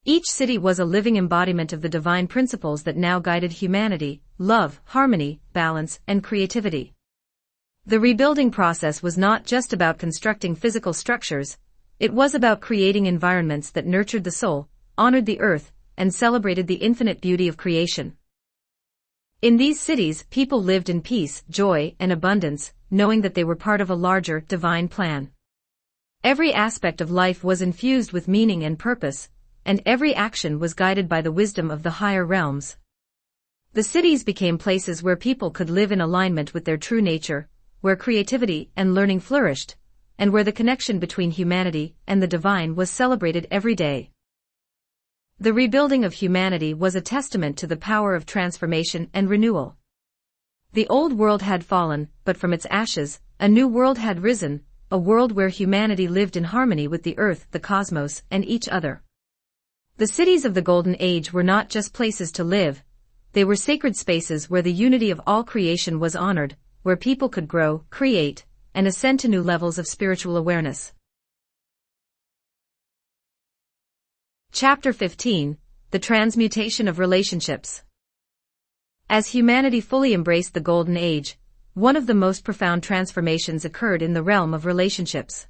Each city was a living embodiment of the divine principles that now guided humanity: love, harmony, balance, and creativity. The rebuilding process was not just about constructing physical structures, it was about creating environments that nurtured the soul, honored the earth, and celebrated the infinite beauty of creation. In these cities, people lived in peace, joy, and abundance, knowing that they were part of a larger, divine plan. Every aspect of life was infused with meaning and purpose, and every action was guided by the wisdom of the higher realms. The cities became places where people could live in alignment with their true nature, where creativity and learning flourished, and where the connection between humanity and the divine was celebrated every day. The rebuilding of humanity was a testament to the power of transformation and renewal. The old world had fallen, but from its ashes, a new world had risen, a world where humanity lived in harmony with the earth, the cosmos, and each other. The cities of the Golden Age were not just places to live, they were sacred spaces where the unity of all creation was honored, where people could grow, create, and ascend to new levels of spiritual awareness. Chapter 15: The Transmutation of Relationships. As humanity fully embraced the Golden Age, one of the most profound transformations occurred in the realm of relationships.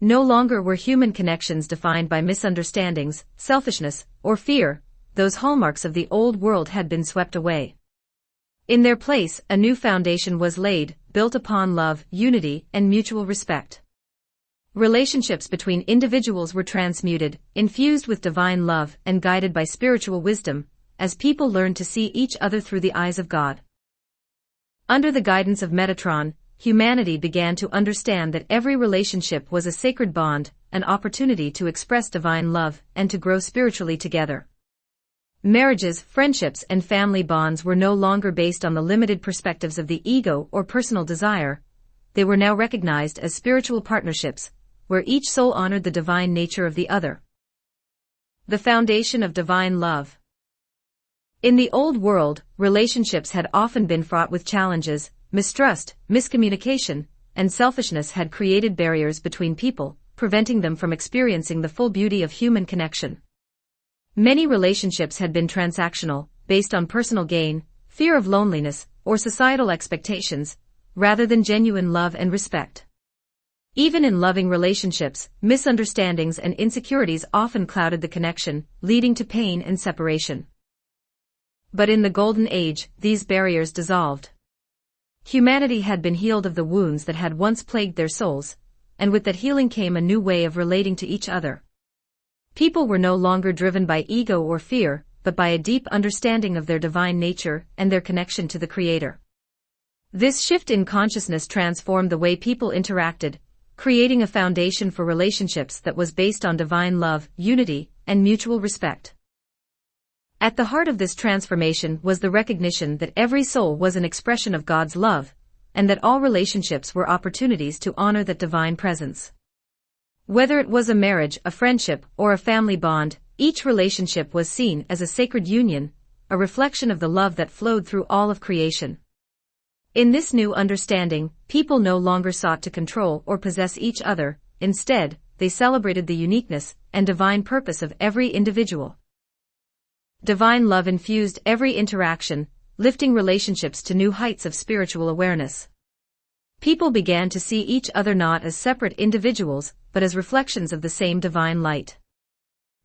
No longer were human connections defined by misunderstandings, selfishness, or fear. Those hallmarks of the old world had been swept away. In their place, a new foundation was laid, built upon love, unity, and mutual respect. Relationships between individuals were transmuted, infused with divine love, and guided by spiritual wisdom, as people learned to see each other through the eyes of God. Under the guidance of Metatron, humanity began to understand that every relationship was a sacred bond, an opportunity to express divine love and to grow spiritually together. Marriages, friendships, and family bonds were no longer based on the limited perspectives of the ego or personal desire. They were now recognized as spiritual partnerships, where each soul honored the divine nature of the other. The foundation of divine love. In the old world, relationships had often been fraught with challenges. Mistrust, miscommunication, and selfishness had created barriers between people, preventing them from experiencing the full beauty of human connection. Many relationships had been transactional, based on personal gain, fear of loneliness, or societal expectations, rather than genuine love and respect. Even in loving relationships, misunderstandings and insecurities often clouded the connection, leading to pain and separation. But in the Golden Age, these barriers dissolved. Humanity had been healed of the wounds that had once plagued their souls, and with that healing came a new way of relating to each other. People were no longer driven by ego or fear, but by a deep understanding of their divine nature and their connection to the Creator. This shift in consciousness transformed the way people interacted, creating a foundation for relationships that was based on divine love, unity, and mutual respect. At the heart of this transformation was the recognition that every soul was an expression of God's love, and that all relationships were opportunities to honor that divine presence. Whether it was a marriage, a friendship, or a family bond, each relationship was seen as a sacred union, a reflection of the love that flowed through all of creation. In this new understanding, people no longer sought to control or possess each other. Instead, they celebrated the uniqueness and divine purpose of every individual. Divine love infused every interaction, lifting relationships to new heights of spiritual awareness. People began to see each other not as separate individuals, but as reflections of the same divine light.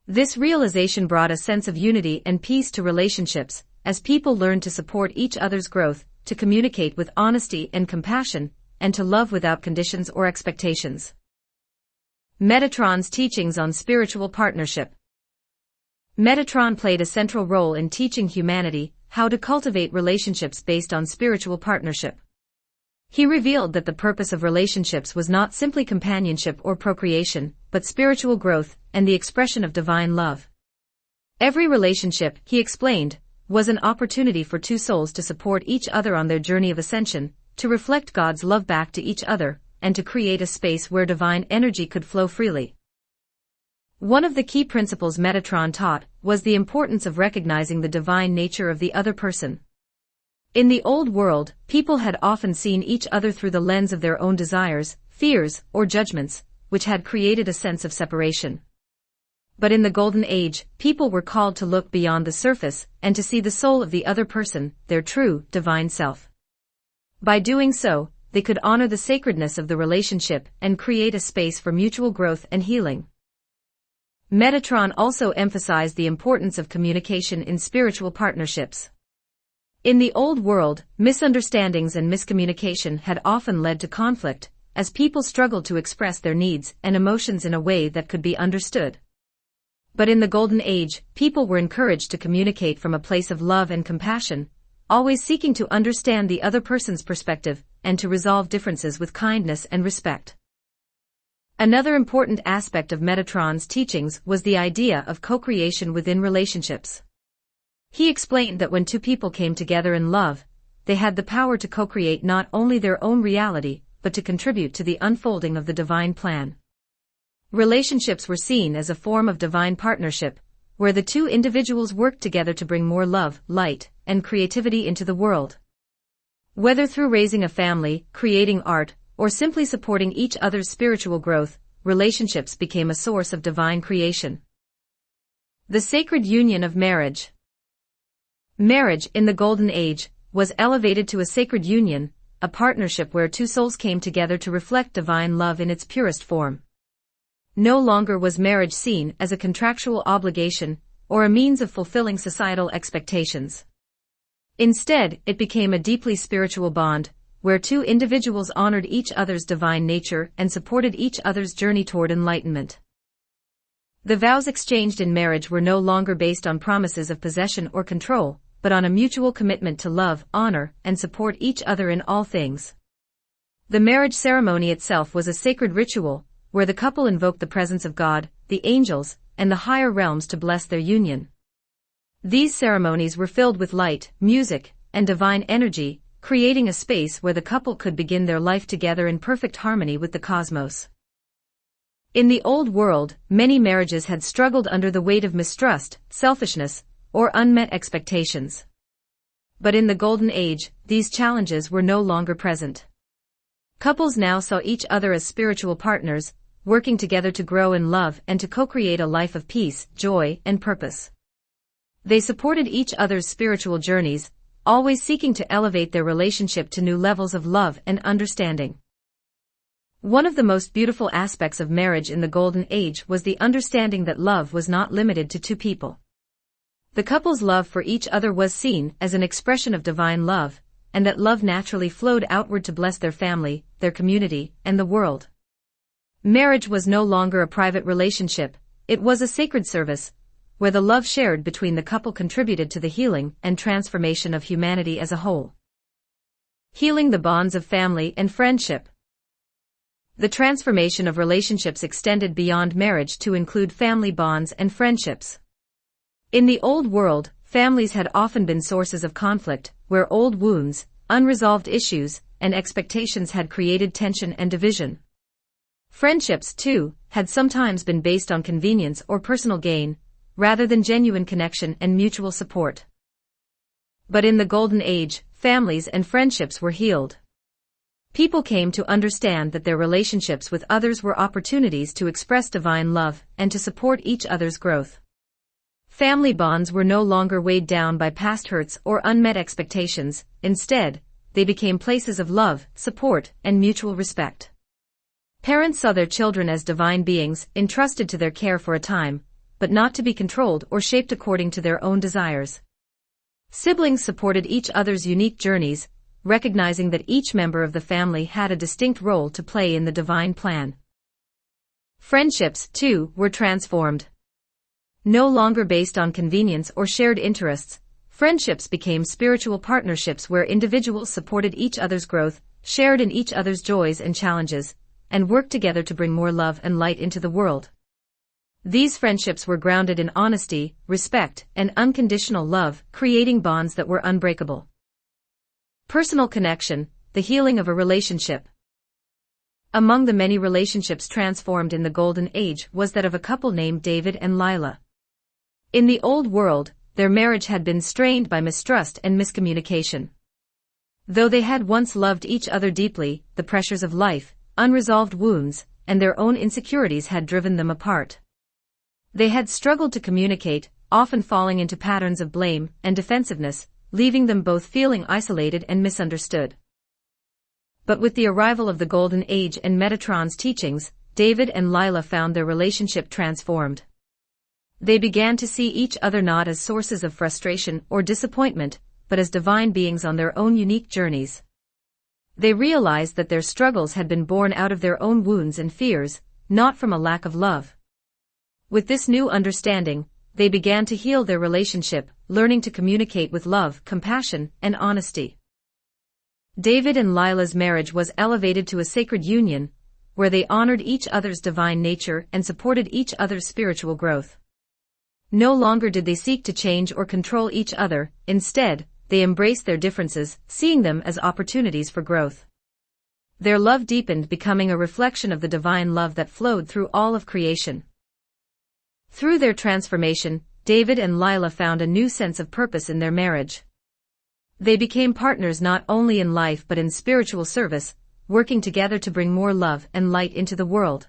This realization brought a sense of unity and peace to relationships, as people learned to support each other's growth, to communicate with honesty and compassion, and to love without conditions or expectations. Metatron's teachings on spiritual partnership. Metatron played a central role in teaching humanity how to cultivate relationships based on spiritual partnership. He revealed that the purpose of relationships was not simply companionship or procreation, but spiritual growth and the expression of divine love. Every relationship, he explained, was an opportunity for two souls to support each other on their journey of ascension, to reflect God's love back to each other, and to create a space where divine energy could flow freely. One of the key principles Metatron taught was the importance of recognizing the divine nature of the other person. In the old world, people had often seen each other through the lens of their own desires, fears, or judgments, which had created a sense of separation. But in the Golden Age, people were called to look beyond the surface and to see the soul of the other person, their true, divine self. By doing so, they could honor the sacredness of the relationship and create a space for mutual growth and healing. Metatron also emphasized the importance of communication in spiritual partnerships. In the old world, misunderstandings and miscommunication had often led to conflict, as people struggled to express their needs and emotions in a way that could be understood. But in the Golden Age, people were encouraged to communicate from a place of love and compassion, always seeking to understand the other person's perspective and to resolve differences with kindness and respect. Another important aspect of Metatron's teachings was the idea of co-creation within relationships. He explained that when two people came together in love, they had the power to co-create not only their own reality, but to contribute to the unfolding of the divine plan. Relationships were seen as a form of divine partnership, where the two individuals worked together to bring more love, light, and creativity into the world. Whether through raising a family, creating art, or simply supporting each other's spiritual growth, relationships became a source of divine creation. The sacred union of marriage. Marriage, in the Golden Age, was elevated to a sacred union, a partnership where two souls came together to reflect divine love in its purest form. No longer was marriage seen as a contractual obligation or a means of fulfilling societal expectations. Instead, it became a deeply spiritual bond, where two individuals honored each other's divine nature and supported each other's journey toward enlightenment. The vows exchanged in marriage were no longer based on promises of possession or control, but on a mutual commitment to love, honor, and support each other in all things. The marriage ceremony itself was a sacred ritual, where the couple invoked the presence of God, the angels, and the higher realms to bless their union. These ceremonies were filled with light, music, and divine energy, creating a space where the couple could begin their life together in perfect harmony with the cosmos. In the old world, many marriages had struggled under the weight of mistrust, selfishness, or unmet expectations. But in the Golden Age, these challenges were no longer present. Couples now saw each other as spiritual partners, working together to grow in love and to co-create a life of peace, joy, and purpose. They supported each other's spiritual journeys, always seeking to elevate their relationship to new levels of love and understanding. One of the most beautiful aspects of marriage in the Golden Age was the understanding that love was not limited to two people. The couple's love for each other was seen as an expression of divine love, and that love naturally flowed outward to bless their family, their community, and the world. Marriage was no longer a private relationship, it was a sacred service, where the love shared between the couple contributed to the healing and transformation of humanity as a whole. Healing the bonds of family and friendship. The transformation of relationships extended beyond marriage to include family bonds and friendships. In the old world, families had often been sources of conflict, where old wounds, unresolved issues, and expectations had created tension and division. Friendships, too, had sometimes been based on convenience or personal gain, rather than genuine connection and mutual support. But in the Golden Age, families and friendships were healed. People came to understand that their relationships with others were opportunities to express divine love and to support each other's growth. Family bonds were no longer weighed down by past hurts or unmet expectations, instead, they became places of love, support, and mutual respect. Parents saw their children as divine beings, entrusted to their care for a time, but not to be controlled or shaped according to their own desires. Siblings supported each other's unique journeys, recognizing that each member of the family had a distinct role to play in the divine plan. Friendships, too, were transformed. No longer based on convenience or shared interests, friendships became spiritual partnerships where individuals supported each other's growth, shared in each other's joys and challenges, and worked together to bring more love and light into the world. These friendships were grounded in honesty, respect, and unconditional love, creating bonds that were unbreakable. Personal connection, the healing of a relationship. Among the many relationships transformed in the Golden Age was that of a couple named David and Lila. In the old world, their marriage had been strained by mistrust and miscommunication. Though they had once loved each other deeply, the pressures of life, unresolved wounds, and their own insecurities had driven them apart. They had struggled to communicate, often falling into patterns of blame and defensiveness, leaving them both feeling isolated and misunderstood. But with the arrival of the Golden Age and Metatron's teachings, David and Lila found their relationship transformed. They began to see each other not as sources of frustration or disappointment, but as divine beings on their own unique journeys. They realized that their struggles had been born out of their own wounds and fears, not from a lack of love. With this new understanding, they began to heal their relationship, learning to communicate with love, compassion, and honesty. David and Lila's marriage was elevated to a sacred union, where they honored each other's divine nature and supported each other's spiritual growth. No longer did they seek to change or control each other, instead, they embraced their differences, seeing them as opportunities for growth. Their love deepened, becoming a reflection of the divine love that flowed through all of creation. Through their transformation, David and Lila found a new sense of purpose in their marriage. They became partners not only in life but in spiritual service, working together to bring more love and light into the world.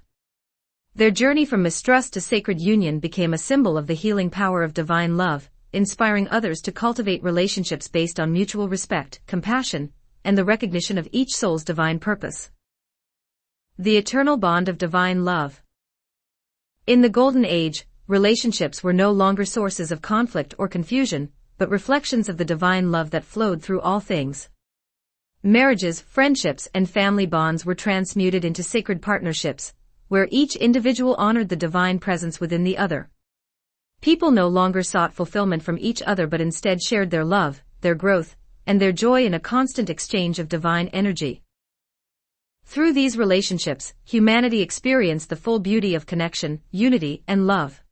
Their journey from mistrust to sacred union became a symbol of the healing power of divine love, inspiring others to cultivate relationships based on mutual respect, compassion, and the recognition of each soul's divine purpose. The eternal bond of divine love. In the Golden Age, relationships were no longer sources of conflict or confusion, but reflections of the divine love that flowed through all things. Marriages, friendships, and family bonds were transmuted into sacred partnerships, where each individual honored the divine presence within the other. People no longer sought fulfillment from each other but instead shared their love, their growth, and their joy in a constant exchange of divine energy. Through these relationships, humanity experienced the full beauty of connection, unity, and love.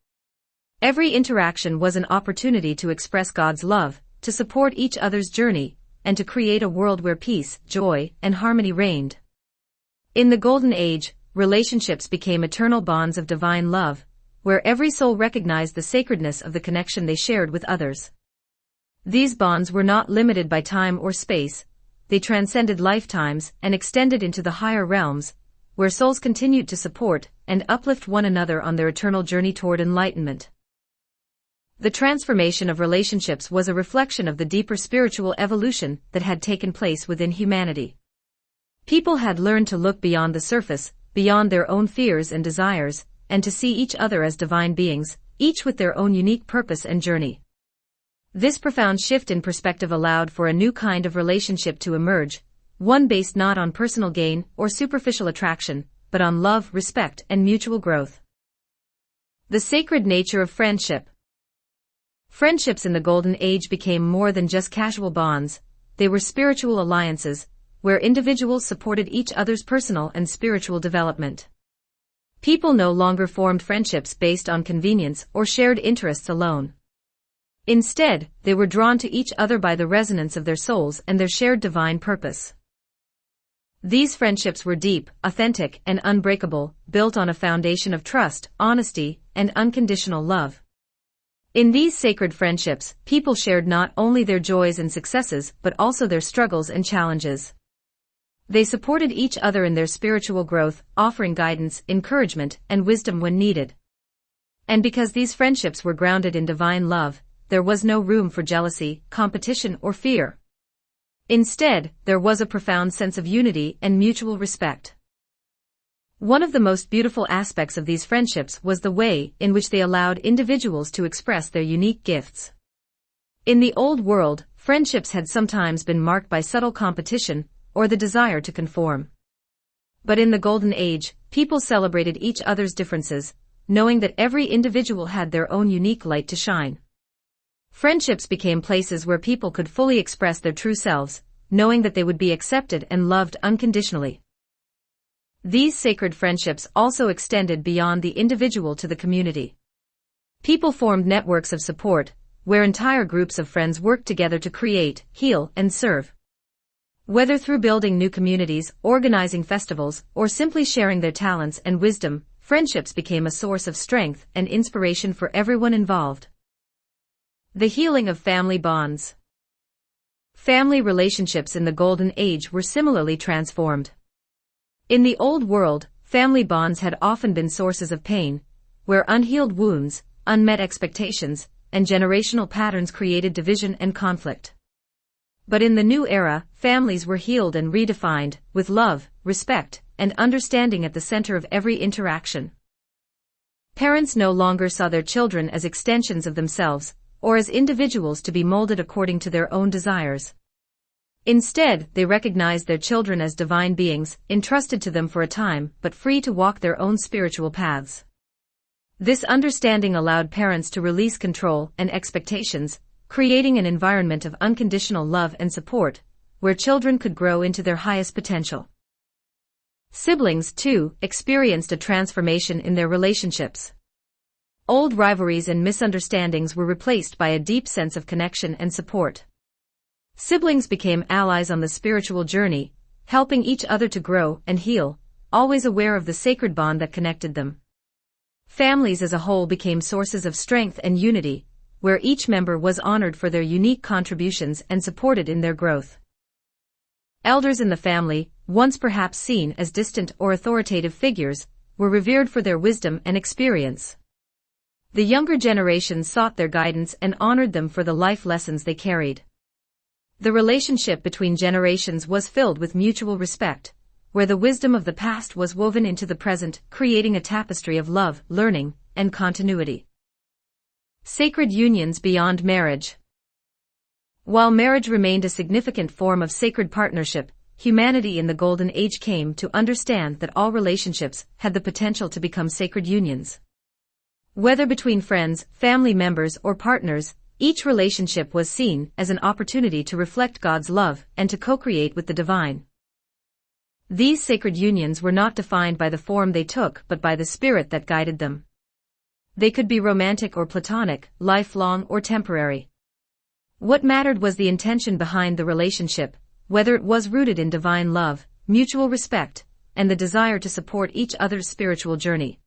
Every interaction was an opportunity to express God's love, to support each other's journey, and to create a world where peace, joy, and harmony reigned. In the Golden Age, relationships became eternal bonds of divine love, where every soul recognized the sacredness of the connection they shared with others. These bonds were not limited by time or space, they transcended lifetimes and extended into the higher realms, where souls continued to support and uplift one another on their eternal journey toward enlightenment. The transformation of relationships was a reflection of the deeper spiritual evolution that had taken place within humanity. People had learned to look beyond the surface, beyond their own fears and desires, and to see each other as divine beings, each with their own unique purpose and journey. This profound shift in perspective allowed for a new kind of relationship to emerge, one based not on personal gain or superficial attraction, but on love, respect, and mutual growth. The sacred nature of friendship. Friendships in the Golden Age became more than just casual bonds, they were spiritual alliances, where individuals supported each other's personal and spiritual development. People no longer formed friendships based on convenience or shared interests alone. Instead, they were drawn to each other by the resonance of their souls and their shared divine purpose. These friendships were deep, authentic, and unbreakable, built on a foundation of trust, honesty, and unconditional love. In these sacred friendships, people shared not only their joys and successes but also their struggles and challenges. They supported each other in their spiritual growth, offering guidance, encouragement, and wisdom when needed. And because these friendships were grounded in divine love, there was no room for jealousy, competition, or fear. Instead, there was a profound sense of unity and mutual respect. One of the most beautiful aspects of these friendships was the way in which they allowed individuals to express their unique gifts. In the old world, friendships had sometimes been marked by subtle competition or the desire to conform. But in the Golden Age, people celebrated each other's differences, knowing that every individual had their own unique light to shine. Friendships became places where people could fully express their true selves, knowing that they would be accepted and loved unconditionally. These sacred friendships also extended beyond the individual to the community. People formed networks of support, where entire groups of friends worked together to create, heal, and serve. Whether through building new communities, organizing festivals, or simply sharing their talents and wisdom, friendships became a source of strength and inspiration for everyone involved. The healing of family bonds. Family relationships in the Golden Age were similarly transformed. In the old world, family bonds had often been sources of pain, where unhealed wounds, unmet expectations, and generational patterns created division and conflict. But in the new era, families were healed and redefined, with love, respect, and understanding at the center of every interaction. Parents no longer saw their children as extensions of themselves, or as individuals to be molded according to their own desires. Instead, they recognized their children as divine beings, entrusted to them for a time, but free to walk their own spiritual paths. This understanding allowed parents to release control and expectations, creating an environment of unconditional love and support, where children could grow into their highest potential. Siblings, too, experienced a transformation in their relationships. Old rivalries and misunderstandings were replaced by a deep sense of connection and support. Siblings became allies on the spiritual journey, helping each other to grow and heal, always aware of the sacred bond that connected them. Families as a whole became sources of strength and unity, where each member was honored for their unique contributions and supported in their growth. Elders in the family, once perhaps seen as distant or authoritative figures, were revered for their wisdom and experience. The younger generation sought their guidance and honored them for the life lessons they carried. The relationship between generations was filled with mutual respect, where the wisdom of the past was woven into the present, creating a tapestry of love, learning, and continuity. Sacred unions beyond marriage. While marriage remained a significant form of sacred partnership, humanity in the Golden Age came to understand that all relationships had the potential to become sacred unions. Whether between friends, family members, or partners, each relationship was seen as an opportunity to reflect God's love and to co-create with the divine. These sacred unions were not defined by the form they took but by the spirit that guided them. They could be romantic or platonic, lifelong or temporary. What mattered was the intention behind the relationship, whether it was rooted in divine love, mutual respect, and the desire to support each other's spiritual journey.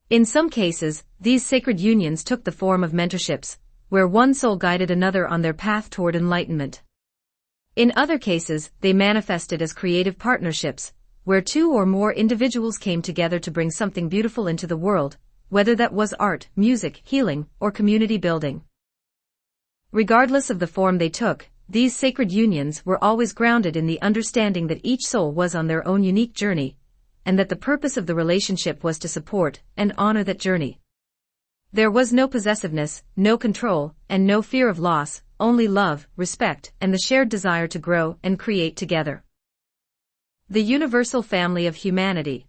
In some cases, these sacred unions took the form of mentorships, where one soul guided another on their path toward enlightenment. In other cases, they manifested as creative partnerships, where two or more individuals came together to bring something beautiful into the world, whether that was art, music, healing, or community building. Regardless of the form they took, these sacred unions were always grounded in the understanding that each soul was on their own unique journey, and that the purpose of the relationship was to support and honor that journey. There was no possessiveness, no control, and no fear of loss, only love, respect, and the shared desire to grow and create together. The universal family of humanity.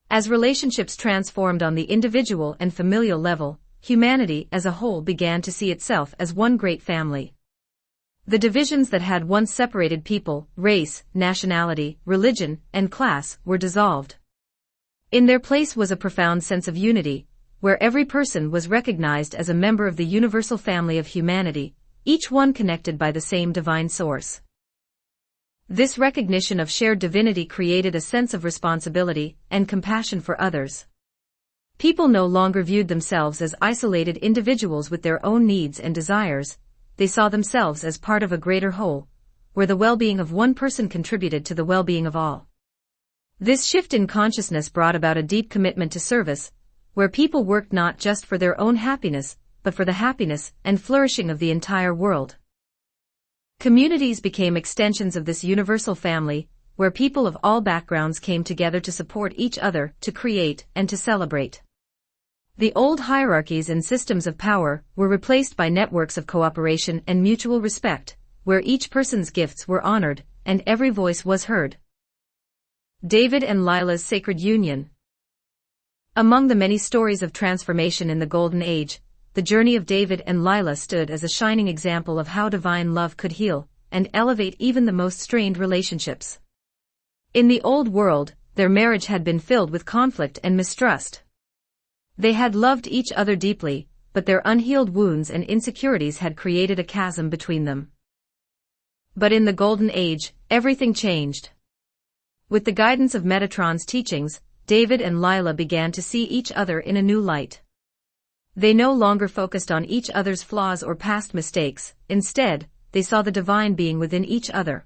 As relationships transformed on the individual and familial level, humanity as a whole began to see itself as one great family. The divisions that had once separated people, race, nationality, religion, and class, were dissolved. In their place was a profound sense of unity, where every person was recognized as a member of the universal family of humanity, each one connected by the same divine source. This recognition of shared divinity created a sense of responsibility and compassion for others. People no longer viewed themselves as isolated individuals with their own needs and desires. They saw themselves as part of a greater whole, where the well-being of one person contributed to the well-being of all. This shift in consciousness brought about a deep commitment to service, where people worked not just for their own happiness, but for the happiness and flourishing of the entire world. Communities became extensions of this universal family, where people of all backgrounds came together to support each other, to create, and to celebrate. The old hierarchies and systems of power were replaced by networks of cooperation and mutual respect, where each person's gifts were honored and every voice was heard. David and Lila's sacred union. Among the many stories of transformation in the Golden Age, the journey of David and Lila stood as a shining example of how divine love could heal and elevate even the most strained relationships. In the old world, their marriage had been filled with conflict and mistrust. They had loved each other deeply, but their unhealed wounds and insecurities had created a chasm between them. But in the Golden Age, everything changed. With the guidance of Metatron's teachings, David and Lila began to see each other in a new light. They no longer focused on each other's flaws or past mistakes. Instead, they saw the divine being within each other.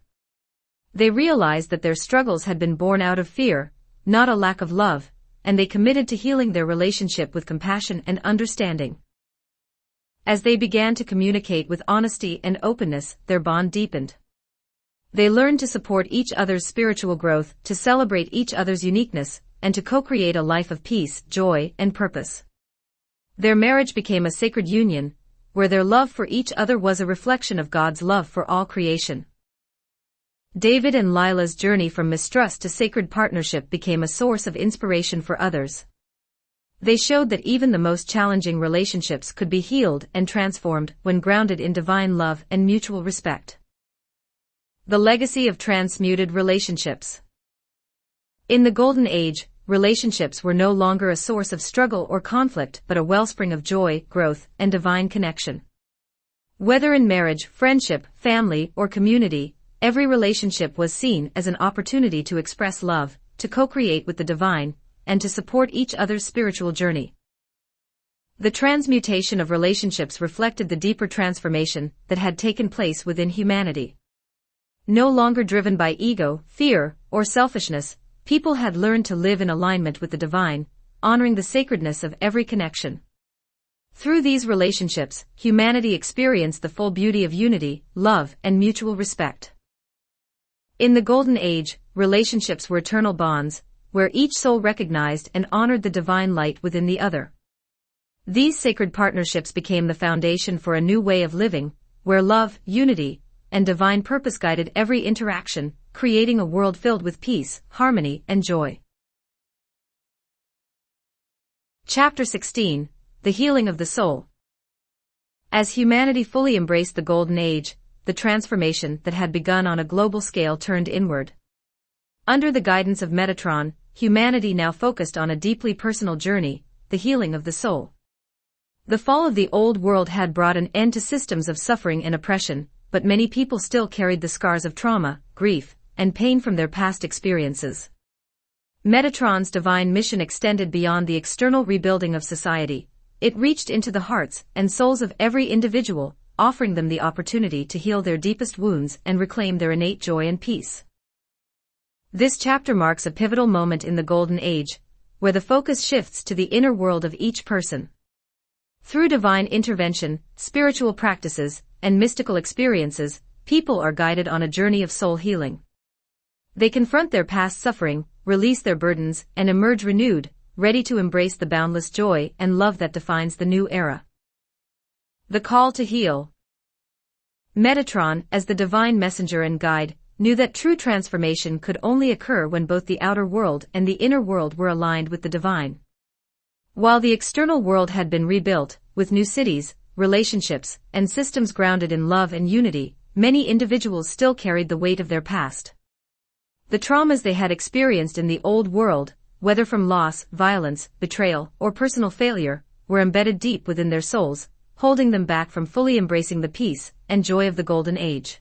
They realized that their struggles had been born out of fear, not a lack of love, and they committed to healing their relationship with compassion and understanding. As they began to communicate with honesty and openness, their bond deepened. They learned to support each other's spiritual growth, to celebrate each other's uniqueness, and to co-create a life of peace, joy, and purpose. Their marriage became a sacred union, where their love for each other was a reflection of God's love for all creation. David and Lila's journey from mistrust to sacred partnership became a source of inspiration for others. They showed that even the most challenging relationships could be healed and transformed when grounded in divine love and mutual respect. The legacy of transmuted relationships. In the Golden Age, relationships were no longer a source of struggle or conflict but a wellspring of joy, growth, and divine connection. Whether in marriage, friendship, family, or community, every relationship was seen as an opportunity to express love, to co-create with the divine, and to support each other's spiritual journey. The transmutation of relationships reflected the deeper transformation that had taken place within humanity. No longer driven by ego, fear, or selfishness, people had learned to live in alignment with the divine, honoring the sacredness of every connection. Through these relationships, humanity experienced the full beauty of unity, love, and mutual respect. In the Golden Age, relationships were eternal bonds, where each soul recognized and honored the divine light within the other. These sacred partnerships became the foundation for a new way of living, where love, unity, and divine purpose guided every interaction, creating a world filled with peace, harmony, and joy. Chapter 16: The Healing of the Soul. As humanity fully embraced the Golden Age, the transformation that had begun on a global scale turned inward. Under the guidance of Metatron, humanity now focused on a deeply personal journey, the healing of the soul. The fall of the old world had brought an end to systems of suffering and oppression, but many people still carried the scars of trauma, grief, and pain from their past experiences. Metatron's divine mission extended beyond the external rebuilding of society. It reached into the hearts and souls of every individual, offering them the opportunity to heal their deepest wounds and reclaim their innate joy and peace. This chapter marks a pivotal moment in the Golden Age, where the focus shifts to the inner world of each person. Through divine intervention, spiritual practices, and mystical experiences, people are guided on a journey of soul healing. They confront their past suffering, release their burdens, and emerge renewed, ready to embrace the boundless joy and love that defines the new era. The call to heal. Metatron, as the divine messenger and guide, knew that true transformation could only occur when both the outer world and the inner world were aligned with the divine. While the external world had been rebuilt, with new cities, relationships, and systems grounded in love and unity, many individuals still carried the weight of their past. The traumas they had experienced in the old world, whether from loss, violence, betrayal, or personal failure, were embedded deep within their souls, holding them back from fully embracing the peace and joy of the Golden Age.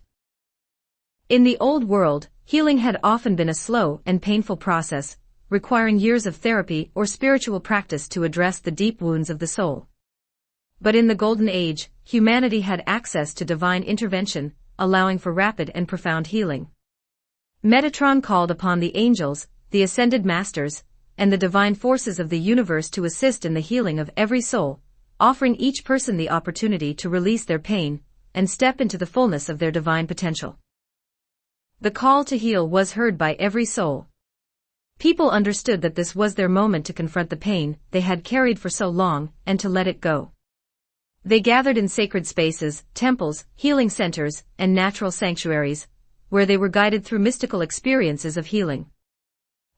In the old world, healing had often been a slow and painful process, requiring years of therapy or spiritual practice to address the deep wounds of the soul. But in the Golden Age, humanity had access to divine intervention, allowing for rapid and profound healing. Metatron called upon the angels, the ascended masters, and the divine forces of the universe to assist in the healing of every soul, offering each person the opportunity to release their pain and step into the fullness of their divine potential. The call to heal was heard by every soul. People understood that this was their moment to confront the pain they had carried for so long and to let it go. They gathered in sacred spaces, temples, healing centers, and natural sanctuaries, where they were guided through mystical experiences of healing.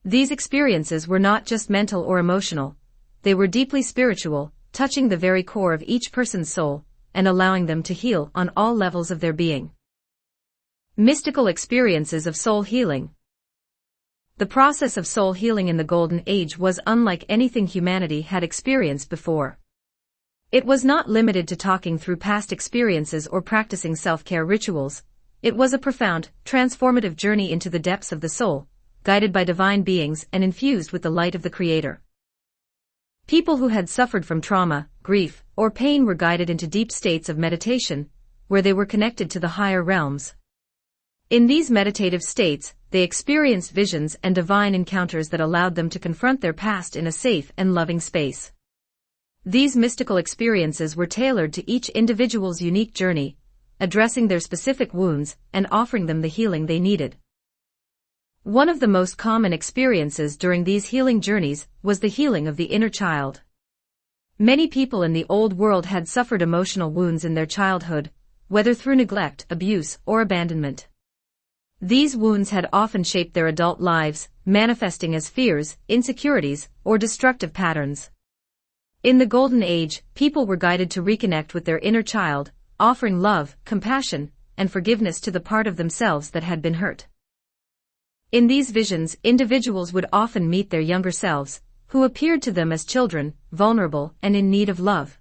These experiences were not just mental or emotional, they were deeply spiritual, touching the very core of each person's soul, and allowing them to heal on all levels of their being. Mystical experiences of soul healing. The process of soul healing in the Golden Age was unlike anything humanity had experienced before. It was not limited to talking through past experiences or practicing self-care rituals. It was a profound, transformative journey into the depths of the soul, guided by divine beings and infused with the light of the Creator. People who had suffered from trauma, grief, or pain were guided into deep states of meditation, where they were connected to the higher realms. In these meditative states, they experienced visions and divine encounters that allowed them to confront their past in a safe and loving space. These mystical experiences were tailored to each individual's unique journey, addressing their specific wounds and offering them the healing they needed. One of the most common experiences during these healing journeys was the healing of the inner child. Many people in the old world had suffered emotional wounds in their childhood, whether through neglect, abuse, or abandonment. These wounds had often shaped their adult lives, manifesting as fears, insecurities, or destructive patterns. In the Golden Age, people were guided to reconnect with their inner child, offering love, compassion, and forgiveness to the part of themselves that had been hurt. In these visions, individuals would often meet their younger selves, who appeared to them as children, vulnerable and in need of love.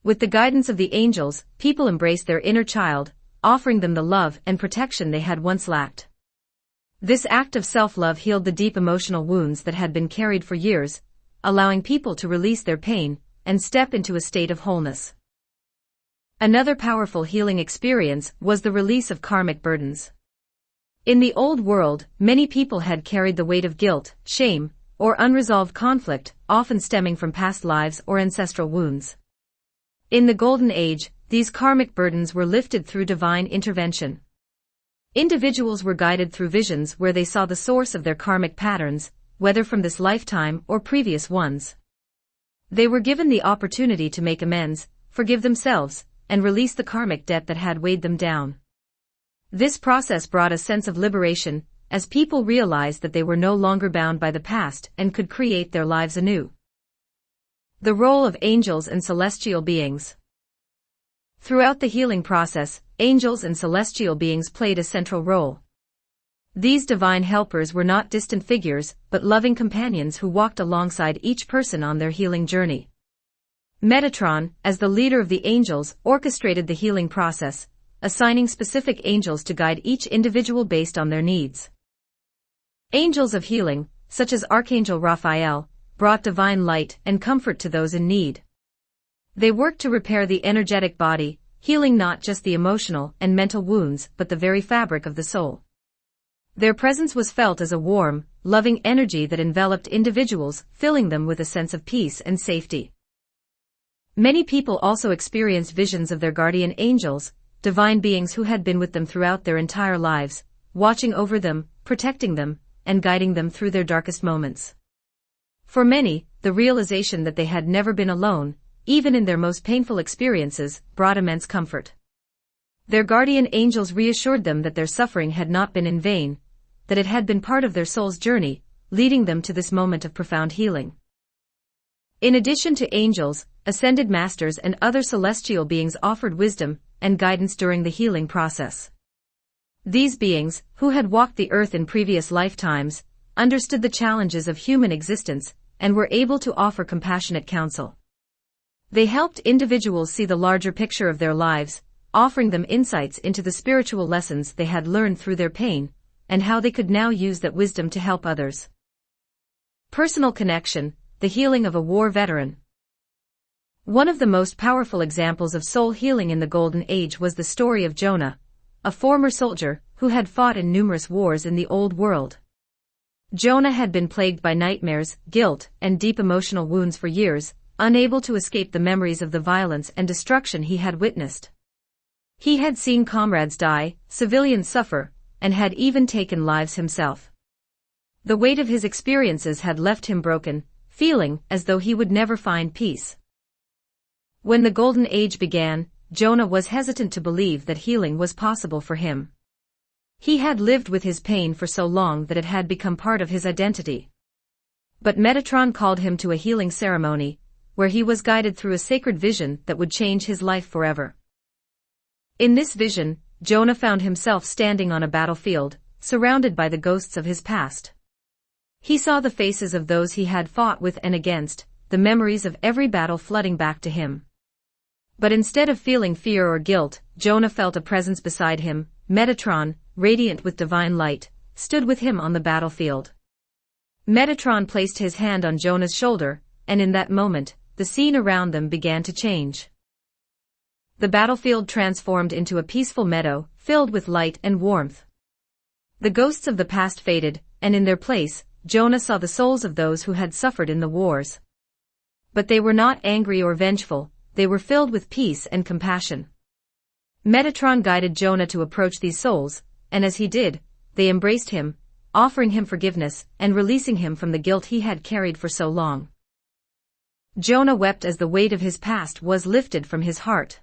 With the guidance of the angels, people embraced their inner child, offering them the love and protection they had once lacked. This act of self-love healed the deep emotional wounds that had been carried for years, allowing people to release their pain and step into a state of wholeness. Another powerful healing experience was the release of karmic burdens. In the old world, many people had carried the weight of guilt, shame, or unresolved conflict, often stemming from past lives or ancestral wounds. In the Golden Age, these karmic burdens were lifted through divine intervention. Individuals were guided through visions where they saw the source of their karmic patterns, whether from this lifetime or previous ones. They were given the opportunity to make amends, forgive themselves, and release the karmic debt that had weighed them down. This process brought a sense of liberation, as people realized that they were no longer bound by the past and could create their lives anew. The role of angels and celestial beings. Throughout the healing process, angels and celestial beings played a central role. These divine helpers were not distant figures, but loving companions who walked alongside each person on their healing journey. Metatron, as the leader of the angels, orchestrated the healing process, assigning specific angels to guide each individual based on their needs. Angels of healing, such as Archangel Raphael, brought divine light and comfort to those in need. They worked to repair the energetic body, healing not just the emotional and mental wounds but the very fabric of the soul. Their presence was felt as a warm, loving energy that enveloped individuals, filling them with a sense of peace and safety. Many people also experienced visions of their guardian angels, divine beings who had been with them throughout their entire lives, watching over them, protecting them, and guiding them through their darkest moments. For many, the realization that they had never been alone, even in their most painful experiences, brought immense comfort. Their guardian angels reassured them that their suffering had not been in vain, that it had been part of their soul's journey, leading them to this moment of profound healing. In addition to angels, ascended masters and other celestial beings offered wisdom and guidance during the healing process. These beings, who had walked the earth in previous lifetimes, understood the challenges of human existence and were able to offer compassionate counsel. They helped individuals see the larger picture of their lives, offering them insights into the spiritual lessons they had learned through their pain, and how they could now use that wisdom to help others. Personal connection, the healing of a war veteran. One of the most powerful examples of soul healing in the Golden Age was the story of Jonah, a former soldier who had fought in numerous wars in the Old World. Jonah had been plagued by nightmares, guilt, and deep emotional wounds for years, unable to escape the memories of the violence and destruction he had witnessed. He had seen comrades die, civilians suffer, and had even taken lives himself. The weight of his experiences had left him broken, feeling as though he would never find peace. When the Golden Age began, Jonah was hesitant to believe that healing was possible for him. He had lived with his pain for so long that it had become part of his identity. But Metatron called him to a healing ceremony, where he was guided through a sacred vision that would change his life forever. In this vision, Jonah found himself standing on a battlefield, surrounded by the ghosts of his past. He saw the faces of those he had fought with and against, the memories of every battle flooding back to him. But instead of feeling fear or guilt, Jonah felt a presence beside him. Metatron, radiant with divine light, stood with him on the battlefield. Metatron placed his hand on Jonah's shoulder, and in that moment, the scene around them began to change. The battlefield transformed into a peaceful meadow, filled with light and warmth. The ghosts of the past faded, and in their place, Jonah saw the souls of those who had suffered in the wars. But they were not angry or vengeful, they were filled with peace and compassion. Metatron guided Jonah to approach these souls, and as he did, they embraced him, offering him forgiveness and releasing him from the guilt he had carried for so long. Jonah wept as the weight of his past was lifted from his heart.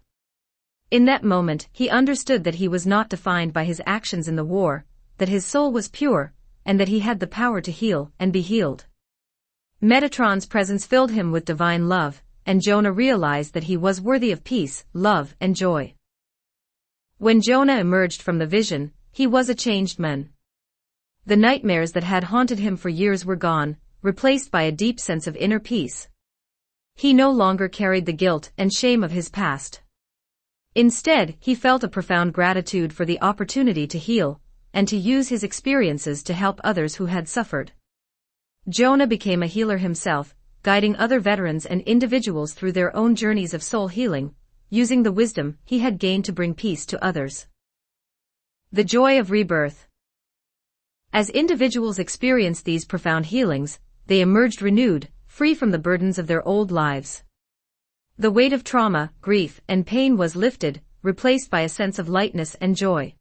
In that moment, he understood that he was not defined by his actions in the war, that his soul was pure, and that he had the power to heal and be healed. Metatron's presence filled him with divine love, and Jonah realized that he was worthy of peace, love, and joy. When Jonah emerged from the vision, he was a changed man. The nightmares that had haunted him for years were gone, replaced by a deep sense of inner peace. He no longer carried the guilt and shame of his past. Instead, he felt a profound gratitude for the opportunity to heal, and to use his experiences to help others who had suffered. Jonah became a healer himself, guiding other veterans and individuals through their own journeys of soul healing, using the wisdom he had gained to bring peace to others. The joy of rebirth. As individuals experienced these profound healings, they emerged renewed, free from the burdens of their old lives. The weight of trauma, grief, and pain was lifted, replaced by a sense of lightness and joy.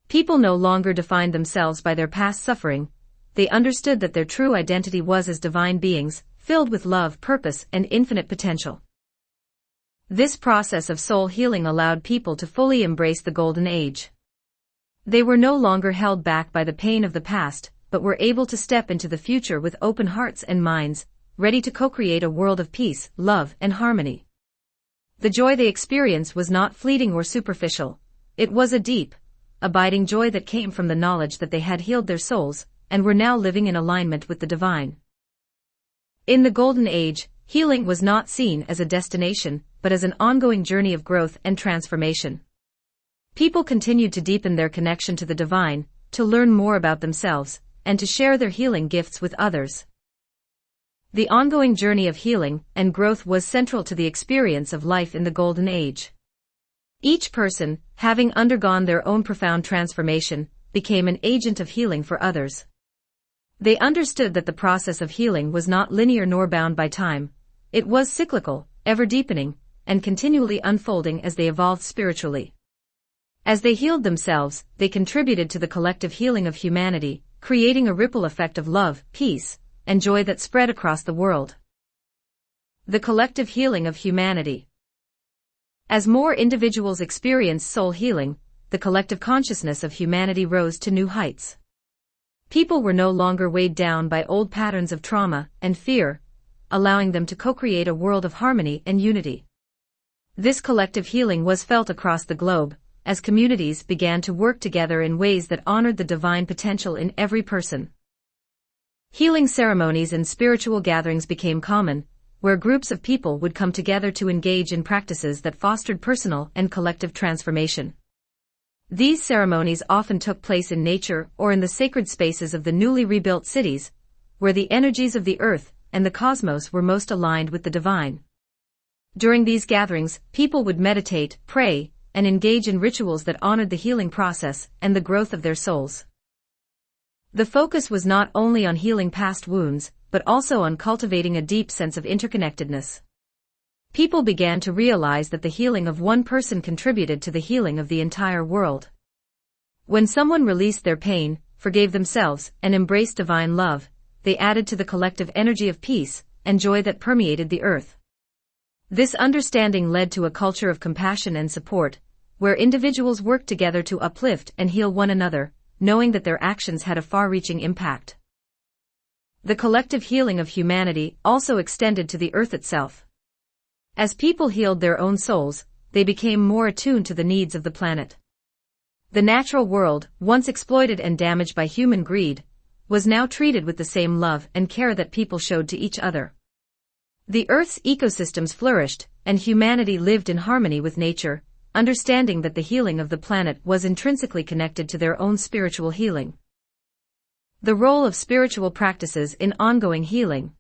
People no longer defined themselves by their past suffering. They understood that their true identity was as divine beings, filled with love, purpose, and infinite potential. This process of soul healing allowed people to fully embrace the Golden Age. They were no longer held back by the pain of the past, but were able to step into the future with open hearts and minds, ready to co-create a world of peace, love, and harmony. The joy they experienced was not fleeting or superficial. It was a deep, abiding joy that came from the knowledge that they had healed their souls, and were now living in alignment with the divine. In the Golden Age, healing was not seen as a destination, but as an ongoing journey of growth and transformation. People continued to deepen their connection to the divine, to learn more about themselves, and to share their healing gifts with others. The ongoing journey of healing and growth was central to the experience of life in the Golden Age. Each person, having undergone their own profound transformation, became an agent of healing for others. They understood that the process of healing was not linear nor bound by time. It was cyclical, ever deepening, and continually unfolding as they evolved spiritually. As they healed themselves, they contributed to the collective healing of humanity, creating a ripple effect of love, peace, and joy that spread across the world. The collective healing of humanity. As more individuals experienced soul healing, the collective consciousness of humanity rose to new heights. People were no longer weighed down by old patterns of trauma and fear, allowing them to co-create a world of harmony and unity. This collective healing was felt across the globe, as communities began to work together in ways that honored the divine potential in every person. Healing ceremonies and spiritual gatherings became common, where groups of people would come together to engage in practices that fostered personal and collective transformation. These ceremonies often took place in nature or in the sacred spaces of the newly rebuilt cities, where the energies of the earth and the cosmos were most aligned with the divine. During these gatherings, people would meditate, pray, and engage in rituals that honored the healing process and the growth of their souls. The focus was not only on healing past wounds, but also on cultivating a deep sense of interconnectedness. People began to realize that the healing of one person contributed to the healing of the entire world. When someone released their pain, forgave themselves, and embraced divine love, they added to the collective energy of peace and joy that permeated the earth. This understanding led to a culture of compassion and support, where individuals worked together to uplift and heal one another, knowing that their actions had a far-reaching impact. The collective healing of humanity also extended to the earth itself. As people healed their own souls, they became more attuned to the needs of the planet. The natural world, once exploited and damaged by human greed, was now treated with the same love and care that people showed to each other. The Earth's ecosystems flourished, and humanity lived in harmony with nature, understanding that the healing of the planet was intrinsically connected to their own spiritual healing. The role of spiritual practices in ongoing healing.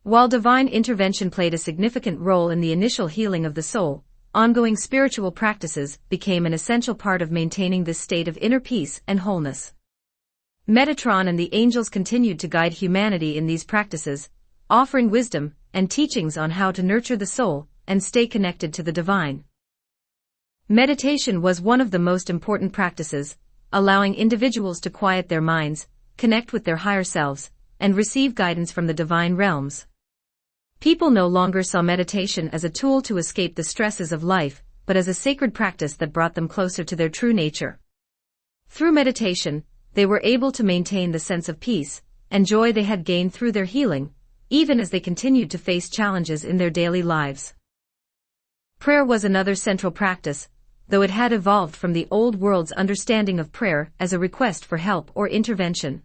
While divine intervention played a significant role in the initial healing of the soul, ongoing spiritual practices became an essential part of maintaining this state of inner peace and wholeness. Metatron and the angels continued to guide humanity in these practices, offering wisdom and teachings on how to nurture the soul and stay connected to the divine. Meditation was one of the most important practices, allowing individuals to quiet their minds, connect with their higher selves, and receive guidance from the divine realms. People no longer saw meditation as a tool to escape the stresses of life, but as a sacred practice that brought them closer to their true nature. Through meditation, they were able to maintain the sense of peace, and joy they had gained through their healing, even as they continued to face challenges in their daily lives. Prayer was another central practice, though it had evolved from the old world's understanding of prayer as a request for help or intervention.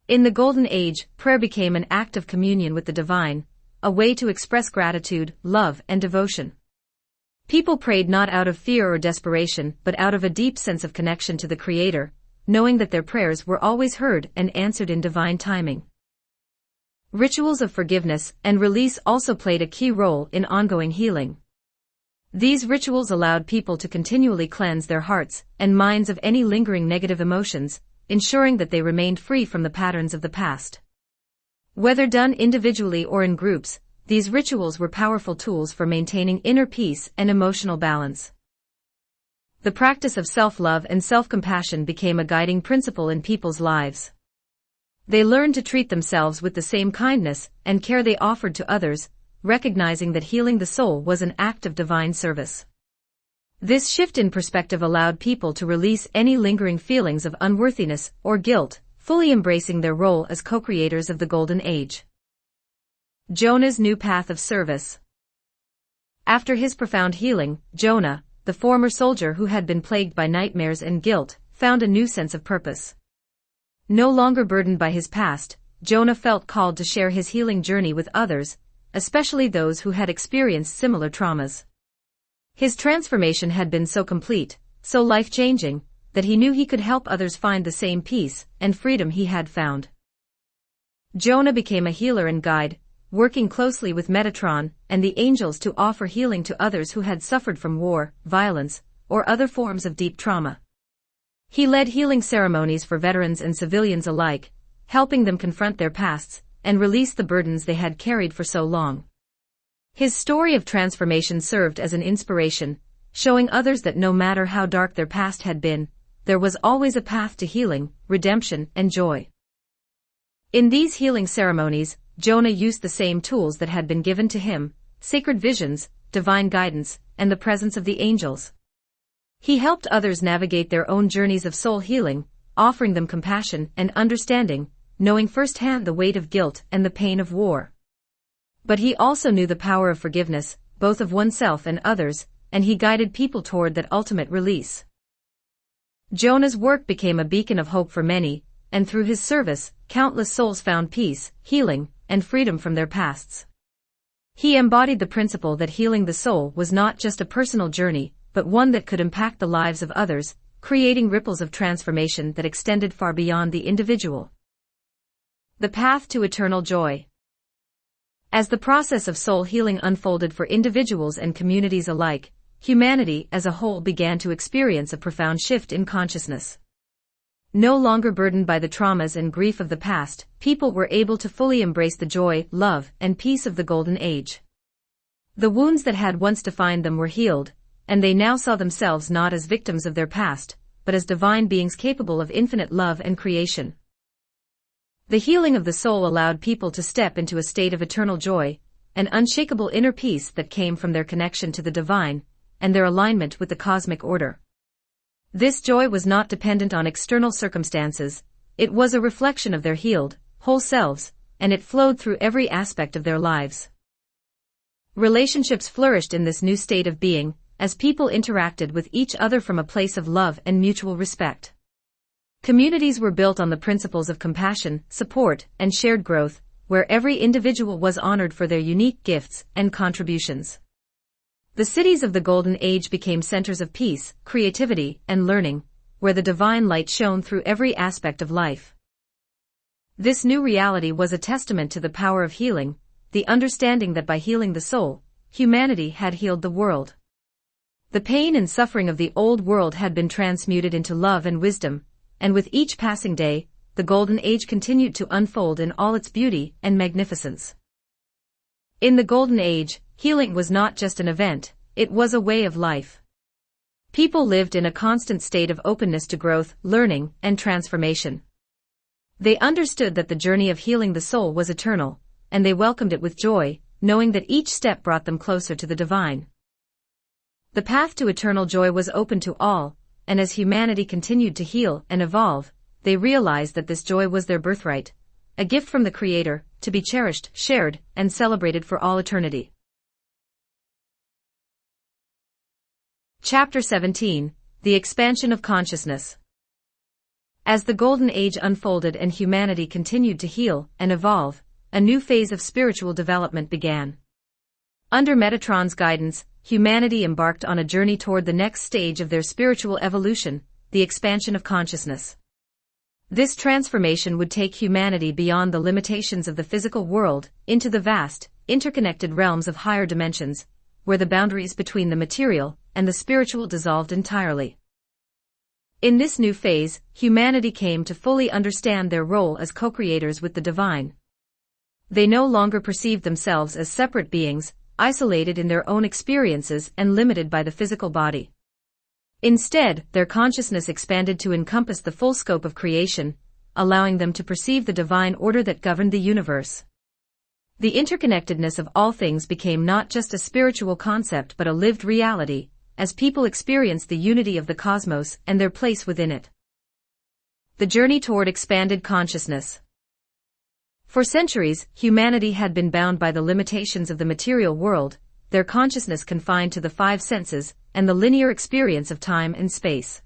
In the Golden Age, prayer became an act of communion with the divine, a way to express gratitude, love, and devotion. People prayed not out of fear or desperation but out of a deep sense of connection to the Creator, knowing that their prayers were always heard and answered in divine timing. Rituals of forgiveness and release also played a key role in ongoing healing. These rituals allowed people to continually cleanse their hearts and minds of any lingering negative emotions, ensuring that they remained free from the patterns of the past. Whether done individually or in groups, these rituals were powerful tools for maintaining inner peace and emotional balance. The practice of self-love and self-compassion became a guiding principle in people's lives. They learned to treat themselves with the same kindness and care they offered to others, recognizing that healing the soul was an act of divine service. This shift in perspective allowed people to release any lingering feelings of unworthiness or guilt, fully embracing their role as co-creators of the Golden Age. Jonah's new path of service. After his profound healing, Jonah, the former soldier who had been plagued by nightmares and guilt, found a new sense of purpose. No longer burdened by his past, Jonah felt called to share his healing journey with others, especially those who had experienced similar traumas. His transformation had been so complete, so life-changing, that he knew he could help others find the same peace and freedom he had found. Jonah became a healer and guide, working closely with Metatron and the angels to offer healing to others who had suffered from war, violence, or other forms of deep trauma. He led healing ceremonies for veterans and civilians alike, helping them confront their pasts and release the burdens they had carried for so long. His story of transformation served as an inspiration, showing others that no matter how dark their past had been, there was always a path to healing, redemption, and joy. In these healing ceremonies, Jonah used the same tools that had been given to him: sacred visions, divine guidance, and the presence of the angels. He helped others navigate their own journeys of soul healing, offering them compassion and understanding, knowing firsthand the weight of guilt and the pain of war. But he also knew the power of forgiveness, both of oneself and others, and he guided people toward that ultimate release. Jonah's work became a beacon of hope for many, and through his service, countless souls found peace, healing, and freedom from their pasts. He embodied the principle that healing the soul was not just a personal journey, but one that could impact the lives of others, creating ripples of transformation that extended far beyond the individual. The path to eternal joy. As the process of soul healing unfolded for individuals and communities alike, humanity as a whole began to experience a profound shift in consciousness. No longer burdened by the traumas and grief of the past, people were able to fully embrace the joy, love, and peace of the Golden Age. The wounds that had once defined them were healed, and they now saw themselves not as victims of their past, but as divine beings capable of infinite love and creation. The healing of the soul allowed people to step into a state of eternal joy, an unshakable inner peace that came from their connection to the divine, and their alignment with the cosmic order. This joy was not dependent on external circumstances, it was a reflection of their healed, whole selves, and it flowed through every aspect of their lives. Relationships flourished in this new state of being, as people interacted with each other from a place of love and mutual respect. Communities were built on the principles of compassion, support, and shared growth, where every individual was honored for their unique gifts and contributions. The cities of the Golden Age became centers of peace, creativity, and learning, where the divine light shone through every aspect of life. This new reality was a testament to the power of healing, the understanding that by healing the soul, humanity had healed the world. The pain and suffering of the old world had been transmuted into love and wisdom, and with each passing day, the Golden Age continued to unfold in all its beauty and magnificence. In the Golden Age, healing was not just an event, it was a way of life. People lived in a constant state of openness to growth, learning, and transformation. They understood that the journey of healing the soul was eternal, and they welcomed it with joy, knowing that each step brought them closer to the divine. The path to eternal joy was open to all, and as humanity continued to heal and evolve, they realized that this joy was their birthright, a gift from the Creator, to be cherished, shared, and celebrated for all eternity. Chapter 17: The Expansion of Consciousness. As the Golden Age unfolded and humanity continued to heal and evolve, a new phase of spiritual development began. Under Metatron's guidance, humanity embarked on a journey toward the next stage of their spiritual evolution, the expansion of consciousness. This transformation would take humanity beyond the limitations of the physical world, into the vast, interconnected realms of higher dimensions, where the boundaries between the material and the spiritual dissolved entirely. In this new phase, humanity came to fully understand their role as co-creators with the divine. They no longer perceived themselves as separate beings, isolated in their own experiences and limited by the physical body. Instead, their consciousness expanded to encompass the full scope of creation, allowing them to perceive the divine order that governed the universe. The interconnectedness of all things became not just a spiritual concept but a lived reality, as people experienced the unity of the cosmos and their place within it. The journey toward expanded consciousness. For centuries, humanity had been bound by the limitations of the material world, their consciousness confined to the five senses and the linear experience of time and space.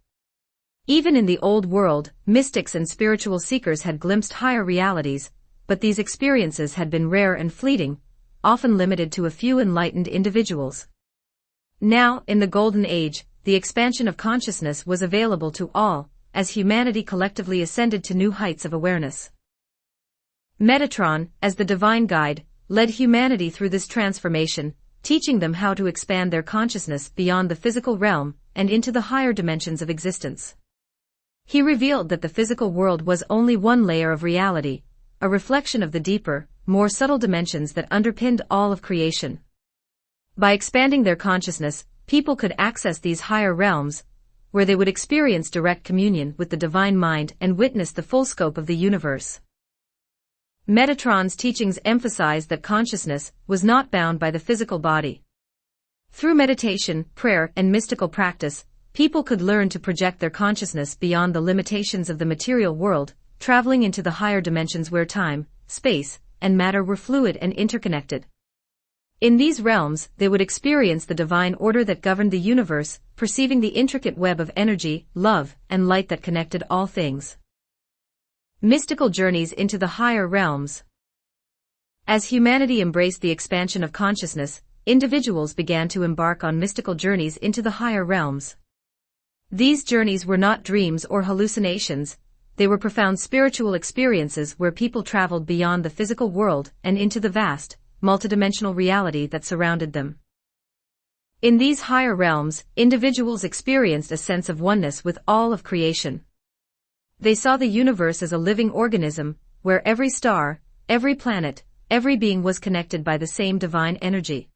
Even in the old world, mystics and spiritual seekers had glimpsed higher realities, but these experiences had been rare and fleeting, often limited to a few enlightened individuals. Now, in the Golden Age, the expansion of consciousness was available to all, as humanity collectively ascended to new heights of awareness. Metatron, as the divine guide, led humanity through this transformation, teaching them how to expand their consciousness beyond the physical realm and into the higher dimensions of existence. He revealed that the physical world was only one layer of reality, a reflection of the deeper, more subtle dimensions that underpinned all of creation. By expanding their consciousness, people could access these higher realms, where they would experience direct communion with the divine mind and witness the full scope of the universe. Metatron's teachings emphasized that consciousness was not bound by the physical body. Through meditation, prayer, and mystical practice, people could learn to project their consciousness beyond the limitations of the material world, traveling into the higher dimensions where time, space, and matter were fluid and interconnected. In these realms, they would experience the divine order that governed the universe, perceiving the intricate web of energy, love, and light that connected all things. Mystical journeys into the higher realms. As humanity embraced the expansion of consciousness, individuals began to embark on mystical journeys into the higher realms. These journeys were not dreams or hallucinations, they were profound spiritual experiences where people traveled beyond the physical world and into the vast, multidimensional reality that surrounded them. In these higher realms, individuals experienced a sense of oneness with all of creation. They saw the universe as a living organism, where every star, every planet, every being was connected by the same divine energy.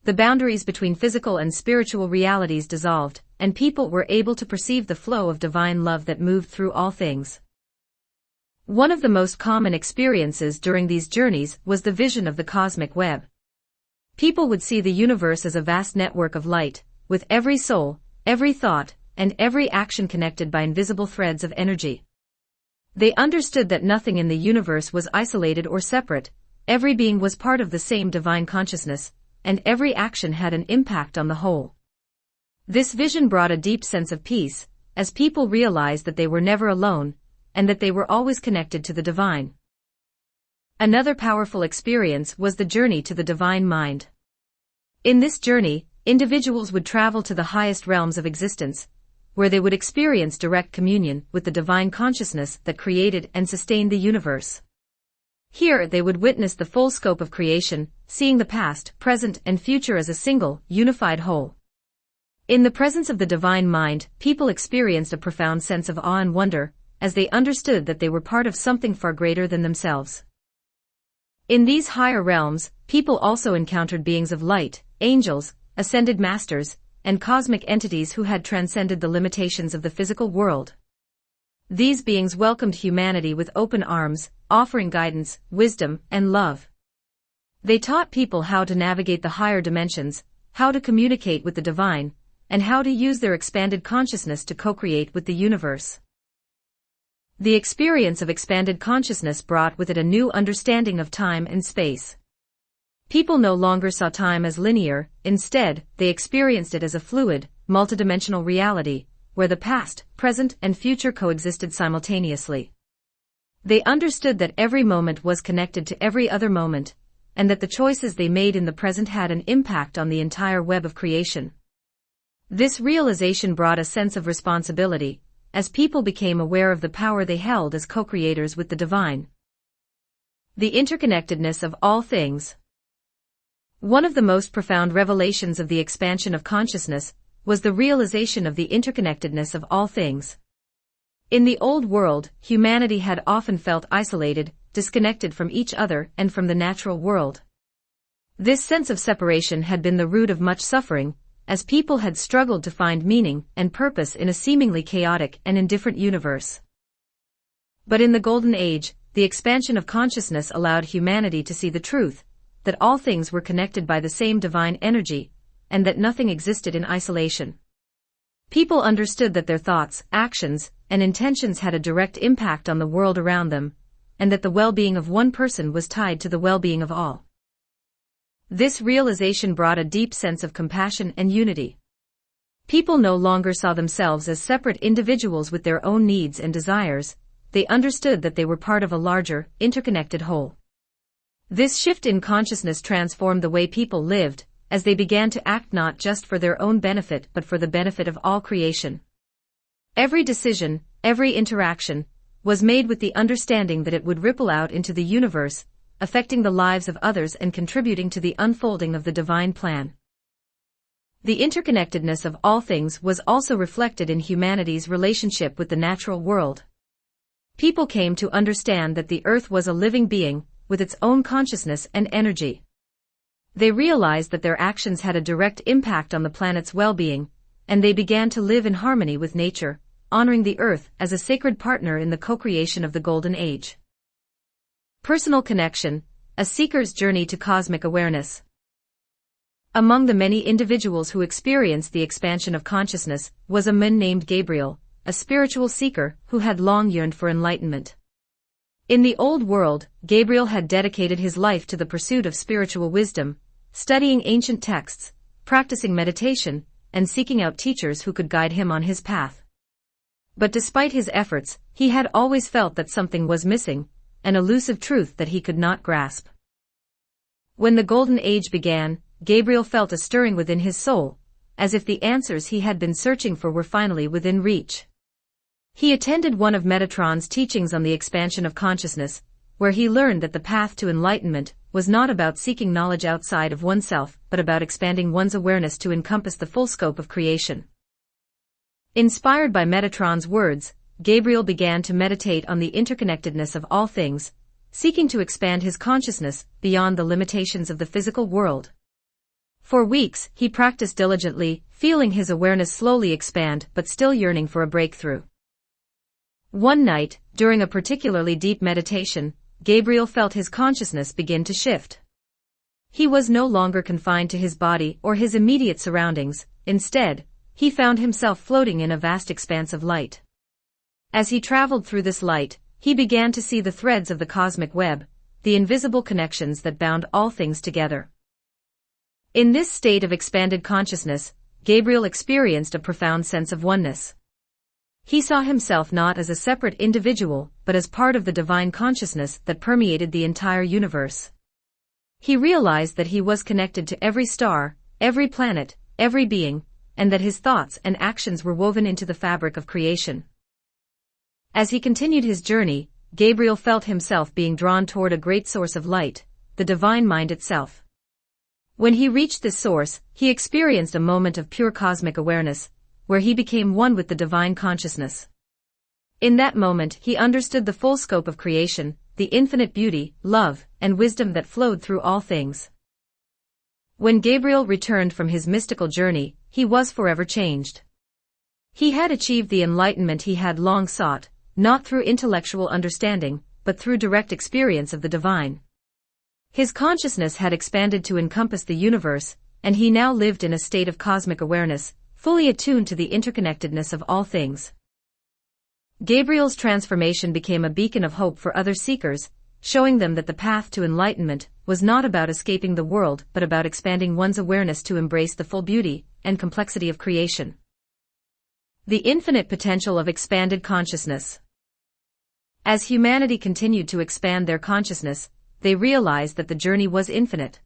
The boundaries between physical and spiritual realities dissolved, and people were able to perceive the flow of divine love that moved through all things. One of the most common experiences during these journeys was the vision of the cosmic web. People would see the universe as a vast network of light, with every soul, every thought, and every action connected by invisible threads of energy. They understood that nothing in the universe was isolated or separate, every being was part of the same divine consciousness, and every action had an impact on the whole. This vision brought a deep sense of peace, as people realized that they were never alone, and that they were always connected to the divine. Another powerful experience was the journey to the divine mind. In this journey, individuals would travel to the highest realms of existence, where they would experience direct communion with the divine consciousness that created and sustained the universe. Here they would witness the full scope of creation, seeing the past, present, and future as a single, unified whole. In the presence of the divine mind, people experienced a profound sense of awe and wonder, as they understood that they were part of something far greater than themselves. In these higher realms, people also encountered beings of light, angels, ascended masters, and cosmic entities who had transcended the limitations of the physical world. These beings welcomed humanity with open arms, offering guidance, wisdom, and love. They taught people how to navigate the higher dimensions, how to communicate with the divine, and how to use their expanded consciousness to co-create with the universe. The experience of expanded consciousness brought with it a new understanding of time and space. People no longer saw time as linear, instead, they experienced it as a fluid, multidimensional reality, where the past, present, and future coexisted simultaneously. They understood that every moment was connected to every other moment, and that the choices they made in the present had an impact on the entire web of creation. This realization brought a sense of responsibility, as people became aware of the power they held as co-creators with the divine. The interconnectedness of all things. One of the most profound revelations of the expansion of consciousness was the realization of the interconnectedness of all things. In the old world, humanity had often felt isolated, disconnected from each other and from the natural world. This sense of separation had been the root of much suffering, as people had struggled to find meaning and purpose in a seemingly chaotic and indifferent universe. But in the Golden Age, the expansion of consciousness allowed humanity to see the truth, that all things were connected by the same divine energy, and that nothing existed in isolation. People understood that their thoughts, actions, and intentions had a direct impact on the world around them, and that the well-being of one person was tied to the well-being of all. This realization brought a deep sense of compassion and unity. People no longer saw themselves as separate individuals with their own needs and desires, they understood that they were part of a larger, interconnected whole. This shift in consciousness transformed the way people lived, as they began to act not just for their own benefit but for the benefit of all creation. Every decision, every interaction, was made with the understanding that it would ripple out into the universe, affecting the lives of others and contributing to the unfolding of the divine plan. The interconnectedness of all things was also reflected in humanity's relationship with the natural world. People came to understand that the earth was a living being, with its own consciousness and energy. They realized that their actions had a direct impact on the planet's well-being, and they began to live in harmony with nature, honoring the earth as a sacred partner in the co-creation of the Golden Age. Personal connection, a seeker's journey to cosmic awareness. Among the many individuals who experienced the expansion of consciousness was a man named Gabriel, a spiritual seeker who had long yearned for enlightenment. In the old world, Gabriel had dedicated his life to the pursuit of spiritual wisdom, studying ancient texts, practicing meditation, and seeking out teachers who could guide him on his path. But despite his efforts, he had always felt that something was missing, an elusive truth that he could not grasp. When the Golden Age began, Gabriel felt a stirring within his soul, as if the answers he had been searching for were finally within reach. He attended one of Metatron's teachings on the expansion of consciousness, where he learned that the path to enlightenment was not about seeking knowledge outside of oneself but about expanding one's awareness to encompass the full scope of creation. Inspired by Metatron's words, Gabriel began to meditate on the interconnectedness of all things, seeking to expand his consciousness beyond the limitations of the physical world. For weeks, he practiced diligently, feeling his awareness slowly expand but still yearning for a breakthrough. One night, during a particularly deep meditation, Gabriel felt his consciousness begin to shift. He was no longer confined to his body or his immediate surroundings, instead, he found himself floating in a vast expanse of light. As he traveled through this light, he began to see the threads of the cosmic web, the invisible connections that bound all things together. In this state of expanded consciousness, Gabriel experienced a profound sense of oneness. He saw himself not as a separate individual, but as part of the divine consciousness that permeated the entire universe. He realized that he was connected to every star, every planet, every being, and that his thoughts and actions were woven into the fabric of creation. As he continued his journey, Gabriel felt himself being drawn toward a great source of light, the divine mind itself. When he reached this source, he experienced a moment of pure cosmic awareness, where he became one with the divine consciousness. In that moment, he understood the full scope of creation, the infinite beauty, love, and wisdom that flowed through all things. When Gabriel returned from his mystical journey, he was forever changed. He had achieved the enlightenment he had long sought, not through intellectual understanding, but through direct experience of the divine. His consciousness had expanded to encompass the universe, and he now lived in a state of cosmic awareness, fully attuned to the interconnectedness of all things. Gabriel's transformation became a beacon of hope for other seekers, showing them that the path to enlightenment was not about escaping the world but about expanding one's awareness to embrace the full beauty and complexity of creation. The infinite potential of expanded consciousness. As humanity continued to expand their consciousness, they realized that the journey was infinite.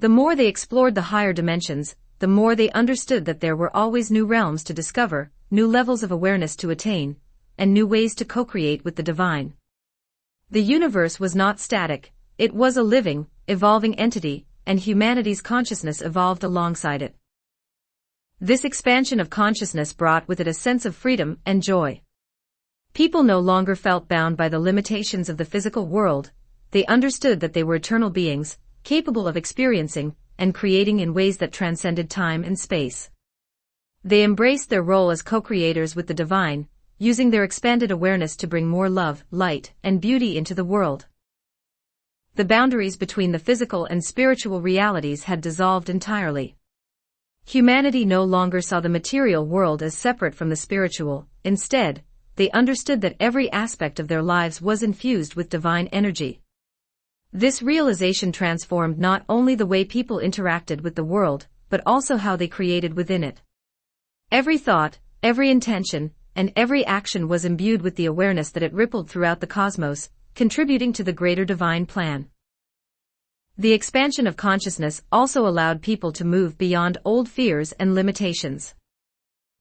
The more they explored the higher dimensions, the more they understood that there were always new realms to discover, new levels of awareness to attain, and new ways to co-create with the divine. The universe was not static, it was a living, evolving entity, and humanity's consciousness evolved alongside it. This expansion of consciousness brought with it a sense of freedom and joy. People no longer felt bound by the limitations of the physical world, they understood that they were eternal beings, capable of experiencing and creating in ways that transcended time and space. They embraced their role as co-creators with the divine, using their expanded awareness to bring more love, light, and beauty into the world. The boundaries between the physical and spiritual realities had dissolved entirely. Humanity no longer saw the material world as separate from the spiritual, instead, they understood that every aspect of their lives was infused with divine energy. This realization transformed not only the way people interacted with the world, but also how they created within it. Every thought, every intention, and every action was imbued with the awareness that it rippled throughout the cosmos, contributing to the greater divine plan. The expansion of consciousness also allowed people to move beyond old fears and limitations.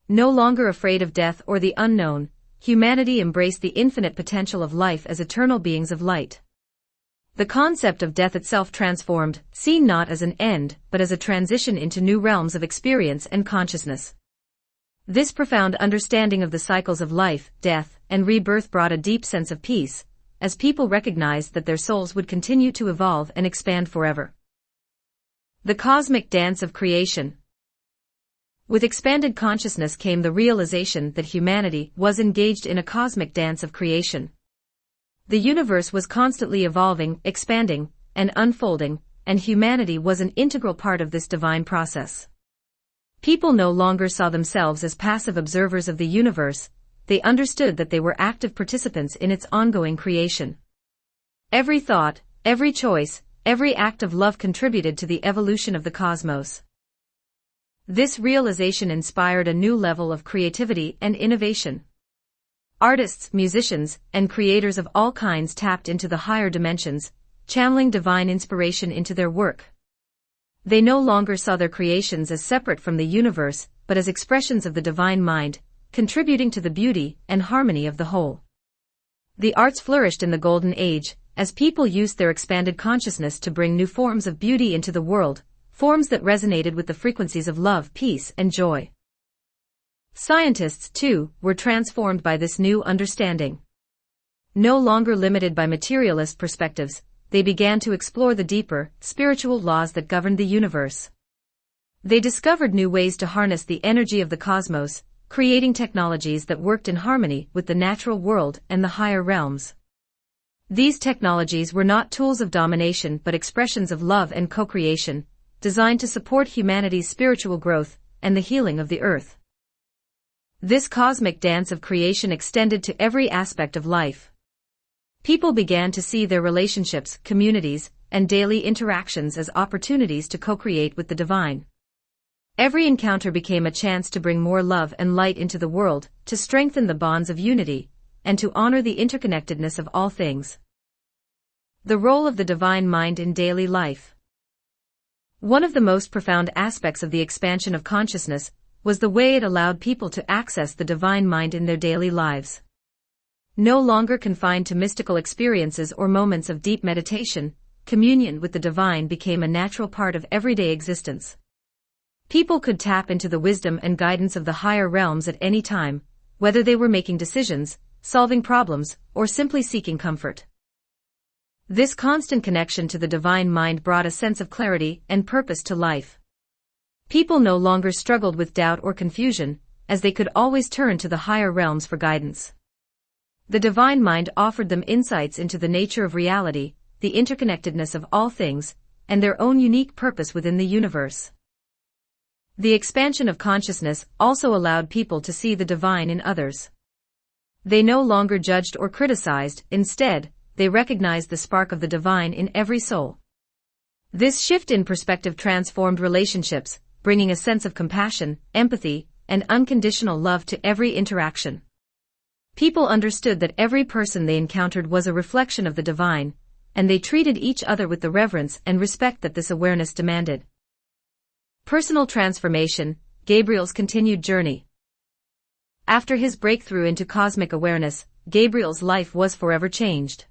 No longer afraid of death or the unknown, humanity embraced the infinite potential of life as eternal beings of light. The concept of death itself transformed, seen not as an end, but as a transition into new realms of experience and consciousness. This profound understanding of the cycles of life, death, and rebirth brought a deep sense of peace, as people recognized that their souls would continue to evolve and expand forever. The cosmic dance of creation. With expanded consciousness came the realization that humanity was engaged in a cosmic dance of creation. The universe was constantly evolving, expanding, and unfolding, and humanity was an integral part of this divine process. People no longer saw themselves as passive observers of the universe, they understood that they were active participants in its ongoing creation. Every thought, every choice, every act of love contributed to the evolution of the cosmos. This realization inspired a new level of creativity and innovation. Artists, musicians, and creators of all kinds tapped into the higher dimensions, channeling divine inspiration into their work. They no longer saw their creations as separate from the universe, but as expressions of the divine mind, contributing to the beauty and harmony of the whole. The arts flourished in the Golden Age, as people used their expanded consciousness to bring new forms of beauty into the world, forms that resonated with the frequencies of love, peace, and joy. Scientists, too, were transformed by this new understanding. No longer limited by materialist perspectives, they began to explore the deeper, spiritual laws that governed the universe. They discovered new ways to harness the energy of the cosmos, creating technologies that worked in harmony with the natural world and the higher realms. These technologies were not tools of domination but expressions of love and co-creation, designed to support humanity's spiritual growth and the healing of the earth. This cosmic dance of creation extended to every aspect of life. People began to see their relationships, communities, and daily interactions as opportunities to co-create with the divine. Every encounter became a chance to bring more love and light into the world, to strengthen the bonds of unity, and to honor the interconnectedness of all things. The role of the divine mind in daily life. One of the most profound aspects of the expansion of consciousness was the way it allowed people to access the divine mind in their daily lives. No longer confined to mystical experiences or moments of deep meditation, communion with the divine became a natural part of everyday existence. People could tap into the wisdom and guidance of the higher realms at any time, whether they were making decisions, solving problems, or simply seeking comfort. This constant connection to the divine mind brought a sense of clarity and purpose to life. People no longer struggled with doubt or confusion, as they could always turn to the higher realms for guidance. The divine mind offered them insights into the nature of reality, the interconnectedness of all things, and their own unique purpose within the universe. The expansion of consciousness also allowed people to see the divine in others. They no longer judged or criticized, instead, they recognized the spark of the divine in every soul. This shift in perspective transformed relationships, bringing a sense of compassion, empathy, and unconditional love to every interaction. People understood that every person they encountered was a reflection of the divine, and they treated each other with the reverence and respect that this awareness demanded. Personal transformation, Gabriel's continued journey. After his breakthrough into cosmic awareness, Gabriel's life was forever changed.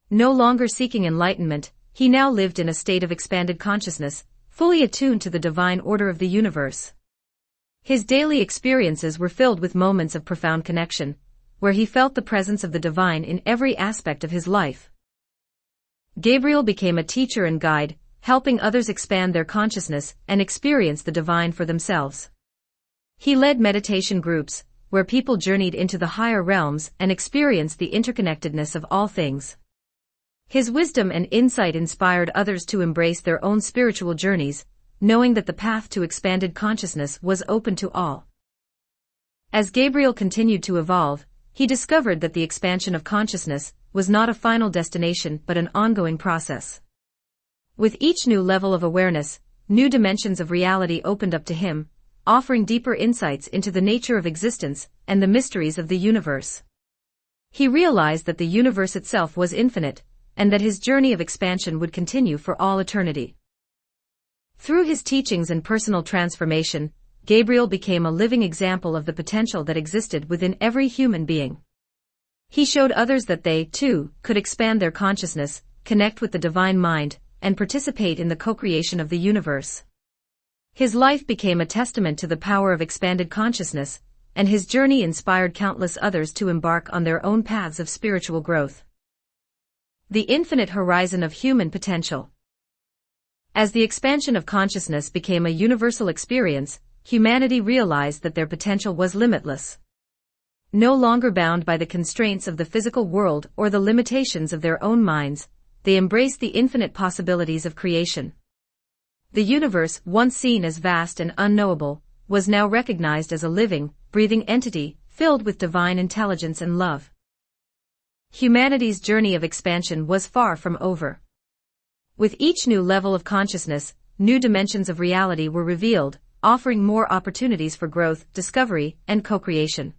No longer seeking enlightenment, he now lived in a state of expanded consciousness, fully attuned to the divine order of the universe. His daily experiences were filled with moments of profound connection, where he felt the presence of the divine in every aspect of his life. Gabriel became a teacher and guide, helping others expand their consciousness and experience the divine for themselves. He led meditation groups, where people journeyed into the higher realms and experienced the interconnectedness of all things. His wisdom and insight inspired others to embrace their own spiritual journeys, knowing that the path to expanded consciousness was open to all. As Gabriel continued to evolve, he discovered that the expansion of consciousness was not a final destination but an ongoing process. With each new level of awareness, new dimensions of reality opened up to him, offering deeper insights into the nature of existence and the mysteries of the universe. He realized that the universe itself was infinite, and that his journey of expansion would continue for all eternity. Through his teachings and personal transformation, Gabriel became a living example of the potential that existed within every human being. He showed others that they, too, could expand their consciousness, connect with the divine mind, and participate in the co-creation of the universe. His life became a testament to the power of expanded consciousness, and his journey inspired countless others to embark on their own paths of spiritual growth. The infinite horizon of human potential. As the expansion of consciousness became a universal experience, humanity realized that their potential was limitless. No longer bound by the constraints of the physical world or the limitations of their own minds, they embraced the infinite possibilities of creation. The universe, once seen as vast and unknowable, was now recognized as a living, breathing entity, filled with divine intelligence and love. Humanity's journey of expansion was far from over. With each new level of consciousness, new dimensions of reality were revealed, offering more opportunities for growth, discovery, and co-creation.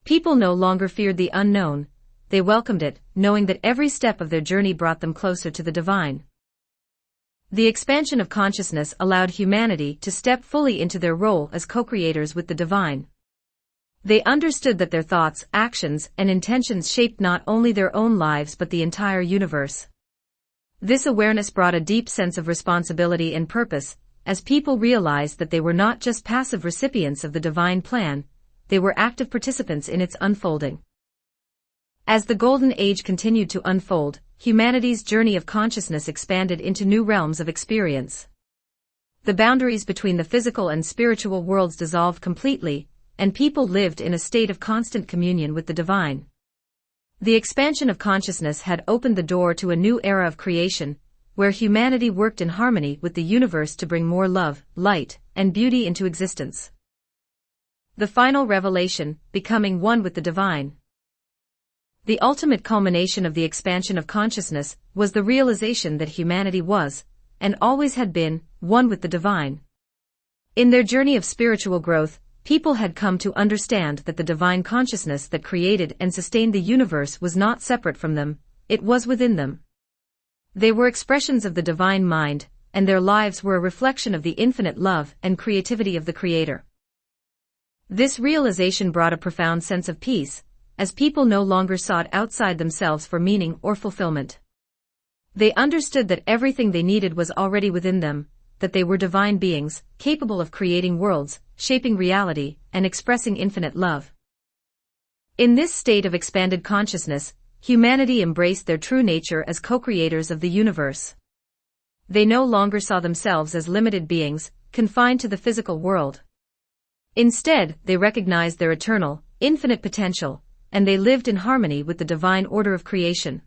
People no longer feared the unknown, they welcomed it, knowing that every step of their journey brought them closer to the divine. The expansion of consciousness allowed humanity to step fully into their role as co-creators with the divine. They understood that their thoughts, actions, and intentions shaped not only their own lives but the entire universe. This awareness brought a deep sense of responsibility and purpose, as people realized that they were not just passive recipients of the divine plan, they were active participants in its unfolding. As the Golden Age continued to unfold, humanity's journey of consciousness expanded into new realms of experience. The boundaries between the physical and spiritual worlds dissolved completely, and people lived in a state of constant communion with the divine. The expansion of consciousness had opened the door to a new era of creation, where humanity worked in harmony with the universe to bring more love, light, and beauty into existence. The final revelation, becoming one with the divine. The ultimate culmination of the expansion of consciousness was the realization that humanity was, and always had been, one with the divine. In their journey of spiritual growth, people had come to understand that the divine consciousness that created and sustained the universe was not separate from them, it was within them. They were expressions of the divine mind, and their lives were a reflection of the infinite love and creativity of the Creator. This realization brought a profound sense of peace, as people no longer sought outside themselves for meaning or fulfillment. They understood that everything they needed was already within them, that they were divine beings, capable of creating worlds, shaping reality, and expressing infinite love. In this state of expanded consciousness, humanity embraced their true nature as co-creators of the universe. They no longer saw themselves as limited beings, confined to the physical world. Instead, they recognized their eternal, infinite potential, and they lived in harmony with the divine order of creation.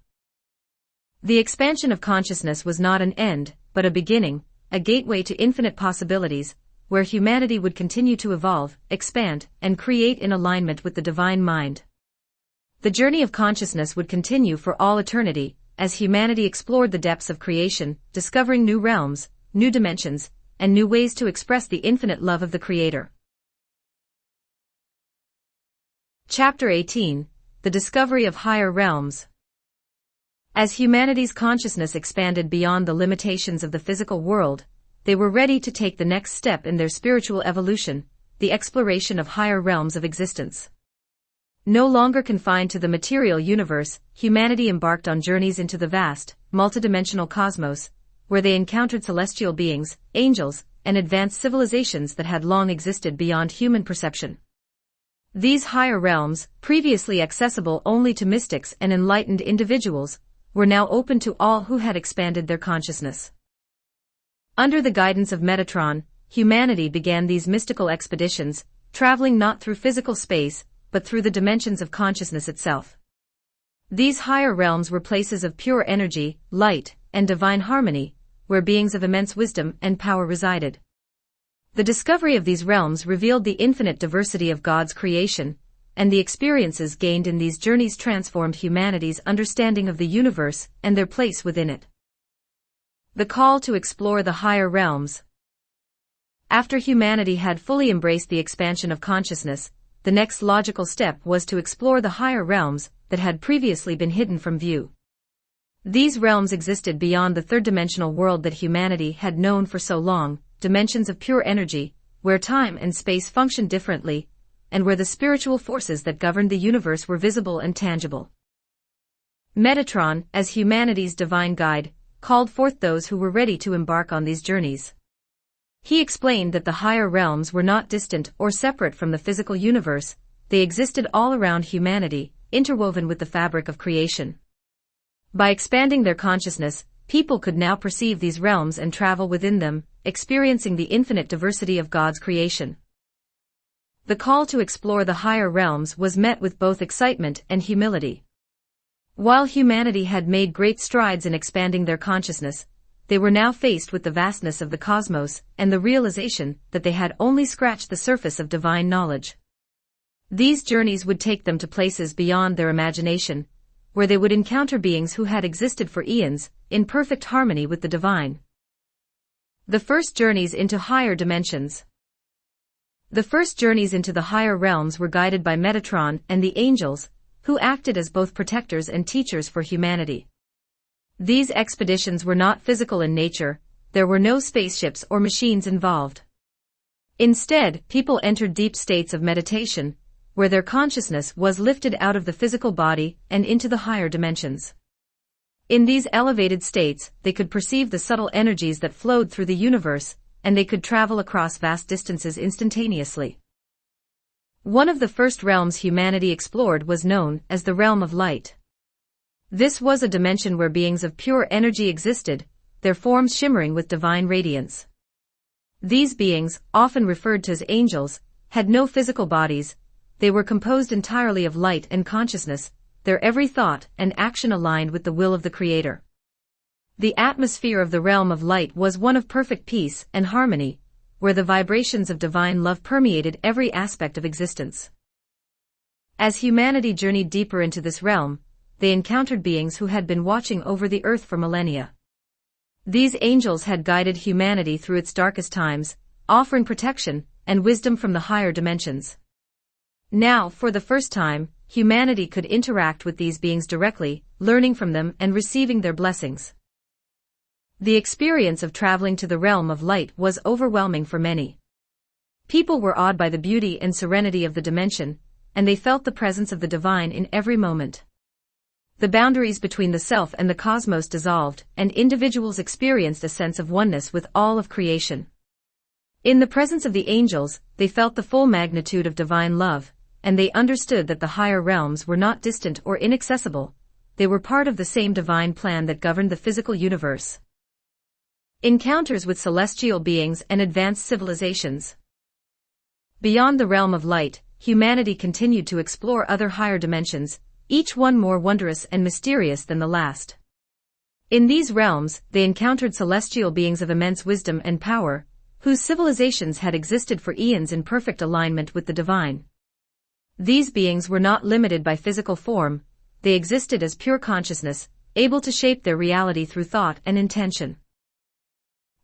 The expansion of consciousness was not an end, but a beginning, a gateway to infinite possibilities, where humanity would continue to evolve, expand, and create in alignment with the divine mind. The journey of consciousness would continue for all eternity, as humanity explored the depths of creation, discovering new realms, new dimensions, and new ways to express the infinite love of the Creator. Chapter 18: The Discovery of Higher Realms. As humanity's consciousness expanded beyond the limitations of the physical world, they were ready to take the next step in their spiritual evolution, the exploration of higher realms of existence. No longer confined to the material universe, humanity embarked on journeys into the vast, multidimensional cosmos, where they encountered celestial beings, angels, and advanced civilizations that had long existed beyond human perception. These higher realms, previously accessible only to mystics and enlightened individuals, were now open to all who had expanded their consciousness. Under the guidance of Metatron, humanity began these mystical expeditions, traveling not through physical space, but through the dimensions of consciousness itself. These higher realms were places of pure energy, light, and divine harmony, where beings of immense wisdom and power resided. The discovery of these realms revealed the infinite diversity of God's creation, and the experiences gained in these journeys transformed humanity's understanding of the universe and their place within it. The call to explore the higher realms. After humanity had fully embraced the expansion of consciousness, the next logical step was to explore the higher realms that had previously been hidden from view. These realms existed beyond the third-dimensional world that humanity had known for so long, dimensions of pure energy, where time and space functioned differently, and where the spiritual forces that governed the universe were visible and tangible. Metatron, as humanity's divine guide, called forth those who were ready to embark on these journeys. He explained that the higher realms were not distant or separate from the physical universe, they existed all around humanity, interwoven with the fabric of creation. By expanding their consciousness, people could now perceive these realms and travel within them, experiencing the infinite diversity of God's creation. The call to explore the higher realms was met with both excitement and humility. While humanity had made great strides in expanding their consciousness, they were now faced with the vastness of the cosmos and the realization that they had only scratched the surface of divine knowledge. These journeys would take them to places beyond their imagination, where they would encounter beings who had existed for eons, in perfect harmony with the divine. The first journeys into higher dimensions. The first journeys into the higher realms were guided by Metatron and the angels, who acted as both protectors and teachers for humanity. These expeditions were not physical in nature, there were no spaceships or machines involved. Instead, people entered deep states of meditation, where their consciousness was lifted out of the physical body and into the higher dimensions. In these elevated states, they could perceive the subtle energies that flowed through the universe, and they could travel across vast distances instantaneously. One of the first realms humanity explored was known as the realm of light. This was a dimension where beings of pure energy existed, their forms shimmering with divine radiance. These beings, often referred to as angels, had no physical bodies, they were composed entirely of light and consciousness, their every thought and action aligned with the will of the Creator. The atmosphere of the realm of light was one of perfect peace and harmony, where the vibrations of divine love permeated every aspect of existence. As humanity journeyed deeper into this realm, they encountered beings who had been watching over the earth for millennia. These angels had guided humanity through its darkest times, offering protection and wisdom from the higher dimensions. Now, for the first time, humanity could interact with these beings directly, learning from them and receiving their blessings. The experience of traveling to the realm of light was overwhelming for many. People were awed by the beauty and serenity of the dimension, and they felt the presence of the divine in every moment. The boundaries between the self and the cosmos dissolved, and individuals experienced a sense of oneness with all of creation. In the presence of the angels, they felt the full magnitude of divine love, and they understood that the higher realms were not distant or inaccessible, they were part of the same divine plan that governed the physical universe. Encounters with celestial beings and advanced civilizations. Beyond the realm of light, humanity continued to explore other higher dimensions, each one more wondrous and mysterious than the last. In these realms, they encountered celestial beings of immense wisdom and power, whose civilizations had existed for eons in perfect alignment with the divine. These beings were not limited by physical form, they existed as pure consciousness, able to shape their reality through thought and intention.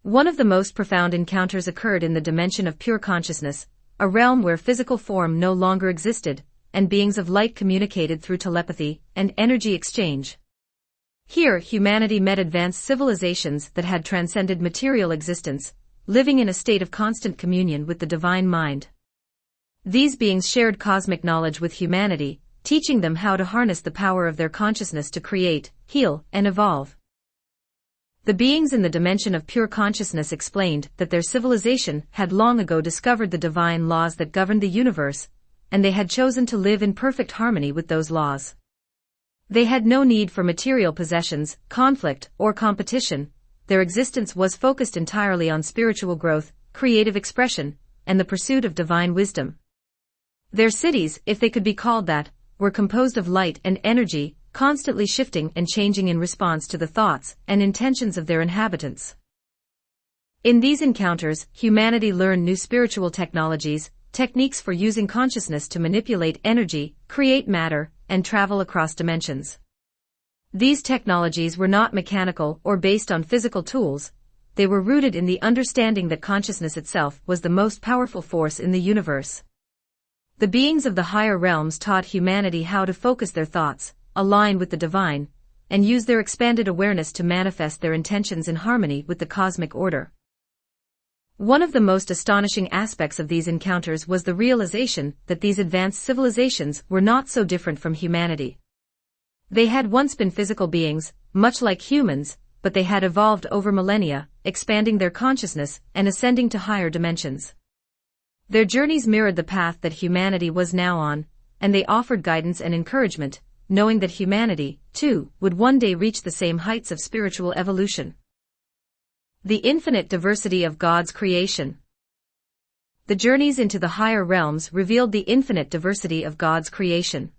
One of the most profound encounters occurred in the dimension of pure consciousness, a realm where physical form no longer existed, and beings of light communicated through telepathy and energy exchange. Here, humanity met advanced civilizations that had transcended material existence, living in a state of constant communion with the divine mind. These beings shared cosmic knowledge with humanity, teaching them how to harness the power of their consciousness to create, heal, and evolve. The beings in the dimension of pure consciousness explained that their civilization had long ago discovered the divine laws that governed the universe, and they had chosen to live in perfect harmony with those laws. They had no need for material possessions, conflict, or competition. Their existence was focused entirely on spiritual growth, creative expression, and the pursuit of divine wisdom. Their cities, if they could be called that, were composed of light and energy, constantly shifting and changing in response to the thoughts and intentions of their inhabitants. In these encounters, humanity learned new spiritual technologies, techniques for using consciousness to manipulate energy, create matter, and travel across dimensions. These technologies were not mechanical or based on physical tools, they were rooted in the understanding that consciousness itself was the most powerful force in the universe. The beings of the higher realms taught humanity how to focus their thoughts, align with the divine, and use their expanded awareness to manifest their intentions in harmony with the cosmic order. One of the most astonishing aspects of these encounters was the realization that these advanced civilizations were not so different from humanity. They had once been physical beings, much like humans, but they had evolved over millennia, expanding their consciousness and ascending to higher dimensions. Their journeys mirrored the path that humanity was now on, and they offered guidance and encouragement, knowing that humanity, too, would one day reach the same heights of spiritual evolution. The infinite diversity of God's creation. The journeys into the higher realms revealed the infinite diversity of God's creation.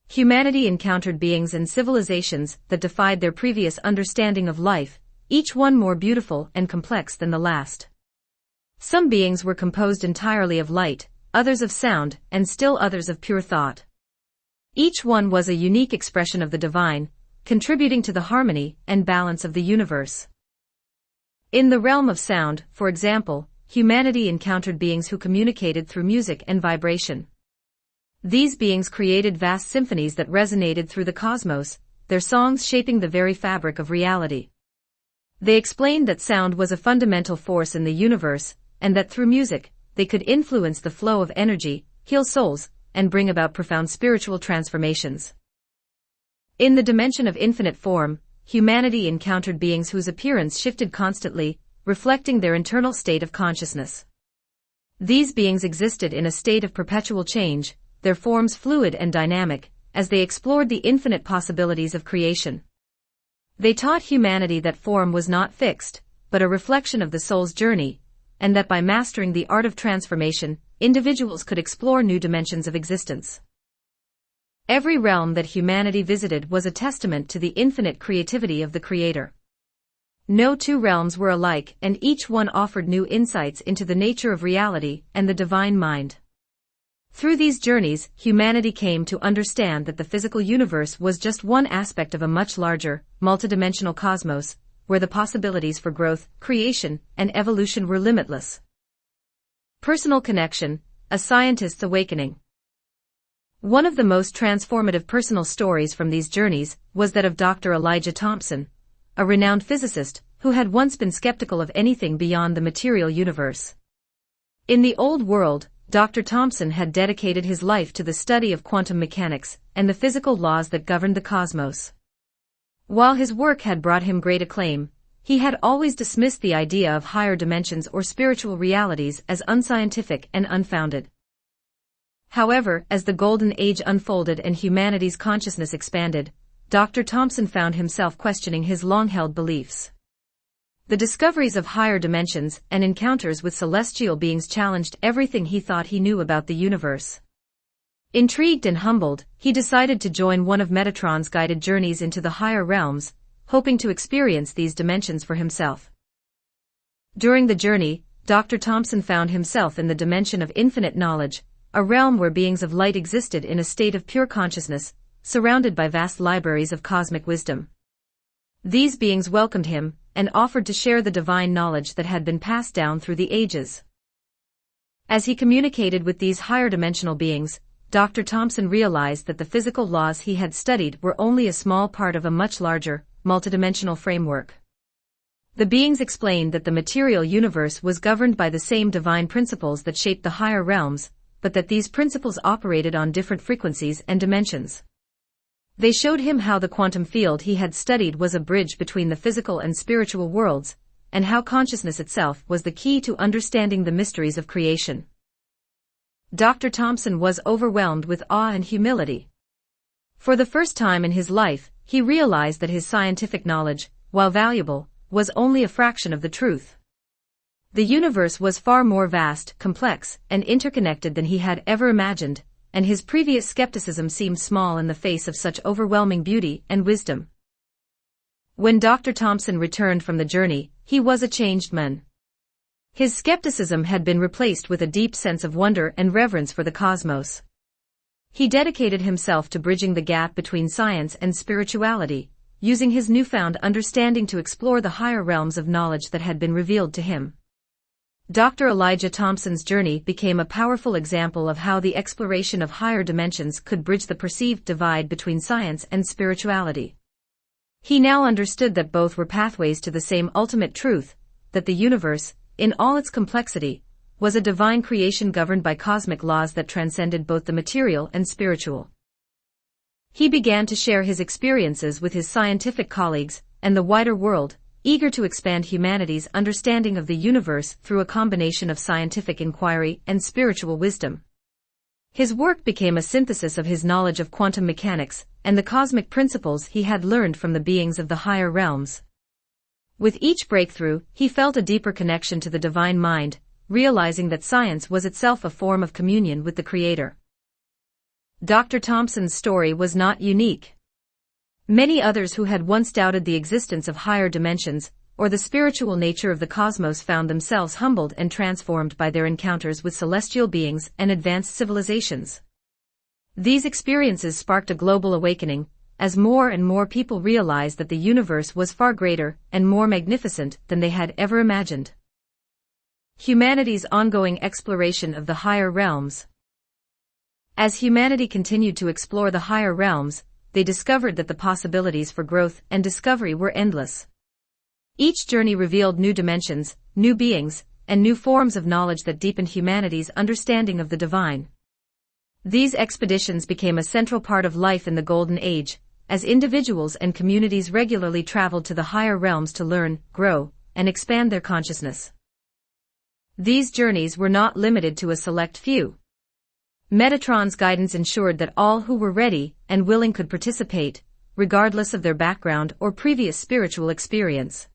Humanity encountered beings and civilizations that defied their previous understanding of life, each one more beautiful and complex than the last. Some beings were composed entirely of light, others of sound, and still others of pure thought. Each one was a unique expression of the divine, contributing to the harmony and balance of the universe. In the realm of sound, for example, humanity encountered beings who communicated through music and vibration. These beings created vast symphonies that resonated through the cosmos, their songs shaping the very fabric of reality. They explained that sound was a fundamental force in the universe, and that through music, they could influence the flow of energy, heal souls, and bring about profound spiritual transformations. In the dimension of infinite form, humanity encountered beings whose appearance shifted constantly, reflecting their internal state of consciousness. These beings existed in a state of perpetual change, their forms fluid and dynamic, as they explored the infinite possibilities of creation. They taught humanity that form was not fixed, but a reflection of the soul's journey, and that by mastering the art of transformation, individuals could explore new dimensions of existence. Every realm that humanity visited was a testament to the infinite creativity of the Creator. No two realms were alike, and each one offered new insights into the nature of reality and the divine mind. Through these journeys, humanity came to understand that the physical universe was just one aspect of a much larger, multidimensional cosmos, where the possibilities for growth, creation, and evolution were limitless. Personal connection, a scientist's awakening. One of the most transformative personal stories from these journeys was that of Dr. Elijah Thompson, a renowned physicist who had once been skeptical of anything beyond the material universe. In the old world, Dr. Thompson had dedicated his life to the study of quantum mechanics and the physical laws that governed the cosmos. While his work had brought him great acclaim, he had always dismissed the idea of higher dimensions or spiritual realities as unscientific and unfounded. However, as the Golden Age unfolded and humanity's consciousness expanded, Dr. Thompson found himself questioning his long-held beliefs. The discoveries of higher dimensions and encounters with celestial beings challenged everything he thought he knew about the universe. Intrigued and humbled, he decided to join one of Metatron's guided journeys into the higher realms, hoping to experience these dimensions for himself. During the journey, Dr. Thompson found himself in the dimension of infinite knowledge, a realm where beings of light existed in a state of pure consciousness, surrounded by vast libraries of cosmic wisdom. These beings welcomed him, and offered to share the divine knowledge that had been passed down through the ages. As he communicated with these higher dimensional beings, Dr. Thompson realized that the physical laws he had studied were only a small part of a much larger, multidimensional framework. The beings explained that the material universe was governed by the same divine principles that shaped the higher realms, but that these principles operated on different frequencies and dimensions. They showed him how the quantum field he had studied was a bridge between the physical and spiritual worlds, and how consciousness itself was the key to understanding the mysteries of creation. Dr. Thompson was overwhelmed with awe and humility. For the first time in his life, he realized that his scientific knowledge, while valuable, was only a fraction of the truth. The universe was far more vast, complex, and interconnected than he had ever imagined, and his previous skepticism seemed small in the face of such overwhelming beauty and wisdom. When Dr. Thompson returned from the journey, he was a changed man. His skepticism had been replaced with a deep sense of wonder and reverence for the cosmos. He dedicated himself to bridging the gap between science and spirituality, using his newfound understanding to explore the higher realms of knowledge that had been revealed to him. Dr. Elijah Thompson's journey became a powerful example of how the exploration of higher dimensions could bridge the perceived divide between science and spirituality. He now understood that both were pathways to the same ultimate truth, that the universe, in all its complexity, was a divine creation governed by cosmic laws that transcended both the material and spiritual. He began to share his experiences with his scientific colleagues and the wider world, eager to expand humanity's understanding of the universe through a combination of scientific inquiry and spiritual wisdom. His work became a synthesis of his knowledge of quantum mechanics and the cosmic principles he had learned from the beings of the higher realms. With each breakthrough, he felt a deeper connection to the divine mind, realizing that science was itself a form of communion with the Creator. Dr. Thompson's story was not unique. Many others who had once doubted the existence of higher dimensions, or the spiritual nature of the cosmos found themselves humbled and transformed by their encounters with celestial beings and advanced civilizations. These experiences sparked a global awakening, as more and more people realized that the universe was far greater and more magnificent than they had ever imagined. Humanity's ongoing exploration of the higher realms. As humanity continued to explore the higher realms, they discovered that the possibilities for growth and discovery were endless. Each journey revealed new dimensions, new beings, and new forms of knowledge that deepened humanity's understanding of the divine. These expeditions became a central part of life in the Golden Age, as individuals and communities regularly traveled to the higher realms to learn, grow, and expand their consciousness. These journeys were not limited to a select few. Metatron's guidance ensured that all who were ready and willing could participate, regardless of their background or previous spiritual experience.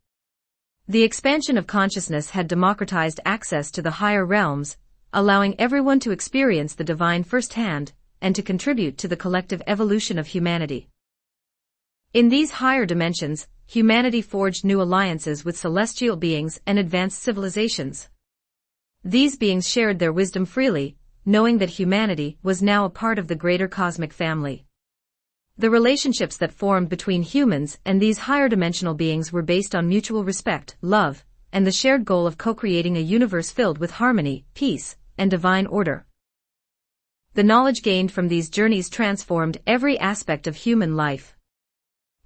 The expansion of consciousness had democratized access to the higher realms, allowing everyone to experience the divine firsthand and to contribute to the collective evolution of humanity. In these higher dimensions, humanity forged new alliances with celestial beings and advanced civilizations. These beings shared their wisdom freely, knowing that humanity was now a part of the greater cosmic family. The relationships that formed between humans and these higher dimensional beings were based on mutual respect, love, and the shared goal of co-creating a universe filled with harmony, peace, and divine order. The knowledge gained from these journeys transformed every aspect of human life.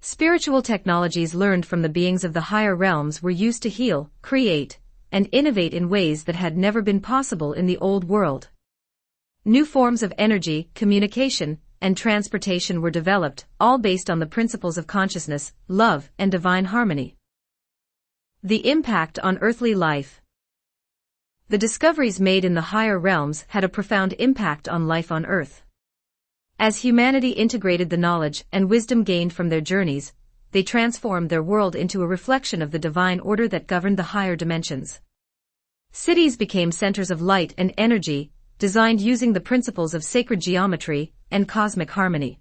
Spiritual technologies learned from the beings of the higher realms were used to heal, create, and innovate in ways that had never been possible in the old world. New forms of energy, communication, and transportation were developed, all based on the principles of consciousness, love, and divine harmony. The impact on earthly life. The discoveries made in the higher realms had a profound impact on life on Earth. As humanity integrated the knowledge and wisdom gained from their journeys, they transformed their world into a reflection of the divine order that governed the higher dimensions. Cities became centers of light and energy, designed using the principles of sacred geometry and cosmic harmony.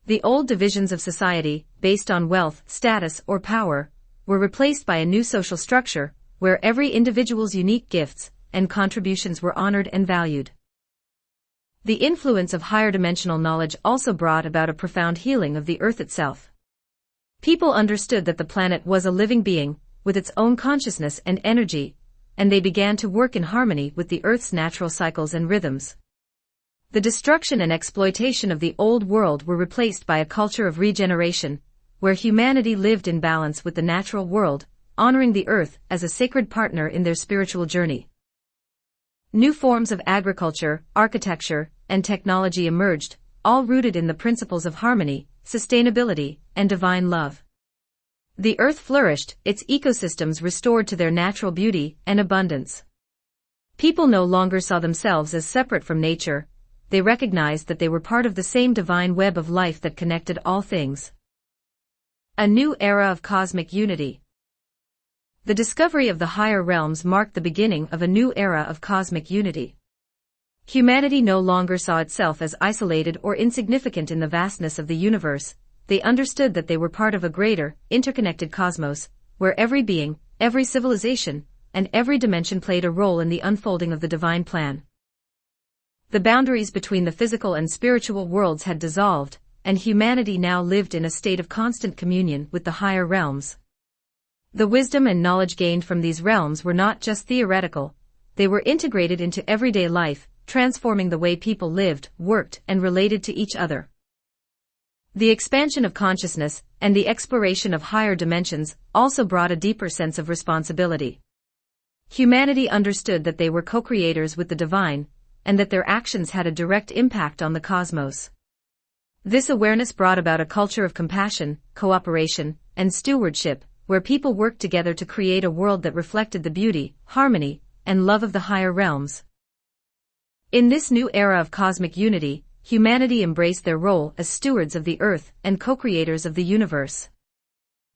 The old divisions of society, based on wealth, status, or power, were replaced by a new social structure, where every individual's unique gifts and contributions were honored and valued. The influence of higher dimensional knowledge also brought about a profound healing of the Earth itself. People understood that the planet was a living being, with its own consciousness and energy, and they began to work in harmony with the Earth's natural cycles and rhythms. The destruction and exploitation of the old world were replaced by a culture of regeneration, where humanity lived in balance with the natural world, honoring the Earth as a sacred partner in their spiritual journey. New forms of agriculture, architecture, and technology emerged, all rooted in the principles of harmony, sustainability, and divine love. The Earth flourished, its ecosystems restored to their natural beauty and abundance. People no longer saw themselves as separate from nature, they recognized that they were part of the same divine web of life that connected all things. A new era of cosmic unity. The discovery of the higher realms marked the beginning of a new era of cosmic unity. Humanity no longer saw itself as isolated or insignificant in the vastness of the universe. They understood that they were part of a greater, interconnected cosmos, where every being, every civilization, and every dimension played a role in the unfolding of the divine plan. The boundaries between the physical and spiritual worlds had dissolved, and humanity now lived in a state of constant communion with the higher realms. The wisdom and knowledge gained from these realms were not just theoretical, they were integrated into everyday life, transforming the way people lived, worked, and related to each other. The expansion of consciousness and the exploration of higher dimensions also brought a deeper sense of responsibility. Humanity understood that they were co-creators with the divine, and that their actions had a direct impact on the cosmos. This awareness brought about a culture of compassion, cooperation, and stewardship, where people worked together to create a world that reflected the beauty, harmony, and love of the higher realms. In this new era of cosmic unity, humanity embraced their role as stewards of the Earth and co-creators of the universe.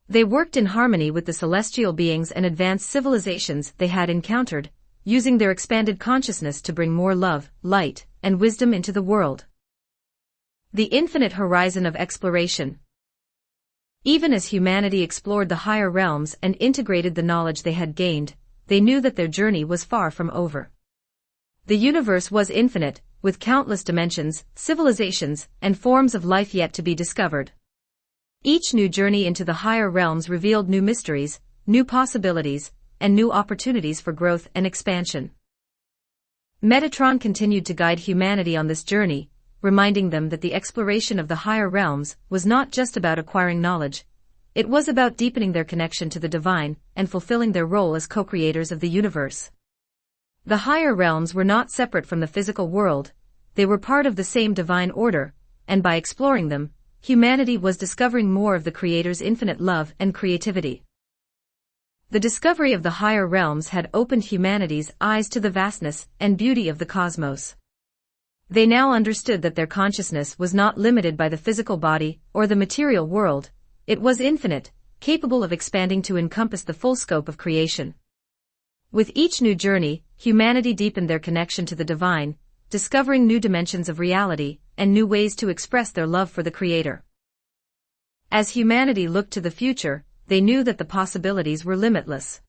They worked in harmony with the celestial beings and advanced civilizations they had encountered, using their expanded consciousness to bring more love, light, and wisdom into the world. The infinite horizon of exploration. Even as humanity explored the higher realms and integrated the knowledge they had gained, they knew that their journey was far from over. The universe was infinite, with countless dimensions, civilizations, and forms of life yet to be discovered. Each new journey into the higher realms revealed new mysteries, new possibilities, and new opportunities for growth and expansion. Metatron continued to guide humanity on this journey, reminding them that the exploration of the higher realms was not just about acquiring knowledge, it was about deepening their connection to the divine and fulfilling their role as co-creators of the universe. The higher realms were not separate from the physical world, they were part of the same divine order, and by exploring them, humanity was discovering more of the Creator's infinite love and creativity. The discovery of the higher realms had opened humanity's eyes to the vastness and beauty of the cosmos. They now understood that their consciousness was not limited by the physical body or the material world, it was infinite, capable of expanding to encompass the full scope of creation. With each new journey, humanity deepened their connection to the divine, discovering new dimensions of reality and new ways to express their love for the Creator. As humanity looked to the future, they knew that the possibilities were limitless.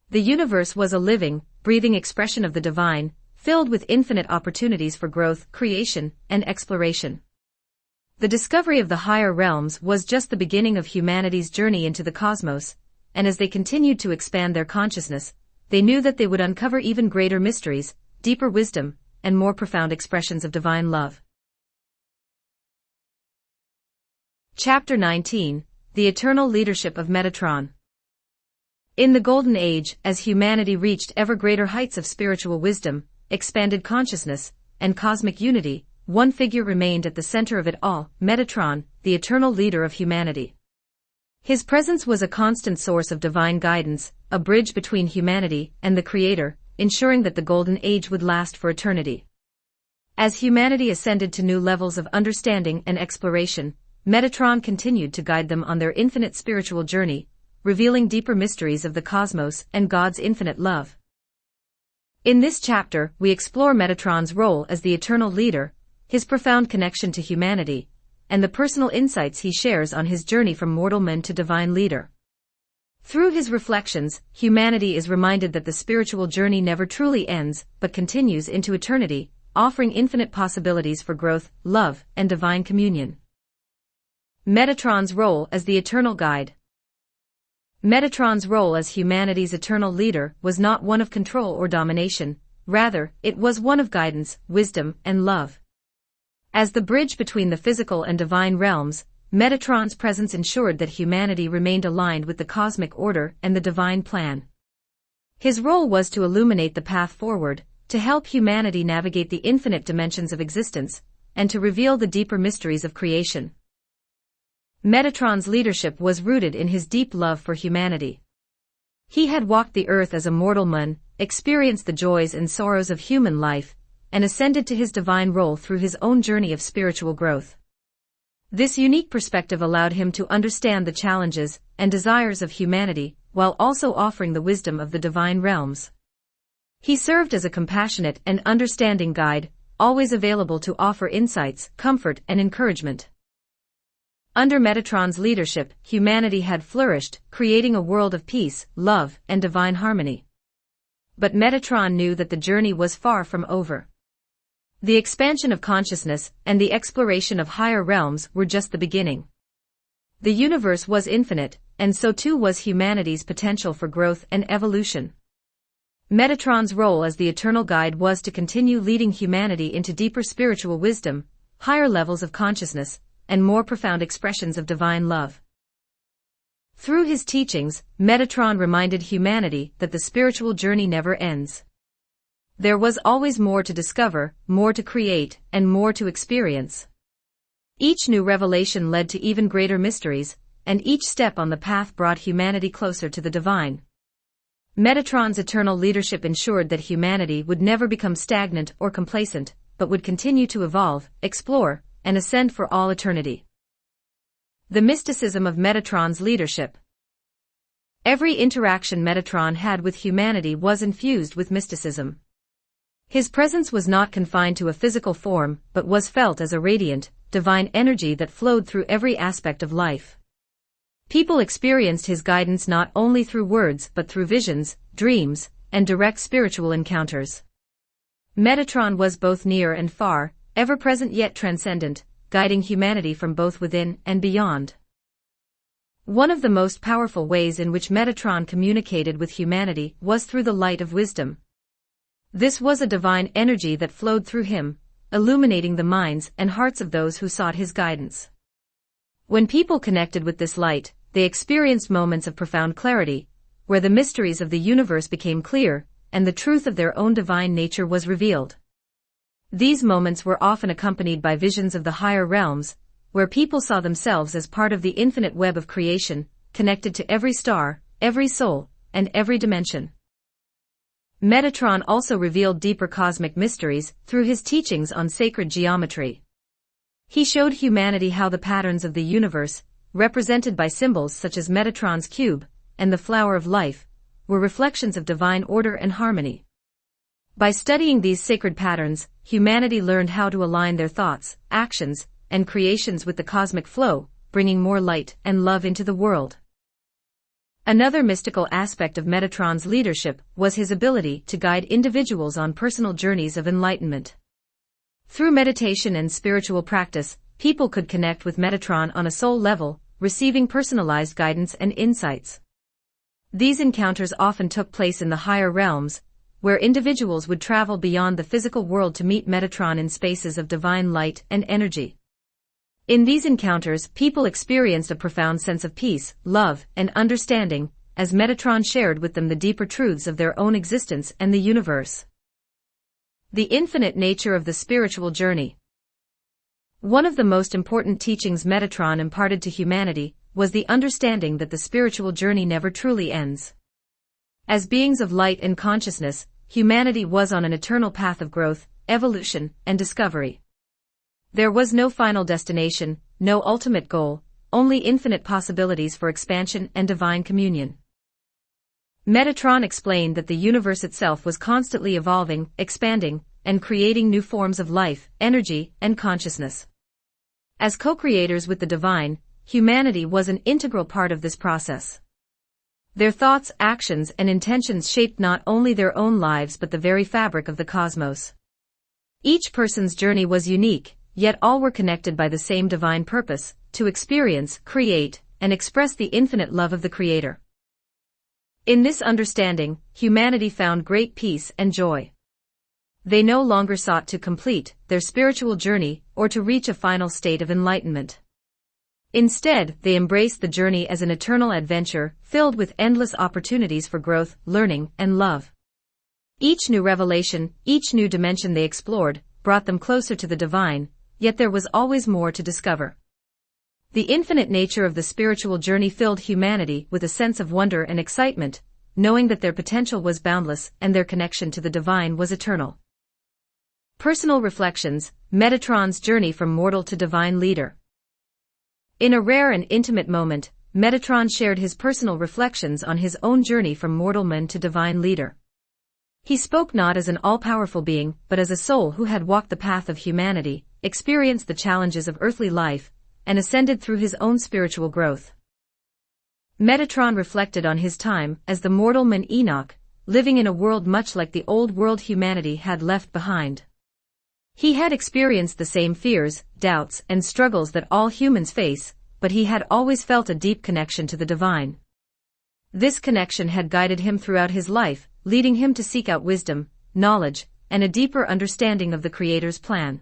The universe was a living, breathing expression of the divine, filled with infinite opportunities for growth, creation, and exploration. The discovery of the higher realms was just the beginning of humanity's journey into the cosmos, and as they continued to expand their consciousness, they knew that they would uncover even greater mysteries, deeper wisdom, and more profound expressions of divine love. Chapter 19: The Eternal Leadership of Metatron. In the Golden Age, as humanity reached ever greater heights of spiritual wisdom, expanded consciousness, and cosmic unity, one figure remained at the center of it all, Metatron, the eternal leader of humanity. His presence was a constant source of divine guidance, a bridge between humanity and the Creator, ensuring that the Golden Age would last for eternity. As humanity ascended to new levels of understanding and exploration, Metatron continued to guide them on their infinite spiritual journey, revealing deeper mysteries of the cosmos and God's infinite love. In this chapter, we explore Metatron's role as the eternal leader, his profound connection to humanity, and the personal insights he shares on his journey from mortal man to divine leader. Through his reflections, humanity is reminded that the spiritual journey never truly ends, but continues into eternity, offering infinite possibilities for growth, love, and divine communion. Metatron's role as the eternal guide. Metatron's role as humanity's eternal leader was not one of control or domination, rather, it was one of guidance, wisdom, and love. As the bridge between the physical and divine realms, Metatron's presence ensured that humanity remained aligned with the cosmic order and the divine plan. His role was to illuminate the path forward, to help humanity navigate the infinite dimensions of existence, and to reveal the deeper mysteries of creation. Metatron's leadership was rooted in his deep love for humanity. He had walked the earth as a mortal man, experienced the joys and sorrows of human life, and ascended to his divine role through his own journey of spiritual growth. This unique perspective allowed him to understand the challenges and desires of humanity, while also offering the wisdom of the divine realms. He served as a compassionate and understanding guide, always available to offer insights, comfort, and encouragement. Under Metatron's leadership, humanity had flourished, creating a world of peace, love, and divine harmony. But Metatron knew that the journey was far from over. The expansion of consciousness and the exploration of higher realms were just the beginning. The universe was infinite, and so too was humanity's potential for growth and evolution. Metatron's role as the eternal guide was to continue leading humanity into deeper spiritual wisdom, higher levels of consciousness, and more profound expressions of divine love. Through his teachings, Metatron reminded humanity that the spiritual journey never ends. There was always more to discover, more to create, and more to experience. Each new revelation led to even greater mysteries, and each step on the path brought humanity closer to the divine. Metatron's eternal leadership ensured that humanity would never become stagnant or complacent, but would continue to evolve, explore, and ascend for all eternity. The mysticism of Metatron's leadership. Every interaction Metatron had with humanity was infused with mysticism. His presence was not confined to a physical form, but was felt as a radiant, divine energy that flowed through every aspect of life. People experienced his guidance not only through words but through visions, dreams, and direct spiritual encounters. Metatron was both near and far, ever-present yet transcendent, guiding humanity from both within and beyond. One of the most powerful ways in which Metatron communicated with humanity was through the light of wisdom. This was a divine energy that flowed through him, illuminating the minds and hearts of those who sought his guidance. When people connected with this light, they experienced moments of profound clarity, where the mysteries of the universe became clear, and the truth of their own divine nature was revealed. These moments were often accompanied by visions of the higher realms, where people saw themselves as part of the infinite web of creation, connected to every star, every soul, and every dimension. Metatron also revealed deeper cosmic mysteries through his teachings on sacred geometry. He showed humanity how the patterns of the universe, represented by symbols such as Metatron's cube and the flower of life, were reflections of divine order and harmony. By studying these sacred patterns, humanity learned how to align their thoughts, actions, and creations with the cosmic flow, bringing more light and love into the world. Another mystical aspect of Metatron's leadership was his ability to guide individuals on personal journeys of enlightenment. Through meditation and spiritual practice, people could connect with Metatron on a soul level, receiving personalized guidance and insights. These encounters often took place in the higher realms, where individuals would travel beyond the physical world to meet Metatron in spaces of divine light and energy. In these encounters, people experienced a profound sense of peace, love, and understanding, as Metatron shared with them the deeper truths of their own existence and the universe. The infinite nature of the spiritual journey. One of the most important teachings Metatron imparted to humanity was the understanding that the spiritual journey never truly ends. As beings of light and consciousness, humanity was on an eternal path of growth, evolution, and discovery. There was no final destination, no ultimate goal, only infinite possibilities for expansion and divine communion. Metatron explained that the universe itself was constantly evolving, expanding, and creating new forms of life, energy, and consciousness. As co-creators with the divine, humanity was an integral part of this process. Their thoughts, actions, and intentions shaped not only their own lives but the very fabric of the cosmos. Each person's journey was unique, yet all were connected by the same divine purpose, to experience, create, and express the infinite love of the Creator. In this understanding, humanity found great peace and joy. They no longer sought to complete their spiritual journey or to reach a final state of enlightenment. Instead, they embraced the journey as an eternal adventure filled with endless opportunities for growth, learning, and love. Each new revelation, each new dimension they explored, brought them closer to the divine, yet there was always more to discover. The infinite nature of the spiritual journey filled humanity with a sense of wonder and excitement, knowing that their potential was boundless and their connection to the divine was eternal. Personal reflections: Metatron's journey from mortal to divine leader. In a rare and intimate moment, Metatron shared his personal reflections on his own journey from mortal man to divine leader. He spoke not as an all-powerful being, but as a soul who had walked the path of humanity, experienced the challenges of earthly life, and ascended through his own spiritual growth. Metatron reflected on his time as the mortal man Enoch, living in a world much like the old world humanity had left behind. He had experienced the same fears, doubts, and struggles that all humans face, but he had always felt a deep connection to the divine. This connection had guided him throughout his life, leading him to seek out wisdom, knowledge, and a deeper understanding of the Creator's plan.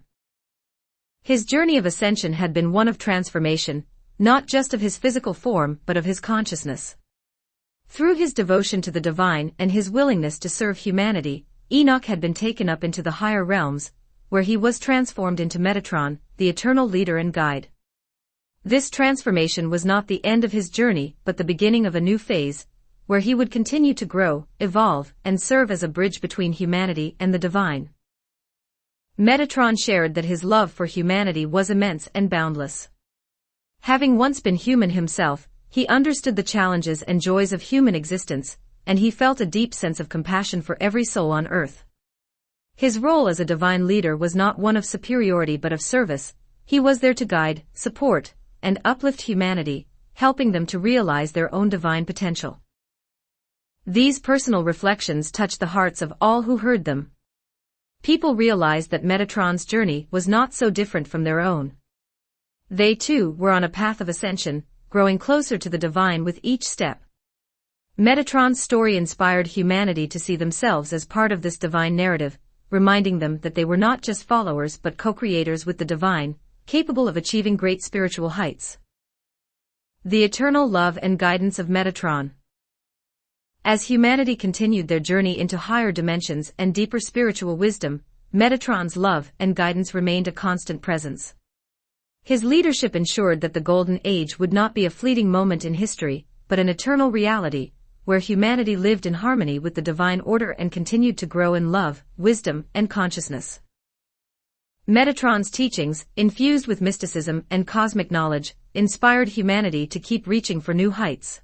His journey of ascension had been one of transformation, not just of his physical form but of his consciousness. Through his devotion to the divine and his willingness to serve humanity, Enoch had been taken up into the higher realms, where he was transformed into Metatron, the eternal leader and guide. This transformation was not the end of his journey but the beginning of a new phase, where he would continue to grow, evolve, and serve as a bridge between humanity and the divine. Metatron shared that his love for humanity was immense and boundless. Having once been human himself, he understood the challenges and joys of human existence, and he felt a deep sense of compassion for every soul on earth. His role as a divine leader was not one of superiority but of service. He was there to guide, support, and uplift humanity, helping them to realize their own divine potential. These personal reflections touched the hearts of all who heard them. People realized that Metatron's journey was not so different from their own. They too were on a path of ascension, growing closer to the divine with each step. Metatron's story inspired humanity to see themselves as part of this divine narrative, reminding them that they were not just followers but co-creators with the divine, capable of achieving great spiritual heights. The eternal love and guidance of Metatron. As humanity continued their journey into higher dimensions and deeper spiritual wisdom, Metatron's love and guidance remained a constant presence. His leadership ensured that the Golden Age would not be a fleeting moment in history, but an eternal reality, where humanity lived in harmony with the divine order and continued to grow in love, wisdom, and consciousness. Metatron's teachings, infused with mysticism and cosmic knowledge, inspired humanity to keep reaching for new heights.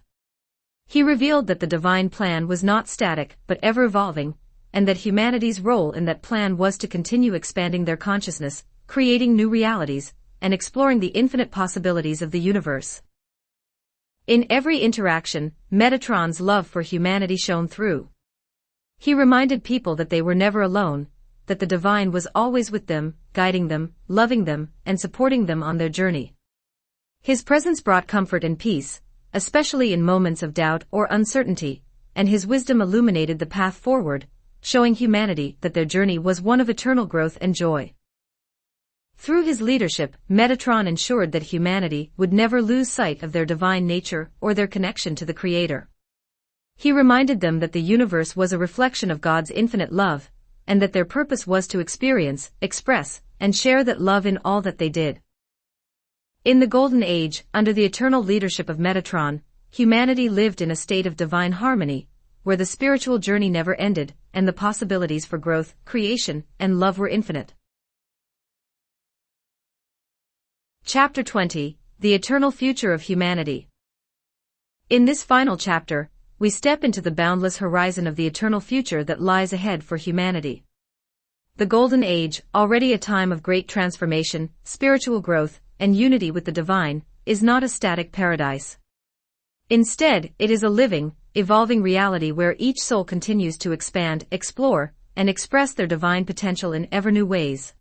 He revealed that the divine plan was not static but ever-evolving, and that humanity's role in that plan was to continue expanding their consciousness, creating new realities, and exploring the infinite possibilities of the universe. In every interaction, Metatron's love for humanity shone through. He reminded people that they were never alone, that the divine was always with them, guiding them, loving them, and supporting them on their journey. His presence brought comfort and peace, especially in moments of doubt or uncertainty, and his wisdom illuminated the path forward, showing humanity that their journey was one of eternal growth and joy. Through his leadership, Metatron ensured that humanity would never lose sight of their divine nature or their connection to the Creator. He reminded them that the universe was a reflection of God's infinite love, and that their purpose was to experience, express, and share that love in all that they did. In the Golden Age, under the eternal leadership of Metatron, humanity lived in a state of divine harmony, where the spiritual journey never ended, and the possibilities for growth, creation, and love were infinite. Chapter 20: The Eternal Future of Humanity. In this final chapter, we step into the boundless horizon of the eternal future that lies ahead for humanity. The Golden Age, already a time of great transformation, spiritual growth, and unity with the divine, is not a static paradise. Instead, it is a living, evolving reality where each soul continues to expand, explore, and express their divine potential in ever new ways.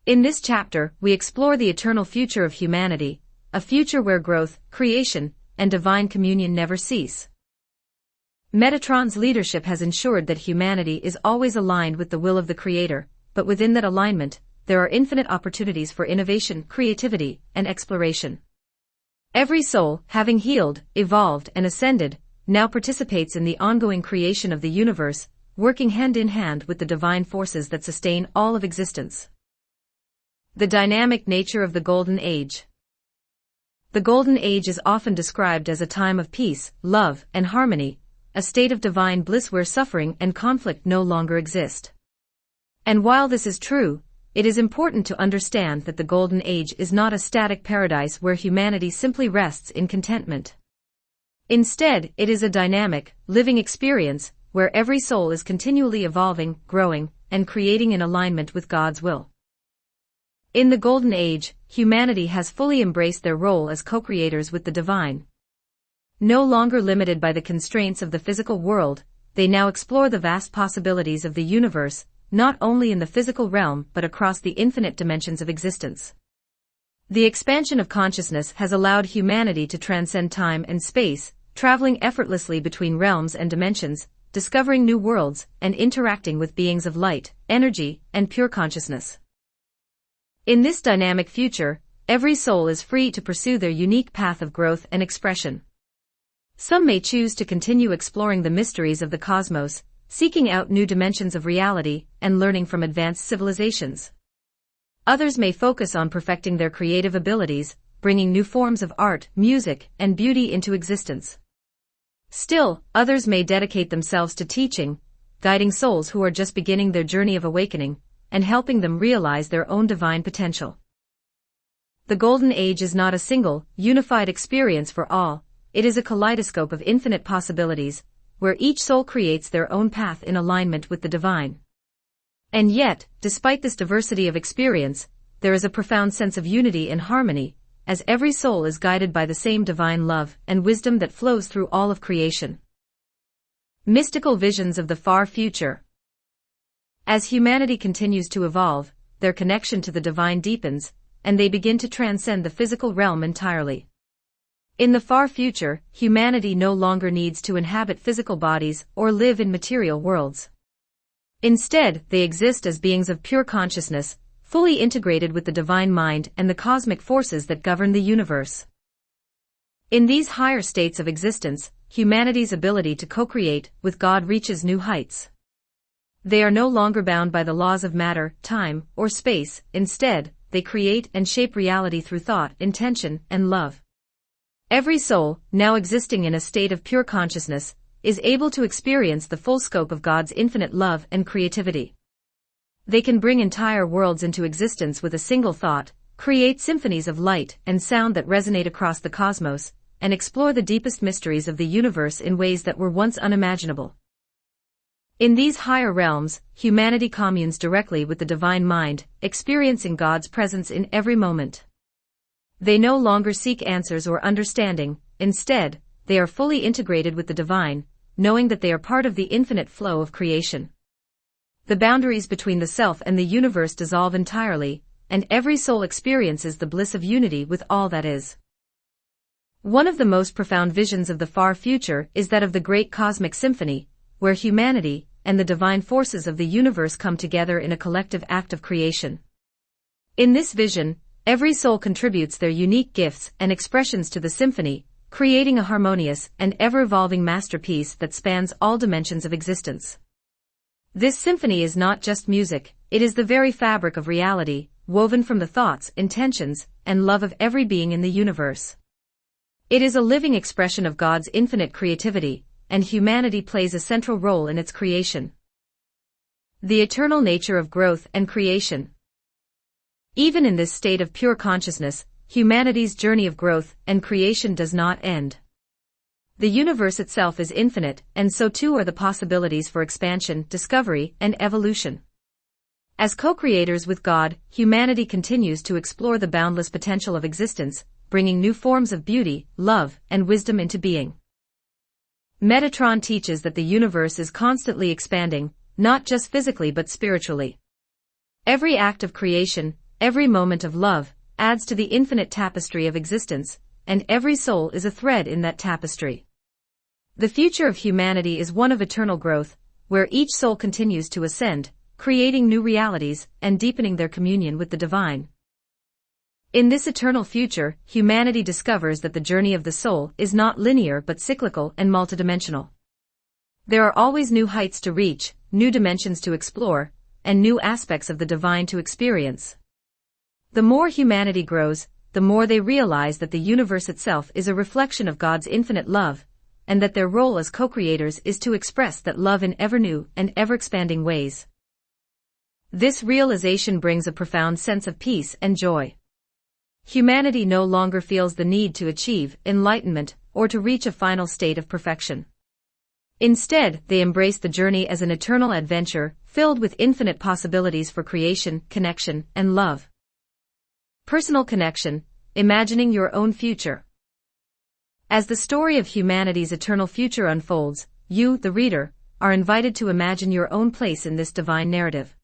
In this chapter, we explore the eternal future of humanity, a future where growth, creation, and divine communion never cease. Metatron's leadership has ensured that humanity is always aligned with the will of the Creator, but within that alignment, there are infinite opportunities for innovation, creativity, and exploration. Every soul, having healed, evolved, and ascended, now participates in the ongoing creation of the universe, working hand in hand with the divine forces that sustain all of existence. The dynamic nature of the Golden Age. The Golden Age is often described as a time of peace, love, and harmony, a state of divine bliss where suffering and conflict no longer exist. And while this is true, it is important to understand that the Golden Age is not a static paradise where humanity simply rests in contentment. Instead, it is a dynamic, living experience where every soul is continually evolving, growing, and creating in alignment with God's will. In the Golden Age, humanity has fully embraced their role as co-creators with the divine. No longer limited by the constraints of the physical world, they now explore the vast possibilities of the universe, not only in the physical realm but across the infinite dimensions of existence. The expansion of consciousness has allowed humanity to transcend time and space, traveling effortlessly between realms and dimensions, discovering new worlds, and interacting with beings of light, energy, and pure consciousness. In this dynamic future, every soul is free to pursue their unique path of growth and expression. Some may choose to continue exploring the mysteries of the cosmos, seeking out new dimensions of reality, and learning from advanced civilizations. Others may focus on perfecting their creative abilities, bringing new forms of art, music, and beauty into existence. Still, others may dedicate themselves to teaching, guiding souls who are just beginning their journey of awakening, and helping them realize their own divine potential. The Golden Age is not a single, unified experience for all. It is a kaleidoscope of infinite possibilities, where each soul creates their own path in alignment with the divine. And yet, despite this diversity of experience, there is a profound sense of unity and harmony, as every soul is guided by the same divine love and wisdom that flows through all of creation. Mystical visions of the far future. As humanity continues to evolve, their connection to the divine deepens, and they begin to transcend the physical realm entirely. In the far future, humanity no longer needs to inhabit physical bodies or live in material worlds. Instead, they exist as beings of pure consciousness, fully integrated with the divine mind and the cosmic forces that govern the universe. In these higher states of existence, humanity's ability to co-create with God reaches new heights. They are no longer bound by the laws of matter, time, or space. Instead, they create and shape reality through thought, intention, and love. Every soul, now existing in a state of pure consciousness, is able to experience the full scope of God's infinite love and creativity. They can bring entire worlds into existence with a single thought, create symphonies of light and sound that resonate across the cosmos, and explore the deepest mysteries of the universe in ways that were once unimaginable. In these higher realms, humanity communes directly with the divine mind, experiencing God's presence in every moment. They no longer seek answers or understanding. Instead, they are fully integrated with the divine, knowing that they are part of the infinite flow of creation. The boundaries between the self and the universe dissolve entirely, and every soul experiences the bliss of unity with all that is. One of the most profound visions of the far future is that of the great cosmic symphony, where humanity and the divine forces of the universe come together in a collective act of creation. In this vision, every soul contributes their unique gifts and expressions to the symphony, creating a harmonious and ever-evolving masterpiece that spans all dimensions of existence. This symphony is not just music, it is the very fabric of reality, woven from the thoughts, intentions, and love of every being in the universe. It is a living expression of God's infinite creativity, and humanity plays a central role in its creation. The eternal nature of growth and creation. Even in this state of pure consciousness, humanity's journey of growth and creation does not end. The universe itself is infinite, and so too are the possibilities for expansion, discovery, and evolution. As co-creators with God, humanity continues to explore the boundless potential of existence, bringing new forms of beauty, love, and wisdom into being. Metatron teaches that the universe is constantly expanding, not just physically but spiritually. Every act of creation, every moment of love, adds to the infinite tapestry of existence, and every soul is a thread in that tapestry. The future of humanity is one of eternal growth, where each soul continues to ascend, creating new realities and deepening their communion with the divine. In this eternal future, humanity discovers that the journey of the soul is not linear but cyclical and multidimensional. There are always new heights to reach, new dimensions to explore, and new aspects of the divine to experience. The more humanity grows, the more they realize that the universe itself is a reflection of God's infinite love, and that their role as co-creators is to express that love in ever new and ever-expanding ways. This realization brings a profound sense of peace and joy. Humanity no longer feels the need to achieve enlightenment or to reach a final state of perfection. Instead, they embrace the journey as an eternal adventure, filled with infinite possibilities for creation, connection, and love. Personal connection, imagining your own future. As the story of humanity's eternal future unfolds, you, the reader, are invited to imagine your own place in this divine narrative.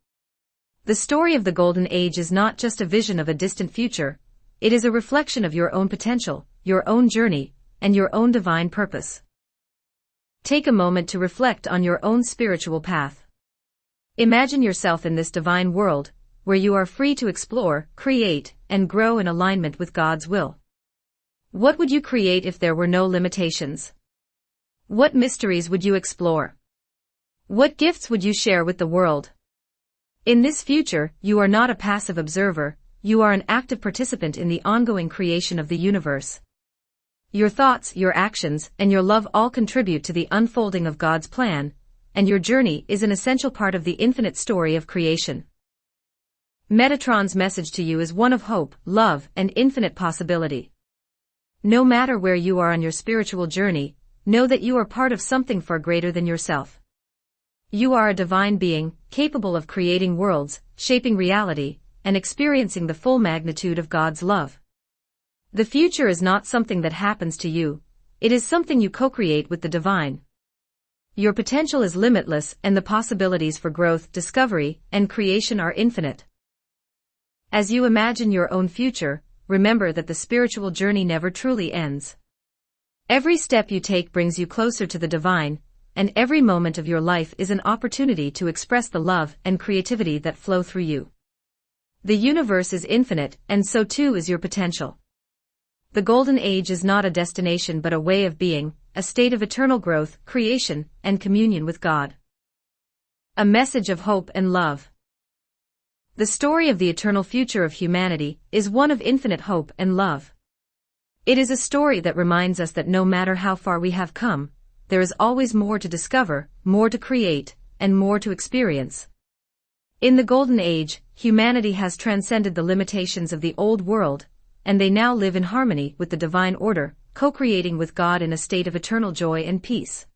The story of the Golden Age is not just a vision of a distant future, it is a reflection of your own potential, your own journey, and your own divine purpose. Take a moment to reflect on your own spiritual path. Imagine yourself in this divine world, where you are free to explore, create, and grow in alignment with God's will. What would you create if there were no limitations? What mysteries would you explore? What gifts would you share with the world? In this future, you are not a passive observer, you are an active participant in the ongoing creation of the universe. Your thoughts, your actions, and your love all contribute to the unfolding of God's plan, and your journey is an essential part of the infinite story of creation. Metatron's message to you is one of hope, love, and infinite possibility. No matter where you are on your spiritual journey, know that you are part of something far greater than yourself. You are a divine being, capable of creating worlds, shaping reality, and experiencing the full magnitude of God's love. The future is not something that happens to you, it is something you co-create with the divine. Your potential is limitless and the possibilities for growth, discovery, and creation are infinite. As you imagine your own future, remember that the spiritual journey never truly ends. Every step you take brings you closer to the divine, and every moment of your life is an opportunity to express the love and creativity that flow through you. The universe is infinite, and so too is your potential. The Golden Age is not a destination but a way of being, a state of eternal growth, creation, and communion with God. A message of hope and love. The story of the eternal future of humanity is one of infinite hope and love. It is a story that reminds us that no matter how far we have come, there is always more to discover, more to create, and more to experience. In the Golden Age, humanity has transcended the limitations of the old world, and they now live in harmony with the divine order, co-creating with God in a state of eternal joy and peace.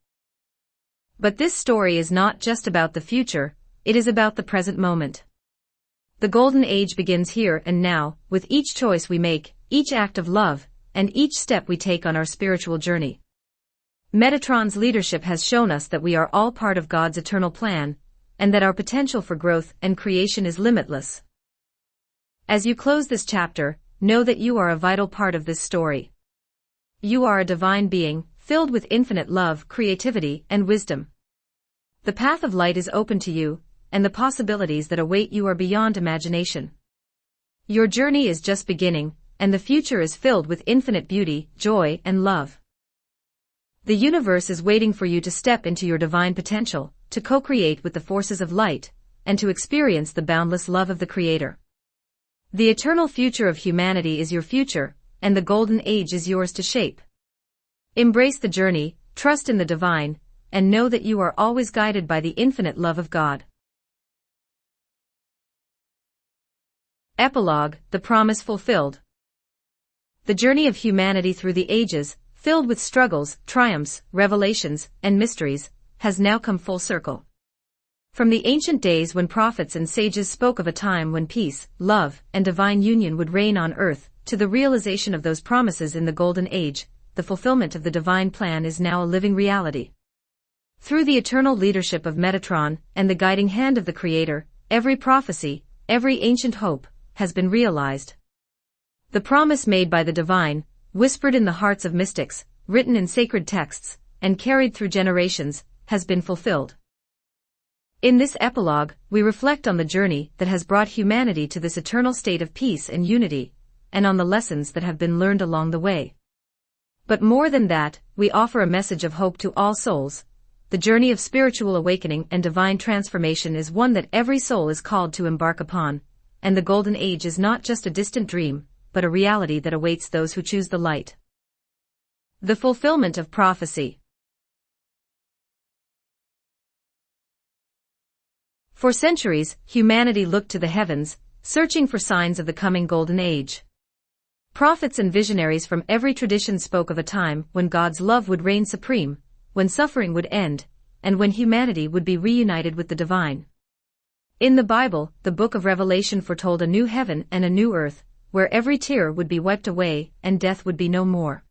But this story is not just about the future, it is about the present moment. The Golden Age begins here and now, with each choice we make, each act of love, and each step we take on our spiritual journey. Metatron's leadership has shown us that we are all part of God's eternal plan, and that our potential for growth and creation is limitless. As you close this chapter, know that you are a vital part of this story. You are a divine being, filled with infinite love, creativity, and wisdom. The path of light is open to you, and the possibilities that await you are beyond imagination. Your journey is just beginning, and the future is filled with infinite beauty, joy, and love. The universe is waiting for you to step into your divine potential, to co-create with the forces of light, and to experience the boundless love of the Creator. The eternal future of humanity is your future, and the Golden Age is yours to shape. Embrace the journey, trust in the divine, and know that you are always guided by the infinite love of God. Epilogue, the promise fulfilled. The journey of humanity through the ages, filled with struggles, triumphs, revelations, and mysteries, has now come full circle. From the ancient days when prophets and sages spoke of a time when peace, love, and divine union would reign on earth, to the realization of those promises in the Golden Age, the fulfillment of the divine plan is now a living reality. Through the eternal leadership of Metatron and the guiding hand of the Creator, every prophecy, every ancient hope, has been realized. The promise made by the divine, whispered in the hearts of mystics, written in sacred texts, and carried through generations, has been fulfilled. In this epilogue, we reflect on the journey that has brought humanity to this eternal state of peace and unity, and on the lessons that have been learned along the way. But more than that, we offer a message of hope to all souls. The journey of spiritual awakening and divine transformation is one that every soul is called to embark upon, and the Golden Age is not just a distant dream, but a reality that awaits those who choose the light. The fulfillment of prophecy. For centuries, humanity looked to the heavens, searching for signs of the coming Golden Age. Prophets and visionaries from every tradition spoke of a time when God's love would reign supreme, when suffering would end, and when humanity would be reunited with the divine. In the Bible, the book of Revelation foretold a new heaven and a new earth, where every tear would be wiped away and death would be no more.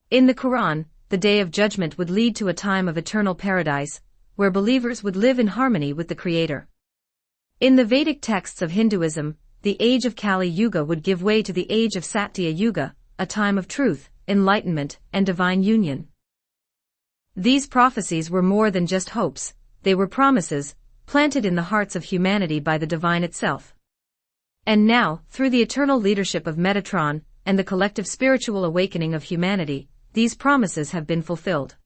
In the Quran, the day of judgment would lead to a time of eternal paradise, where believers would live in harmony with the Creator. In the Vedic texts of Hinduism, the age of Kali Yuga would give way to the age of Satya Yuga, a time of truth, enlightenment, and divine union. These prophecies were more than just hopes, they were promises, planted in the hearts of humanity by the divine itself. And now, through the eternal leadership of Metatron and the collective spiritual awakening of humanity, these promises have been fulfilled.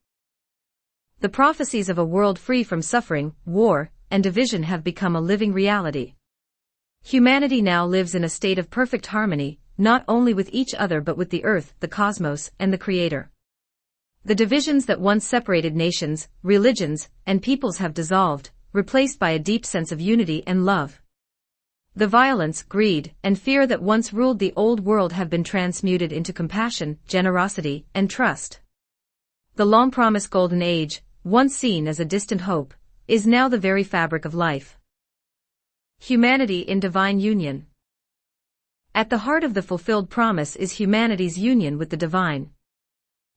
The prophecies of a world free from suffering, war, and division have become a living reality. Humanity now lives in a state of perfect harmony, not only with each other but with the earth, the cosmos, and the Creator. The divisions that once separated nations, religions, and peoples have dissolved, replaced by a deep sense of unity and love. The violence, greed, and fear that once ruled the old world have been transmuted into compassion, generosity, and trust. The long-promised Golden Age, once seen as a distant hope, is now the very fabric of life. Humanity in divine union. At the heart of the fulfilled promise is humanity's union with the divine.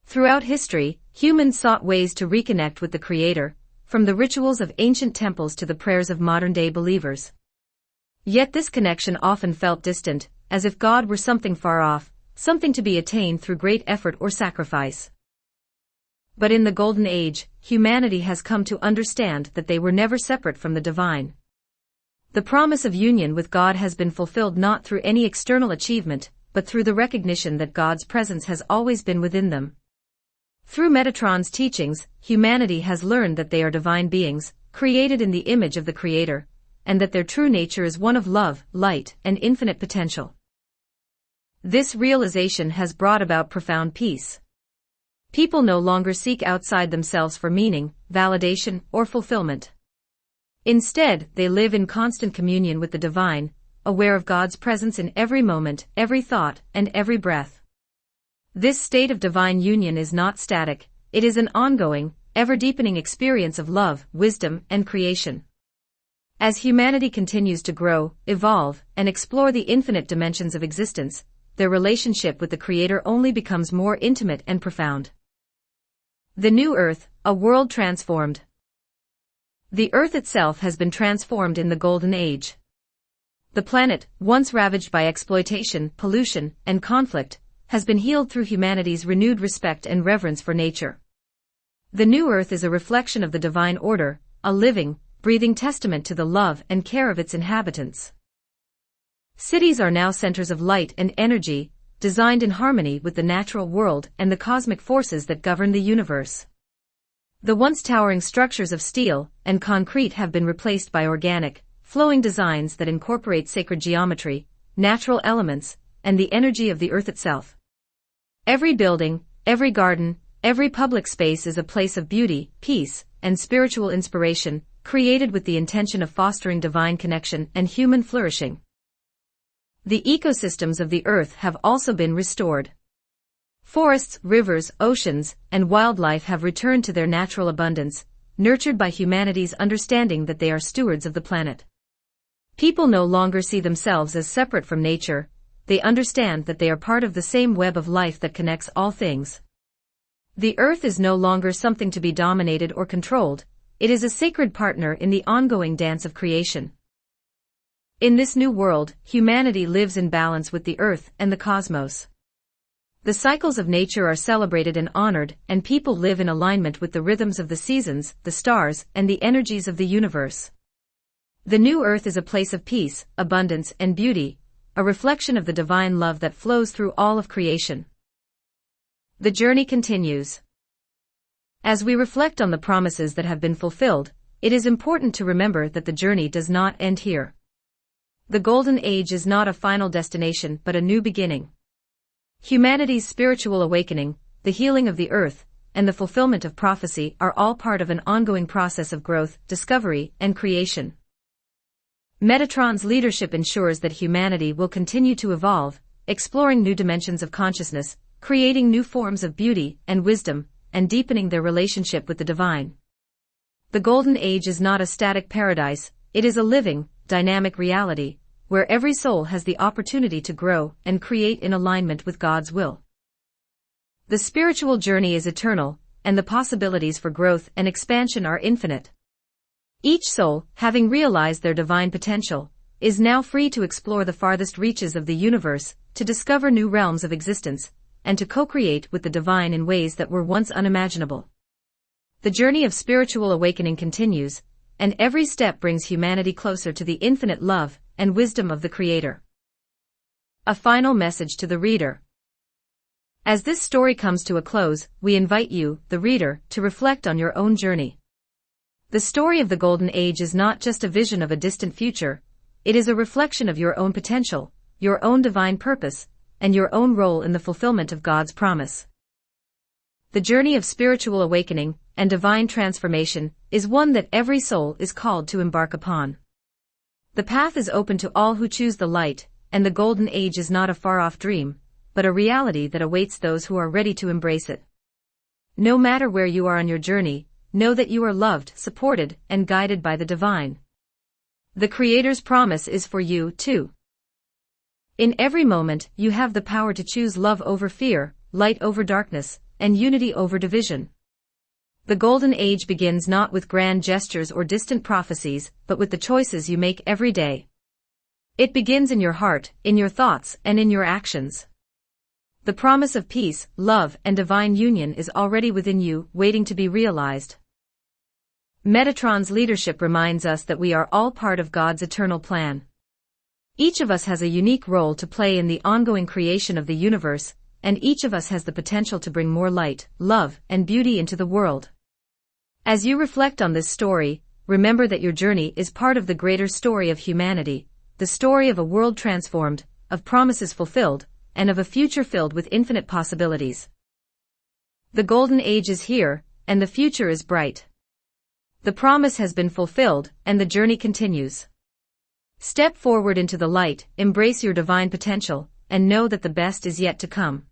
Throughout history, humans sought ways to reconnect with the Creator, from the rituals of ancient temples to the prayers of modern-day believers. Yet this connection often felt distant, as if God were something far off, something to be attained through great effort or sacrifice. But in the Golden Age, humanity has come to understand that they were never separate from the divine. The promise of union with God has been fulfilled not through any external achievement, but through the recognition that God's presence has always been within them. Through Metatron's teachings, humanity has learned that they are divine beings, created in the image of the Creator, and that their true nature is one of love, light, and infinite potential. This realization has brought about profound peace. People no longer seek outside themselves for meaning, validation, or fulfillment. Instead, they live in constant communion with the divine, aware of God's presence in every moment, every thought, and every breath. This state of divine union is not static, it is an ongoing, ever-deepening experience of love, wisdom, and creation. As humanity continues to grow, evolve, and explore the infinite dimensions of existence, their relationship with the Creator only becomes more intimate and profound. The new Earth, a world transformed. The Earth itself has been transformed in the Golden Age. The planet, once ravaged by exploitation, pollution, and conflict, has been healed through humanity's renewed respect and reverence for nature. The new Earth is a reflection of the divine order, a living, breathing testament to the love and care of its inhabitants. Cities are now centers of light and energy, designed in harmony with the natural world and the cosmic forces that govern the universe. The once towering structures of steel and concrete have been replaced by organic, flowing designs that incorporate sacred geometry, natural elements, and the energy of the earth itself. Every building, every garden, every public space is a place of beauty, peace, and spiritual inspiration, created with the intention of fostering divine connection and human flourishing. The ecosystems of the earth have also been restored. Forests, rivers, oceans, and wildlife have returned to their natural abundance, nurtured by humanity's understanding that they are stewards of the planet. People no longer see themselves as separate from nature, they understand that they are part of the same web of life that connects all things. The Earth is no longer something to be dominated or controlled, it is a sacred partner in the ongoing dance of creation. In this new world, humanity lives in balance with the Earth and the cosmos. The cycles of nature are celebrated and honored, and people live in alignment with the rhythms of the seasons, the stars, and the energies of the universe. The new Earth is a place of peace, abundance, and beauty, a reflection of the divine love that flows through all of creation. The journey continues. As we reflect on the promises that have been fulfilled, it is important to remember that the journey does not end here. The Golden Age is not a final destination but a new beginning. Humanity's spiritual awakening, the healing of the Earth, and the fulfillment of prophecy are all part of an ongoing process of growth, discovery, and creation. Metatron's leadership ensures that humanity will continue to evolve, exploring new dimensions of consciousness, creating new forms of beauty and wisdom, and deepening their relationship with the divine. The Golden Age is not a static paradise, it is a living, dynamic reality, where every soul has the opportunity to grow and create in alignment with God's will. The spiritual journey is eternal, and the possibilities for growth and expansion are infinite. Each soul, having realized their divine potential, is now free to explore the farthest reaches of the universe, to discover new realms of existence, and to co-create with the divine in ways that were once unimaginable. The journey of spiritual awakening continues, and every step brings humanity closer to the infinite love and wisdom of the Creator. A final message to the reader. As this story comes to a close, we invite you, the reader, to reflect on your own journey. The story of the Golden Age is not just a vision of a distant future, it is a reflection of your own potential, your own divine purpose, and your own role in the fulfillment of God's promise. The journey of spiritual awakening and divine transformation is one that every soul is called to embark upon. The path is open to all who choose the light, and the Golden Age is not a far-off dream, but a reality that awaits those who are ready to embrace it. No matter where you are on your journey, know that you are loved, supported, and guided by the divine. The Creator's promise is for you, too. In every moment, you have the power to choose love over fear, light over darkness, and unity over division. The Golden Age begins not with grand gestures or distant prophecies, but with the choices you make every day. It begins in your heart, in your thoughts, and in your actions. The promise of peace, love, and divine union is already within you, waiting to be realized. Metatron's leadership reminds us that we are all part of God's eternal plan. Each of us has a unique role to play in the ongoing creation of the universe, and each of us has the potential to bring more light, love, and beauty into the world. As you reflect on this story, remember that your journey is part of the greater story of humanity, the story of a world transformed, of promises fulfilled, and of a future filled with infinite possibilities. The Golden Age is here, and the future is bright. The promise has been fulfilled, and the journey continues. Step forward into the light, embrace your divine potential, and know that the best is yet to come.